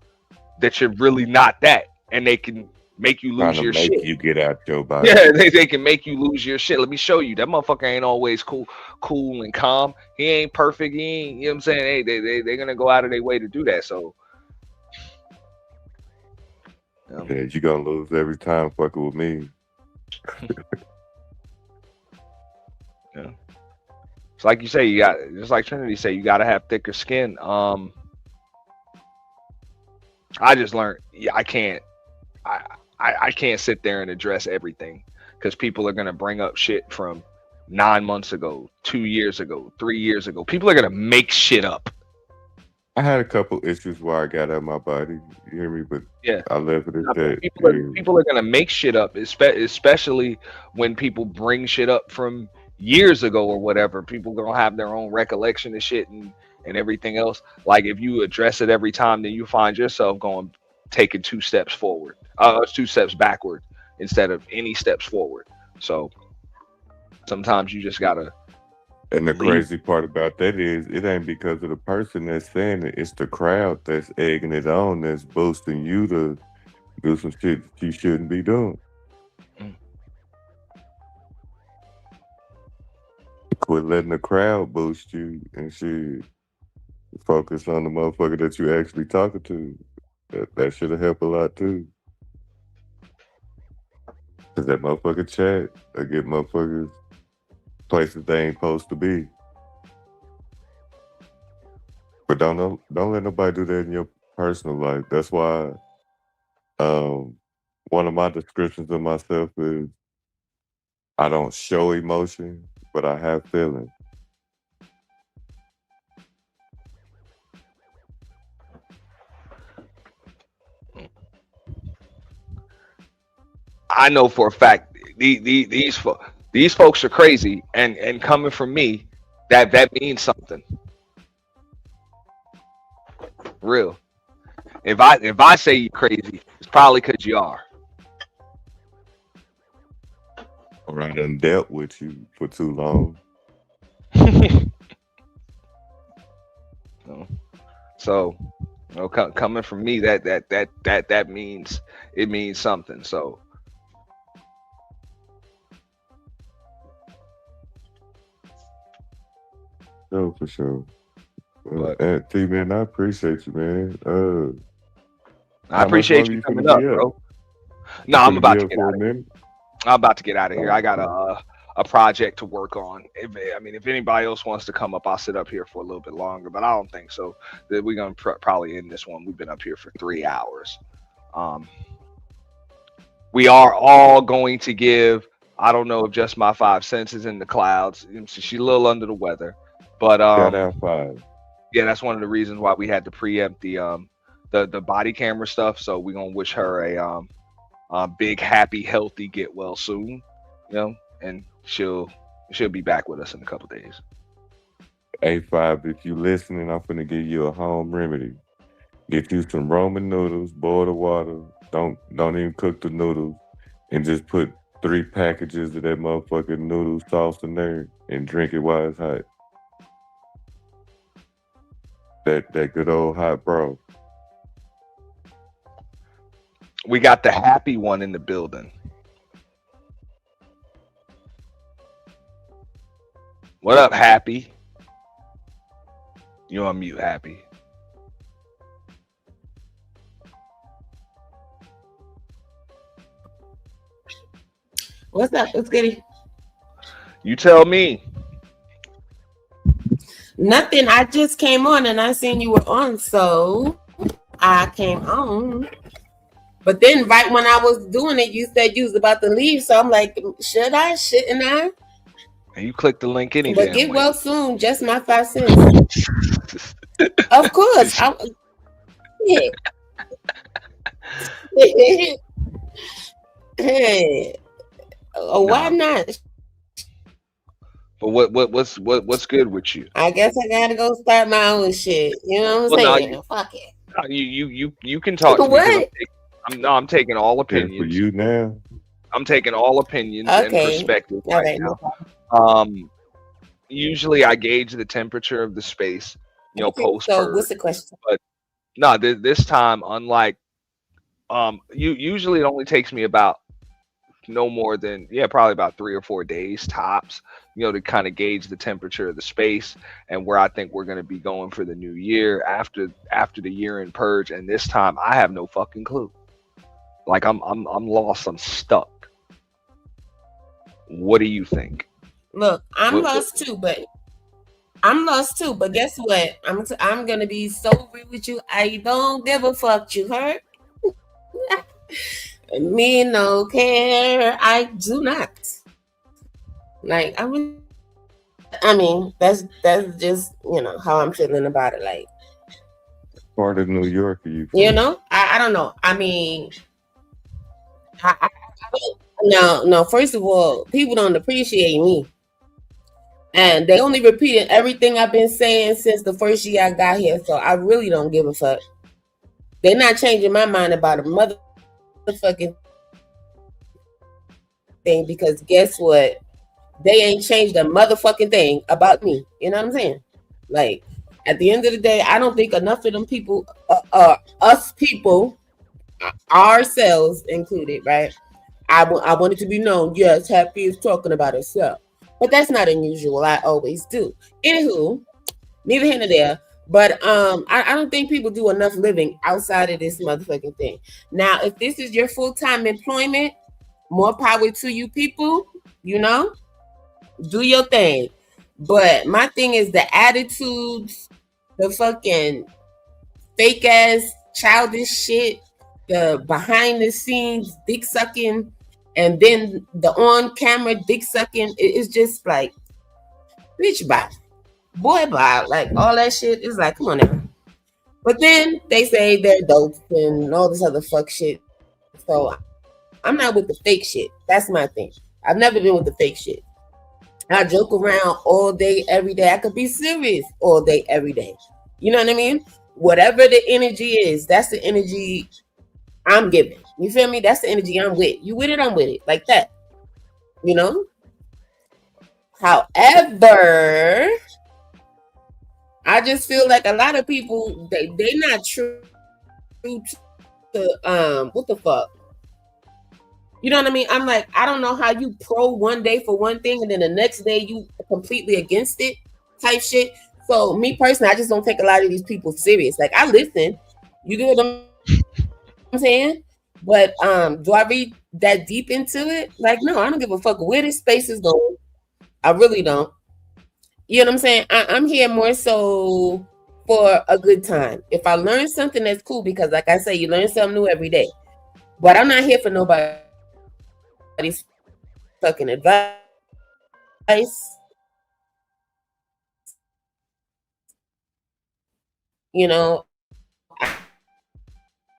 that you're really not that, and they can make you lose your shit. You get out your body. Yeah, they can make you lose your shit. Let me show you. That motherfucker ain't always cool and calm. He ain't perfect. He ain't, you know what I'm saying? Hey, they're gonna go out of their way to do that. So yeah, you gonna lose every time fucking with me. Yeah. It's like you say, you got, just like Trinity say, you gotta have thicker skin. I just learned, I can't sit there and address everything, because people are gonna bring up shit from 9 months ago, 2 years ago, 3 years ago. People are gonna make shit up. I had a couple issues where I got out of my body. You hear me? But yeah, I left it at that. People are gonna make shit up, especially when people bring shit up from years ago or whatever. People gonna have their own recollection of shit and everything else. Like if you address it every time, then you find yourself taking 2 steps forward, 2 steps backward instead of any steps forward. So sometimes you just gotta. And the crazy part about that is, it ain't because of the person that's saying it. It's the crowd that's egging it on, that's boosting you to do some shit that you shouldn't be doing. Quit letting the crowd boost you and shit. Focus on the motherfucker that you actually talking to. That should have helped a lot too. Cause that motherfucker chat, I get motherfuckers places they ain't supposed to be. But don't let nobody do that in your personal life. That's why one of my descriptions of myself is I don't show emotion, but I have feelings. I know for a fact these folks are crazy, and coming from me, that means something. Real. If I say you're crazy, it's probably because you are. Or I done dealt with you for too long. So, coming from me, that means it means something. So, No, for sure. but T man, I appreciate you, man. I how much appreciate longer you finna coming up, be up? bro. You No, I'm finna about be to up get for out a of here. minute? I'm about to get out of here. Oh, I got okay. a project to work on. If anybody else wants to come up, I'll sit up here for a little bit longer, but I don't think so. That we're gonna probably end this one. We've been up here for 3 hours. Um, we are all going to give. I don't know if just my 5 cents is in the clouds. She's a little under the weather, but Shout out 5. yeah, that's one of the reasons why we had to preempt the body camera stuff. So we're gonna wish her a big, happy, healthy get well soon, and she'll be back with us in a couple days. A5, if you listening, I'm finna give you a home remedy. Get you some Roman noodles, boil the water. Don't even cook the noodles, and just put 3 packages of that motherfucking noodle sauce in there and drink it while it's hot. That good old hot broth. We got the happy one in the building. What up, Happy? You on mute, Happy? What's up? What's goody? You tell me. Nothing. I just came on and I seen you were on, so I came on. But then right when I was doing it, you said you was about to leave, so I'm like, should I? Shouldn't I? And you click the link any But damn get way. well soon. Just my 5 cents. Of course. Yeah. Hey. Why not? But what's good with you? I guess I gotta go start my own shit. You know what I'm saying? Fuck it. You can talk to me. What? I'm taking all Yeah, opinions. for you now. I'm taking all opinions and perspectives All right. now. No problem. Usually I gauge the temperature of the space, post So purge. what's the question? But no, this time, unlike usually it only takes me about no more than probably about 3 or 4 days tops, to kind of gauge the temperature of the space and where I think we're going to be going for the new year after the year-end purge. And this time I have no fucking clue. Like I'm lost. I'm stuck. What do you think? Look, I'm lost too, but guess what? I'm gonna be so real with you. I don't give a fuck. You heard? Me no care. I do not. Like I mean, that's just how I'm feeling about it. Like, Part of New York, are you? I don't know. I mean, I don't. No. First of all, people don't appreciate me. And they only repeated everything I've been saying since the first year I got here. So I really don't give a fuck. They're not changing my mind about a motherfucking thing, because guess what? They ain't changed a motherfucking thing about me. You know what I'm saying? Like, at the end of the day, I don't think enough of them people, us people, ourselves included, right? I want it to be known, yes, Happy is talking about herself. But that's not unusual. I always do. Anywho, neither here nor there. But I don't think people do enough living outside of this motherfucking thing. Now, if this is your full-time employment, more power to you people, you know, do your thing. But my thing is the attitudes, the fucking fake ass childish shit, the behind the scenes dick sucking, and then the on camera dick sucking. It's just like, bitch, bye. Boy, bye. Like all that shit is like, come on now. But then they say they're adults and all this other fuck shit. So I'm not with the fake shit. That's my thing. I've never been with the fake shit. I joke around all day, every day. I could be serious all day, every day. You know what I mean? Whatever the energy is, that's the energy I'm giving. You feel me? That's the energy I'm with. You with it, I'm with it. Like that. You know? However, I just feel like a lot of people, they're not true to what the fuck? You know what I mean? I'm like, I don't know how you pro one day for one thing and then the next day you completely against it type shit. So me personally, I just don't take a lot of these people serious. Like I listen, you get what I'm saying? But do I read that deep into it? Like, no, I don't give a fuck where this space is going. I really don't. You know what I'm saying? I'm here more so for a good time. If I learn something, that's cool because like I say, you learn something new every day. But I'm not here for nobody's fucking advice. You know,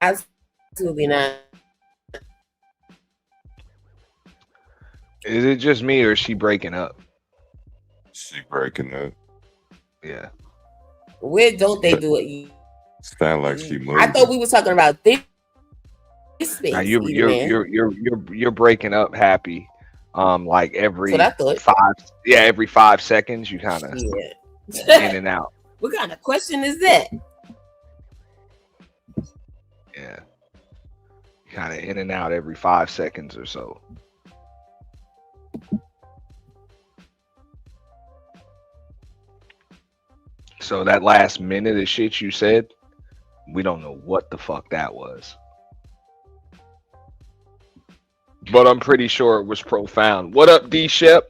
absolutely not. Is it just me or is she breaking up? She breaking up. Yeah. Where don't they do it? Sound like she moved. I thought we were talking about this space. Now you're breaking up, Happy. Like every That's what I thought. every 5 seconds you kind of Yeah. in and out. What kind of question is that? Yeah. Kind of in and out every 5 seconds or so. So that last minute of shit you said, we don't know what the fuck that was. But I'm pretty sure it was profound. What up, D-Shep?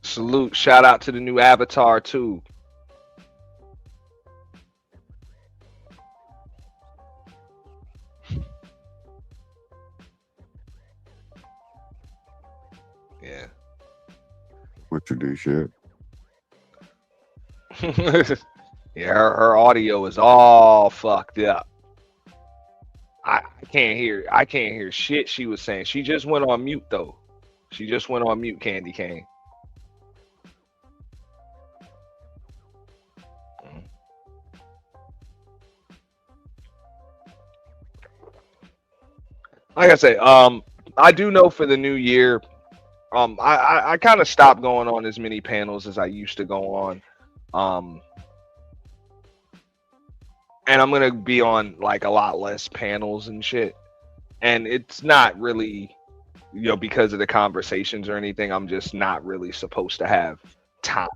Salute. Shout out to the new avatar, too. Yeah. What you do, shit? Yeah, her audio is all fucked up. I can't hear shit she was saying. She just went on mute though. She just went on mute, Candy Cane. Like I say, I do know for the new year, I kind of stopped going on as many panels as I used to go on. And I'm gonna be on like a lot less panels and shit. And it's not really, because of the conversations or anything. I'm just not really supposed to have time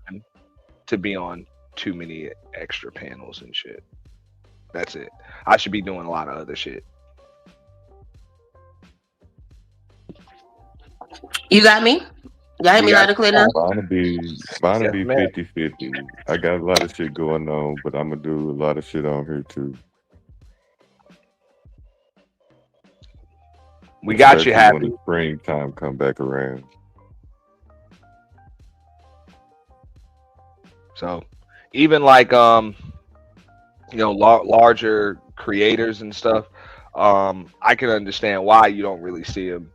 to be on too many extra panels and shit. That's it. I should be doing a lot of other shit. You got me? Y'all hear me loud and clear now? Mine will be Yes, 50-50. I got a lot of shit going on, but I'm gonna do a lot of shit on here too. We got you, Especially Happy. when the springtime come back around. So even like larger creators and stuff, I can understand why you don't really see them,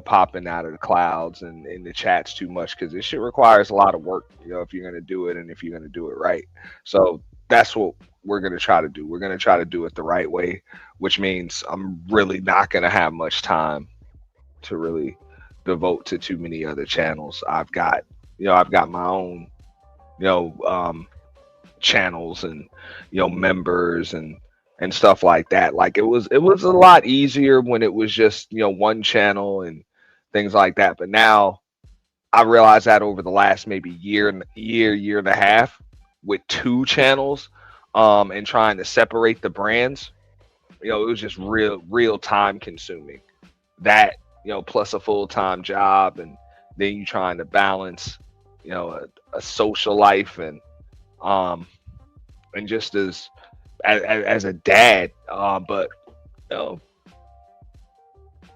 popping out of the clouds and in the chats too much, because this shit requires a lot of work, if you're gonna do it and if you're gonna do it right. So that's what we're gonna try to do. We're gonna try to do it the right way, which means I'm really not gonna have much time to really devote to too many other channels. I've got my own, channels and members and stuff like that. Like it was a lot easier when it was just one channel and things like that. But now I realized that over the last maybe year and a half with 2 channels, and trying to separate the brands, You know, it was just real time consuming. That, you know, plus a full-time job, and then you trying to balance, you know, a social life, and just as a dad. But you know,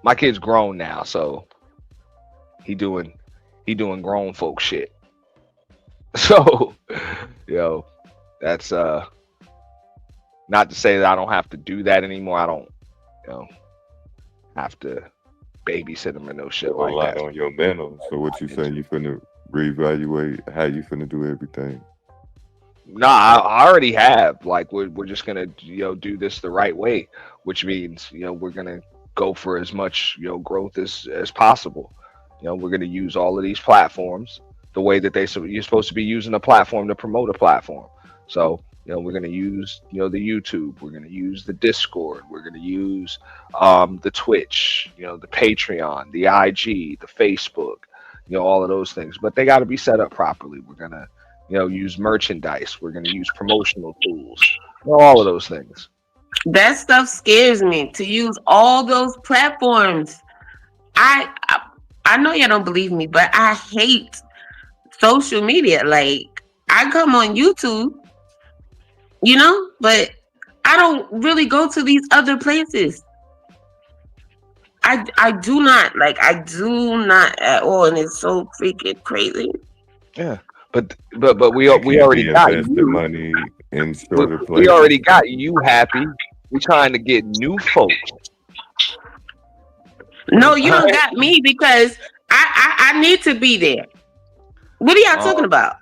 my kid's grown now, so he doing grown folk shit. So, you know, that's not to say that I don't have to do that anymore. I don't, you know, have to babysit him or no shit A like lot that. on your mental. So what you saying? You finna reevaluate how you finna do everything? No, I already have. Like, we're just gonna, you know, do this the right way, which means, you know, we're gonna go for as much, you know, growth as possible. You know, we're gonna use all of these platforms the way that you're supposed to be using a platform to promote a platform. So, you know, we're gonna use, you know, the YouTube. We're gonna use the Discord. We're gonna use the Twitch. You know, the Patreon, the IG, the Facebook. You know, all of those things. But they got to be set up properly. We're gonna, you know, use merchandise. We're going to use promotional tools. You know, all of those things. That stuff scares me, to use all those platforms. I know y'all don't believe me, but I hate social media. Like, I come on YouTube, you know, but I don't really go to these other places. I do not at all, and it's so freaking crazy. Yeah. But we They can't already be got investing you. money in We, shorter we places. already got you happy. We're trying to get new folks. No, you All don't right. got me, because I need to be there. What are y'all talking about?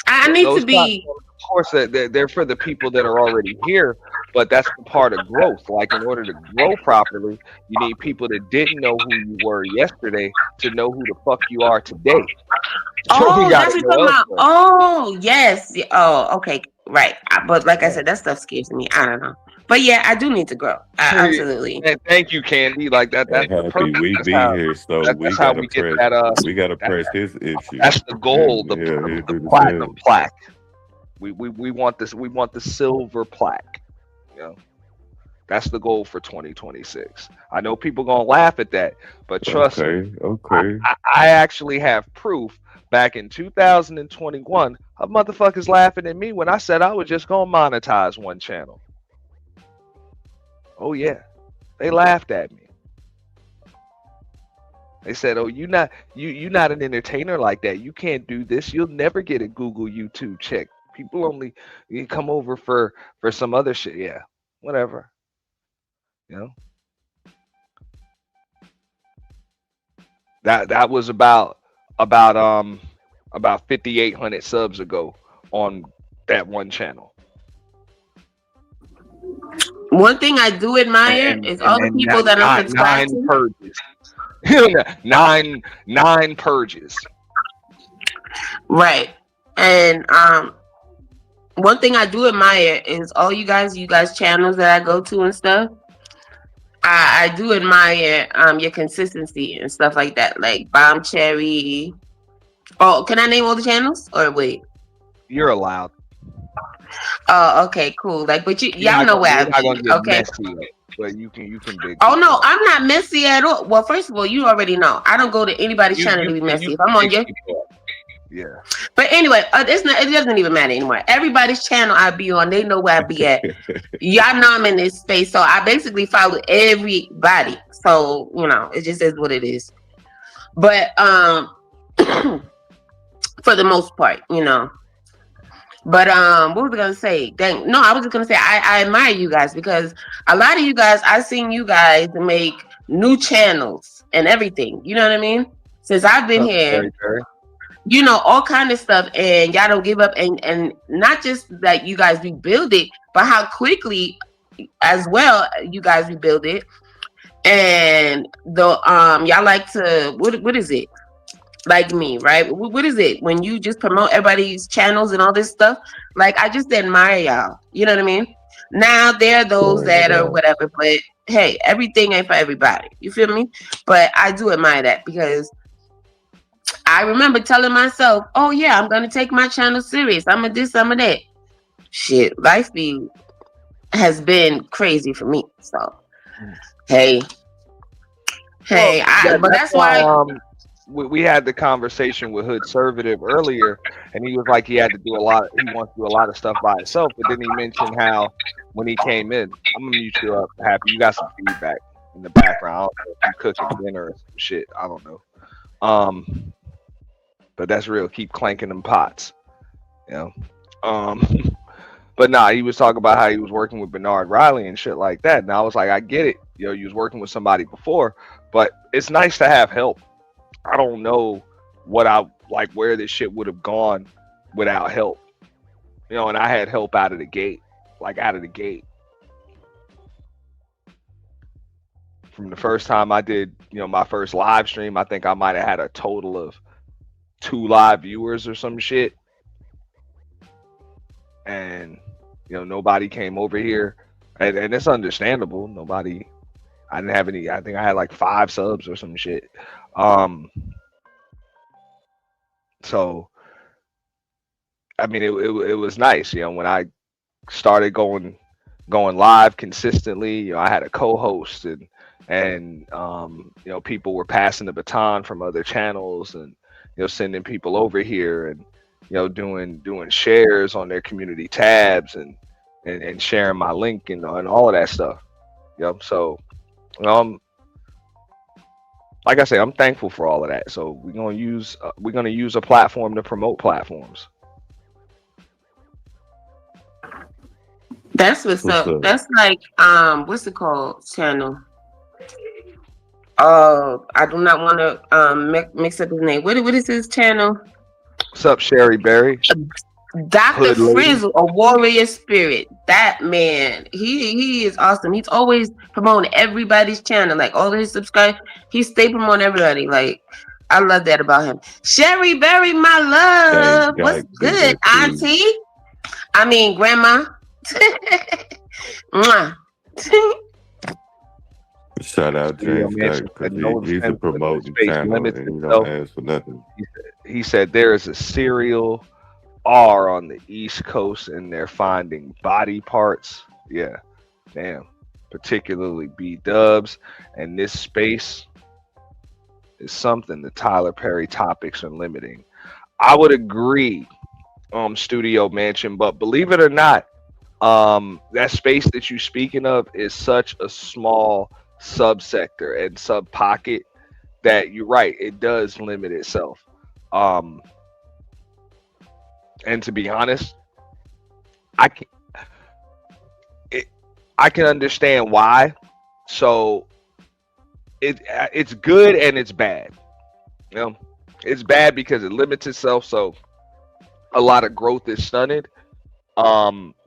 I need Those to be. platforms, of course, they're for the people that are already here, but that's the part of growth. Like, in order to grow properly, you need people that didn't know who you were yesterday to know who the fuck you are today. So we Oh, got that's to what you're go talking about. elsewhere. Oh, yes. Oh, okay. Right. But like I Yeah. said, that stuff scares me. I don't know. But yeah, I do need to grow. Absolutely. And thank you, Candy. Like that's And the happy purpose. we That's be how here, so that's how we get that we gotta that, press his issue. that's the goal, And yeah, he'll the do the platinum same. plaque. We want this, we want the silver plaque. You know, that's the goal for 2026. I know people gonna laugh at that, but trust me, Okay. I actually have proof. Back in 2021, a motherfuckers laughing at me when I said I was just gonna monetize one channel. Oh yeah, they laughed at me. They said, "Oh, you not an entertainer like that. You can't do this. You'll never get a Google YouTube check. People only you come over for some other shit. Yeah, whatever. You know, that was about 5,800 subs ago on that one channel. One thing I do admire is all the people that are subscribed nine to. purges. nine purges. Right. And one thing I do admire is all you guys channels that I go to and stuff. I do admire your consistency and stuff like that, like Bomb Cherry. Oh, can I name all the channels or wait? You're allowed. Oh, okay, cool. Like, but y'all know where You're not I gonna be, get okay? messy, but you can big. Oh no, I'm not messy at all. Well, first of all, you already know I don't go to anybody's channel to be messy. If I'm on your, yeah. But anyway, it doesn't even matter anymore. Everybody's channel I be on, they know where I be at. Y'all know I'm in this space, so I basically follow everybody. So you know, it just is what it is. But for the most part, you know. But what was I gonna say? Dang, no, I was just gonna say I admire you guys, because a lot of you guys, I've seen you guys make new channels and everything. You know what I mean? Since I've been here, you know, all kind of stuff, and y'all don't give up, and not just that you guys rebuild it, but how quickly as well you guys rebuild it. And the y'all like to what is it? Like me, right? What is it when you just promote everybody's channels and all this stuff? Like, I just admire y'all. You know what I mean? Now there are those that are whatever, but hey, everything ain't for everybody. You feel me? But I do admire that, because I remember telling myself, "Oh yeah, I'm gonna take my channel serious. I'm a this, I'm a that." Shit, life be has been crazy for me. So hey, but that's why. We had the conversation with Hood Conservative earlier, and he was like he had to do a lot. He wants to do a lot of stuff by himself. But then he mentioned how when he came in, I'm gonna mute you up, Happy. You got some feedback in the background. I don't know if you cooking dinner or some shit. I don't know. But that's real. Keep clanking them pots. You know. But nah, he was talking about how he was working with Bernard Riley and shit like that. And I was like, I get it. You know, you was working with somebody before, but it's nice to have help. I don't know where this shit would have gone without help. You know, and I had help out of the gate. From the first time I did, you know, my first live stream, I think I might have had a total of 2 live viewers or some shit. And, you know, nobody came over here. And it's understandable. I didn't have any, I think I had like 5 subs or some shit. So I mean, it was nice, you know, when I started going live consistently. You know, I had a co-host, and you know, people were passing the baton from other channels, and you know, sending people over here, and you know, doing shares on their community tabs, and sharing my link and all of that stuff. Yep. So like I say, I'm thankful for all of that. So we're gonna use a platform to promote platforms. That's what's up. That's like what's it called? Channel. I do not want to mix up his name. What is his channel? What's up, Sherry Berry? Dr. Frizzle, a warrior spirit. That man, he is awesome. He's always promoting everybody's channel, like all his subscribers. He stay promoting everybody. Like, I love that about him. Sherry Berry, my love. What's good, Auntie? I mean, Grandma. Shout out James because he's a promoting channel and he don't ask for nothing. He said there is a serial R on the East Coast and they're finding body parts. Yeah, damn. Particularly B-dubs, and this space is something the Tyler Perry topics are limiting. I would agree, Studio Mansion, but believe it or not, that space that you're speaking of is such a small subsector and sub pocket that you're right, it does limit itself. And to be honest, I can understand why. So it's good and it's bad. You know, it's bad because it limits itself, so a lot of growth is stunted.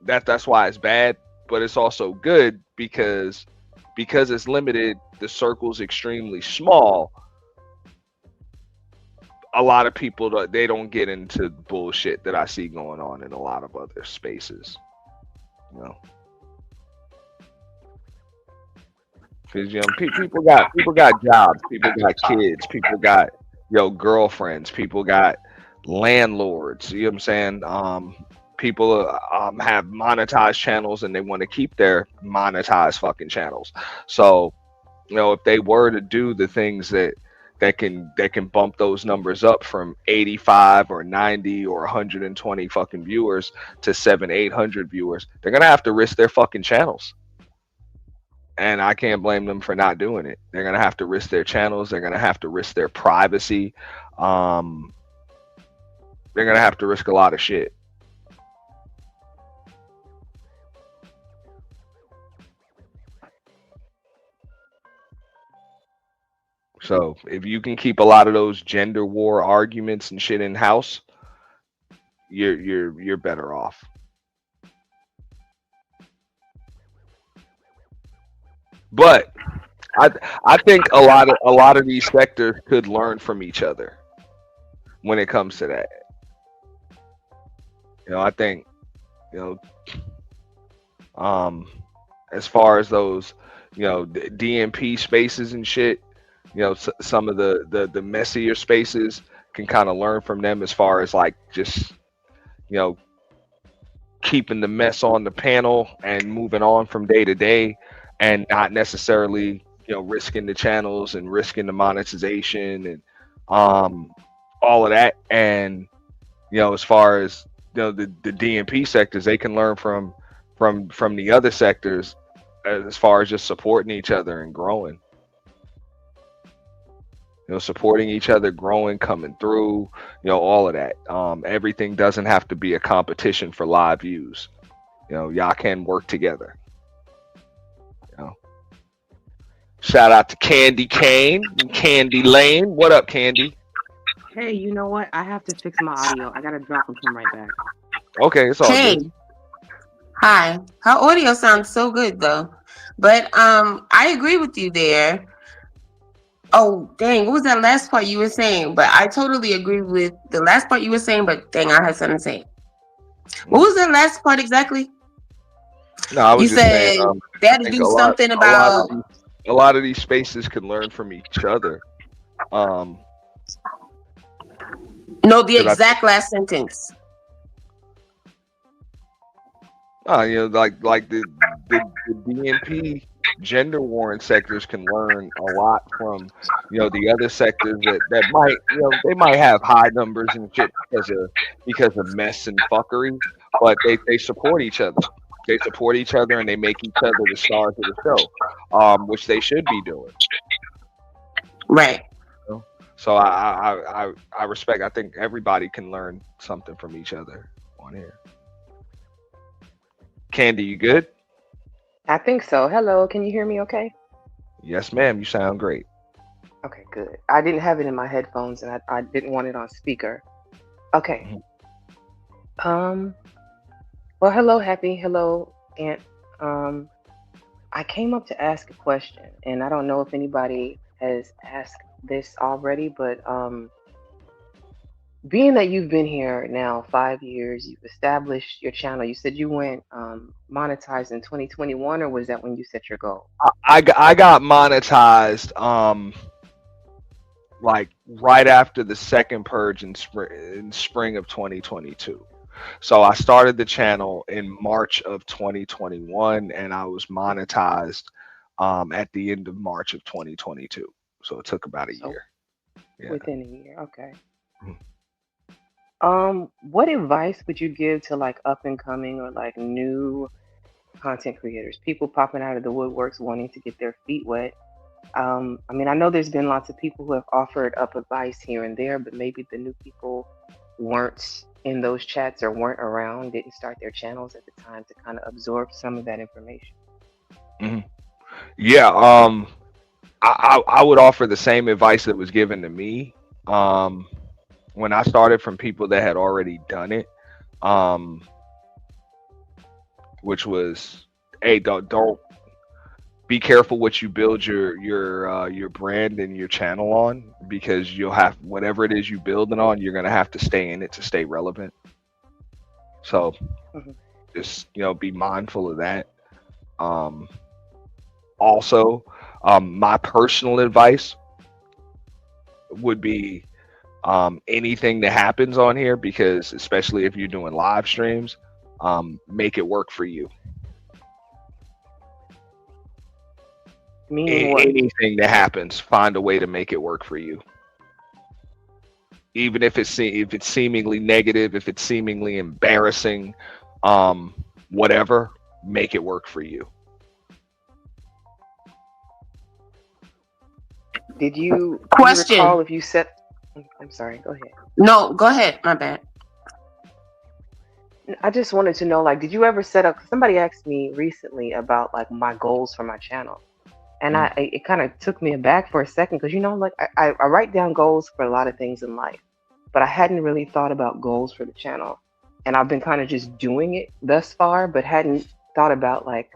That's why it's bad, but it's also good because it's limited, the circle's extremely small. A lot of people, they don't get into bullshit that I see going on in a lot of other spaces. You know, because you know, people got jobs, people got kids, people got girlfriends, people got landlords. You know what I'm saying? People have monetized channels and they want to keep their monetized fucking channels. So, you know, if they were to do the things that can bump those numbers up from 85 or 90 or 120 fucking viewers to 700-800 viewers, they're gonna have to risk their fucking channels. And I can't blame them for not doing it. They're gonna have to risk their channels. They're gonna have to risk their privacy. They're gonna have to risk a lot of shit. So if you can keep a lot of those gender war arguments and shit in house, you're better off. But I think a lot of these sectors could learn from each other when it comes to that. You know, I think, you know, as far as those, you know, DMP spaces and shit, you know, some of the messier spaces can kind of learn from them as far as like just, you know, keeping the mess on the panel and moving on from day to day, and not necessarily risking the channels and risking the monetization and all of that. And as far as the DNP sectors, they can learn from the other sectors as far as just supporting each other and growing. Supporting each other, growing, coming through, all of that. Everything doesn't have to be a competition for live views. Y'all can work together. Shout out to Candy Kane and Candy Lane. What up, Candy? Hey, you know what? I have to fix my audio. I gotta drop and come right back. Okay, it's all good. Hi. Her audio sounds so good though. But I agree with you there. Oh, dang, what was that last part you were saying? But I totally agree with the last part you were saying, but dang, I had something to say. What was that last part exactly? No, I was You just saying, said they had to do something about... A lot of these spaces can learn from each other. No, the exact last sentence. Like the DNP gender warring sectors can learn a lot from the other sectors that might they might have high numbers and shit because of mess and fuckery, but they support each other. They support each other and they make each other the stars of the show, which they should be doing. Right. So I respect. I think everybody can learn something from each other on here. Candy, you good? I think so. Hello, can you hear me okay? Yes, ma'am. You sound great. Okay, good. I didn't have it in my headphones and I didn't want it on speaker. Okay. Well, hello, Happy. Hello, Aunt. I came up to ask a question, and I don't know if anybody has asked this already, but being that you've been here now 5 years, you've established your channel. You said you went monetized in 2021, or was that when you set your goal? I got monetized like right after the second purge in spring of 2022. So I started the channel in March of 2021, and I was monetized at the end of March of 2022. So it took about a year. Yeah. Within a year, okay. What advice would you give to like up and coming or like new content creators, people popping out of the woodworks wanting to get their feet wet? I mean, I know there's been lots of people who have offered up advice here and there, but maybe the new people weren't in those chats or weren't around, didn't start their channels at the time to kind of absorb some of that information. Yeah, I would offer the same advice that was given to me when I started from people that had already done it, which was, hey, don't be careful what you build your brand and your channel on, because you'll have whatever it is you building on, you're gonna have to stay in it to stay relevant. So just be mindful of that. Also, my personal advice would be anything that happens on here, because especially if you're doing live streams, make it work for you. Anything that happens, find a way to make it work for you. Even if it's seemingly negative, if it's seemingly embarrassing, whatever, make it work for you. Did you Question. recall if you set? I'm sorry. Go ahead. No, go ahead. My bad. I just wanted to know, like, did you ever set up? Somebody asked me recently about like my goals for my channel, and it kind of took me aback for a second, because like I write down goals for a lot of things in life, but I hadn't really thought about goals for the channel, and I've been kind of just doing it thus far, but hadn't thought about like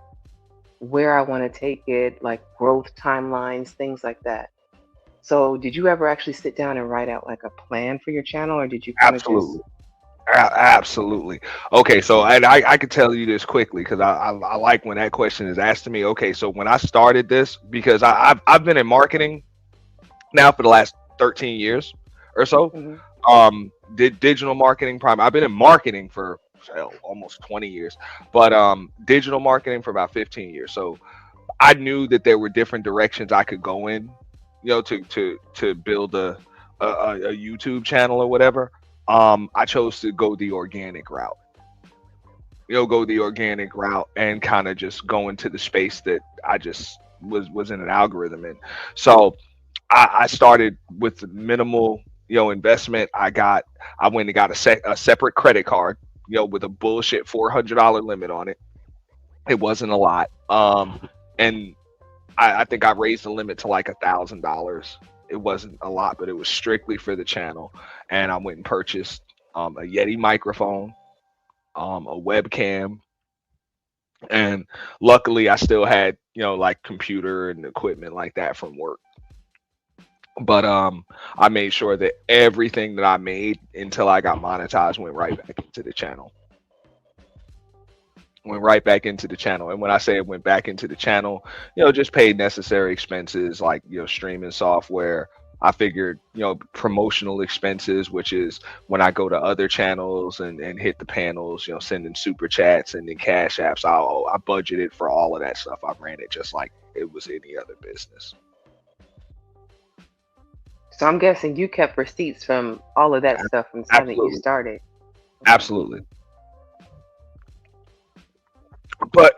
where I want to take it, like growth timelines, things like that. So did you ever actually sit down and write out like a plan for your channel, or did you kind Absolutely. Absolutely. Okay, so I could tell you this quickly, because I like when that question is asked to me. Okay, so when I started this, because I've been in marketing now for the last 13 years or so. Did digital marketing I've been in marketing for hell, almost 20 years, but digital marketing for about 15 years. So I knew that there were different directions I could go in, to build a YouTube channel or whatever. I chose to go the organic route. Go the organic route and kind of just go into the space that I just was in an algorithm in. So I started with minimal, investment. I went and got a separate credit card, with a bullshit $400 limit on it. It wasn't a lot. And I think I raised the limit to like $1,000. It wasn't a lot, but it was strictly for the channel. And I went and purchased a Yeti microphone, a webcam, and luckily I still had, like computer and equipment like that from work. But I made sure that everything that I made until I got monetized went right back into the channel. And when I say it went back into the channel, just paid necessary expenses like, streaming software. I figured, promotional expenses, which is when I go to other channels and hit the panels, sending super chats and then cash apps. I budgeted for all of that stuff. I ran it just like it was any other business. So I'm guessing you kept receipts from all of that stuff from the time that you started. Absolutely. But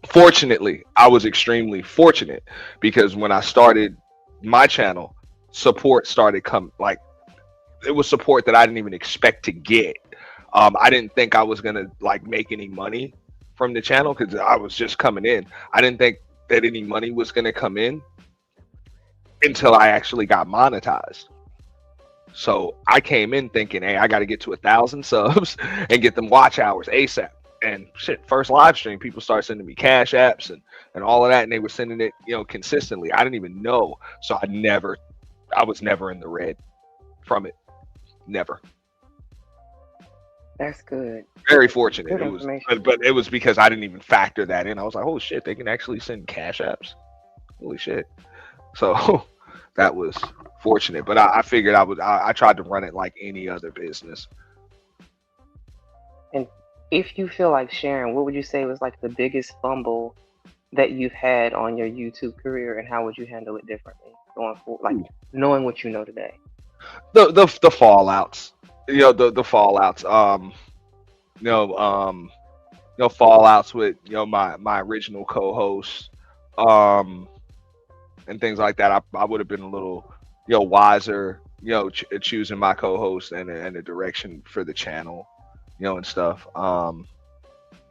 fortunately, I was extremely fortunate because when I started my channel, support started like it was support that I didn't even expect to get. I didn't think I was gonna like make any money from the channel because I was just coming in. I didn't think that any money was gonna come in until I actually got monetized. So I came in thinking, hey, I got to get to 1,000 subs and get them watch hours ASAP. And shit, first live stream, people started sending me cash apps and all of that, and they were sending it, consistently. I didn't even know, so I was never in the red from it, never. That's good. Very fortunate. Good it was, information. but it was because I didn't even factor that in. I was like, holy shit, they can actually send cash apps. Holy shit. So that was fortunate, but I figured I tried to run it like any other business. And if you feel like sharing, what would you say was like the biggest fumble that you've had on your YouTube career, and how would you handle it differently going forward? Like knowing what you know today. The fallouts, the fallouts, fallouts with my original co-host, and things like that. I would have been a little wiser, choosing my co-host and the direction for the channel, and stuff.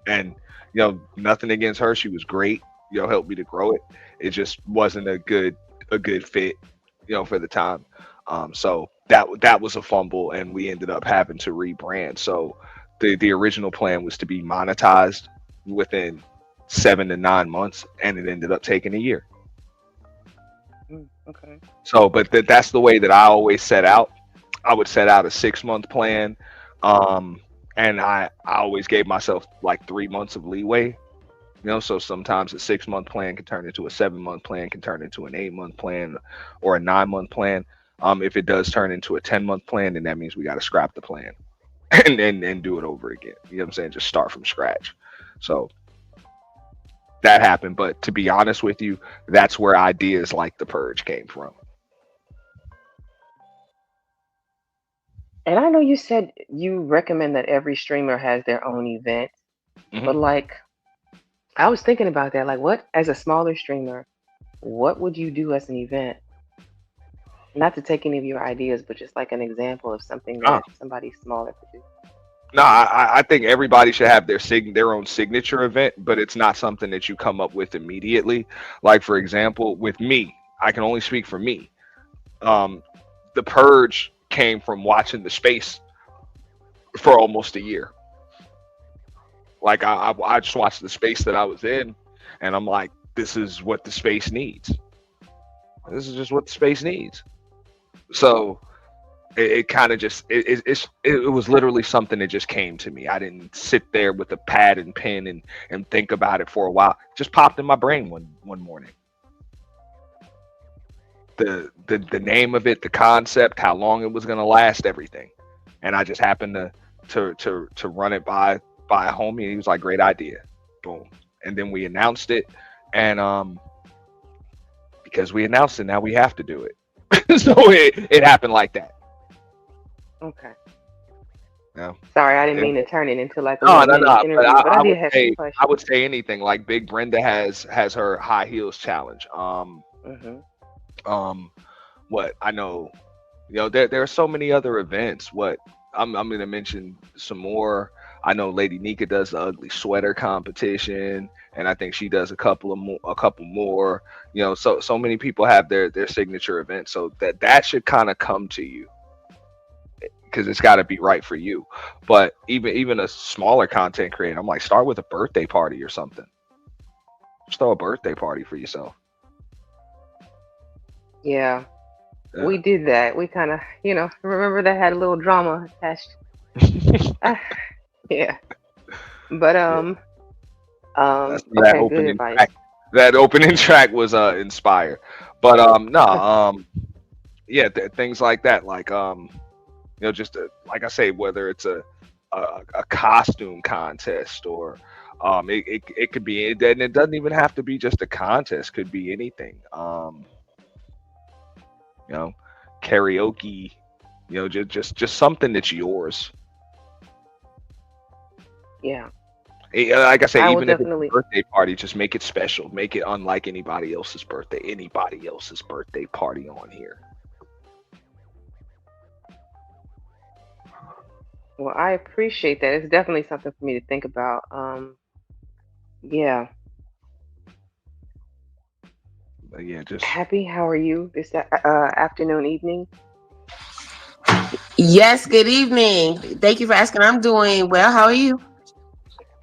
And nothing against her, she was great, helped me to grow it. It just wasn't a good fit, for the time. So that was a fumble, and we ended up having to rebrand. So the original plan was to be monetized within 7 to 9 months, and it ended up taking a year. Okay. So, but that's the way that I always set out. I would set out a 6-month plan, and I always gave myself like 3 months of leeway. So sometimes a 6-month plan can turn into a 7-month plan, can turn into an 8-month plan, or a 9-month plan. If it does turn into a 10-month plan, then that means we got to scrap the plan and do it over again. You know what I'm saying? Just start from scratch. So that happened. But to be honest with you, that's where ideas like The Purge came from. And I know you said you recommend that every streamer has their own event, but like, I was thinking about that. Like, what, as a smaller streamer, what would you do as an event? Not to take any of your ideas, but just like an example of something that somebody smaller could do. No, I think everybody should have their own signature event, but it's not something that you come up with immediately. Like, for example, with me, I can only speak for me. The Purge came from watching the space for almost a year. Like, I just watched the space that I was in, and I'm like, this is what the space needs. This is just what the space needs. So it kind of just it was literally something that just came to me. I didn't sit there with a pad and pen and think about it for a while. It just popped in my brain one morning. The name of it, the concept, how long it was going to last, everything. And I just happened to to run it by a homie, and he was like, great idea. Boom. And then we announced it, and because we announced it, now we have to do it. So it happened like that. Okay. No. Sorry, I didn't mean to turn it into like a No, little mini But interview, but I did have some I questions. would say anything. Like Big Brenda has her high heels challenge. What I know, there are so many other events. What I'm gonna mention some more. I know Lady Nika does the ugly sweater competition, and I think she does a couple more. So many people have their signature events. So that should kind of come to you, because it's got to be right for you. But even a smaller content creator, I'm like, start with a birthday party or something. Just throw a birthday party for yourself. Yeah, we did that. We kind of, remember that had a little drama attached. Yeah, but That's that okay, good opening advice. track. That opening track was inspired. But yeah, things like that, like just like I say, whether it's a costume contest, or it could be, and it doesn't even have to be just a contest, could be anything. Karaoke, just something that's yours. Yeah, Like I say, I will even if it's definitely. a birthday party, just make it special, make it unlike anybody else's birthday party on here. Well, I appreciate that. It's definitely something for me to think about. Yeah. But yeah, just Happy, how are you this afternoon, evening? Yes, good evening. Thank you for asking. I'm doing well. How are you?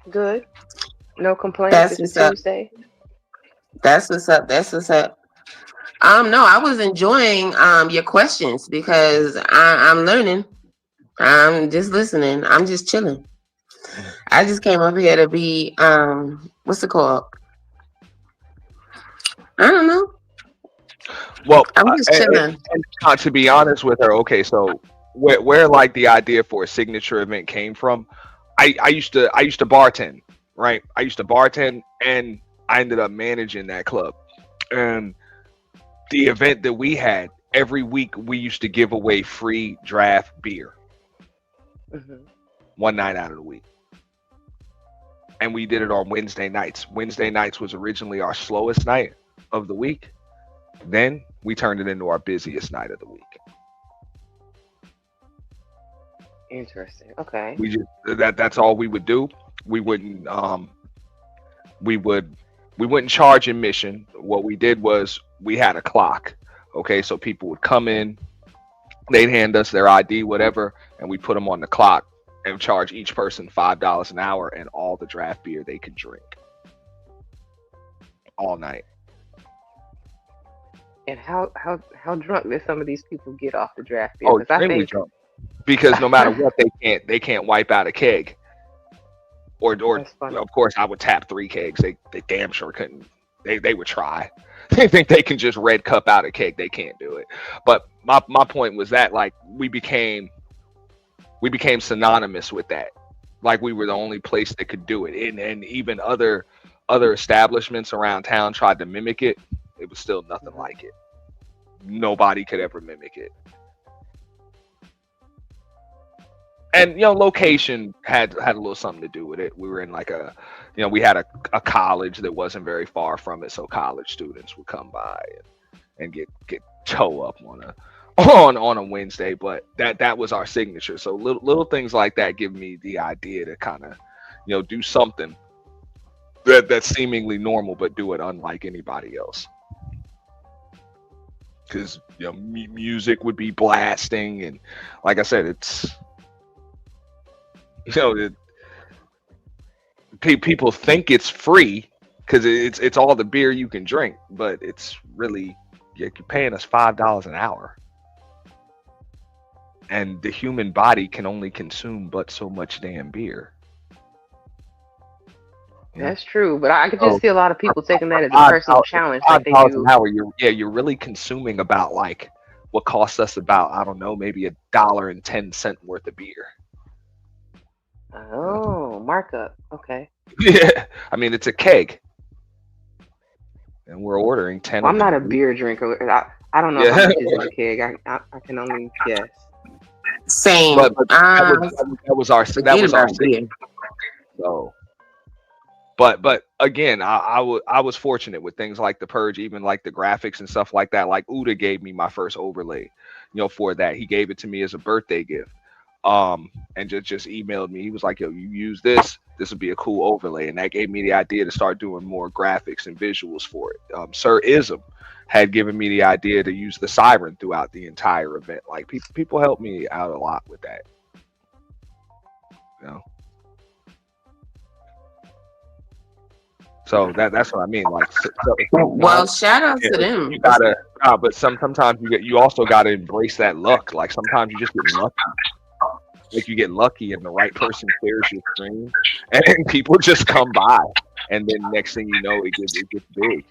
Good. No complaints. That's It's what's up. Tuesday. That's what's up. That's what's up. No, I was enjoying your questions because I'm learning. I'm just listening. I'm just chilling. I just came up here to be what's it called? I don't know. well, I'm just chilling. to be honest with her, okay, so where like the idea for a signature event came from, I used to bartend, right? I used to bartend, and I ended up managing that club. And the event that we had every week, we used to give away free draft beer Hmm. one night out of the week, and we did it on Wednesday nights. Wednesday nights was originally our slowest night of the week. Then we turned it into our busiest night of the week. Interesting. Okay. We just that's all we would do. We wouldn't we wouldn't charge admission. What we did was we had a clock. Okay, so people would come in, they'd hand us their ID, whatever, and we put them on the clock and charge each person $5 an hour and all the draft beer they could drink all night. And how drunk did some of these people get off the draft beer? Oh, Because I extremely think drunk. Because no matter what, they can't wipe out a keg. Or that's funny. of course I would tap 3 kegs. They damn sure couldn't. They would try. They think they can just red cup out a keg. They can't do it. But my point was that, like, we became synonymous with that. Like, we were the only place that could do it. And even other establishments around town tried to mimic it. It was still nothing like it. Nobody could ever mimic it. And location had a little something to do with it. We were in like we had a college that wasn't very far from it, so college students would come by and get toe up on a Wednesday. But that was our signature. So little things like that give me the idea to kind of do something that's seemingly normal, but do it unlike anybody else. Because music would be blasting, and like I said, it's people think it's free because it's all the beer you can drink, but it's really you're paying us $5 an hour, and the human body can only consume but so much damn beer. That's true, but I could just So see a lot of people taking that as a $5 personal challenge, like they $5 do. an hour, you're really consuming about like what costs us about, I don't know, maybe $1.10 worth of beer. Oh, markup. Okay. Yeah, I mean it's a keg, and we're ordering 10 Well, of I'm them. not a beer drinker. I don't know how Yeah, much is in a keg. I can only guess. Same. but that Forget was our about beer. so. But again, I was fortunate with things like the Purge, even like the graphics and stuff like that. Like Uda gave me my first overlay, for that. He gave it to me as a birthday gift. And just emailed me. He was like, "Yo, you use this. This would be a cool overlay," and that gave me the idea to start doing more graphics and visuals for it. Sir Ism had given me the idea to use the siren throughout the entire event. Like people helped me out a lot with that. You know. So that's what I mean. Like, Well, shout out to them. You gotta, but sometimes you also gotta embrace that luck. Like sometimes you just get lucky. Like you get lucky and the right person shares your screen, and then people just come by, and then next thing you know, it gets big.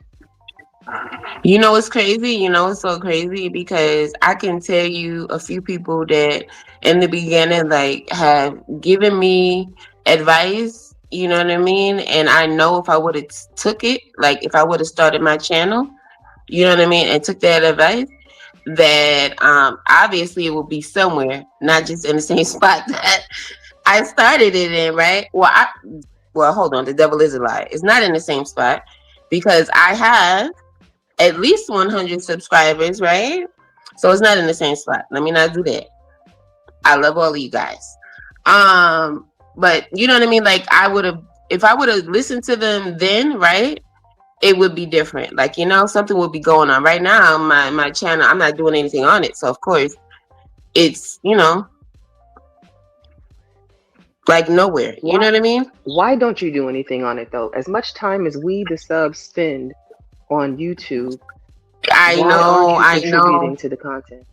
You know it's crazy? You know it's so crazy because I can tell you a few people that in the beginning like have given me advice, you know what I mean? And I know if I would have took it, like if I would have started my channel, you know what I mean, and took that advice, that obviously it will be somewhere, not just in the same spot that I started it in, right? Well, hold on, the devil is a lie. It's not in the same spot because I have at least 100 subscribers, right? So it's not in the same spot. Let me not do that. I love all of you guys. But you know what I mean? Like if I would have listened to them then, right? It would be different. Like, something would be going on. Right now, my channel, I'm not doing anything on it. So of course it's, like nowhere. You know what I mean? Why don't you do anything on it though? As much time as we the subs spend on YouTube, I know. Contributing to the content.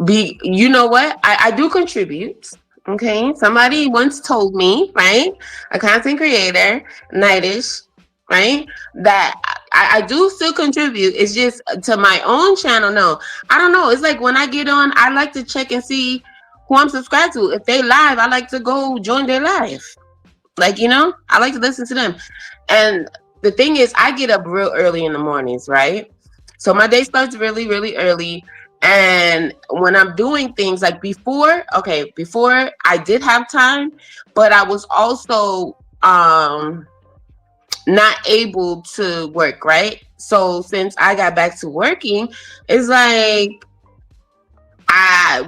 You know what? I do contribute. Okay. Somebody once told me, right? A content creator, Nightish, right? That I do still contribute. It's just to my own channel. No, I don't know. It's like when I get on, I like to check and see who I'm subscribed to. If they live, I like to go join their live. Like, I like to listen to them. And the thing is, I get up real early in the mornings, right? So my day starts really, really early. And when I'm doing things like before I did have time, but I was also not able to work, right? So since I got back to working, it's like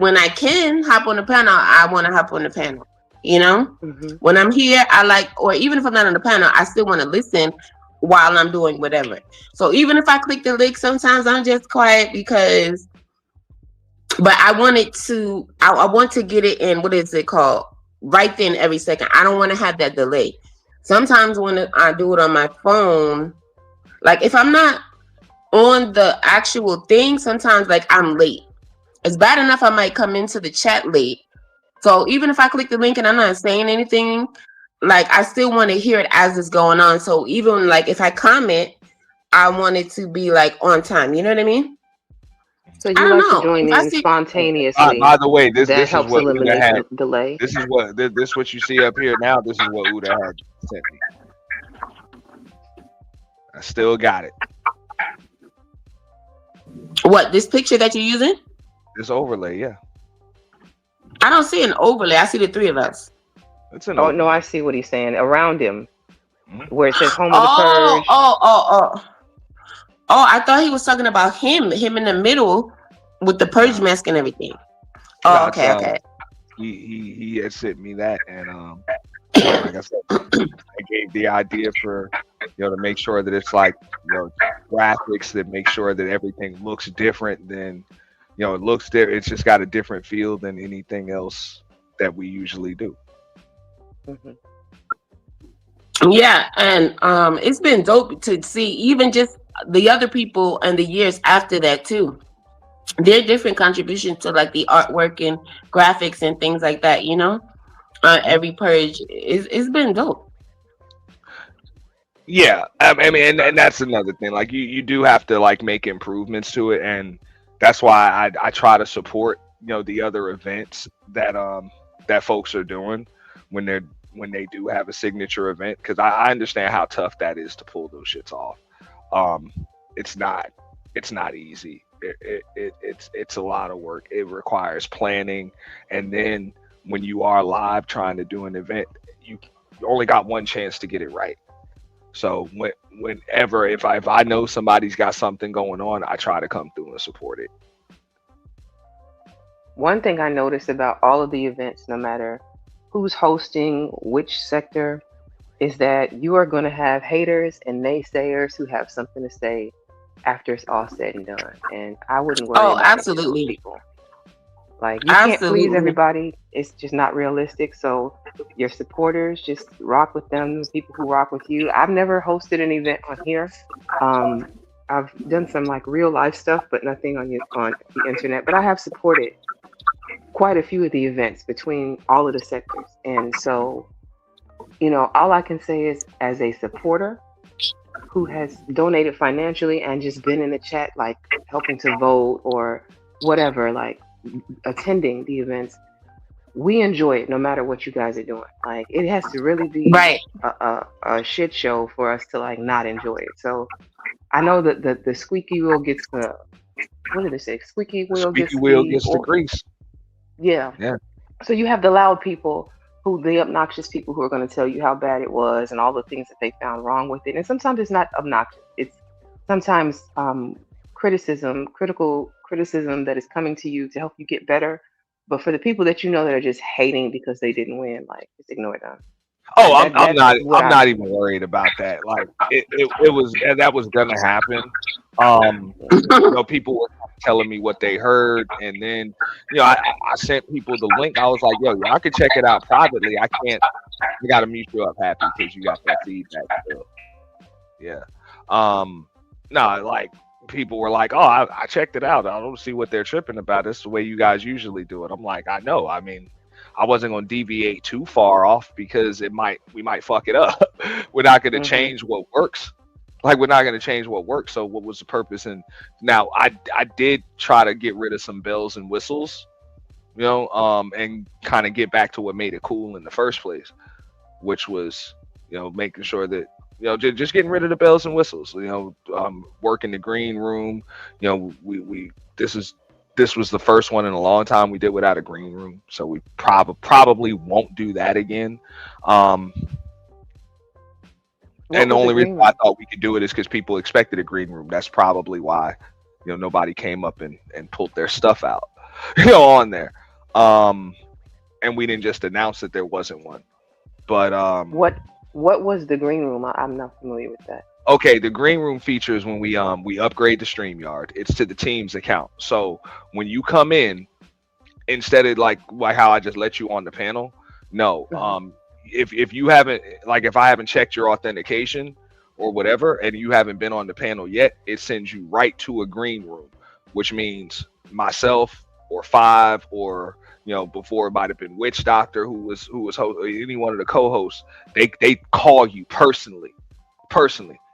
when I can hop on the panel, I want to hop on the panel. Mm-hmm. When I'm here, or even if I'm not on the panel, I still want to listen while I'm doing whatever. So even if I click the link, sometimes I'm just quiet but I want to get it in, what is it called? Right then every second. I don't want to have that delay. Sometimes when I do it on my phone, like if I'm not on the actual thing, sometimes like I'm late. It's bad enough I might come into the chat late. So even if I click the link and I'm not saying anything, like I still want to hear it as it's going on. So even like if I comment, I want it to be like on time. You know what I mean? So you like to join in spontaneously. By the way, this helps is what eliminate Uda had. delay. This is what you see up here now. This is what Uda had sent me. I still got it. What, this picture that you're using? This overlay, yeah. I don't see an overlay. I see the three of us. It's an no, I see what he's saying. Around him, where it says Home of the Purge. Oh, I thought he was talking about him in the middle with the Purge mask and everything. Oh, okay. He had sent me that, and like I said, I gave the idea for to make sure that it's like graphics that make sure that everything looks different than it looks different. It's just got a different feel than anything else that we usually do. Mm-hmm. Yeah, and it's been dope to see even just the other people and the years after that too. Their different contributions to like the artwork and graphics and things like that. Every purge it's been dope. Yeah, I mean, and that's another thing. Like you do have to like make improvements to it, and that's why I try to support the other events that that folks are doing. when they do have a signature event, because I understand how tough that is to pull those shits off. It's not easy. It's a lot of work. It requires planning, and then when you are live trying to do an event, you only got one chance to get it right. So whenever if I know somebody's got something going on, I try to come through and support it. One thing I noticed about all of the events, no matter who's hosting which sector, is that you are going to have haters and naysayers who have something to say after it's all said and done. And I wouldn't worry Oh, about any of those absolutely. people. Like, you can't please Absolutely. everybody. It's just not realistic. So your supporters, just rock with them, people who rock with you. I've never hosted an event on here. I've done some like real life stuff, but nothing on the internet. But I have supported quite a few of the events between all of the sectors. And so, all I can say is, as a supporter who has donated financially and just been in the chat, like helping to vote or whatever, like attending the events, we enjoy it no matter what you guys are doing. Like, it has to really be Right. a shit show for us to like not enjoy it. So I know that the squeaky wheel gets the, what did it say? Squeaky wheel Squeaky gets wheel the gets the grease. Yeah. Yeah. So you have the loud people, the obnoxious people who are going to tell you how bad it was and all the things that they found wrong with it. And sometimes it's not obnoxious. It's sometimes critical criticism that is coming to you to help you get better. But for the people that that are just hating because they didn't win, like, just ignore them. Oh, Like, I'm not. that's what I'm not even worried about that. Like, it was that was gonna happen. People were telling me what they heard, and then I sent people the link. I was like, yo, I could check it out privately. I can't. I gotta mute you up, Happy, because you got that feedback still. Yeah. No, like, people were like, oh, I checked it out. I don't see what they're tripping about. It's the way you guys usually do it. I'm like, I know. I mean, I wasn't going to deviate too far off because we might fuck it up. We're not going to change what works. Like, we're not going to change what works. So what was the purpose? And now I did try to get rid of some bells and whistles, and kind of get back to what made it cool in the first place, which was, making sure that, just getting rid of the bells and whistles, work in the green room. This was the first one in a long time we did without a green room, so we probably won't do that again. And the only reason I thought we could do it is because people expected a green room. That's probably why, nobody came up and pulled their stuff out, on there. And we didn't just announce that there wasn't one. But what was the green room? I'm not familiar with that. Okay, the green room features when we upgrade the StreamYard. It's to the team's account. So when you come in, instead of like how I just let you on the panel, no. If you haven't, like, if I haven't checked your authentication or whatever, and you haven't been on the panel yet, it sends you right to a green room, which means myself or Five, or before it might have been Witch Doctor, who was any one of the co-hosts. They call you personally,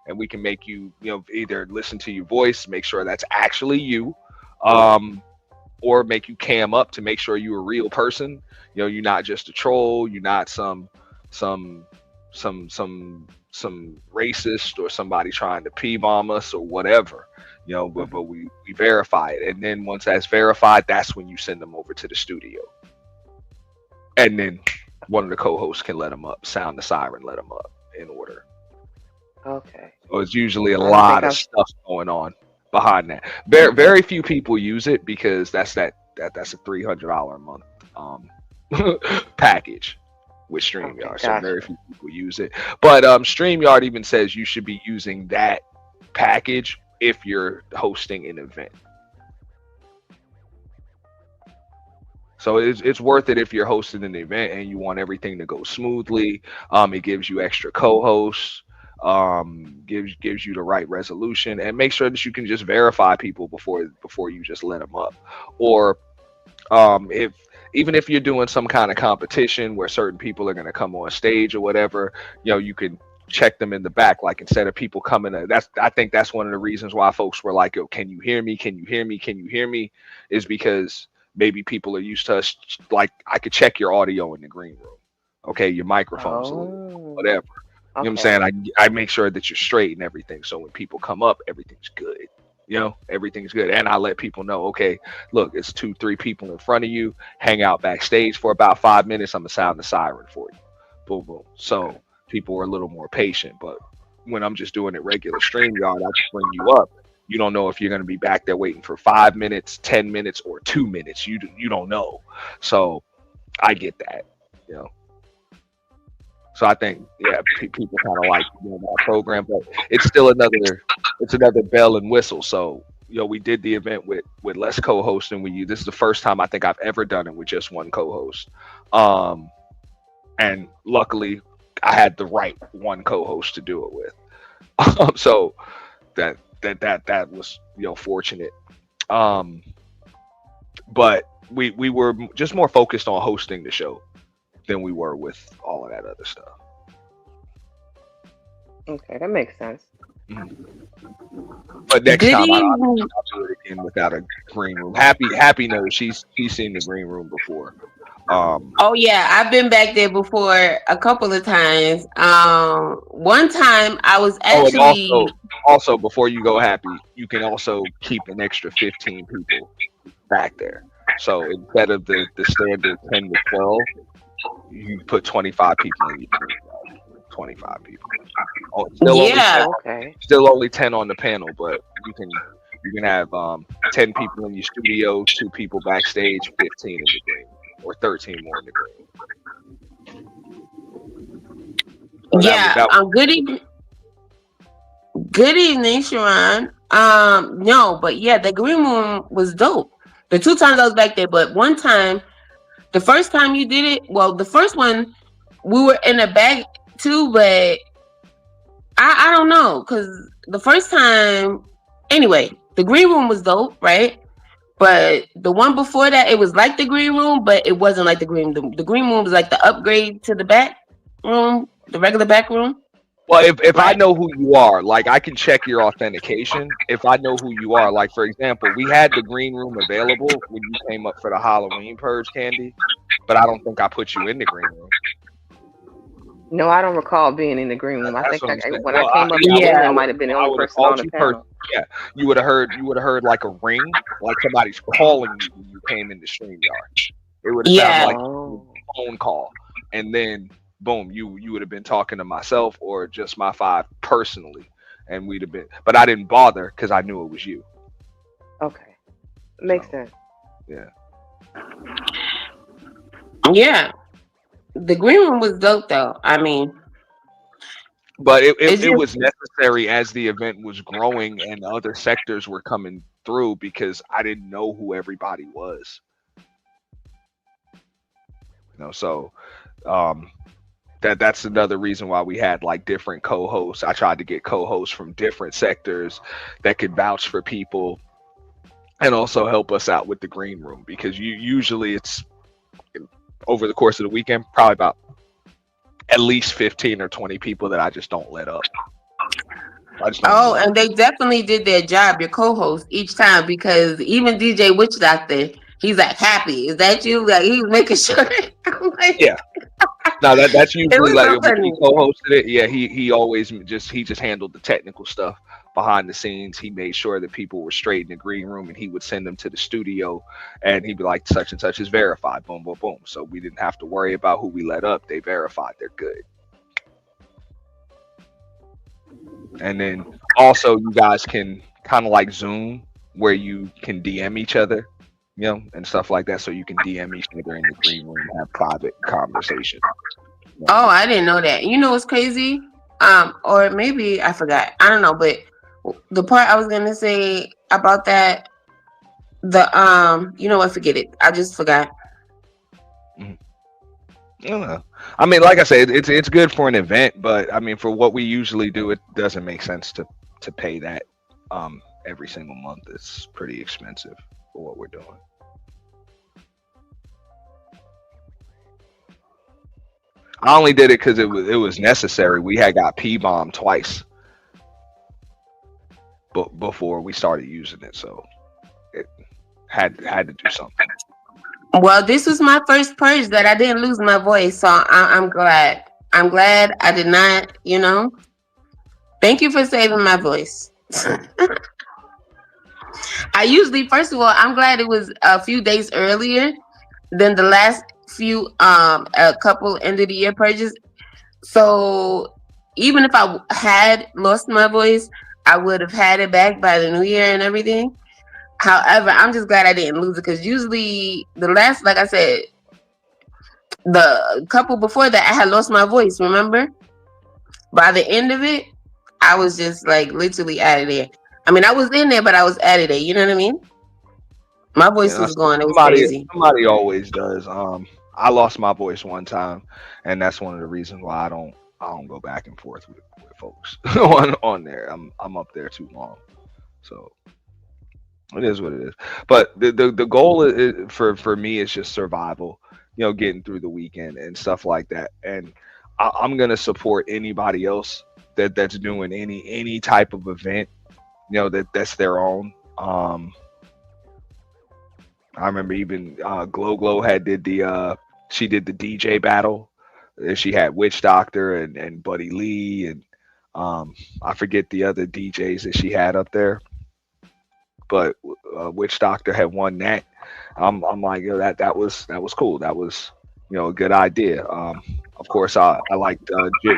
and we can make you either listen to your voice, make sure that's actually you, or make you cam up to make sure you're a real person. You're not just a troll. You're not some racist or somebody trying to P-bomb us or whatever. But we verify it, and then once that's verified, that's when you send them over to the studio, and then one of the co-hosts can let them up, sound the siren, let them up in order. Okay. So it's usually a lot of stuff going on behind that. Very few people use it because that's a $300 a month package with StreamYard. Okay, so gotcha. Very few people use it. But StreamYard even says you should be using that package if you're hosting an event. So it's worth it if you're hosting an event and you want everything to go smoothly. It gives you extra co-hosts, gives you the right resolution, and make sure that you can just verify people before you just let them up. Or even if you're doing some kind of competition where certain people are going to come on stage or whatever, you can check them in the back. Like, instead of people coming in, I think that's one of the reasons why folks were like, yo, can you hear me? Can you hear me? Can you hear me? Is because maybe people are used to us, like, I could check your audio in the green room. Okay, your microphone's a little, Oh, whatever. You know what I'm okay. saying? I make sure that you're straight and everything. So when people come up, everything's good. You know, everything's good. And I let people know, okay, look, it's 2-3 people in front of you. Hang out backstage for about 5 minutes. I'm gonna sound the siren for you. Boom, boom. Okay. So people are a little more patient. But when I'm just doing it regular StreamYard, I just bring you up. You don't know if you're gonna be back there waiting for 5 minutes, 10 minutes, or 2 minutes. You don't know. So I get that. You know. So I think, yeah, people kind of like doing that program, but it's still another bell and whistle. So, you know, we did the event with less co-hosting with you. This is the first time I think I've ever done it with just one co-host. And luckily I had the right one co-host to do it with. So that was, you know, fortunate. But we were just more focused on hosting the show than we were with all of that other stuff. Okay, that makes sense. But next Did time he? I'll do it again without a green room. Happy knows she's seen the green room before. Oh yeah, I've been back there before a couple of times. One time I was and actually. also before you go, Happy, you can also keep an extra 15 people back there. So instead of the standard 10 to 12, you put 25 people in your team. 25 people. Yeah. Still only 10 on the panel, but you can have 10 people in your studio, 2 people backstage, 15 in the green, or 13 more in the green. So Yeah. Good evening, Sharon. No, but yeah, the green room was dope. The 2 times I was back there, but one time, the first time you did it, well, the first one we were in the back too, but I don't know, because the first time, anyway, the green room was dope, right? But the one before that, it was like the green room, but it wasn't like the green. The green room was like the upgrade to the back room, the regular back room. Well, if I know who you are, like I can check your authentication. If I know who you are, like for example, we had the green room available when you came up for the Halloween purge, Candy, but I don't think I put you in the green room. No, I don't recall being in the green room. I think when I came up, I might have been the I only would have person on called the you panel. Yeah, you would have heard like a ring, like somebody's calling you when you came in the StreamYard. It would have sounded like a phone call, and then boom, you would have been talking to myself or just my 5 personally, and we'd have been. But I didn't bother because I knew it was you. Okay, makes sense. Yeah. Yeah. The green room was dope though. I mean, but it was necessary as the event was growing and other sectors were coming through because I didn't know who everybody was. You know, so that's another reason why we had like different co-hosts. I tried to get co-hosts from different sectors that could vouch for people and also help us out with the green room, because usually it's over the course of the weekend, probably about at least 15 or 20 people that I just don't let up. And they definitely did their job, your co-host, each time, because even DJ Witch Doctor, he's like, Happy, is that you? Like, he was making sure. I'm like, yeah. No, that's usually like so when he co-hosted it. Yeah, he always just handled the technical stuff behind the scenes. He made sure that people were straight in the green room, and he would send them to the studio, and he'd be like, such and such is verified, boom, boom, boom. So we didn't have to worry about who we let up. They verified, they're good. And then also you guys can kind of like Zoom, where you can DM each other, you know, and stuff like that. So you can DM each other in the green room and have private conversation. Oh, I didn't know that. You know what's crazy? Or maybe I forgot. I don't know, but the part I was gonna say about that, you know what? Forget it. I just forgot. I don't know. I mean, like I said, it's good for an event, but I mean, for what we usually do, it doesn't make sense to pay that every single month. It's pretty expensive for what we're doing. I only did it because it was necessary. We had got P-bombed twice, but before we started using it, so it had to do something. Well, this was my first purge that I didn't lose my voice, so I'm glad. I'm glad I did not. Thank you for saving my voice. I usually, first of all, I'm glad it was a few days earlier than the last few a couple end of the year purges. So even if I had lost my voice, I would have had it back by the new year and everything. However, I'm just glad I didn't lose it, because usually the last, like I said, the couple before that, I had lost my voice, remember? By the end of it, I was just like literally out of there. I mean, I was in there, but I was out of there. You know what I mean? My voice was gone. It was crazy. Somebody always does. I lost my voice one time, and that's one of the reasons why I don't go back and forth with folks on there. I'm up there too long, so it is what it is. But the goal is, for me, is just survival. Getting through the weekend and stuff like that. And I'm gonna support anybody else that's doing any type of event, that's their own. I remember even Glow she did the DJ battle. She had Witch Doctor and Buddy Lee, and I forget the other DJs that she had up there, but Witch Doctor had won that. I'm like, that was cool. That was a good idea. Of course, I liked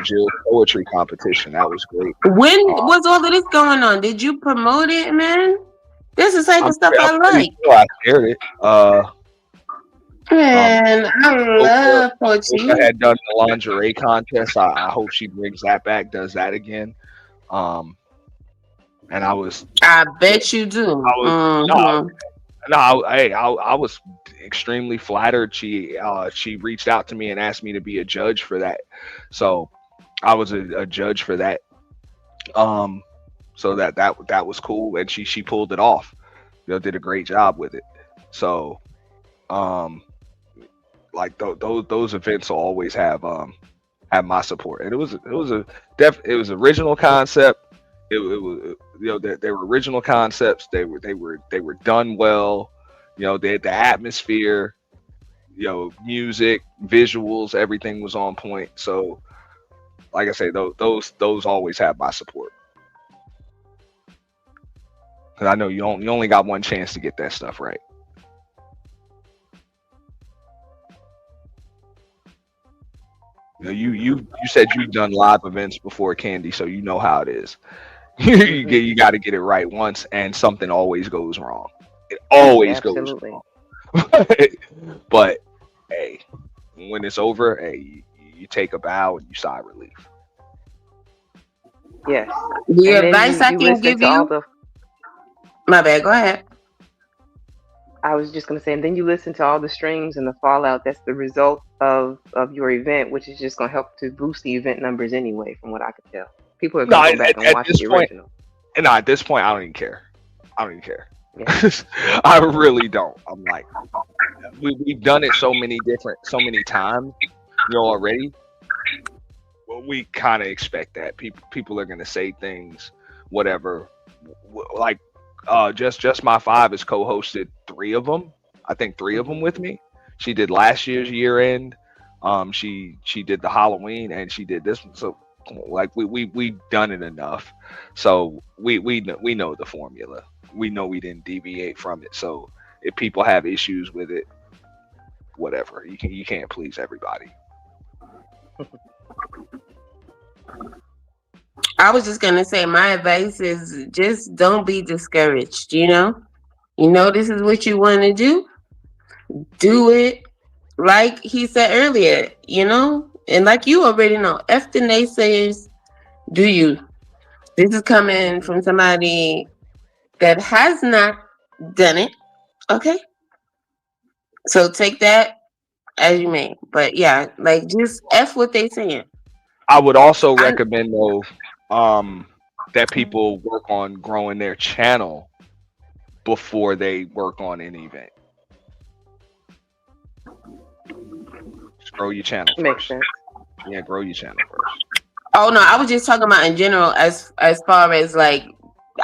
Jill's poetry competition. That was great. When was all of this going on? Did you promote it, man? This is the type of stuff I like. Sure I shared it. Man, I love poetry. I had done the lingerie contest. I hope she brings that back, does that again. And I bet you do. I was extremely flattered. She reached out to me and asked me to be a judge for that. So I was a judge for that. So that was cool, and she pulled it off. Did a great job with it. So like those events will always have my support. And it was original concept. It was they were original concepts. They were done well. They had the atmosphere, music, visuals, everything was on point. So like I say, those always have my support. Cause I know you only got one chance to get that stuff right. You said you've done live events before, Candy, so you know how it is. You got to get it right once, and something always goes wrong. It always goes wrong. But hey, when it's over, hey, you take a bow and you sigh relief. Yes. The advice I can give you. My bad. Go ahead. I was just going to say, and then you listen to all the streams and the fallout that's the result of your event, which is just going to help to boost the event numbers anyway, from what I could tell. People are going to go back and watch the original. And at this point, I don't even care. Yeah. I really don't. I'm like, we've done it so many times, already. Well, we kind of expect that people are going to say things, whatever. Like, just my five has co-hosted 3 of them. I think 3 of them with me. She did last year's year end. She did the Halloween, and she did this one. So like we've done it enough. So we know the formula. We know we didn't deviate from it. So if people have issues with it, whatever. You can't please everybody. I was just gonna say, my advice is just don't be discouraged. This is what you want to do it. Like he said earlier, and like you already know, F the naysayers, do you. This is coming from somebody that has not done it. Okay, so take that as you may. But yeah, like just F what they saying. I would also recommend though, that people work on growing their channel before they work on an event. Just grow your channel first. Makes sense. Yeah, grow your channel first. Oh no, I was just talking about in general, as far as like,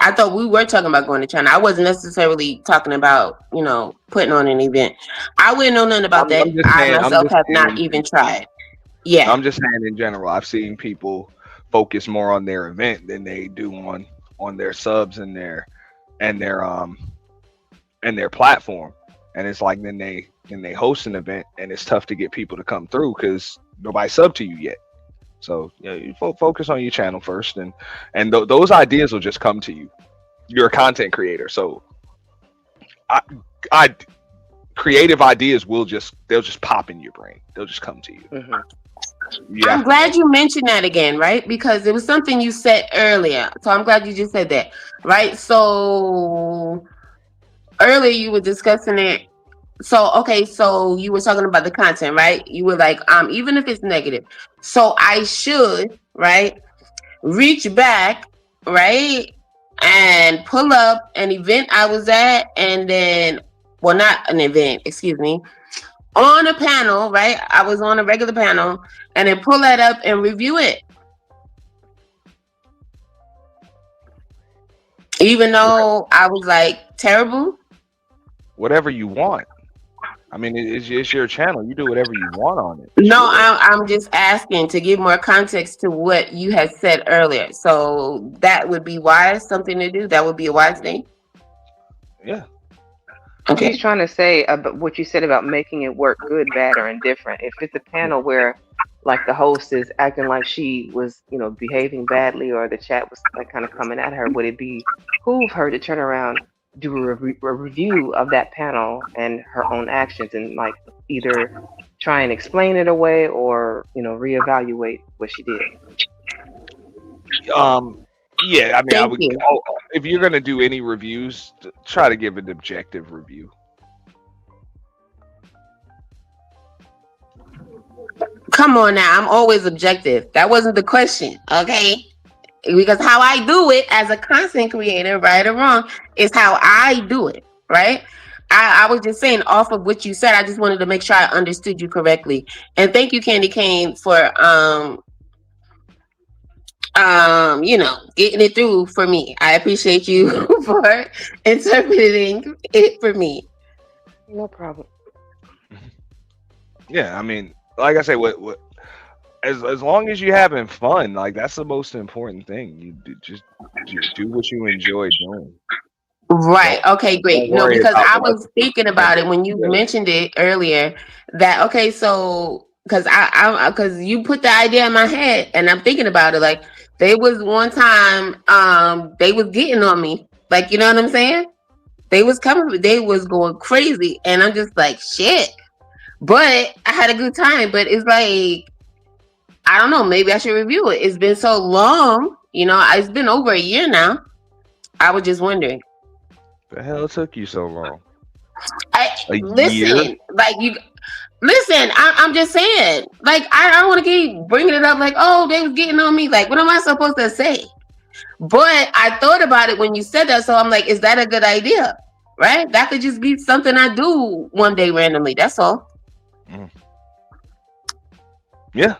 I thought we were talking about going to China. I wasn't necessarily talking about, putting on an event. I wouldn't know nothing about that. I myself have not even tried. Yeah. I'm just saying in general, I've seen people focus more on their event than they do on their subs and their platform. And it's like then they host an event and it's tough to get people to come through because nobody subbed to you yet. So you focus on your channel first, and those ideas will just come to you. You're a content creator, so I creative ideas they'll just pop in your brain. They'll just come to you. Mm-hmm. I'm glad you mentioned that again, right? Because it was something you said earlier. So I'm glad you just said that, right? So earlier you were discussing it. So, okay, so you were talking about the content, right? You were like, even if it's negative. So I should, right, reach back, right, and pull up an event I was at, and then, well, not an event, excuse me, on a panel, right? I was on a regular panel, and then pull that up and review it. Even though I was like terrible. Whatever you want. I mean, it's your channel. You do whatever you want on it. No, I'm just asking to give more context to what you had said earlier. So that would be wise, something to do. That would be a wise thing. Yeah. Okay. He's trying to say about what you said about making it work good, bad, or indifferent. If it's a panel where, like, the host is acting like she was, behaving badly, or the chat was like kind of coming at her, would it behoove her to turn around, do a review of that panel and her own actions, and like either try and explain it away or reevaluate what she did? Yeah, I mean, I would. If you're gonna do any reviews, try to give an objective review. Come on now, I'm always objective. That wasn't the question, okay? Because how I do it as a content creator, right or wrong, is how I do it, right? I was just saying off of what you said, I just wanted to make sure I understood you correctly. And thank you, Candy Cane, for getting it through for me. I appreciate you for interpreting it for me. No problem. Yeah, I mean, like I say, what as long as you're having fun, like that's the most important thing. You just do what you enjoy doing. Right. Okay, great. No, because I was thinking about it when you mentioned it earlier that, okay, so because you put the idea in my head and I'm thinking about it, like there was one time they was getting on me, like, you know what I'm saying? They was going crazy, and I'm just like, shit. But I had a good time. But it's like, I don't know, maybe I should review it. It's been so long, it's been over a year now. I was just wondering. The hell took you so long? Listen, I'm just saying, like, I don't want to keep bringing it up like, oh, they was getting on me. Like, what am I supposed to say? But I thought about it when you said that, so I'm like, is that a good idea? Right? That could just be something I do one day randomly. That's all. Yeah.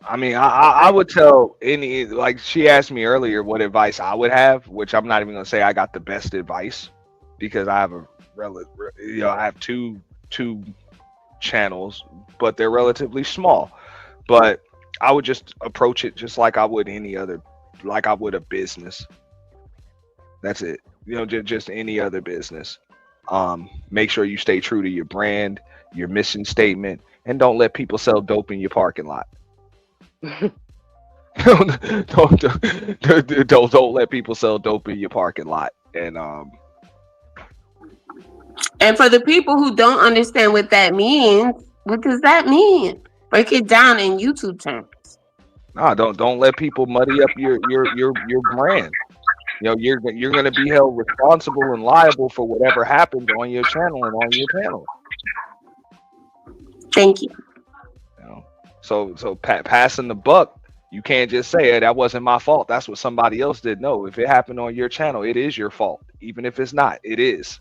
I mean, I would tell any, like she asked me earlier what advice I would have, which I'm not even gonna say I got the best advice because I have I have two channels, but they're relatively small. But I would just approach it just like I would any other, like I would a business. That's it. Just any other business. Make sure you stay true to your brand, your mission statement, and don't let people sell dope in your parking lot. don't let people sell dope in your parking lot. And for the people who don't understand what that means, what does that mean? Break it down in YouTube terms. Nah, don't let people muddy up your brand. You're going to be held responsible and liable for whatever happens on your channel and on your panel. Thank you. So passing the buck, you can't just say, hey, that wasn't my fault. That's what somebody else did. No, if it happened on your channel, it is your fault. Even if it's not, it is.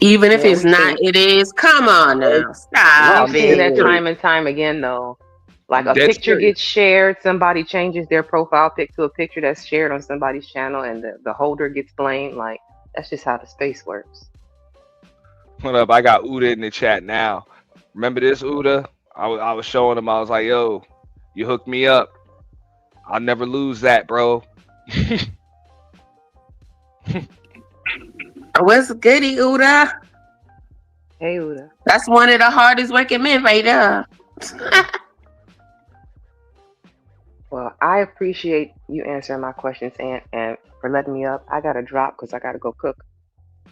Even if it's not, it is. Come on now. Stop I've seen that time and time again, though. Like a Dead picture serious. gets shared, somebody changes their profile pic to a picture that's shared on somebody's channel, and the holder gets blamed. Like that's just how the space works. What up? I got Uda in the chat now. Remember this, Uda? I was showing him. I was like, yo, you hooked me up. I'll never lose that, bro. What's goody, Uda? Hey, Uda. That's one of the hardest working men right there. Well, I appreciate you answering my questions and for letting me up. I gotta drop because I gotta go cook.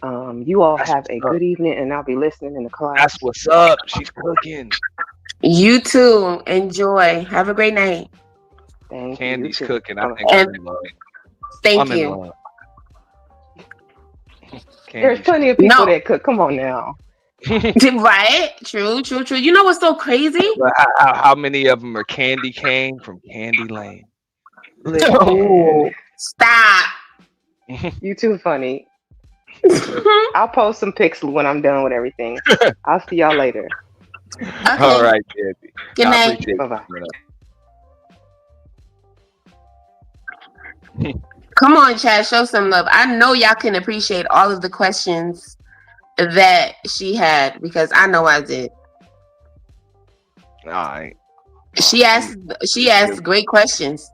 You all That's have a what's up. good evening, and I'll be listening in the class. That's what's up. She's cooking. You too. Enjoy. Have a great night. Thank Candy's you. You too. cooking. I Bye-bye. think I'm in love. Thank I'm in you. love. There's Candy's plenty of people No. that cook. Come on now. Right? True. You know what's so crazy? But how many of them are Candy Cane from Candy Lane? Ooh. Stop. You too funny. I'll post some pics when I'm done with everything. I'll see y'all later. Okay. All right, Candy. Good I night. appreciate Bye bye. it. Come on, Chad. Show some love. I know y'all can appreciate all of the questions that she had because I know I did. All right. She asked great questions.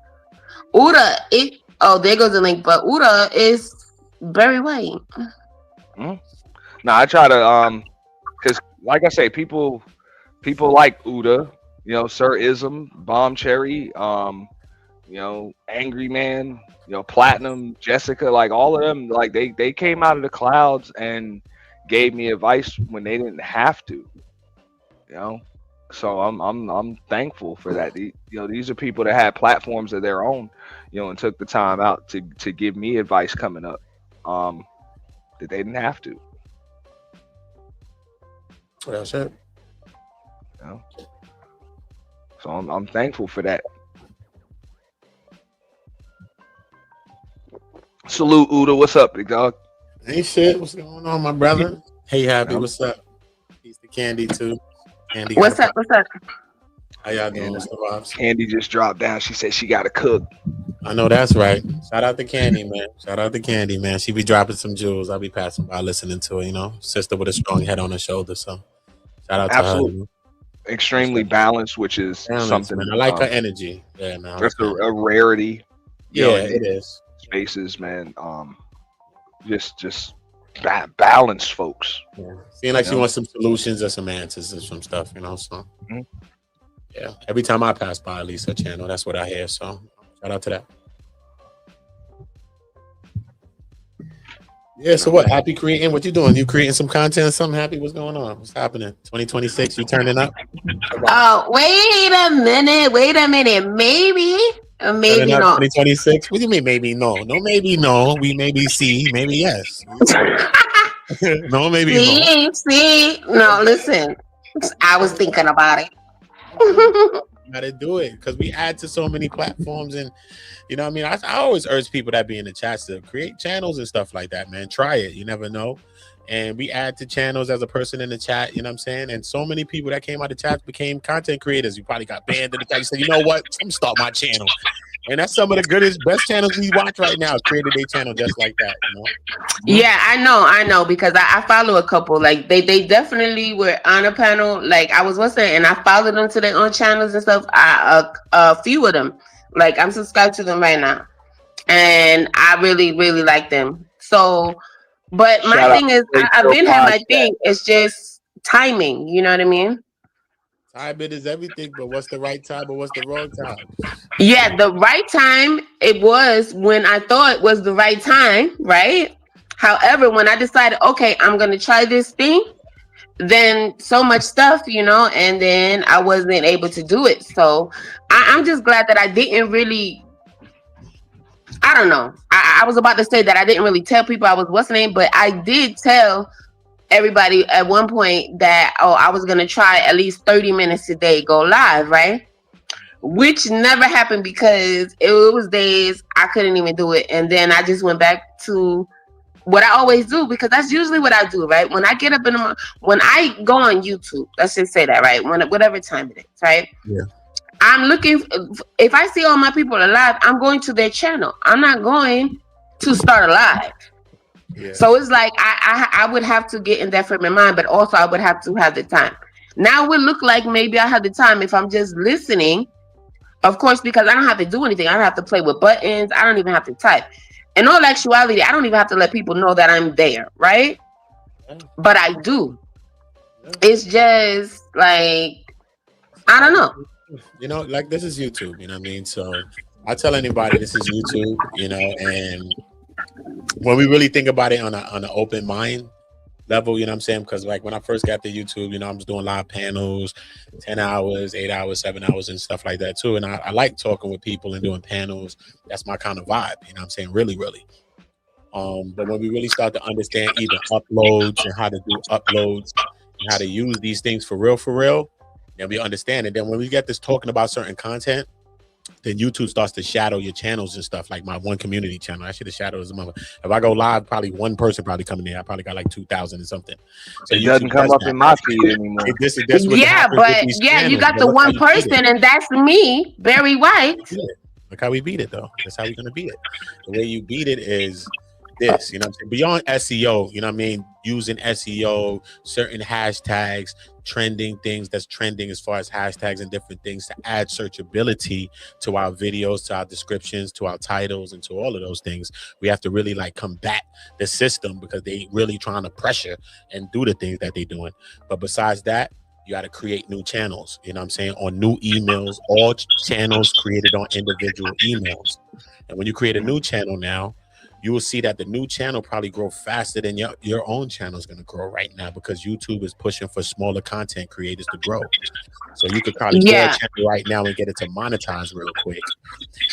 Uda, there goes the link, but Uda is very white. No, I try to because like I say, people like Uda, you know, Sir Ism, Bomb Cherry, you know, Angry Man, you know, Platinum, Jessica, like all of them, like they came out of the clouds and gave me advice when they didn't have to, you know. So I'm thankful for that. You know, these are people that had platforms of their own, you know, and took the time out to give me advice coming up, that they didn't have to. That's it. You know? So I'm thankful for that. Salute, Uda. What's up, big dog? Hey, shit. What's going on, my brother? Hey, Happy. Yeah. What's up? Peace to Candy, too. Candy. What's up? How y'all doing? What's the vibes? Candy just dropped down. She said she got to cook. I know that's right. Shout out to Candy, man. Shout out to Candy, man. She be dropping some jewels. I'll be passing by listening to her, you know. Sister with a strong head on her shoulder. So shout out to Absolutely. her. Extremely balanced, which is Balance, something. man. I like her energy. Yeah, man. That's a rarity. You Yeah, know, it is. Spaces, man. Just balanced folks. Yeah. Seeing like You she know? wants some solutions or some answers or some stuff, you know. So Mhm. yeah. Every time I pass by at least her channel, that's what I hear. So shout out to that. Yeah, so what? Happy creating? What you doing? You creating some content or something? Happy? What's going on? What's happening? 2026, you turning up? Oh, wait a minute. Maybe Turning up not. 2026? What do you mean maybe no? No, maybe no. We maybe see, maybe yes. No, maybe no. See. No, listen. I was thinking about it. You gotta do it because we add to so many platforms, and you know what I mean. I always urge people that be in the chats to create channels and stuff like that, man. Try it, you never know. And we add to channels as a person in the chat, you know what I'm saying? And so many people that came out of chats became content creators. You probably got banned in the chat. You said, you know what? I'm start my channel. And that's some of the goodest, best channels we watch right now. Created a channel just like that, you know? Yeah, I know because I follow a couple. Like they definitely were on a panel. Like I was listening and I followed them to their own channels and stuff. A few of them. Like I'm subscribed to them right now. And I really, really like them. So but my Shout out thing is to I've been had my Podcast. thing. It's just timing, you know what I mean? Time it is everything, but what's the right time or what's the wrong time? Yeah, the right time it was when I thought was the right time, right? However, when I decided, okay, I'm gonna try this thing, then so much stuff, you know, and then I wasn't able to do it. So I'm just glad that I didn't really. I don't know. I was about to say that I didn't really tell people I was what's the name, but I did tell everybody at one point that I was gonna try at least 30 minutes a day go live, right? Which never happened because it was days I couldn't even do it, and then I just went back to what I always do because that's usually what I do, right? When I get up in the morning, when I go on YouTube, let's just say that, right? Whatever time it is, right? Yeah. I'm looking. If I see all my people alive, I'm going to their channel. I'm not going to start a live. Yeah. So it's like I would have to get in that frame of mind, but also I would have to have the time. Now it would look like maybe I have the time if I'm just listening, of course, because I don't have to do anything. I don't have to play with buttons. I don't even have to type. In all actuality, I don't even have to let people know that I'm there, right? But I do. It's just like, I don't know. You know, like this is YouTube, you know what I mean? So I tell anybody this is YouTube, you know, and when we really think about it on an open mind level, you know what I'm saying? Because like when I first got to YouTube, you know, I'm just doing live panels, 10 hours, 8 hours, 7 hours and stuff like that too. And I like talking with people and doing panels. That's my kind of vibe, you know what I'm saying? Really, really. But when we really start to understand even uploads and how to do uploads and how to use these things for real, then we understand it. Then when we get this talking about certain content, then YouTube starts to shadow your channels and stuff. Like my one community channel, I should have shadowed as a mother. If I go live, probably one person probably coming in. I probably got like 2,000 and something. So it doesn't come up in my feed anymore. Yeah, but yeah, you got the one person, and that's me, Barry White. Look how we beat it, though. That's how we're gonna beat it. The way you beat it is this, you know what I'm saying? Beyond SEO, you know what I mean? Using SEO, certain hashtags, trending things that's trending as far as hashtags and different things to add searchability to our videos, to our descriptions, to our titles, and to all of those things. We have to really like combat the system because they really trying to pressure and do the things that they're doing. But besides that, you got to create new channels, you know what I'm saying, on new emails, all channels created on individual emails. And when you create a new channel now, you will see that the new channel probably grow faster than your own channel is going to grow right now because YouTube is pushing for smaller content creators to grow. So you could probably grow a channel right now and get it to monetize real quick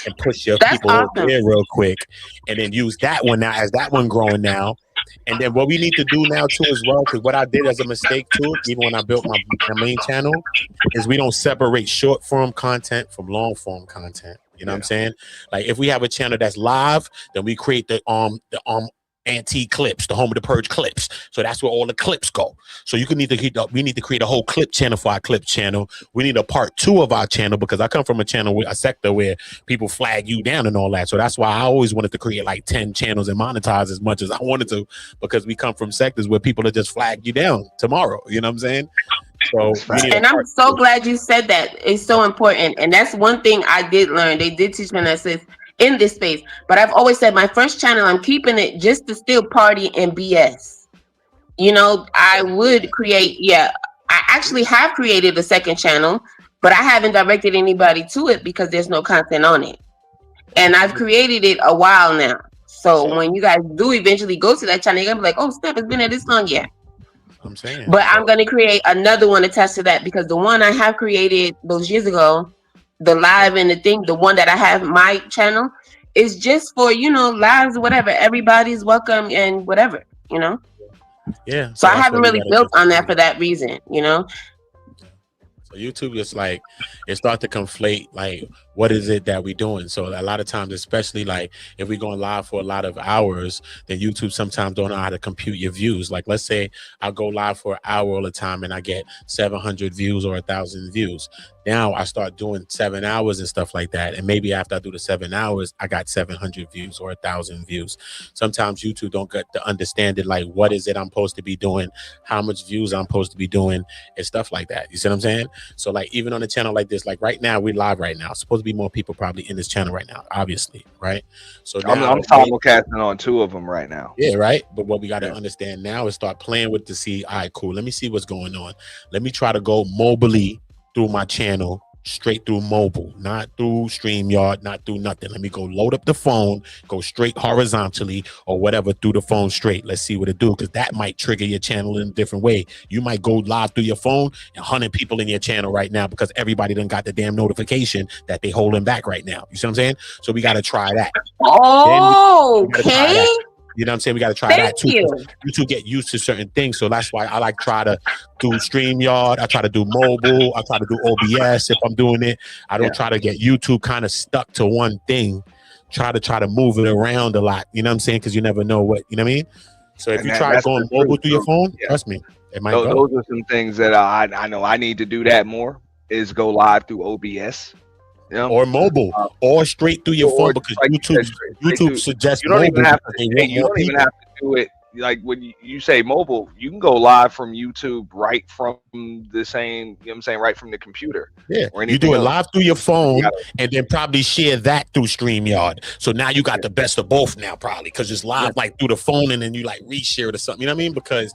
and push your people over there real quick and then use that one now as that one growing now. And then what we need to do now too as well, because what I did as a mistake too, even when I built my main channel, is we don't separate short form content from long form content. You know what I'm saying? Like if we have a channel that's live, then we create the antique clips, the home of the purge clips. So that's where all the clips go. So we need to create a whole clip channel for our clip channel. We need a part 2 of our channel because I come from a channel with a sector where people flag you down and all that. So that's why I always wanted to create like 10 channels and monetize as much as I wanted to, because we come from sectors where people are just flag you down tomorrow. You know what I'm saying? So, and I'm so glad you said that. It's so important. And that's one thing I did learn. They did teach me that in this space. But I've always said my first channel, I'm keeping it just to still party and BS. You know, I would create, I actually have created a second channel, but I haven't directed anybody to it because there's no content on it. And I've created it a while now. So when you guys do eventually go to that channel, you're going to be like, oh, snap, it's been there this long. Yeah. I'm saying. But I'm going to create another one attached to that because the one I have created those years ago, the live and the thing, the one that I have my channel is just for, you know, lives or whatever. Everybody's welcome and whatever, you know? Yeah. So I haven't really built on that for that reason, you know? So YouTube is like, it starts to conflate like what is it that we're doing. So a lot of times, especially like if we're going live for a lot of hours, then YouTube sometimes don't know how to compute your views. Like let's say I go live for an hour all the time and I get 700 views or 1,000 views. Now I start doing 7 hours and stuff like that. And maybe after I do the 7 hours, I got 700 views or 1,000 views. Sometimes YouTube don't get to understand it. Like, what is it I'm supposed to be doing? How much views I'm supposed to be doing and stuff like that. You see what I'm saying? So like, even on a channel like this, like right now, we live right now. Supposed to be more people probably in this channel right now, obviously. Right. So now, I'm simulcasting on 2 of them right now. Yeah. Right. But what we got to understand now is start playing with to see, all right, cool. Let me see what's going on. Let me try to go mobily through my channel, straight through mobile, not through StreamYard, not through nothing. Let me go load up the phone, go straight horizontally or whatever through the phone straight. Let's see what it do, because that might trigger your channel in a different way. You might go live through your phone and 100 people in your channel right now because everybody done got the damn notification that they holding back right now. You see what I'm saying? So we got to try that. Oh, okay. You know what I'm saying? We got to try that too. You to get used to certain things. So that's why I like try to do StreamYard. I try to do mobile. I try to do OBS if I'm doing it. I don't try to get YouTube kind of stuck to one thing. Try to move it around a lot. You know what I'm saying? Because you never know what, you know what I mean? So if you try going mobile through your phone, trust me, it might go. Those are some things that I know I need to do that more. is go live through OBS. You know? Or mobile, or straight through your Or phone, because like you said, straight YouTube through- suggests you don't mobile even have because to. they want You more don't even people. have to do it like when you say mobile. You can go live from YouTube right from the same. You know what I'm saying? Right from the computer. Yeah, Or you anything do it else. live through your phone, You gotta- and then probably share that through StreamYard. So now you got the best of both now, probably, because it's live like through the phone, and then you like reshare it or something. You know what I mean? Because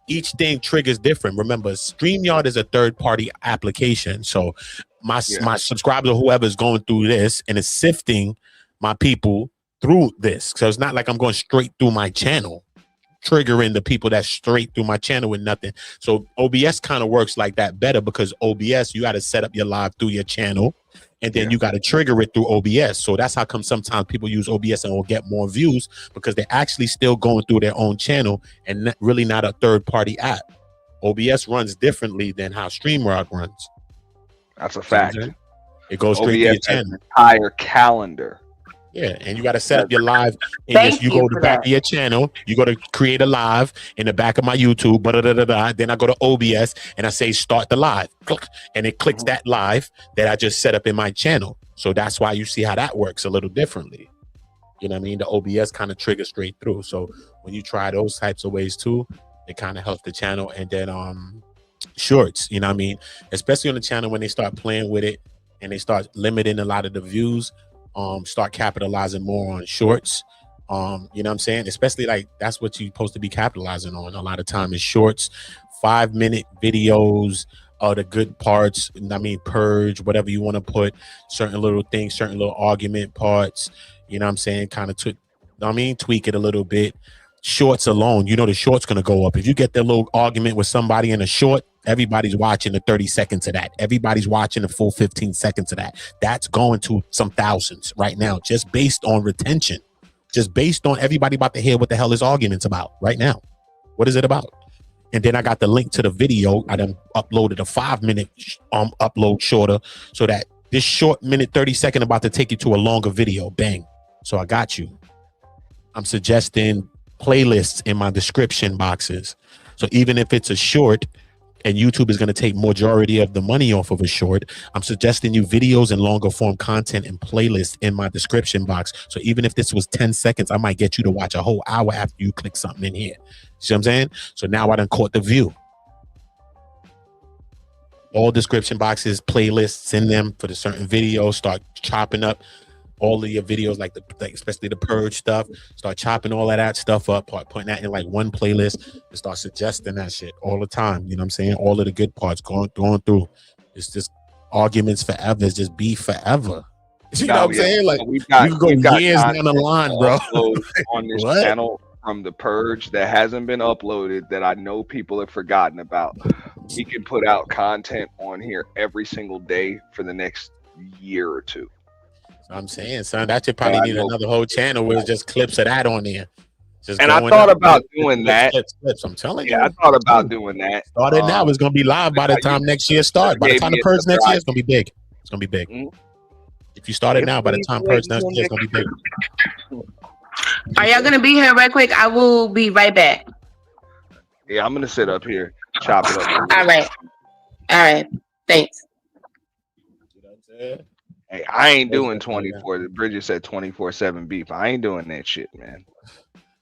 each thing triggers different. Remember, StreamYard is a third-party application. So my subscribers or whoever is going through this and is sifting my people through this. So it's not like I'm going straight through my channel, triggering the people that's straight through my channel with nothing. So OBS kind of works like that better, because OBS, you got to set up your live through your channel, and then you got to trigger it through OBS. So that's how come sometimes people use OBS and will get more views, because they're actually still going through their own channel and really not a third-party app. OBS runs differently than how StreamYard runs. That's a fact. It goes straight to your OBS has channel. an entire calendar. Yeah, and you got to set up your live. And Thank you you go to for the back that. of your channel. You go to create a live in the back of my YouTube. Then I go to OBS and I say start the live. Click, and it clicks that live that I just set up in my channel. So that's why you see how that works a little differently. You know what I mean? The OBS kind of triggers straight through. So when you try those types of ways too, it kind of helps the channel. And then shorts, you know what I mean? Especially on the channel when they start playing with it and they start limiting a lot of the views. Start capitalizing more on shorts. You know what I'm saying? Especially like that's what you're supposed to be capitalizing on a lot of time is shorts, 5-minute videos are the good parts. I mean, purge, whatever you want to put, certain little things, certain little argument parts, you know what I'm saying? Kind of tweak it a little bit. Shorts alone, you know the short's gonna go up. If you get that little argument with somebody in a short, everybody's watching the 30 seconds of that. Everybody's watching the full 15 seconds of that. That's going to some thousands right now, just based on retention, just based on everybody about to hear what the hell this argument's about right now. What is it about? And then I got the link to the video. I done uploaded a 5-minute upload shorter, so that this short minute 30-second about to take you to a longer video. Bang. So I got you. I'm suggesting playlists in my description boxes. So even if it's a short and YouTube is going to take majority of the money off of a short, I'm suggesting you videos and longer form content and playlists in my description box. So even if this was 10 seconds, I might get you to watch a whole hour after you click something in here. See what I'm saying? So now I done caught the view. All description boxes, playlists in them for the certain videos. Start chopping up all of your videos, like especially the purge stuff. Start chopping all of that stuff up, putting that in like one playlist, and start suggesting that shit all the time. You know what I'm saying? All of the good parts going through. It's just arguments forever. It's just beef forever. You know what I'm saying? Like we've you can go years content down the line, bro. on this What? channel from the purge that hasn't been uploaded that I know people have forgotten about. We can put out content on here every single day for the next year or two. I'm saying, son, that should probably need another whole channel where it's just clips of that on there. Just And I going thought up, about clips, doing clips, that. clips. I'm telling you. Yeah, I thought about doing that. Start it now. It's gonna be live by the time next year starts. By the time the purge next year, it's gonna be big. It's gonna be big. If you start it now, by the time purge next year, it's gonna be big. Are y'all gonna be here right quick? I will be right back. Yeah, I'm gonna sit up here, chop it up. All right. All right. Thanks. Hey, I ain't doing 24. Bridget said 24/7 beef. I ain't doing that shit, man.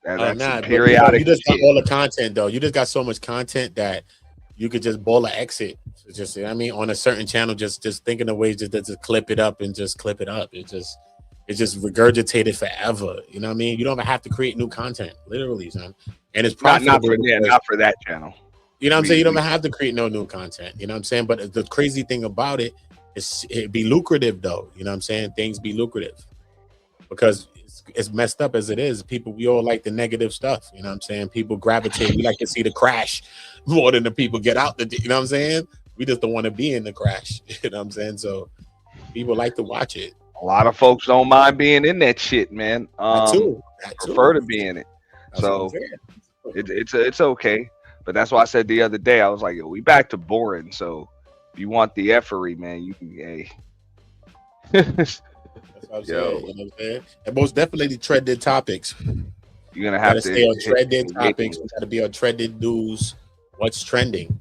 That's Nah, but periodic. you just got shit. all the content though. You just got so much content that you could just bowl an exit. It's just, I mean, on a certain channel, just thinking of ways just to clip it up and just clip it up. It's just regurgitated forever. You know what I mean? You don't even have to create new content, literally, son. And it's not profitable. not for that channel. You know what I'm saying? You don't even have to create no new content. You know what I'm saying? But the crazy thing about it is it be lucrative though. You know what I'm saying? Things be lucrative because it's messed up as it is. People, we all like the negative stuff. You know what I'm saying? People gravitate. We like to see the crash more than the people get out. You know what I'm saying? We just don't want to be in the crash. You know what I'm saying? So people like to watch it. A lot of folks don't mind being in that shit, man. That too. Prefer to be in it. So it's okay. But that's why I said the other day, I was like, yo, we back to boring. So if you want the effery, man, you can, hey. That's what I'm saying. You know what I'm saying? And most definitely trending topics. You're gonna have to stay on trending topics. We gotta be on trending news. What's trending?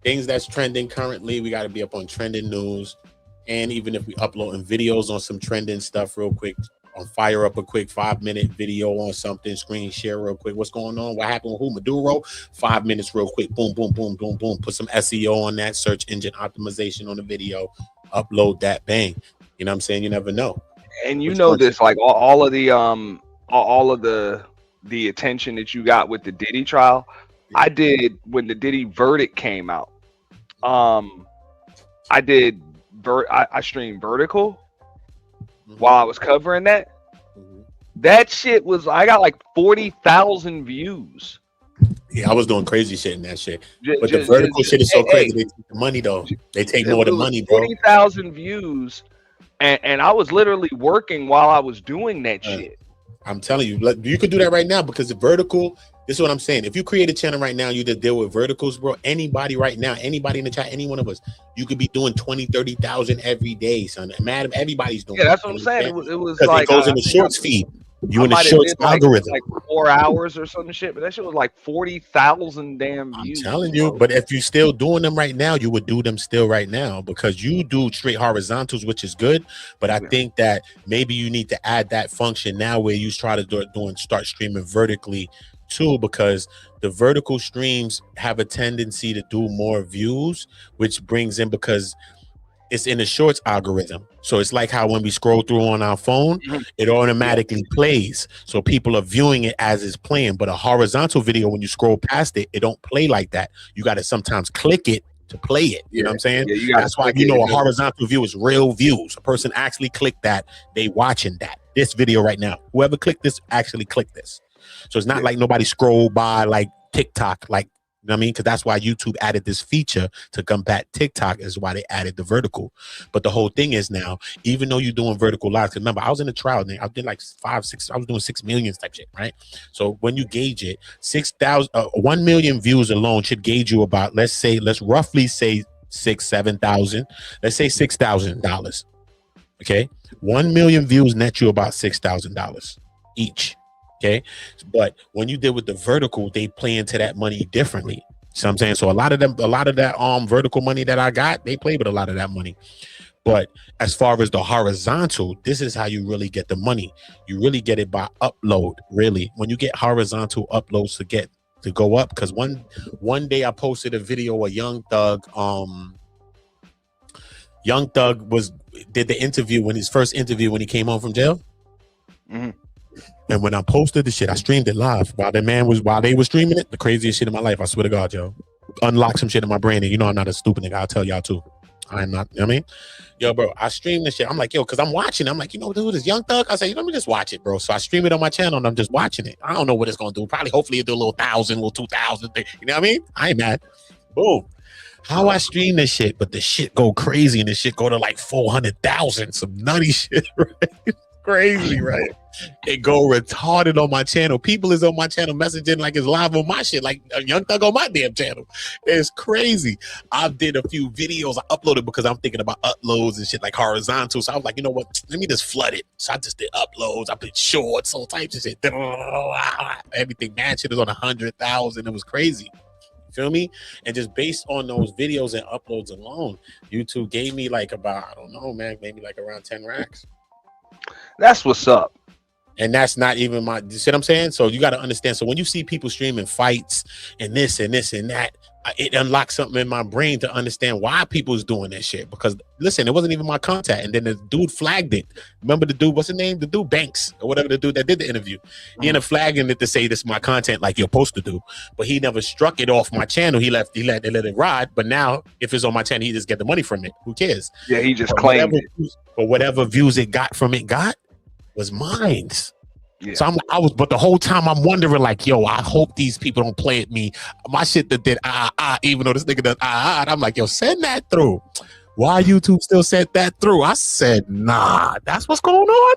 things that's trending currently. We got to be up on trending news, and even if we uploading videos on some trending stuff real quick, on fire up a quick 5-minute video on something, screen share real quick. What's going on? What happened with who? Maduro? 5 minutes real quick. Boom, boom, boom, boom, boom. Put some SEO on that, search engine optimization on the video. Upload that, bang. You know what I'm saying? You never know. And you know this, like all of the attention that you got with the Diddy trial. I did when the Diddy verdict came out. I streamed Vertical while I was covering that. That shit was, I got like 40,000 views. Yeah, I was doing crazy shit in that shit. But the Vertical shit is so crazy. They take the money though. They take more than money, bro. 40,000 views, and I was literally working while I was doing that shit. I'm telling you, you could do that right now because the Vertical. This is what I'm saying. If you create a channel right now, you just deal with verticals, bro. Anybody right now, anybody in the chat, any one of us, you could be doing 20, 30,000 every day, son. Madam, everybody's doing. Yeah, that's what I'm saying. It was like like it goes in the shorts feed. You in the shorts algorithm, like 4 hours or some shit, but that shit was like 40,000 damn views. I'm telling you, but if you're still doing them right now, you would do them still right now because you do straight horizontals, which is good. But I think that maybe you need to add that function now where you try to start streaming vertically too, because the vertical streams have a tendency to do more views, which brings in, because it's in the shorts algorithm. So it's like how when we scroll through on our phone, it automatically plays. So people are viewing it as it's playing. But a horizontal video, when you scroll past it, it don't play like that. You got to sometimes click it to play it. You know what I'm saying? Yeah, that's why, you know, a horizontal view is real views. A person actually clicked that. They watching that. This video right now. Whoever clicked this actually clicked this. So it's not like nobody scrolled by like TikTok, like, you know what I mean? Because that's why YouTube added this feature to combat TikTok, is why they added the vertical. But the whole thing is now, even though you're doing vertical live, because remember, I was in a trial, I did like 5, 6, I was doing 6 million type shit, right? So when you gauge it, 1 million views alone should gauge you about, let's roughly say 7,000. Let's say $6,000. Okay, 1 million views net you about $6,000 each. Okay, but when you did with the vertical, they play into that money differently. So I'm saying, so a lot of that vertical money that I got, they play with a lot of that money. But as far as the horizontal, this is how you really get the money. You really get it by upload. Really, when you get horizontal uploads to go up, because one day I posted a video of Young Thug. Young Thug did the interview when his first interview when he came home from jail. And when I posted the shit, I streamed it live while they were streaming it. The craziest shit in my life, I swear to God, yo. Unlock some shit in my brain, and you know I'm not a stupid nigga. I'll tell y'all too. I'm not, you know what I mean? Yo, bro, I streamed this shit. I'm like, yo, because I'm watching. I'm like, you know, dude, this Young Thug. I say, let me just watch it, bro. So I stream it on my channel, and I'm just watching it. I don't know what it's gonna do. Probably, hopefully, it'll do a little 1,000, little 2,000 thing. You know what I mean? I ain't mad. Boom. How I stream this shit, but the shit go crazy, and the shit go to like 400,000. Some nutty shit, right? Crazy, right? It go retarded on my channel. People is on my channel messaging like it's live on my shit, like a Young Thug on my damn channel. It's crazy. I did a few videos I uploaded because I'm thinking about uploads and shit like horizontal. So I was like, you know what? Let me just flood it. So I just did uploads. I put shorts, all types of shit. Everything, man, shit is on 100,000. It was crazy. Feel me? And just based on those videos and uploads alone, YouTube gave me like about, I don't know, man, maybe like around 10 racks. That's what's up. And that's not even you see what I'm saying? So you got to understand. So when you see people streaming fights and this and this and that, it unlocks something in my brain to understand why people's doing that shit. Because listen, it wasn't even my contact. And then the dude flagged it. Remember the dude, what's his name? The dude Banks or whatever, the dude that did the interview. He ended up flagging it to say this is my content like you're supposed to do. But he never struck it off my channel. He let it ride. But now if it's on my channel, he just get the money from it. Who cares? Yeah, he just claimed it. But whatever views it got from it was mine. Yeah. So but the whole time I'm wondering, like, yo, I hope these people don't play at me. My shit that did even though this nigga does and I'm like, yo, send that through. Why YouTube still sent that through? I said, nah, that's what's going on.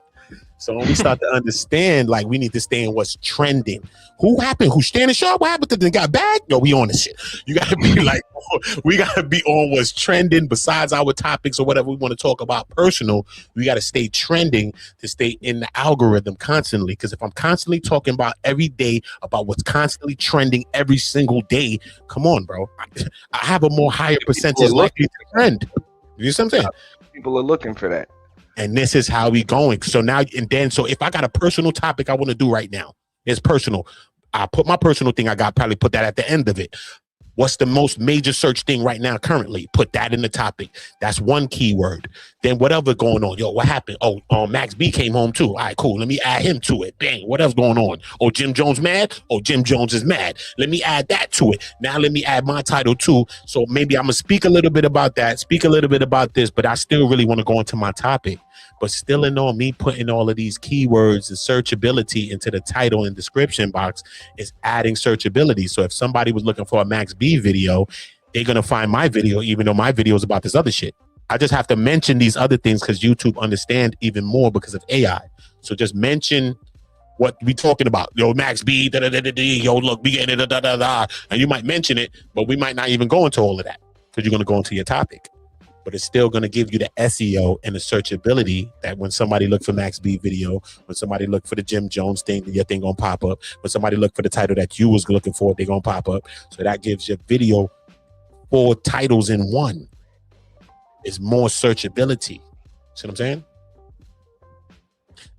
So when we start to understand, like, we need to stay in what's trending. Who happened? Who's standing sharp? What happened to the guy back? No, we on this shit. You gotta be like, we gotta be on what's trending besides our topics or whatever we want to talk about personal. We gotta stay trending to stay in the algorithm constantly. Because if I'm constantly talking about every day about what's constantly trending every single day, come on, bro. I have a more higher percentage likely to trend. You know what I'm saying? People are looking for that. And this is how we going. So now, and then, so if I got a personal topic I want to do right now, it's personal. I put my personal thing, I got probably put that at the end of it. What's the most major search thing right now currently? Put that in the topic. That's one keyword. Then whatever going on. Yo, what happened? Oh, Max B came home too. All right, cool. Let me add him to it. Bang. Whatever's going on. Oh, Jim Jones mad? Oh, Jim Jones is mad. Let me add that to it. Now let me add my title too. So maybe I'm going to speak a little bit about that, speak a little bit about this, but I still really want to go into my topic. But still in all, me putting all of these keywords and searchability into the title and description box is adding searchability. So if somebody was looking for a Max B video, they're going to find my video, even though my video is about this other shit. I just have to mention these other things because YouTube understand even more because of AI. So just mention what we talking about. Yo, Max B, yo, look, we getting it, and you might mention it, but we might not even go into all of that because you're going to go into your topic. But it's still going to give you the SEO and the searchability that when somebody look for Max B video, when somebody look for the Jim Jones thing, your thing going to pop up. When somebody look for the title that you was looking for, they going to pop up. So that gives your video 4 titles in one. It's more searchability. See what I'm saying?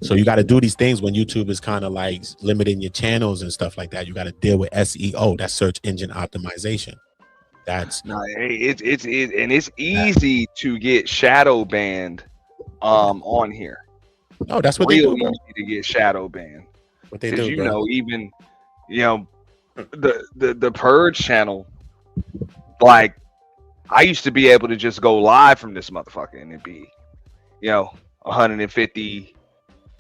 So you got to do these things when YouTube is kind of like limiting your channels and stuff like that. You got to deal with SEO, that's search engine optimization. That's no, it's easy to get shadow banned on here. Oh, that's what real they do, easy to get shadow banned. What they do, you bro. know, even the Purge channel, like I used to be able to just go live from this motherfucker and it'd be 150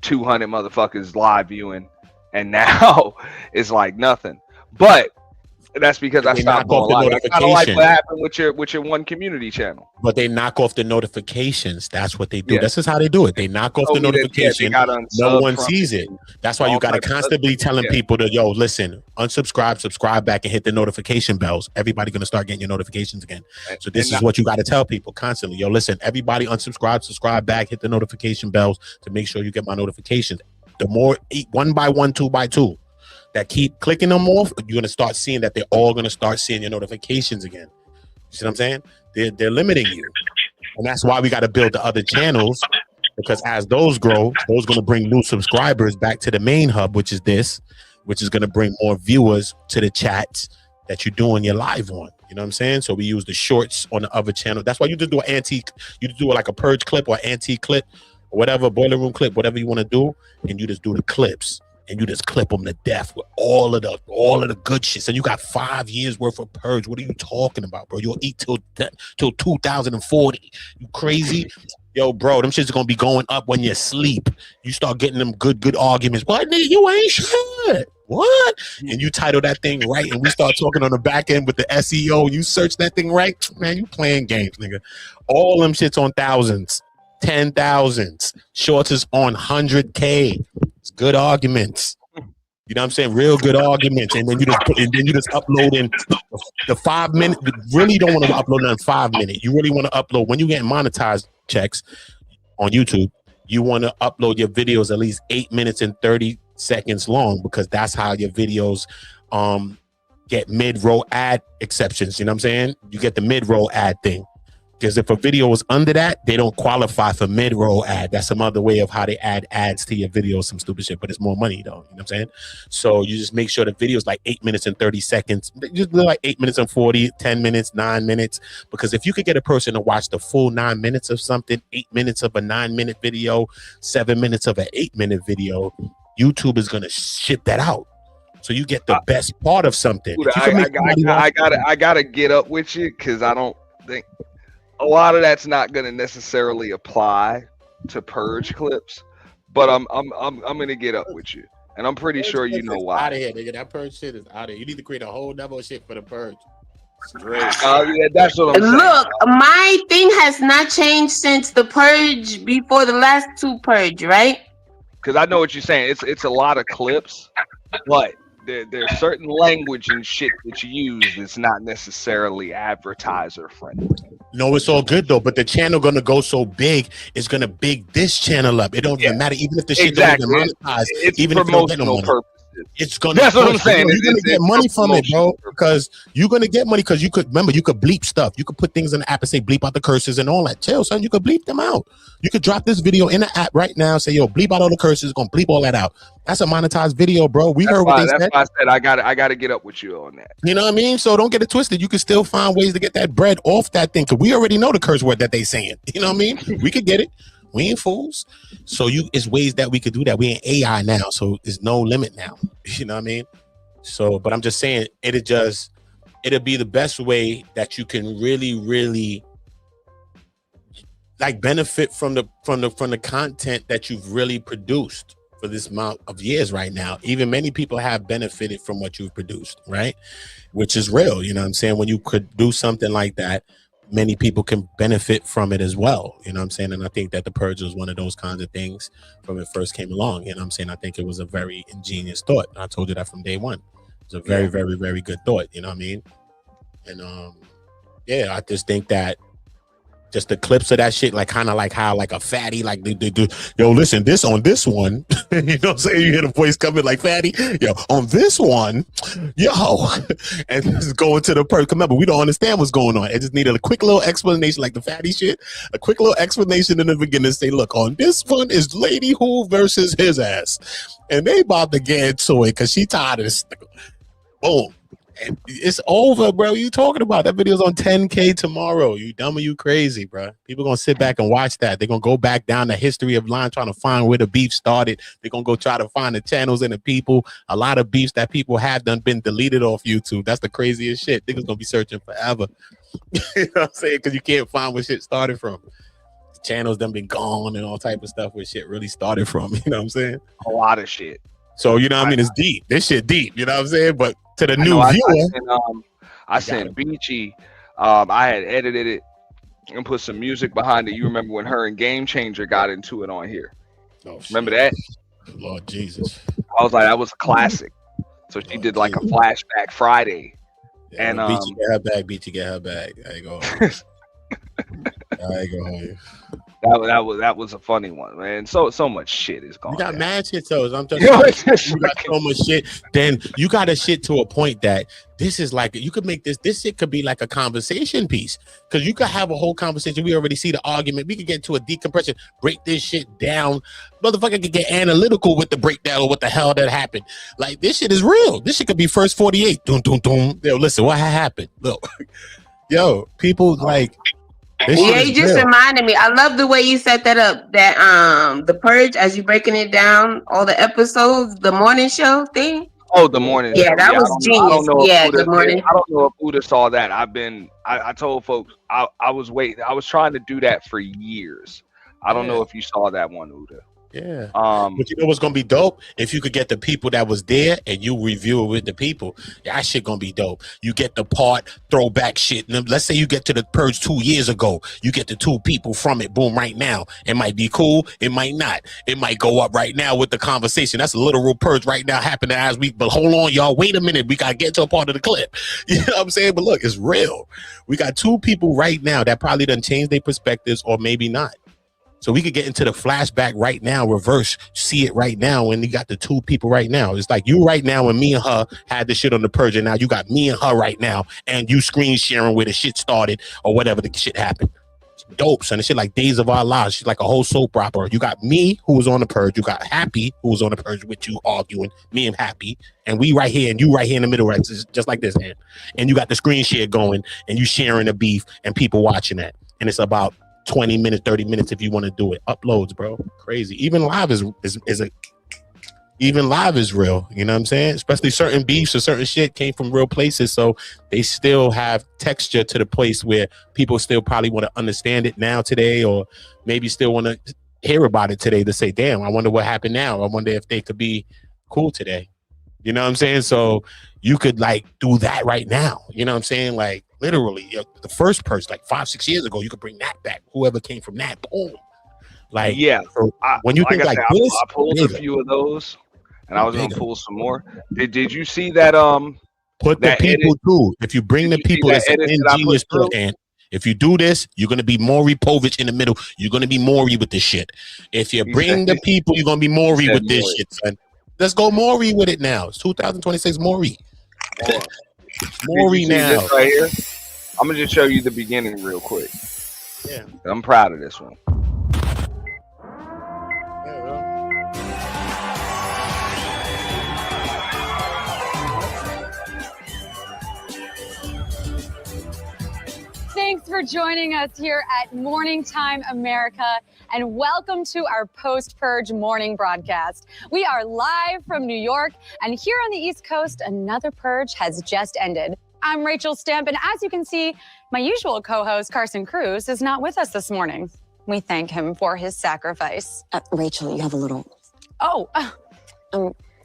200 motherfuckers live viewing, and now it's like nothing. But that's because I stopped going live. That's kind of like what happened with your one community channel. But they knock off the notifications. That's what they do. Yeah. This is how they do it. They knock off the notification. No one sees it. That's why you got to constantly telling people to, yo, listen, unsubscribe, subscribe back, and hit the notification bells. Everybody going to start getting your notifications again. So this is what you got to tell people constantly. Yo, listen, everybody unsubscribe, subscribe back, hit the notification bells to make sure you get my notifications. The more, 1 by 1, 2 by 2. That keep clicking them off, you're gonna start seeing that they're all gonna start seeing your notifications again. You see what I'm saying? They're limiting you, and that's why we got to build the other channels, because as those grow, those gonna bring new subscribers back to the main hub, which is gonna bring more viewers to the chats that you're doing your live on. You know what I'm saying? So we use the shorts on the other channel. That's why you just do an antique, you do like a purge clip or antique clip or whatever, boiler room clip, whatever you want to do, and you just do the clips. And you just clip them to death with all of the good shit. So you got 5 years worth of purge. What are you talking about, bro? You'll eat till 2040. You crazy? Yo, bro, them shit's gonna be going up when you sleep. You start getting them good arguments. What, nigga, you ain't shit. What? And you title that thing right, and we start talking on the back end with the SEO. You search that thing right, man, you playing games, nigga. All them shit's on thousands, 10,000s. Shorts is on 100K. It's good arguments. You know what I'm saying? Real good arguments. And then you just upload in the 5 minute. You really don't want to upload in 5 minutes. You really want to upload when you get monetized checks on YouTube. You want to upload your videos at least 8 minutes and 30 seconds long, because that's how your videos get mid-roll ad exceptions. You know what I'm saying? You get the mid-roll ad thing. Because if a video is under that, they don't qualify for mid-roll ad. That's some other way of how they add ads to your video, some stupid shit, but it's more money though. You know what I'm saying? So you just make sure the video is like 8 minutes and 30 seconds. Just like 8 minutes and 40, 10 minutes, 9 minutes. Because if you could get a person to watch the full 9 minutes of something, 8 minutes of a 9-minute video, 7 minutes of an 8-minute video, YouTube is going to ship that out. So you get the best part of something. Dude, I gotta get up with you, because I don't think a lot of that's not going to necessarily apply to purge clips, but I'm going to get up with you, and I'm pretty sure you know why. Out of here, nigga. That purge shit is out of here. You need to create a whole double shit for the purge. Straight. Yeah, that's what I'm saying. Look, my thing has not changed since the purge before the last 2 purge, right? because I know what you're saying. It's a lot of clips, but there's certain language and shit that you use that's not necessarily advertiser friendly. No, it's all good though, but the channel gonna go so big, it's gonna big this channel up. It don't even matter, even if the shit don't even monetize, It's even if you don't get no promotional money. purposes. It's gonna. That's what I'm saying. You're gonna It's get money for from it, bro. promotional Because you're gonna get money because you could remember you could bleep stuff. You could put things in the app and say bleep out the curses and all that. Chill, son. You could bleep them out. You could drop this video in the app right now. Say yo, bleep out all the curses. Gonna bleep all that out. That's a monetized video, bro. We heard what they said. That's why I said I got to get up with you on that. You know what I mean? So don't get it twisted. You can still find ways to get that bread off that thing. Cause we already know the curse word that they saying. You know what I mean? We could get it. We ain't fools. So it's ways that we could do that. We ain't AI now. So there's no limit now. You know what I mean? So, but I'm just saying it'll be the best way that you can really, really like benefit from the content that you've really produced for this amount of years right now. Even many people have benefited from what you've produced, right? Which is real. You know what I'm saying? When you could do something like that, many people can benefit from it as well. You know what I'm saying? And I think that The Purge was one of those kinds of things from it first came along. You know what I'm saying? I think it was a very ingenious thought. I told you that from day one. It's a very, very, very good thought. You know what I mean? And I just think that just the clips of that shit, like kind of like how like a fatty, like they do, yo, listen, this on this one, you know what I'm saying? You hear the voice coming like fatty, yo, on this one, yo, and just going to the Purge. Remember, we don't understand what's going on. It just needed a quick little explanation, like the fatty shit, a quick little explanation in the beginning. Say, look, on this one is Lady Who versus his ass, and they about to get into it because she tired of this. Boom. And it's over, bro. You talking about that video's on 10K tomorrow? You dumb or you crazy, bro? People gonna sit back and watch that. They're gonna go back down the history of line trying to find where the beef started. They're gonna go try to find the channels and the people. A lot of beefs that people have done been deleted off YouTube. That's the craziest shit. Niggas gonna be searching forever. You know what I'm saying? Because you can't find where shit started from. Channels done been gone and all type of stuff where shit really started from. You know what I'm saying? A lot of shit. So you know what I mean? It's deep. This shit deep. You know what I'm saying? But to the new viewer, I sent Beachy. I had edited it and put some music behind it. You remember when her and Game Changer got into it on here? Oh, remember that? Lord Jesus. I was like, that was a classic. So she did like a flashback Friday. Yeah, and Beachy get her back. Beachy get her back. There you go. There you go. That was a funny one, man. So much shit is going. You got down. mad shit, so I'm just you got so much shit. Then you got a shit to a point that this is like you could make this shit could be like a conversation piece because you could have a whole conversation. We already see the argument. We could get to a decompression, break this shit down. Motherfucker could get analytical with the breakdown of what the hell that happened. Like this shit is real. This shit could be first 48. Doom, doom, doom. Yo, listen, what happened? Look, yo, people like. Yeah, you just reminded me. I love the way you set that up. That The Purge, as you breaking it down, all the episodes, the morning show thing. Oh, the morning. Yeah, show. that was genius. Yeah, the morning. I don't know if Uda saw that. I told folks I was waiting. I was trying to do that for years. I don't know if you saw that one, Uda. Yeah. But you know what's gonna be dope? If you could get the people that was there and you review it with the people, that shit gonna be dope. You get the part throwback shit. And let's say you get to the Purge 2 years ago. You get the two people from it. Boom, right now. It might be cool. It might not. It might go up right now with the conversation. That's a literal Purge right now happening as we. But hold on, y'all. Wait a minute. We gotta get to a part of the clip. You know what I'm saying? But look, it's real. We got two people right now that probably done change their perspectives or maybe not. So we could get into the flashback right now, reverse, see it right now, and you got the two people right now. It's like you right now and me and her had the shit on the Purge, and now you got me and her right now, and you screen sharing where the shit started or whatever the shit happened. It's dope, son. It's shit like Days of Our Lives. She's like a whole soap opera. You got me who was on the Purge. You got Happy who was on the Purge with you arguing, me and Happy, and we right here and you right here in the middle, right? It's just like this, man. And you got the screen share going, and you sharing the beef, and people watching that, and it's about 20 minutes, 30 minutes if you want to do it. Uploads, bro. Crazy. Even live is real. You know what I'm saying? Especially certain beefs or certain shit came from real places. So they still have texture to the place where people still probably want to understand it now today, or maybe still want to hear about it today to say, damn, I wonder what happened now. I wonder if they could be cool today. You know what I'm saying? So you could like do that right now. You know what I'm saying? Like literally the first person like 5-6 years ago, you could bring that back. Whoever came from that, boom. Like, yeah, when you like think I like said, this, I pulled a nigga, few of those, and I was gonna nigga. pull some more. Did you see that? Put the that people edit? too. If you bring the Did you see people, that that's an edit that I put ingenious through? thought, and if you do this, you're gonna be Maury Povich in the middle. You're gonna be Maury with this shit. If you bring the people, you're gonna be Maury with this shit, son. Let's go Maury with it now. It's 2026 Maury. Maury Did you see now. this right here? I'm gonna just show you the beginning real quick. Yeah. I'm proud of this one. Thanks for joining us here at Morning Time America, and welcome to our post-purge morning broadcast. We are live from New York, and here on the East Coast, another purge has just ended. I'm Rachel Stemp, and as you can see, my usual co-host, Carson Cruz, is not with us this morning. We thank him for his sacrifice. Rachel, you have a little... Oh,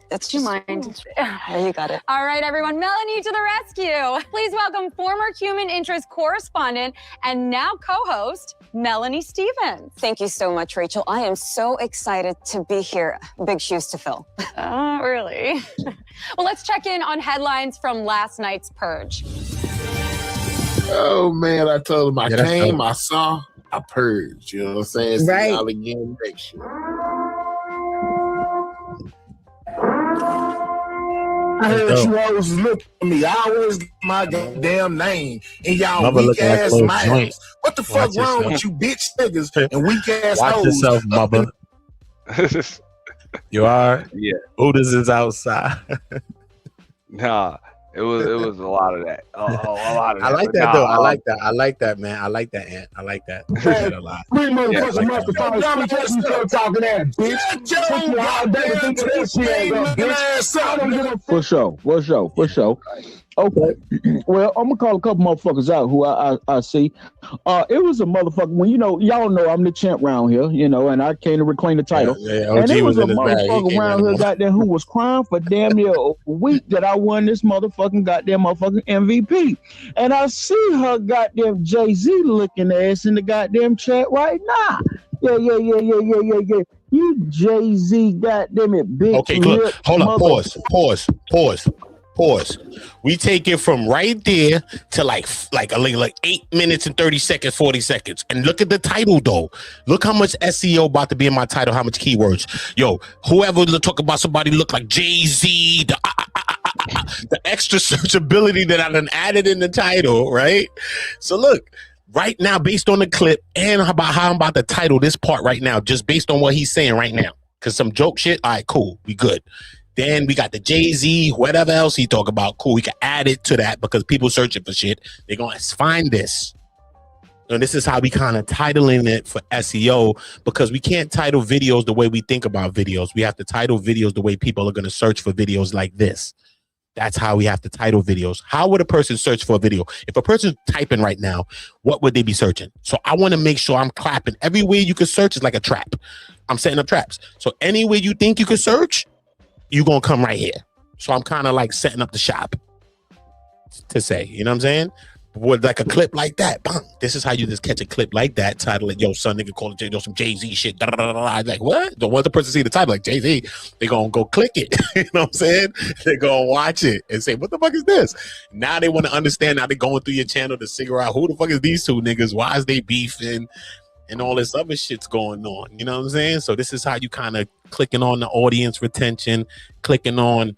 that's do you mind? You got it. All right, everyone, Melanie to the rescue. Please welcome former Human Interest correspondent and now co-host, Melanie Stevens. Thank you so much, Rachel. I am so excited to be here. Big shoes to fill. Oh, really? Well, let's check in on headlines from last night's purge. Oh, man, I told him I Yeah, came, I saw, I purged. You know what I'm saying? Right. See y'all again next year. I heard dope. you always look at me. I always get my damn name in y'all Mother weak looking like ass little mouths. joint. What the fuck Watch wrong yourself. with you bitch niggas and weak ass Watch hoes? yourself, mother. You are? Yeah. Otis is outside. Nah, it was a lot of that. A lot of that. I like But that nah, though. I like that. I like that, man. I like that, Ant. I like that. I like that a lot. Three motherfuckers Yeah, I like must that. have found you still talking ass, bitch. Put your all day into this shit, bitch. For sure. Okay. Well, I'm gonna call a couple motherfuckers out who I see. It was a motherfucker when y'all know I'm the champ round here, and I came to reclaim the title. Yeah, and OG it was a was in his bag. He motherfucker came around out here of goddamn who was crying for damn near a week that I won this motherfucking MVP. And I see her goddamn Jay-Z looking ass in the goddamn chat right now. Yeah. You Jay-Z goddamn it, big Okay, look. lip Hold on. mother- Pause. We take it from right there to like 8 minutes and 30 seconds, 40 seconds. And look at the title though. Look how much SEO about to be in my title, how much keywords. Yo, whoever talk about somebody look like Jay-Z, the extra searchability that I done added in the title, right? So look, right now, based on the clip and about how I'm about to title this part right now, just based on what he's saying right now. Cause some joke shit, all right, cool, we good. Then we got the Jay-Z, whatever else he talk about. Cool, we can add it to that because people searching for shit. They're going to find this. And this is how we kind of titling it for SEO because we can't title videos the way we think about videos. We have to title videos the way people are going to search for videos like this. That's how we have to title videos. How would a person search for a video? If a person's typing right now, what would they be searching? So I want to make sure I'm clapping. Everywhere you can search is like a trap. I'm setting up traps. So anywhere you think you can search, you're going to come right here. So I'm kind of like setting up the shop to say, you know what I'm saying? With like a clip like that, bang. This is how you just catch a clip like that, title it, yo, son, nigga, call it some Jay-Z shit. Da, da, da, da. Like, what? Don't want the person to see the title like Jay-Z. They're going to go click it. You know what I'm saying? They're going to watch it and say, what the fuck is this? Now they want to understand. Now they're going through your channel to figure out who the fuck is these two niggas? Why is they beefing? And all this other shit's going on. You know what I'm saying? So this is how you kind of clicking on the audience retention, clicking on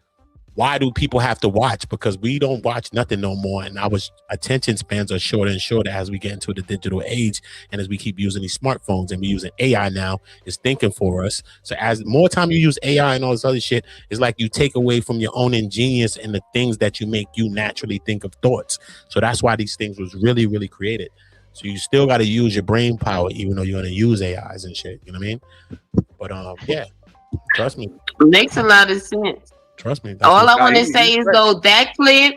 why do people have to watch? Because we don't watch nothing no more. And our attention spans are shorter and shorter as we get into the digital age. And as we keep using these smartphones and we're using AI now, it's thinking for us. So as more time you use AI and all this other shit, it's like you take away from your own ingenious and the things that you make you naturally think of thoughts. So that's why these things was really, really created. So you still got to use your brain power, even though you're going to use AIs and shit. You know what I mean? But yeah, trust me. Makes a lot of sense. Trust me. All I want to say is though that clip,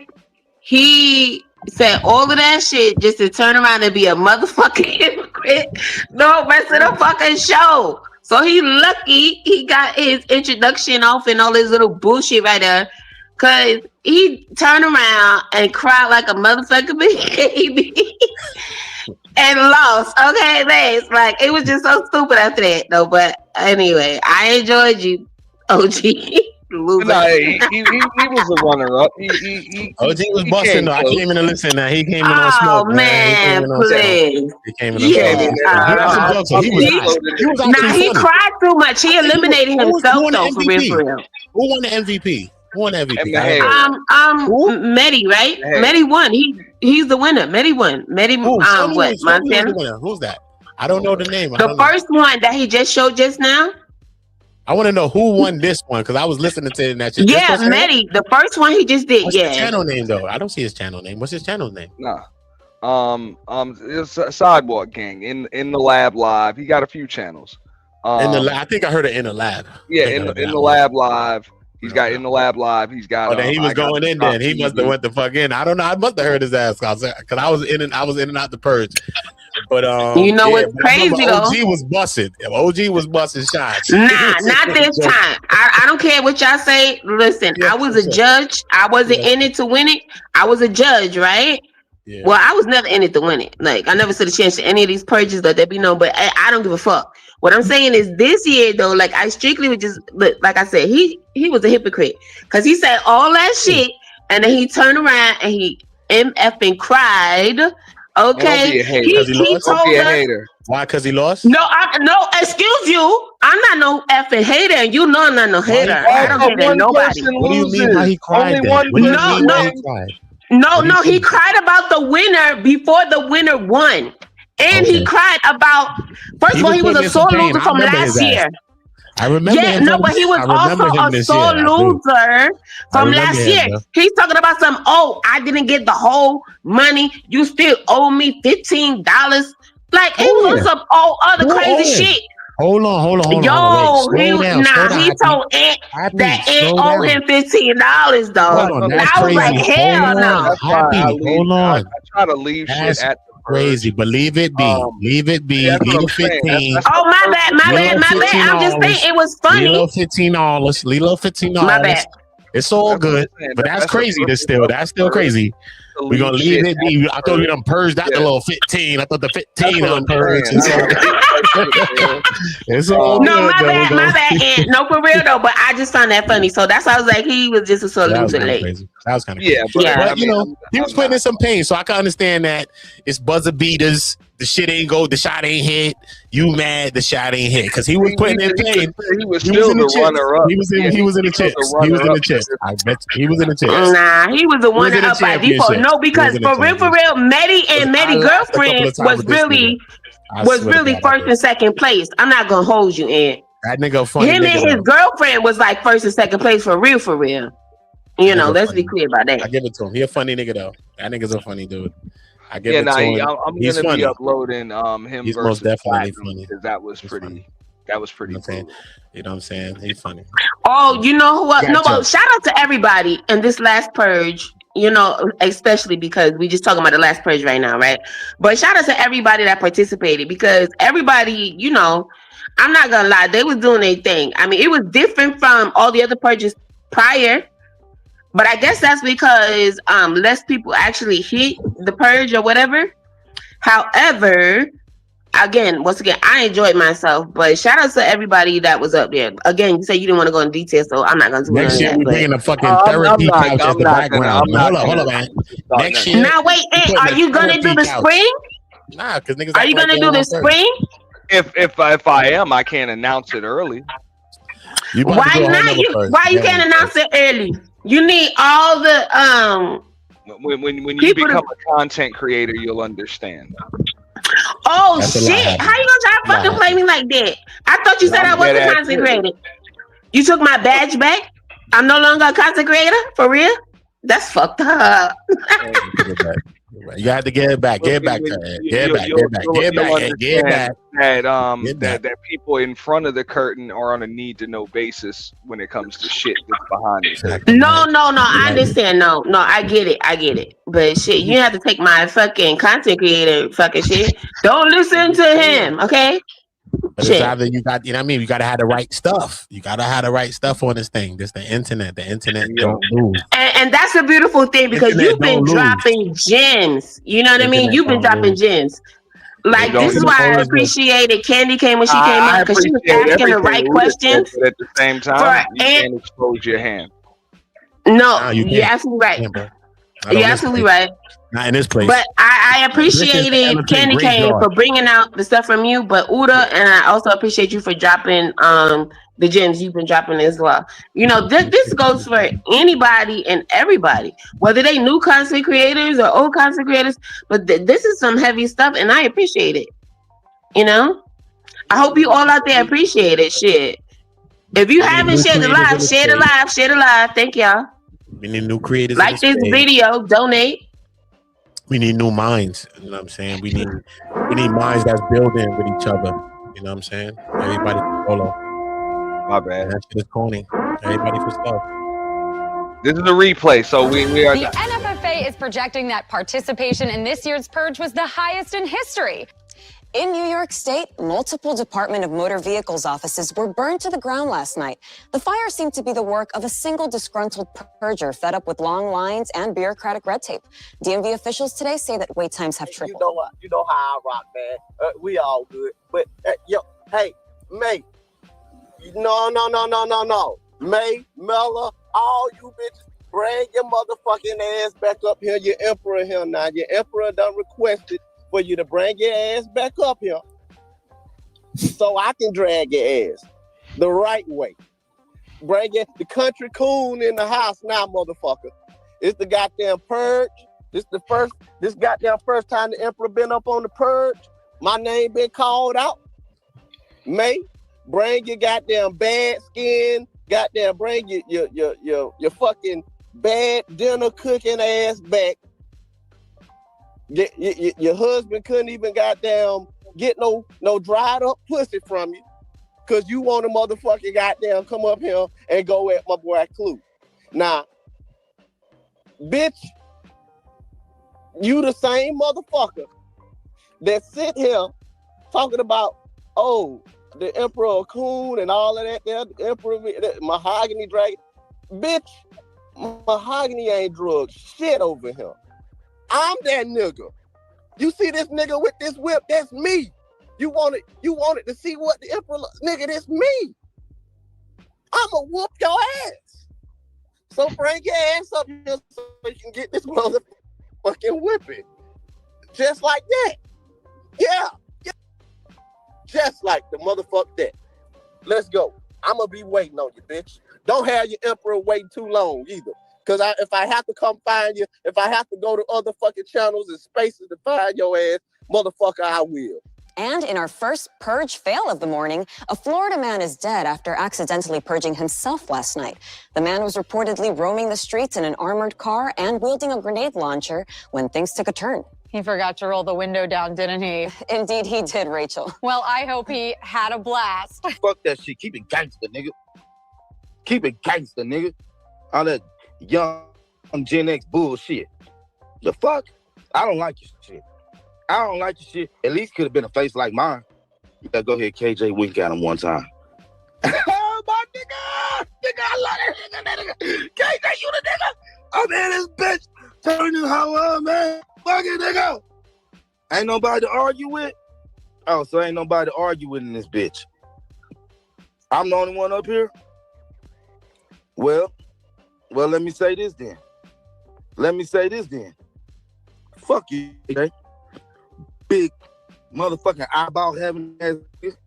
he said all of that shit just to turn around and be a motherfucking hypocrite. No, rest of the fucking show. So he lucky he got his introduction off and all his little bullshit right there. Cause he turned around and cried like a motherfucking baby. and lost. Okay, thanks. Like it was just so stupid after that, though. But anyway, I enjoyed you, OG. Loser. No, he was a runner-up. OG was busting though. I came in to listen. Now he came in on Oh smoke. man, please. He came in on Yeah. smoke. He was Nah, actually he funny. cried too much. He eliminated Who himself won the though, for real, MVP? for real. Who won the MVP? Who won the MVP? Medi, right? Medi won. He's the winner. Medi won. Medi, what? Montana. Who's that? I don't know the name. The first one that he just showed just now. I want to know who won this one because I was listening to it and that shit. Yeah, Medi. The first one he just did. What's Yeah. his channel name though? I don't see his channel name. What's his channel name? Nah. It's a Sidewalk Gang in the lab live. He got a few channels. I think I heard it in the lab. Yeah, in the lab live. He's got in the lab live. He's got. Oh, then he was going in then. He must have went the fuck in. I don't know. I must have heard his ass because I was in and out the purge. But you know what's crazy though? OG was busted. OG was busting shots. Nah, not this time. I don't care what y'all say. Listen, I was a judge. I wasn't in it to win it. I was a judge, right? Yeah. Well, I was never in it to win it. Like I never stood a chance to any of these purges that there be known. But I don't give a fuck. What I'm saying is this year though, like I strictly would just look, like I said, he was a hypocrite because he said all that shit and then he turned around and he MFing cried. Okay, he told us. Why? Because he lost? No, excuse you. I'm not no effing hater, and you know I'm not no hater. I don't hate at nobody. What do you mean by he cried? No, he cried about the winner before the winner won. And he cried about, first of all, he was a sore loser from last year. I remember him. No, but he was also a sore loser from last year. He's talking about some, I didn't get the whole money. You still owe me $15. Like, it was some other crazy shit. Hold on. Yo, he told Ant that Ant owed him $15 though. I was like, hell no. Hold on. I try to leave shit at crazy, but leave it be. Leave it be. Leave 15. Oh, my bad. I'm just saying it was funny. Leave $15. Leave $15. My bad. It's all good, but that's crazy. That's still crazy. We're gonna leave it be. I thought we done purged out the little 15. I thought the 15 done purged. It's all good. No, my bad. And no, for real though. But I just found that funny. So that's why I was like, he was just a sort of loser late. That was kind of crazy. But you know, he was putting in some pain, so I can understand that it's buzzer beaters. The shit ain't go. The shot ain't hit. You mad? The shot ain't hit because he was putting in pain. He was still the runner-up. He was in the chips. He was in the chips. I bet he was in the chips. Nah, he was the runner-up by default. No, because for real, Medi and Medi girlfriend was really first and second place. I'm not gonna hold you in. That nigga funny. Him and his girlfriend was like first and second place for real. You know, let's be clear about that. I give it to him. He a funny nigga though. That nigga's a funny dude. I give Yeah, it to him. I'm He's gonna funny. be uploading him He's versus most definitely Platinum funny. because that was pretty. That was pretty cool. You know what I'm saying? He's funny. Oh, you know who? Gotcha. No, but shout out to everybody in this last purge. You know, especially because we just talking about the last purge right now, right? But shout out to everybody that participated because everybody, you know, I'm not gonna lie, they was doing their thing. I mean, it was different from all the other purges prior, but I guess that's because less people actually hit the purge or whatever. However, once again, I enjoyed myself, but shout out to everybody that was up there. Again, you say you didn't want to go in detail, so I'm not going to do Next year, that. we bringing a fucking therapy couch as the background. Hold up, man. Next year. Now, wait, are you going to do the spring? Nah, because niggas. Are you going to do the spring? If I am, I can't announce it early. Why not? Why you can't announce it early? You need all the When you become a content creator, you'll understand. Oh shit! How you gonna try to fucking play me like that? I thought you said I wasn't content creator. You took my badge back. I'm no longer a content creator for real. That's fucked up. You have to get it back. Get it back. Get it back. That people in front of the curtain are on a need to know basis when it comes to shit that's behind it. No. I understand. No, I get it. But shit, you have to take my fucking content creator fucking shit. Don't listen to him, okay? But it's either you got, you know what I mean? You got to have the right stuff. You got to have the right stuff on this thing. This the internet. The internet don't lose. And that's a beautiful thing because you've been dropping gems. You know what I mean? You've been dropping gems. Like, don't this is get why I always good. appreciated Candy came when she came I up, because she was appreciate asking the everything right Uda questions. said, but at the same time, For you can't expose your hand. No, Nah, you you're can't. absolutely right. Yeah, bro. Not You're on this absolutely place. right. Not in this place. But I This is the appreciated Ella J Candy Cane graveyard. for bringing out the stuff from you, but Uda, and I also appreciate you for dropping the gems you've been dropping as well. You know, this goes for anybody and everybody, whether they new content creators or old content creators. But this is some heavy stuff, and I appreciate it. You know, I hope you all out there appreciate it. Shit. If you haven't shared the live, share the live, share the live. Thank y'all. We need new creators. Like in this space. video, donate. We need new minds. You know what I'm saying? We need minds that's building with each other. You know what I'm saying? Everybody solo. My bad. That shit is corny. Everybody for stuff. This is a replay, so we are. The NFFA is projecting that participation in this year's purge was the highest in history. In New York State, multiple Department of Motor Vehicles offices were burned to the ground last night. The fire seemed to be the work of a single disgruntled purger fed up with long lines and bureaucratic red tape. DMV officials today say that wait times have tripled. You know what? You know how I rock, man. We all good. But, yo, hey, May. No. May, Mella, all you bitches, bring your motherfucking ass back up here. Your emperor here now. Your emperor done requested for you to bring your ass back up here so I can drag your ass the right way. Bring the country coon in the house now, motherfucker. It's the goddamn purge. This goddamn first time the emperor been up on the purge. My name been called out. May, bring your goddamn bad skin. Goddamn, bring your fucking bad dinner cooking ass back. Your husband couldn't even goddamn get no dried up pussy from you because you want to motherfucking goddamn come up here and go at my boy Clue. Now, bitch, you the same motherfucker that sit here talking about, oh, the Emperor Coon and all of that there, the Emperor, the Mahogany Dragon. Bitch, Mahogany ain't drug shit over here. I'm that nigga. You see this nigga with this whip? That's me. You wanted to see what the emperor nigga? That's me. I'ma whoop your ass. So bring your ass up here so you can get this motherfucking whipping. Just like that. Yeah. Just like the motherfucker that. Let's go. I'ma be waiting on you, bitch. Don't have your emperor waiting too long either. Because if I have to come find you, if I have to go to other fucking channels and spaces to find your ass, motherfucker, I will. And in our first purge fail of the morning, a Florida man is dead after accidentally purging himself last night. The man was reportedly roaming the streets in an armored car and wielding a grenade launcher when things took a turn. He forgot to roll the window down, didn't he? Indeed, he did, Rachel. Well, I hope he had a blast. Fuck that shit. Keep it gangster, nigga. Keep it gangster, nigga. All that young Gen X bullshit. The fuck? I don't like your shit. I don't like your shit. At least could have been a face like mine. You gotta go ahead, KJ, wink at him one time. Oh, my nigga! Nigga, I love that nigga. KJ, you the nigga! I'm in this bitch. Turn this hoe up, man. Fuck it, nigga. Ain't nobody to argue with? Oh, so ain't nobody to argue with in this bitch. I'm the only one up here? Well, let me say this then. Fuck you, okay? Big motherfucking eyeball having ass nigga.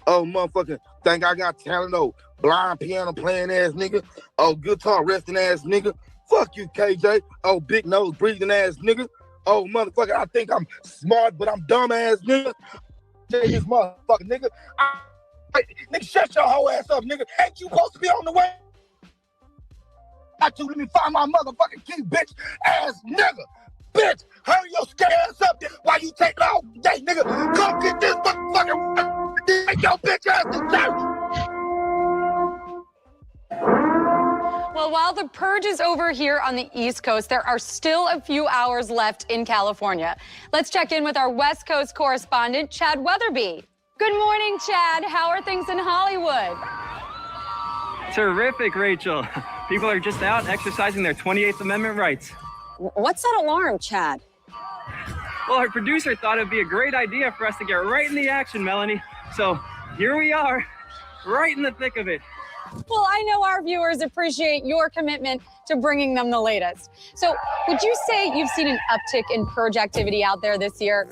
Oh, motherfucking think I got talent, oh, blind piano playing ass nigga. Oh, guitar resting ass nigga. Fuck you, KJ. Oh, big nose breathing ass nigga. Oh, motherfucker, I think I'm smart, but I'm dumb ass nigga. This motherfucker, nigga. Nigga, shut your whole ass up, nigga. Ain't you supposed to be on the way? Let me find my motherfucking key, bitch ass nigga. Bitch, hurry your scared ass up there while you take it all day, nigga. Come get this motherfucking take your bitch ass to church. Well, while the purge is over here on the East Coast, there are still a few hours left in California. Let's check in with our West Coast correspondent, Chad Weatherby. Good morning, Chad. How are things in Hollywood? Terrific, Rachel. People are just out exercising their 28th Amendment rights. What's that alarm, Chad? Well, our producer thought it'd be a great idea for us to get right in the action, Melanie. So here we are, right in the thick of it. Well, I know our viewers appreciate your commitment to bringing them the latest. So would you say you've seen an uptick in purge activity out there this year?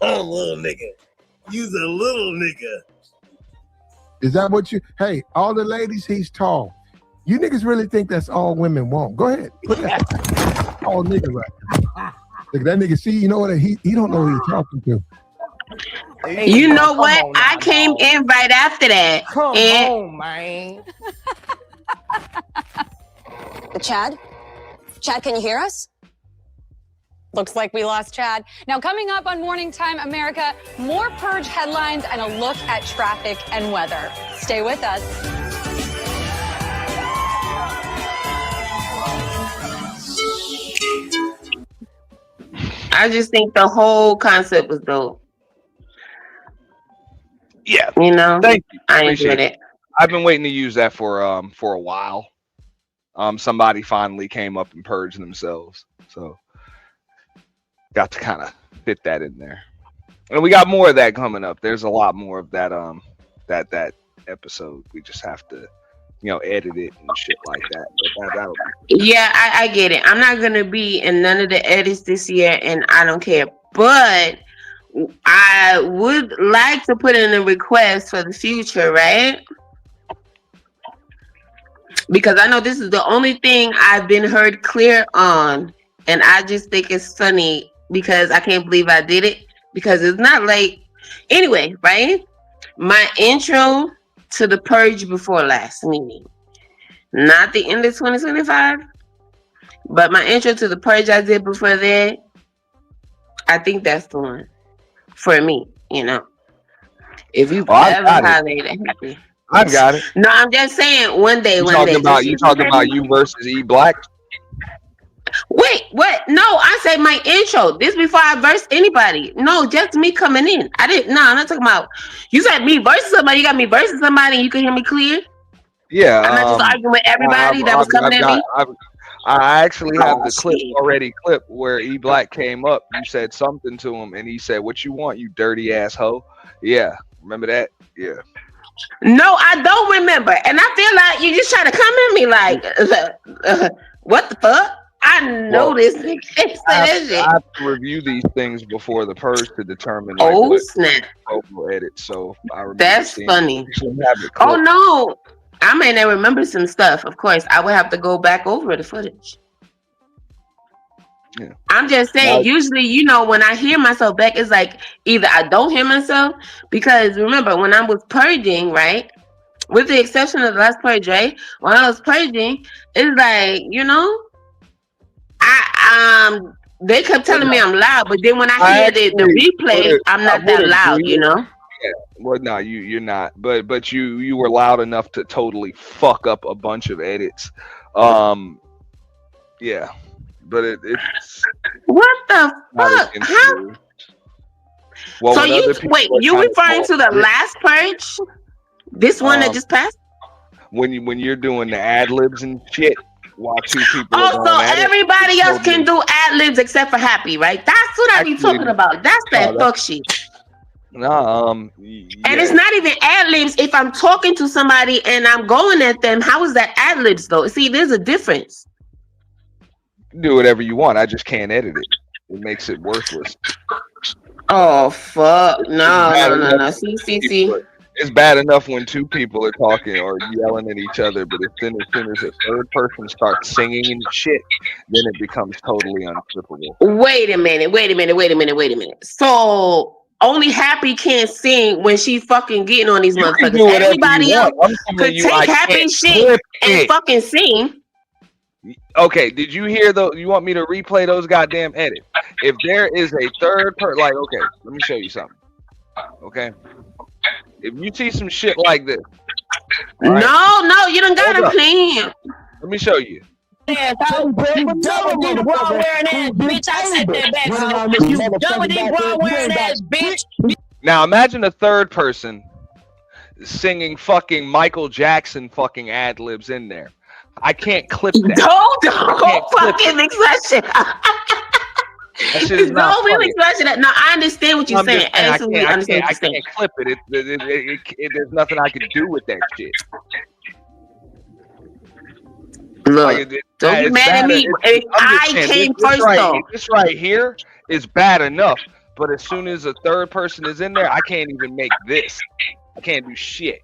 Oh, little nigga. You's a little nigga. Is that what you? Hey, all the ladies, he's tall. You niggas really think that's all women want? Go ahead, put that all nigga right there. Look at that nigga. See, you know what? He don't know who he's talking to. You know what? I came in right after that. Come on, man. Chad? Chad, can you hear us? Looks like we lost Chad. Now, coming up on Morning Time America, more purge headlines and a look at traffic and weather. Stay with us. I just think the whole concept was dope. Yeah, you know, thank you. I Appreciate enjoyed it. I've been waiting to use that for a while. Somebody finally came up and purged themselves, so got to kind of fit that in there. And we got more of that coming up. There's a lot more of that that episode. We just have to, edit it and shit like that. But that'll be Yeah, I get it. I'm not gonna be in none of the edits this year, and I don't care. But I would like to put in a request for the future, right? Because I know this is the only thing I've been heard clear on, and I just think it's funny because I can't believe I did it, because it's not like, anyway, right? My intro to the purge before last meeting, not the end of 2025, but my intro to the purge I did before that, I think that's the one for me, If you ever highlight it, happy. I got it. No, I'm just saying one day. You talking about you versus E Black? Wait, what? No, I said my intro. This before I versed anybody. No, just me coming in. I'm not talking about. You said me versus somebody. You got me versus somebody, and you can hear me clear. Yeah, I'm not just arguing with everybody that was coming at me. I actually have the clip already clipped where E Black came up. You said something to him, and he said, "What you want, you dirty ass hoe?" Yeah, remember that? Yeah. No, I don't remember, and I feel like you just try to come at me like, what the fuck? I know this nigga said that shit. I have to review these things before the purge to determine. Oh snap! Edit. So that's funny. Oh no, I may not remember some stuff. Of course, I would have to go back over the footage. Yeah. I'm just saying, usually, when I hear myself back, it's like either I don't hear myself, because remember when I was purging, right? With the exception of the last purge, right? When I was purging, it's like, they kept telling me I'm loud, but then when I hear the replay, I'm not that loud, Yeah. Well, no, you're not, but you were loud enough to totally fuck up a bunch of edits. Yeah. But it's what the fuck? Huh? Well, so you referring to the last purge? This one that just passed? When you're doing the ad libs and shit, while two people. Oh, so everybody else can do ad libs except for Happy, right? That's what I be talking about. That's that fuck shit. No, and it's not even ad libs. If I'm talking to somebody and I'm going at them, how is that ad libs though? See, there's a difference. Do whatever you want. I just can't edit it. It makes it worthless. Oh fuck! No. See. It's bad enough when two people are talking or yelling at each other, but as soon as a third person starts singing and shit, then it becomes totally unflippable. Wait a minute. So only Happy can't sing when she's fucking getting on these motherfuckers. Everybody else could take Happy shit and fucking sing. Okay, did you hear you want me to replay those goddamn edits? If there is a third person, okay, let me show you something. Okay, if you see some shit like this, right? No, you don't gotta plan. Let me show you. Yeah, double D bra wearing ass bitch. I said that back. So you double D bra wearing ass bitch. Now imagine a third person singing fucking Michael Jackson fucking ad libs in there. I can't clip that. Don't fucking mix that shit up. That shit is not Don't funny. mix that shit up. No, I understand what you're I'm just saying. saying, Absolutely understand I what you're saying. can't clip it. There's nothing I can do with that shit. Look, don't be mad at me. If I came first, though. This right here is bad enough, but as soon as a third person is in there, I can't even make this. I can't do shit.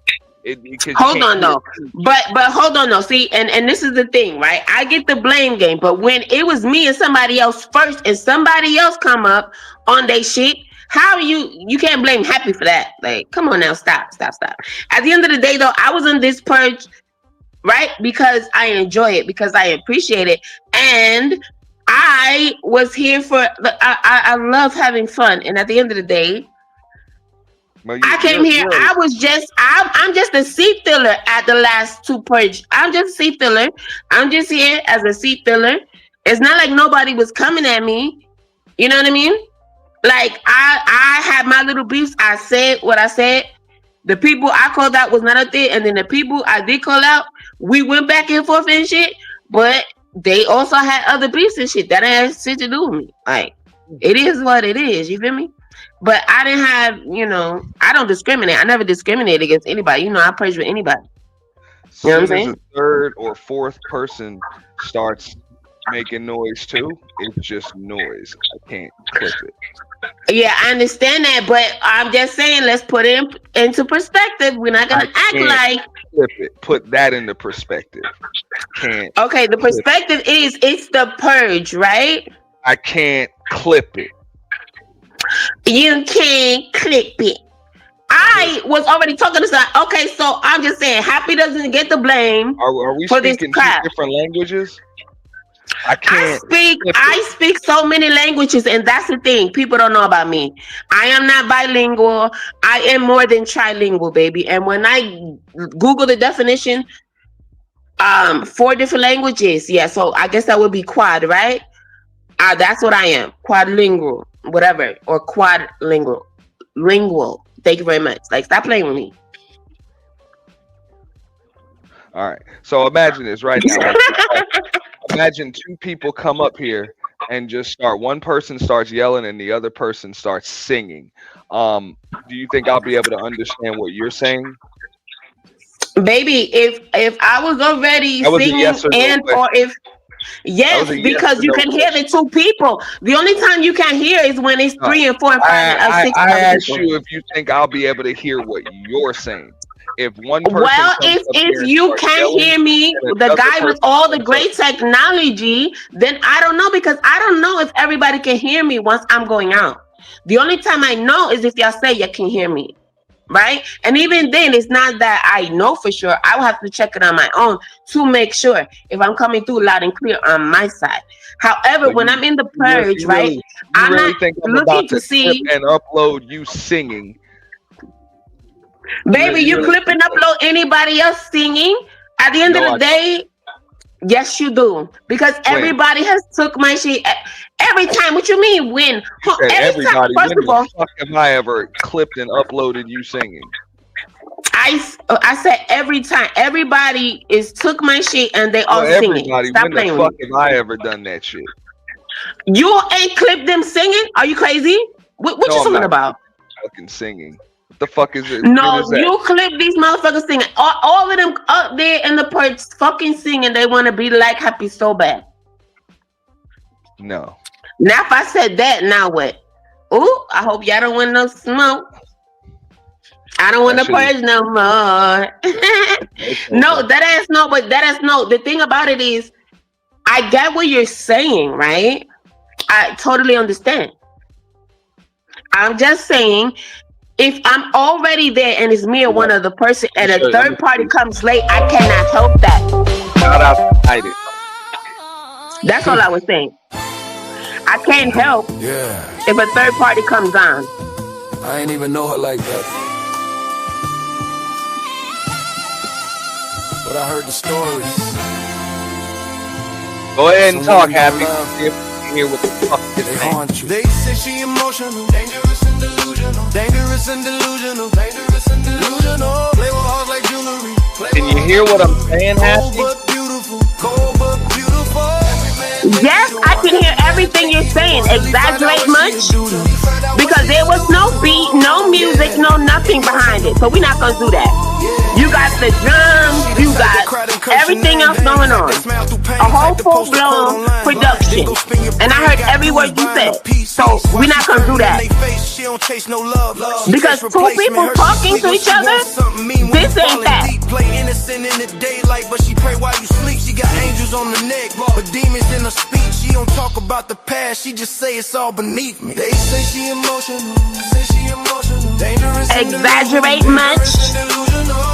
Hold on though, but hold on though. See, and this is the thing, right? I get the blame game, but when it was me and somebody else first, and somebody else come up on they shit, how you can't blame Happy for that? Like, come on now, stop. At the end of the day, though, I was on this purge, right? Because I enjoy it, because I appreciate it, and I was here for. I love having fun, and at the end of the day. I came here. I'm just a seat filler at the last two purge. I'm just a seat filler. I'm just here as a seat filler. It's not like nobody was coming at me. You know what I mean? Like I had my little beefs. I said what I said. The people I called out was not up there, and then the people I did call out, we went back and forth and shit. But they also had other beefs and shit that had shit to do with me. Like it is what it is. You feel me? But I didn't have, I don't discriminate. I never discriminate against anybody. I purge with anybody. You know what I'm saying? As a third or fourth person starts making noise too, it's just noise. I can't clip it. Yeah, I understand that, but I'm just saying, let's put it into perspective. We're not gonna act like clip it. Put that into perspective. Can't. Okay, the perspective is it's the purge, right? I can't clip it. You can't clip it. I was already talking to someone. Okay, so I'm just saying, Happy doesn't get the blame. Are we for this speaking crap. two different languages? I can't. I speak so many languages, and that's the thing people don't know about me. I am not bilingual. I am more than trilingual, baby. And when I Google the definition, 4 different languages. Yeah, so I guess that would be quad, right? That's what I am. Quadlingual. Whatever, or quadlingual. Lingual. Thank you very much. Like, stop playing with me. All right. So imagine this right now. Imagine 2 people come up here and just start. One person starts yelling and the other person starts singing. Do you think I'll be able to understand what you're saying? Baby, if I was already singing yes or no yes, because you can hear the 2 people. The only time you can't hear is when it's 3 and 4 and 5 and 6. I asked you if you think I'll be able to hear what you're saying. If one person if you can't hear me, the guy with all the great technology, then I don't know, because I don't know if everybody can hear me once I'm going out. The only time I know is if y'all say you can hear me. Right? And even then, it's not that I know for sure. I will have to check it on my own to make sure if I'm coming through loud and clear on my side. However, when I'm in the purge, right, I'm not looking to see and upload you singing. Baby, you clip and upload anybody else singing. At the end of the day, yes, you do. Because everybody has took my shit every time. What you mean when? Every time, first of all, when the fuck have I ever clipped and uploaded you singing? I said every time. Everybody took my shit and they all singing. Stop playing when the fuck with me. have I ever done that shit? You ain't clipped them singing? Are you crazy? What you talking about? Fucking singing. What the fuck is it? No, you clip these motherfuckers singing. All of them up there in the purge fucking singing. They want to be like Happy so bad. No. Now if I said that, now what? Ooh, I hope y'all don't want no smoke. I don't want to purge no more. No, that ass no, but that ass no. The thing about it is, I get what you're saying, right? I totally understand. I'm just saying, if I'm already there and it's me or one other person and a third party comes late, I cannot help that. Shout out to United. That's all I was saying. I can't help if a third party comes on. I ain't even know her like that. But I heard the stories. Go ahead and talk, Happy. Hear what the fuck is saying. They say she emotional, dangerous and delusional, dangerous and delusional, dangerous and delusional. Play with hearts like jewelry. Can you hear what I'm saying, Happy? But beautiful, Yes, I can hear everything you're saying. Exaggerate much? Because there was no beat, no music, no nothing behind it. So we're not gonna do that. You got the drums, you got everything else going on. A whole full-blown production. And I heard every word you said. So we're not gonna do that. Because two people talking to each other, this ain't that. Play innocent in the daylight, but she pray while you sleep. She got angels on the neck, but demons in her speech. She don't talk about the past, she just say it's all beneath me. They say she emotional, dangerous. Exaggerate much?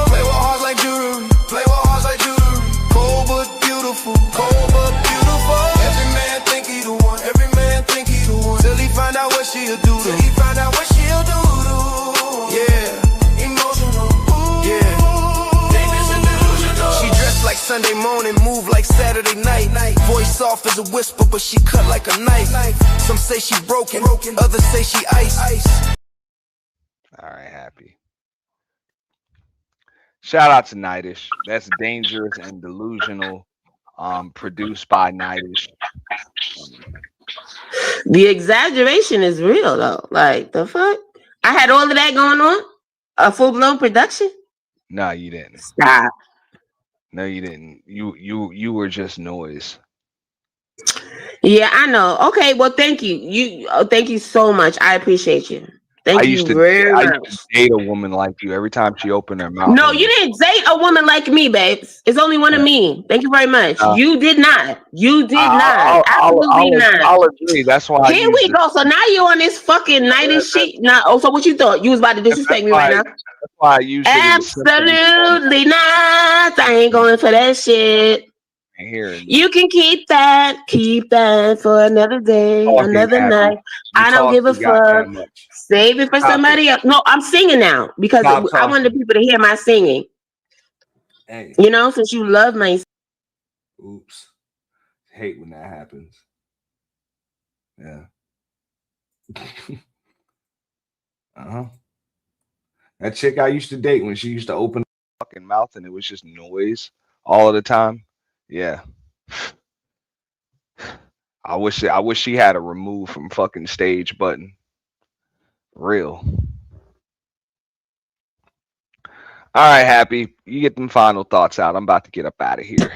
Play with hearts like jewelry, play with hearts like jewelry. Cold but beautiful, cold but beautiful. Every man think he the one, every man think he the one. Till he find out what she'll do, till he find out what she'll do. Yeah, emotional, yeah. She dressed like Sunday morning, move like Saturday night. Voice soft as a whisper, but she cut like a knife. Some say she broken, others say she ice. All right, Happy. Shout out to Nightish. That's Dangerous and Delusional. Produced by Nightish. The exaggeration is real though. Like the fuck? I had all of that going on? A full-blown production? No, you didn't. Stop. No, you didn't. You were just noise. Yeah, I know. Okay, well, thank you. Thank you so much. I appreciate you. Thank you very much. I used to date a woman like you every time she opened her mouth. No, you didn't date a woman like me, babes. It's only one of me. Thank you very much. You did not. You did not. Absolutely not. I'll agree. That's why. Here we go. So now you on this fucking Nightish shit. Now, so what you thought? You was about to disrespect me right now? That's why I use Absolutely not. I ain't going for that shit. You can keep that for another day, another night. I don't give a fuck. Save it for somebody else. No, I'm singing now because I want the people to hear my singing. Hey. You know, since you love my. Oops. Hate when that happens. Yeah. That chick I used to date, when she used to open her fucking mouth and it was just noise all of the time. Yeah. I wish she had a remove from fucking stage button. Real. All right, Happy. You get them final thoughts out. I'm about to get up out of here.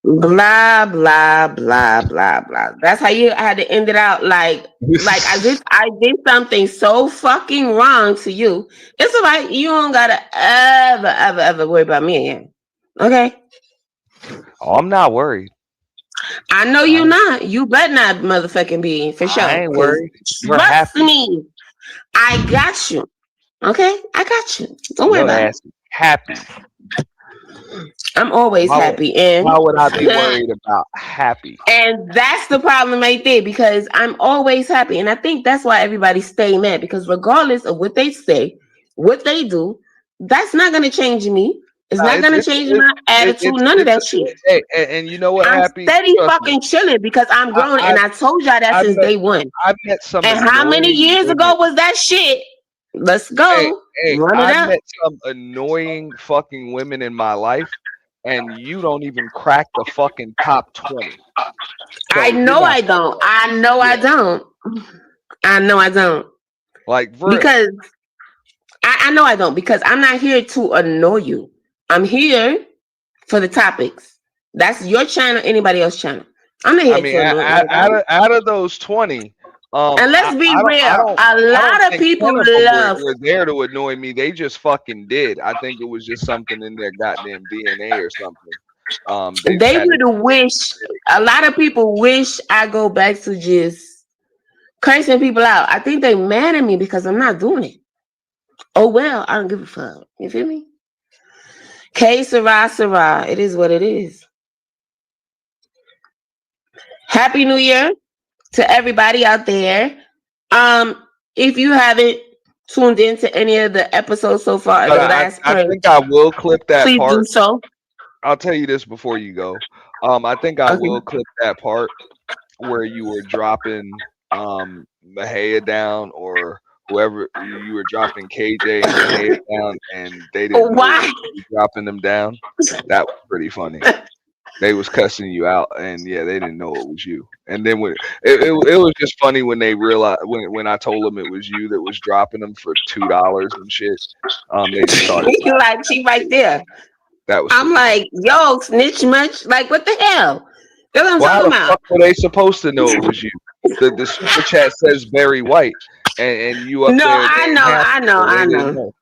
Blah blah blah blah blah. That's how you had to end it out, like as if I did something so fucking wrong to you. It's all right. You don't gotta ever worry about me again. Okay. Oh, I'm not worried. I know you're not. You better not motherfucking be, for sure. I ain't worried. You're Trust happy. me. I got you. Okay? I got you. Don't worry about it. Happy. I'm always happy. And why would I be worried about happy? And that's the problem right there, because I'm always happy. And I think that's why everybody stay mad, because regardless of what they say, what they do, that's not going to change me. It's not going to change my attitude. None of that shit. Hey, and you know what, I'm Happy? steady fucking chilling because I'm grown, and I told y'all that since day one. I met some. And how many years ago was that shit? Let's go. Run it I up. met some annoying fucking women in my life, and you don't even crack the fucking top 20. I know I don't. I know I don't. I know I don't. Like, because I know I don't, because I'm not here to annoy you. I'm here for the topics. That's your channel, anybody else's channel. I'm not here to annoy you. Out of those 20, and let's be real, a lot of people were there to annoy me. They just fucking did. I think it was just something in their goddamn DNA or something. They would wish, a lot of people wish I go back to just cursing people out. I think they mad at me because I'm not doing it. Oh well, I don't give a fuck. You feel me? K Sarah Sarah. It is what it is. Happy New Year to everybody out there. If you haven't tuned into any of the episodes so far, I think I will clip that Please part. do so. I'll tell you this before you go. I think I will clip that part where you were dropping Mahia down, or whoever you were dropping KJ and Mahia down, and they didn't know you were dropping them down. That was pretty funny. They was cussing you out, and yeah, they didn't know it was you. And then when it was just funny when they realized when I told them it was you that was dropping them for $2 and shit. They just started. Like she right there. That was. I'm like, yo, snitch much? Like what the hell? That's what I'm Well, how talking the about. fuck were they supposed to know it was you? The super chat says Barry White, and you up No, there. I know.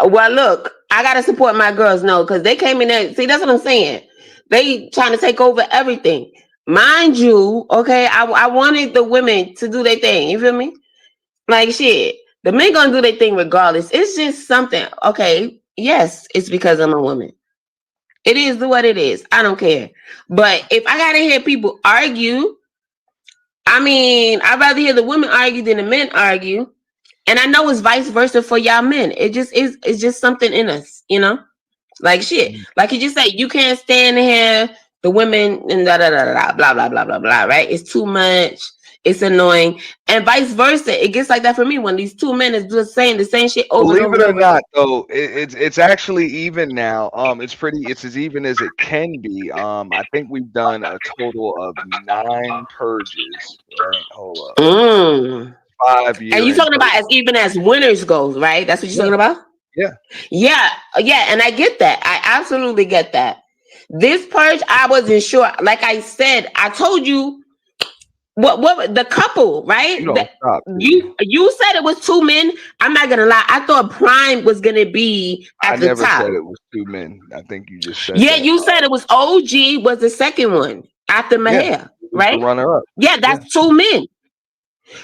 Well, look, I gotta support my girls, no, because they came in there. See, that's what I'm saying. They trying to take over everything. Mind you, okay, I wanted the women to do their thing. You feel me? Like shit. The men gonna do their thing regardless. It's just something. Okay, yes, it's because I'm a woman. It is what it is. I don't care. But if I gotta hear people argue, I mean, I'd rather hear the women argue than the men argue. And I know it's vice versa for y'all men. It just is. It's just something in us, you know. Like shit. Like you just say, you can't stand here. The women and blah blah blah blah blah. Right? It's too much. It's annoying, and vice versa. It gets like that for me when these two men is just saying the same shit over and over. Believe it or not, though, it's actually even now. It's as even as it can be. I think we've done a total of 9 purges. Right? Hold up. 5 years. And you talking about as even as winners goes, right? That's what you're talking about? Yeah. Yeah, and I get that. I absolutely get that. This purge, I wasn't sure. Like I said, I told you what the couple, right? You said it was 2 men. I'm not gonna lie. I thought Prime was gonna be at the top. I never said it was 2 men. I think you just said. Yeah, you said it was OG was the second one after Mahia, right? Runner up. Yeah, that's 2 men.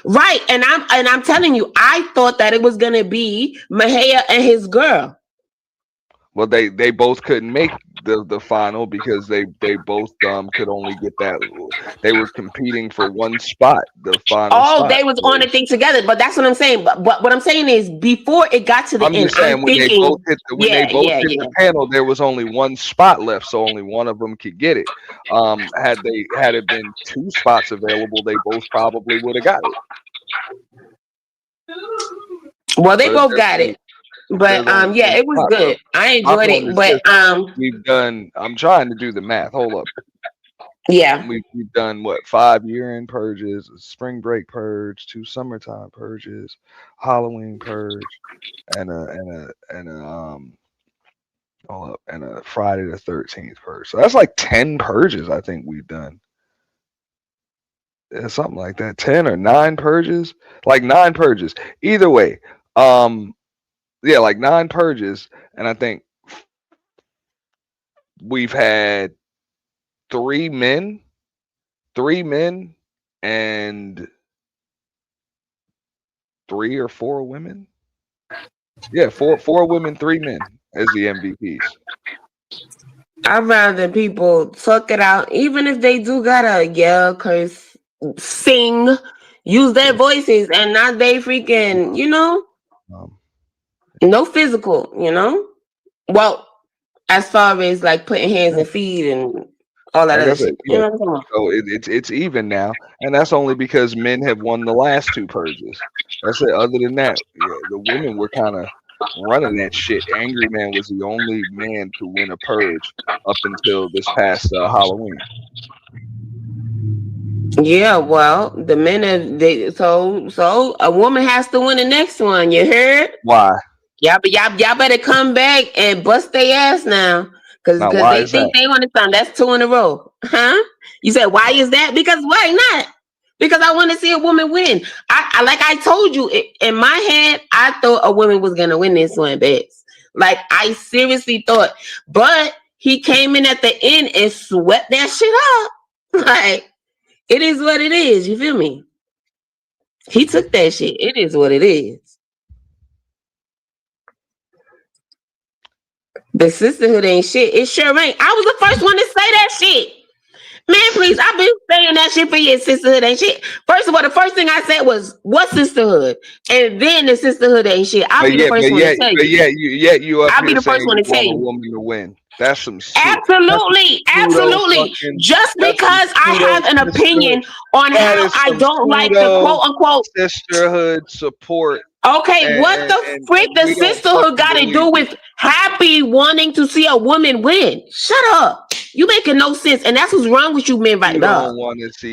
Right, and I'm telling you, I thought that it was gonna be Mahia and his girl. Well, they both couldn't make the final because they both could only get that. They were competing for one spot. The final. Oh, spot. They was on the thing together, but that's what I'm saying. But what I'm saying is, before it got to the end, just saying, when thinking, they both hit the panel, there was only one spot left, so only one of them could get it. Had it been 2 spots available, they both probably would have got it. Well, they both got it. But yeah, it was good. I enjoyed it. But we've done. I'm trying to do the math. Hold up. Yeah, we've done what 5 year-end purges, a spring break purge, 2 summertime purges, Halloween purge, and a Friday the 13th purge. So that's like 10 purges. I think we've done. Yeah, something like that. 10 or 9 purges. Like 9 purges. Either way. Yeah, like 9 purges, and I think we've had 3 men, and 3 or 4 women. Yeah, 4 women, 3 men as the MVPs. I'd rather people talk it out, even if they do gotta yell, curse, sing, use their voices, and not they freaking, you know. No physical, you know. Well, as far as like putting hands and feet and all that other shit. You know what I'm talking about? So it's even now, and that's only because men have won the last 2 purges. That's it. Other than that, the women were kind of running that shit. Angry Man was the only man to win a purge up until this past Halloween. Yeah, well, the men have so a woman has to win the next one. You heard? Why? Y'all better come back and bust their ass now, because they think they want to come. That's 2 in a row, huh? You said why is that? Because why not? Because I want to see a woman win. I like I told you in my head, I thought a woman was gonna win this one, Bets. Like I seriously thought, but he came in at the end and swept that shit up. Like it is what it is. You feel me? He took that shit. It is what it is. The sisterhood ain't shit. It sure ain't. I was the first one to say that shit. Man, please, I've been saying that shit for years. Sisterhood ain't shit. First of all, the first thing I said was, what sisterhood? And then the sisterhood ain't shit. I'll be the first one to tell you. You I'll be the first one to tell you. Woman to win. That's some shit. Absolutely, absolutely. Just because I have an opinion on how I don't like the quote unquote sisterhood support. Okay, what the frick the sisterhood got to do with Happy wanting to see a woman win? Shut up. You making no sense, and that's what's wrong with you men right now.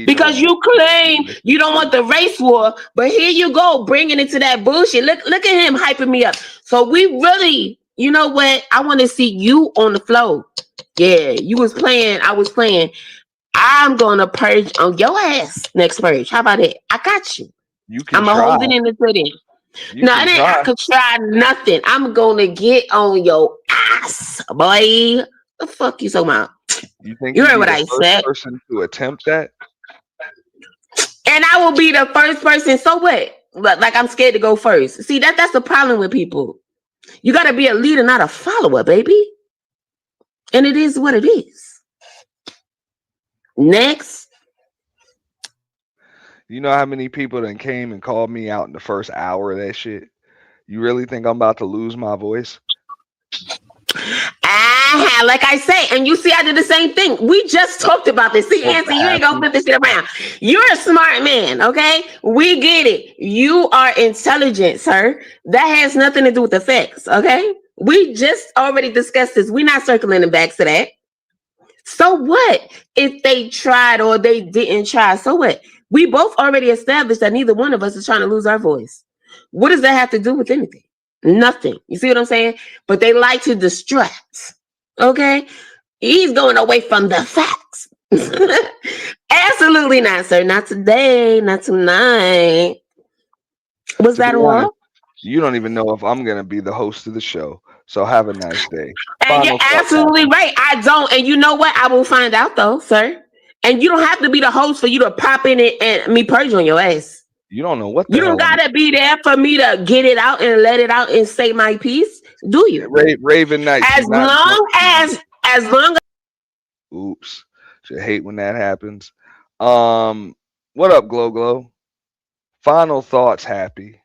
Because you claim you don't want the race war, but here you go bringing it to that bullshit. Look at him hyping me up. So we really, you know what? I want to see you on the floor. Yeah, you was playing. I was playing. I'm gonna purge on your ass next purge. How about it? I got you. I'm gonna hold it in the city. No, it ain't. I could try nothing. I'm gonna get on your ass, boy. The fuck you talking about? You think you heard what I said? Person to attempt that, and I will be the first person. So what? Like I'm scared to go first. See that's the problem with people. You got to be a leader, not a follower, baby. And it is what it is. Next. You know how many people that came and called me out in the first hour of that shit? You really think I'm about to lose my voice? Like I say, and you see, I did the same thing. We just talked about this. See, Anthony, you ain't gonna flip this shit around. You're a smart man, okay? We get it. You are intelligent, sir. That has nothing to do with the facts, okay? We just already discussed this. We're not circling back to that. So what if they tried or they didn't try? So what? We both already established that neither one of us is trying to lose our voice. What does that have to do with anything? Nothing. You see what I'm saying? But they like to distract. Okay? He's going away from the facts. Absolutely not, sir. Not today. Not tonight. Was that all? You don't even know if I'm going to be the host of the show. So have a nice day. And you're absolutely right. I don't. And you know what? I will find out though, sir. And you don't have to be the host for you to pop in it and me purge on your ass. You don't know what you don't gotta be there for me to get it out and let it out and say my piece. Do you? Raven Knight. As long as oops. Should hate when that happens. What up, Glow? Final thoughts, Happy.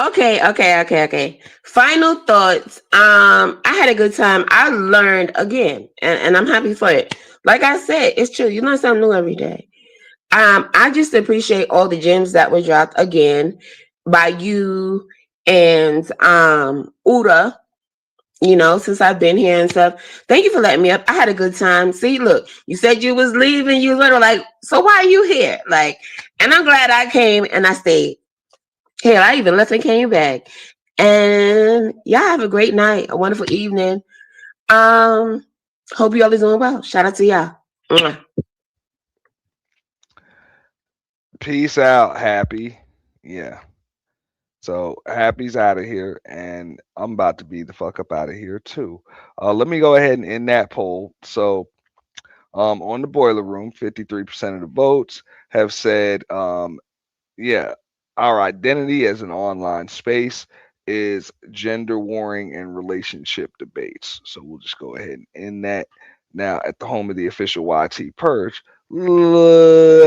Okay. Final thoughts. I had a good time. I learned again, and I'm happy for it. Like I said, it's true. You learn something new every day. I just appreciate all the gems that were dropped again by you and Uda. You know, since I've been here and stuff. Thank you for letting me up. I had a good time. See, look, you said you was leaving. You were like, so why are you here? Like, and I'm glad I came and I stayed. Hell, I even left and came back. And y'all have a great night, a wonderful evening. Hope y'all is doing well. Shout out to y'all. Peace out, Happy. Yeah. So Happy's out of here, and I'm about to be the fuck up out of here too. Let me go ahead and end that poll. So on the Boiler Room, 53% of the votes have said, yeah, our identity as an online space is gender warring and relationship debates. So we'll just go ahead and end that. Now at the home of the official YT Purge, ooh,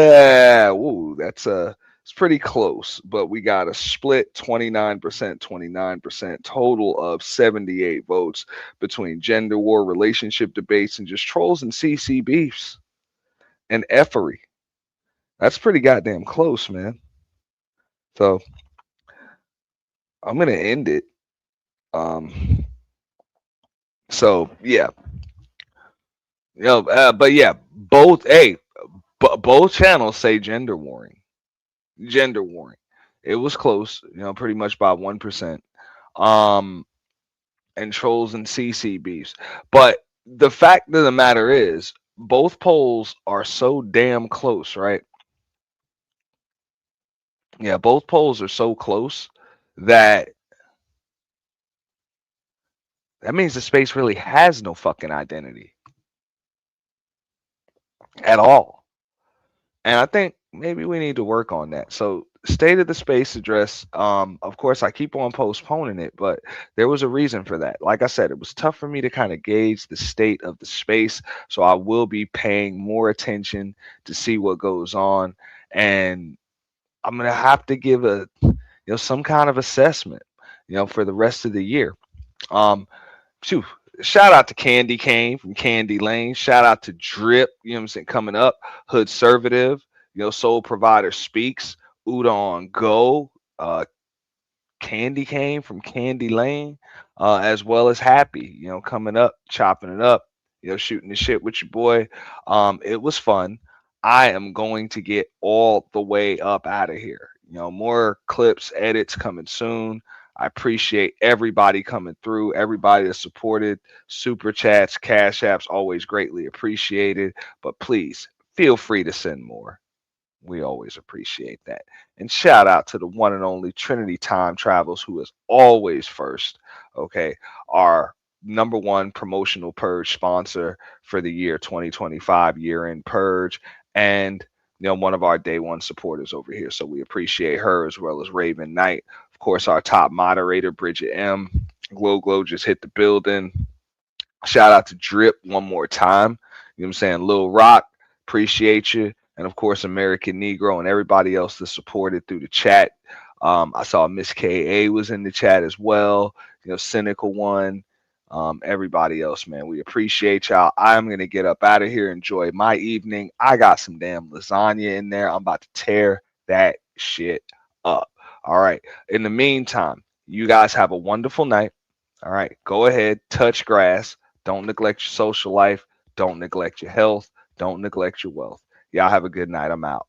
that's it's pretty close, but we got a split 29%, total of 78 votes between gender war, relationship debates, and just trolls and CC beefs and effery. That's pretty goddamn close, man. So I'm gonna end it. So yeah, but yeah, both both channels say gender warring. It was close, pretty much by 1%. And trolls and CC beefs. But the fact of the matter is, both polls are so damn close, right? Yeah, both polls are so close that means the space really has no fucking identity at all. And I think maybe we need to work on that. So State of the Space address, of course, I keep on postponing it, but there was a reason for that. Like I said, it was tough for me to kind of gauge the state of the space. So I will be paying more attention to see what goes on. And I'm gonna have to give a some kind of assessment, for the rest of the year. Phew, shout out to Candy Cane from Candy Lane. Shout out to Drip, coming up. Hood Servative, Soul Provider Speaks, Udon Go, Candy Cane from Candy Lane, as well as Happy, coming up, chopping it up, shooting the shit with your boy. It was fun. I am going to get all the way up out of here. More clips, edits coming soon. I appreciate everybody coming through, everybody that supported. Super chats, cash apps, always greatly appreciated. But please feel free to send more. We always appreciate that. And shout out to the one and only Trinity Time Travels, who is always first. Okay. Our number one promotional purge sponsor for the year 2025 year-end purge. And one of our day one supporters over here. So we appreciate her, as well as Raven Knight. Of course, our top moderator, Bridget M. Glow just hit the building. Shout out to Drip one more time. Lil Rock, appreciate you. And of course, American Negro and everybody else that supported through the chat. I saw Miss K.A. was in the chat as well. Cynical One. Everybody else, man, we appreciate y'all. I'm going to get up out of here. Enjoy my evening. I got some damn lasagna in there. I'm about to tear that shit up. All right. In the meantime, you guys have a wonderful night. All right. Go ahead. Touch grass. Don't neglect your social life. Don't neglect your health. Don't neglect your wealth. Y'all have a good night. I'm out.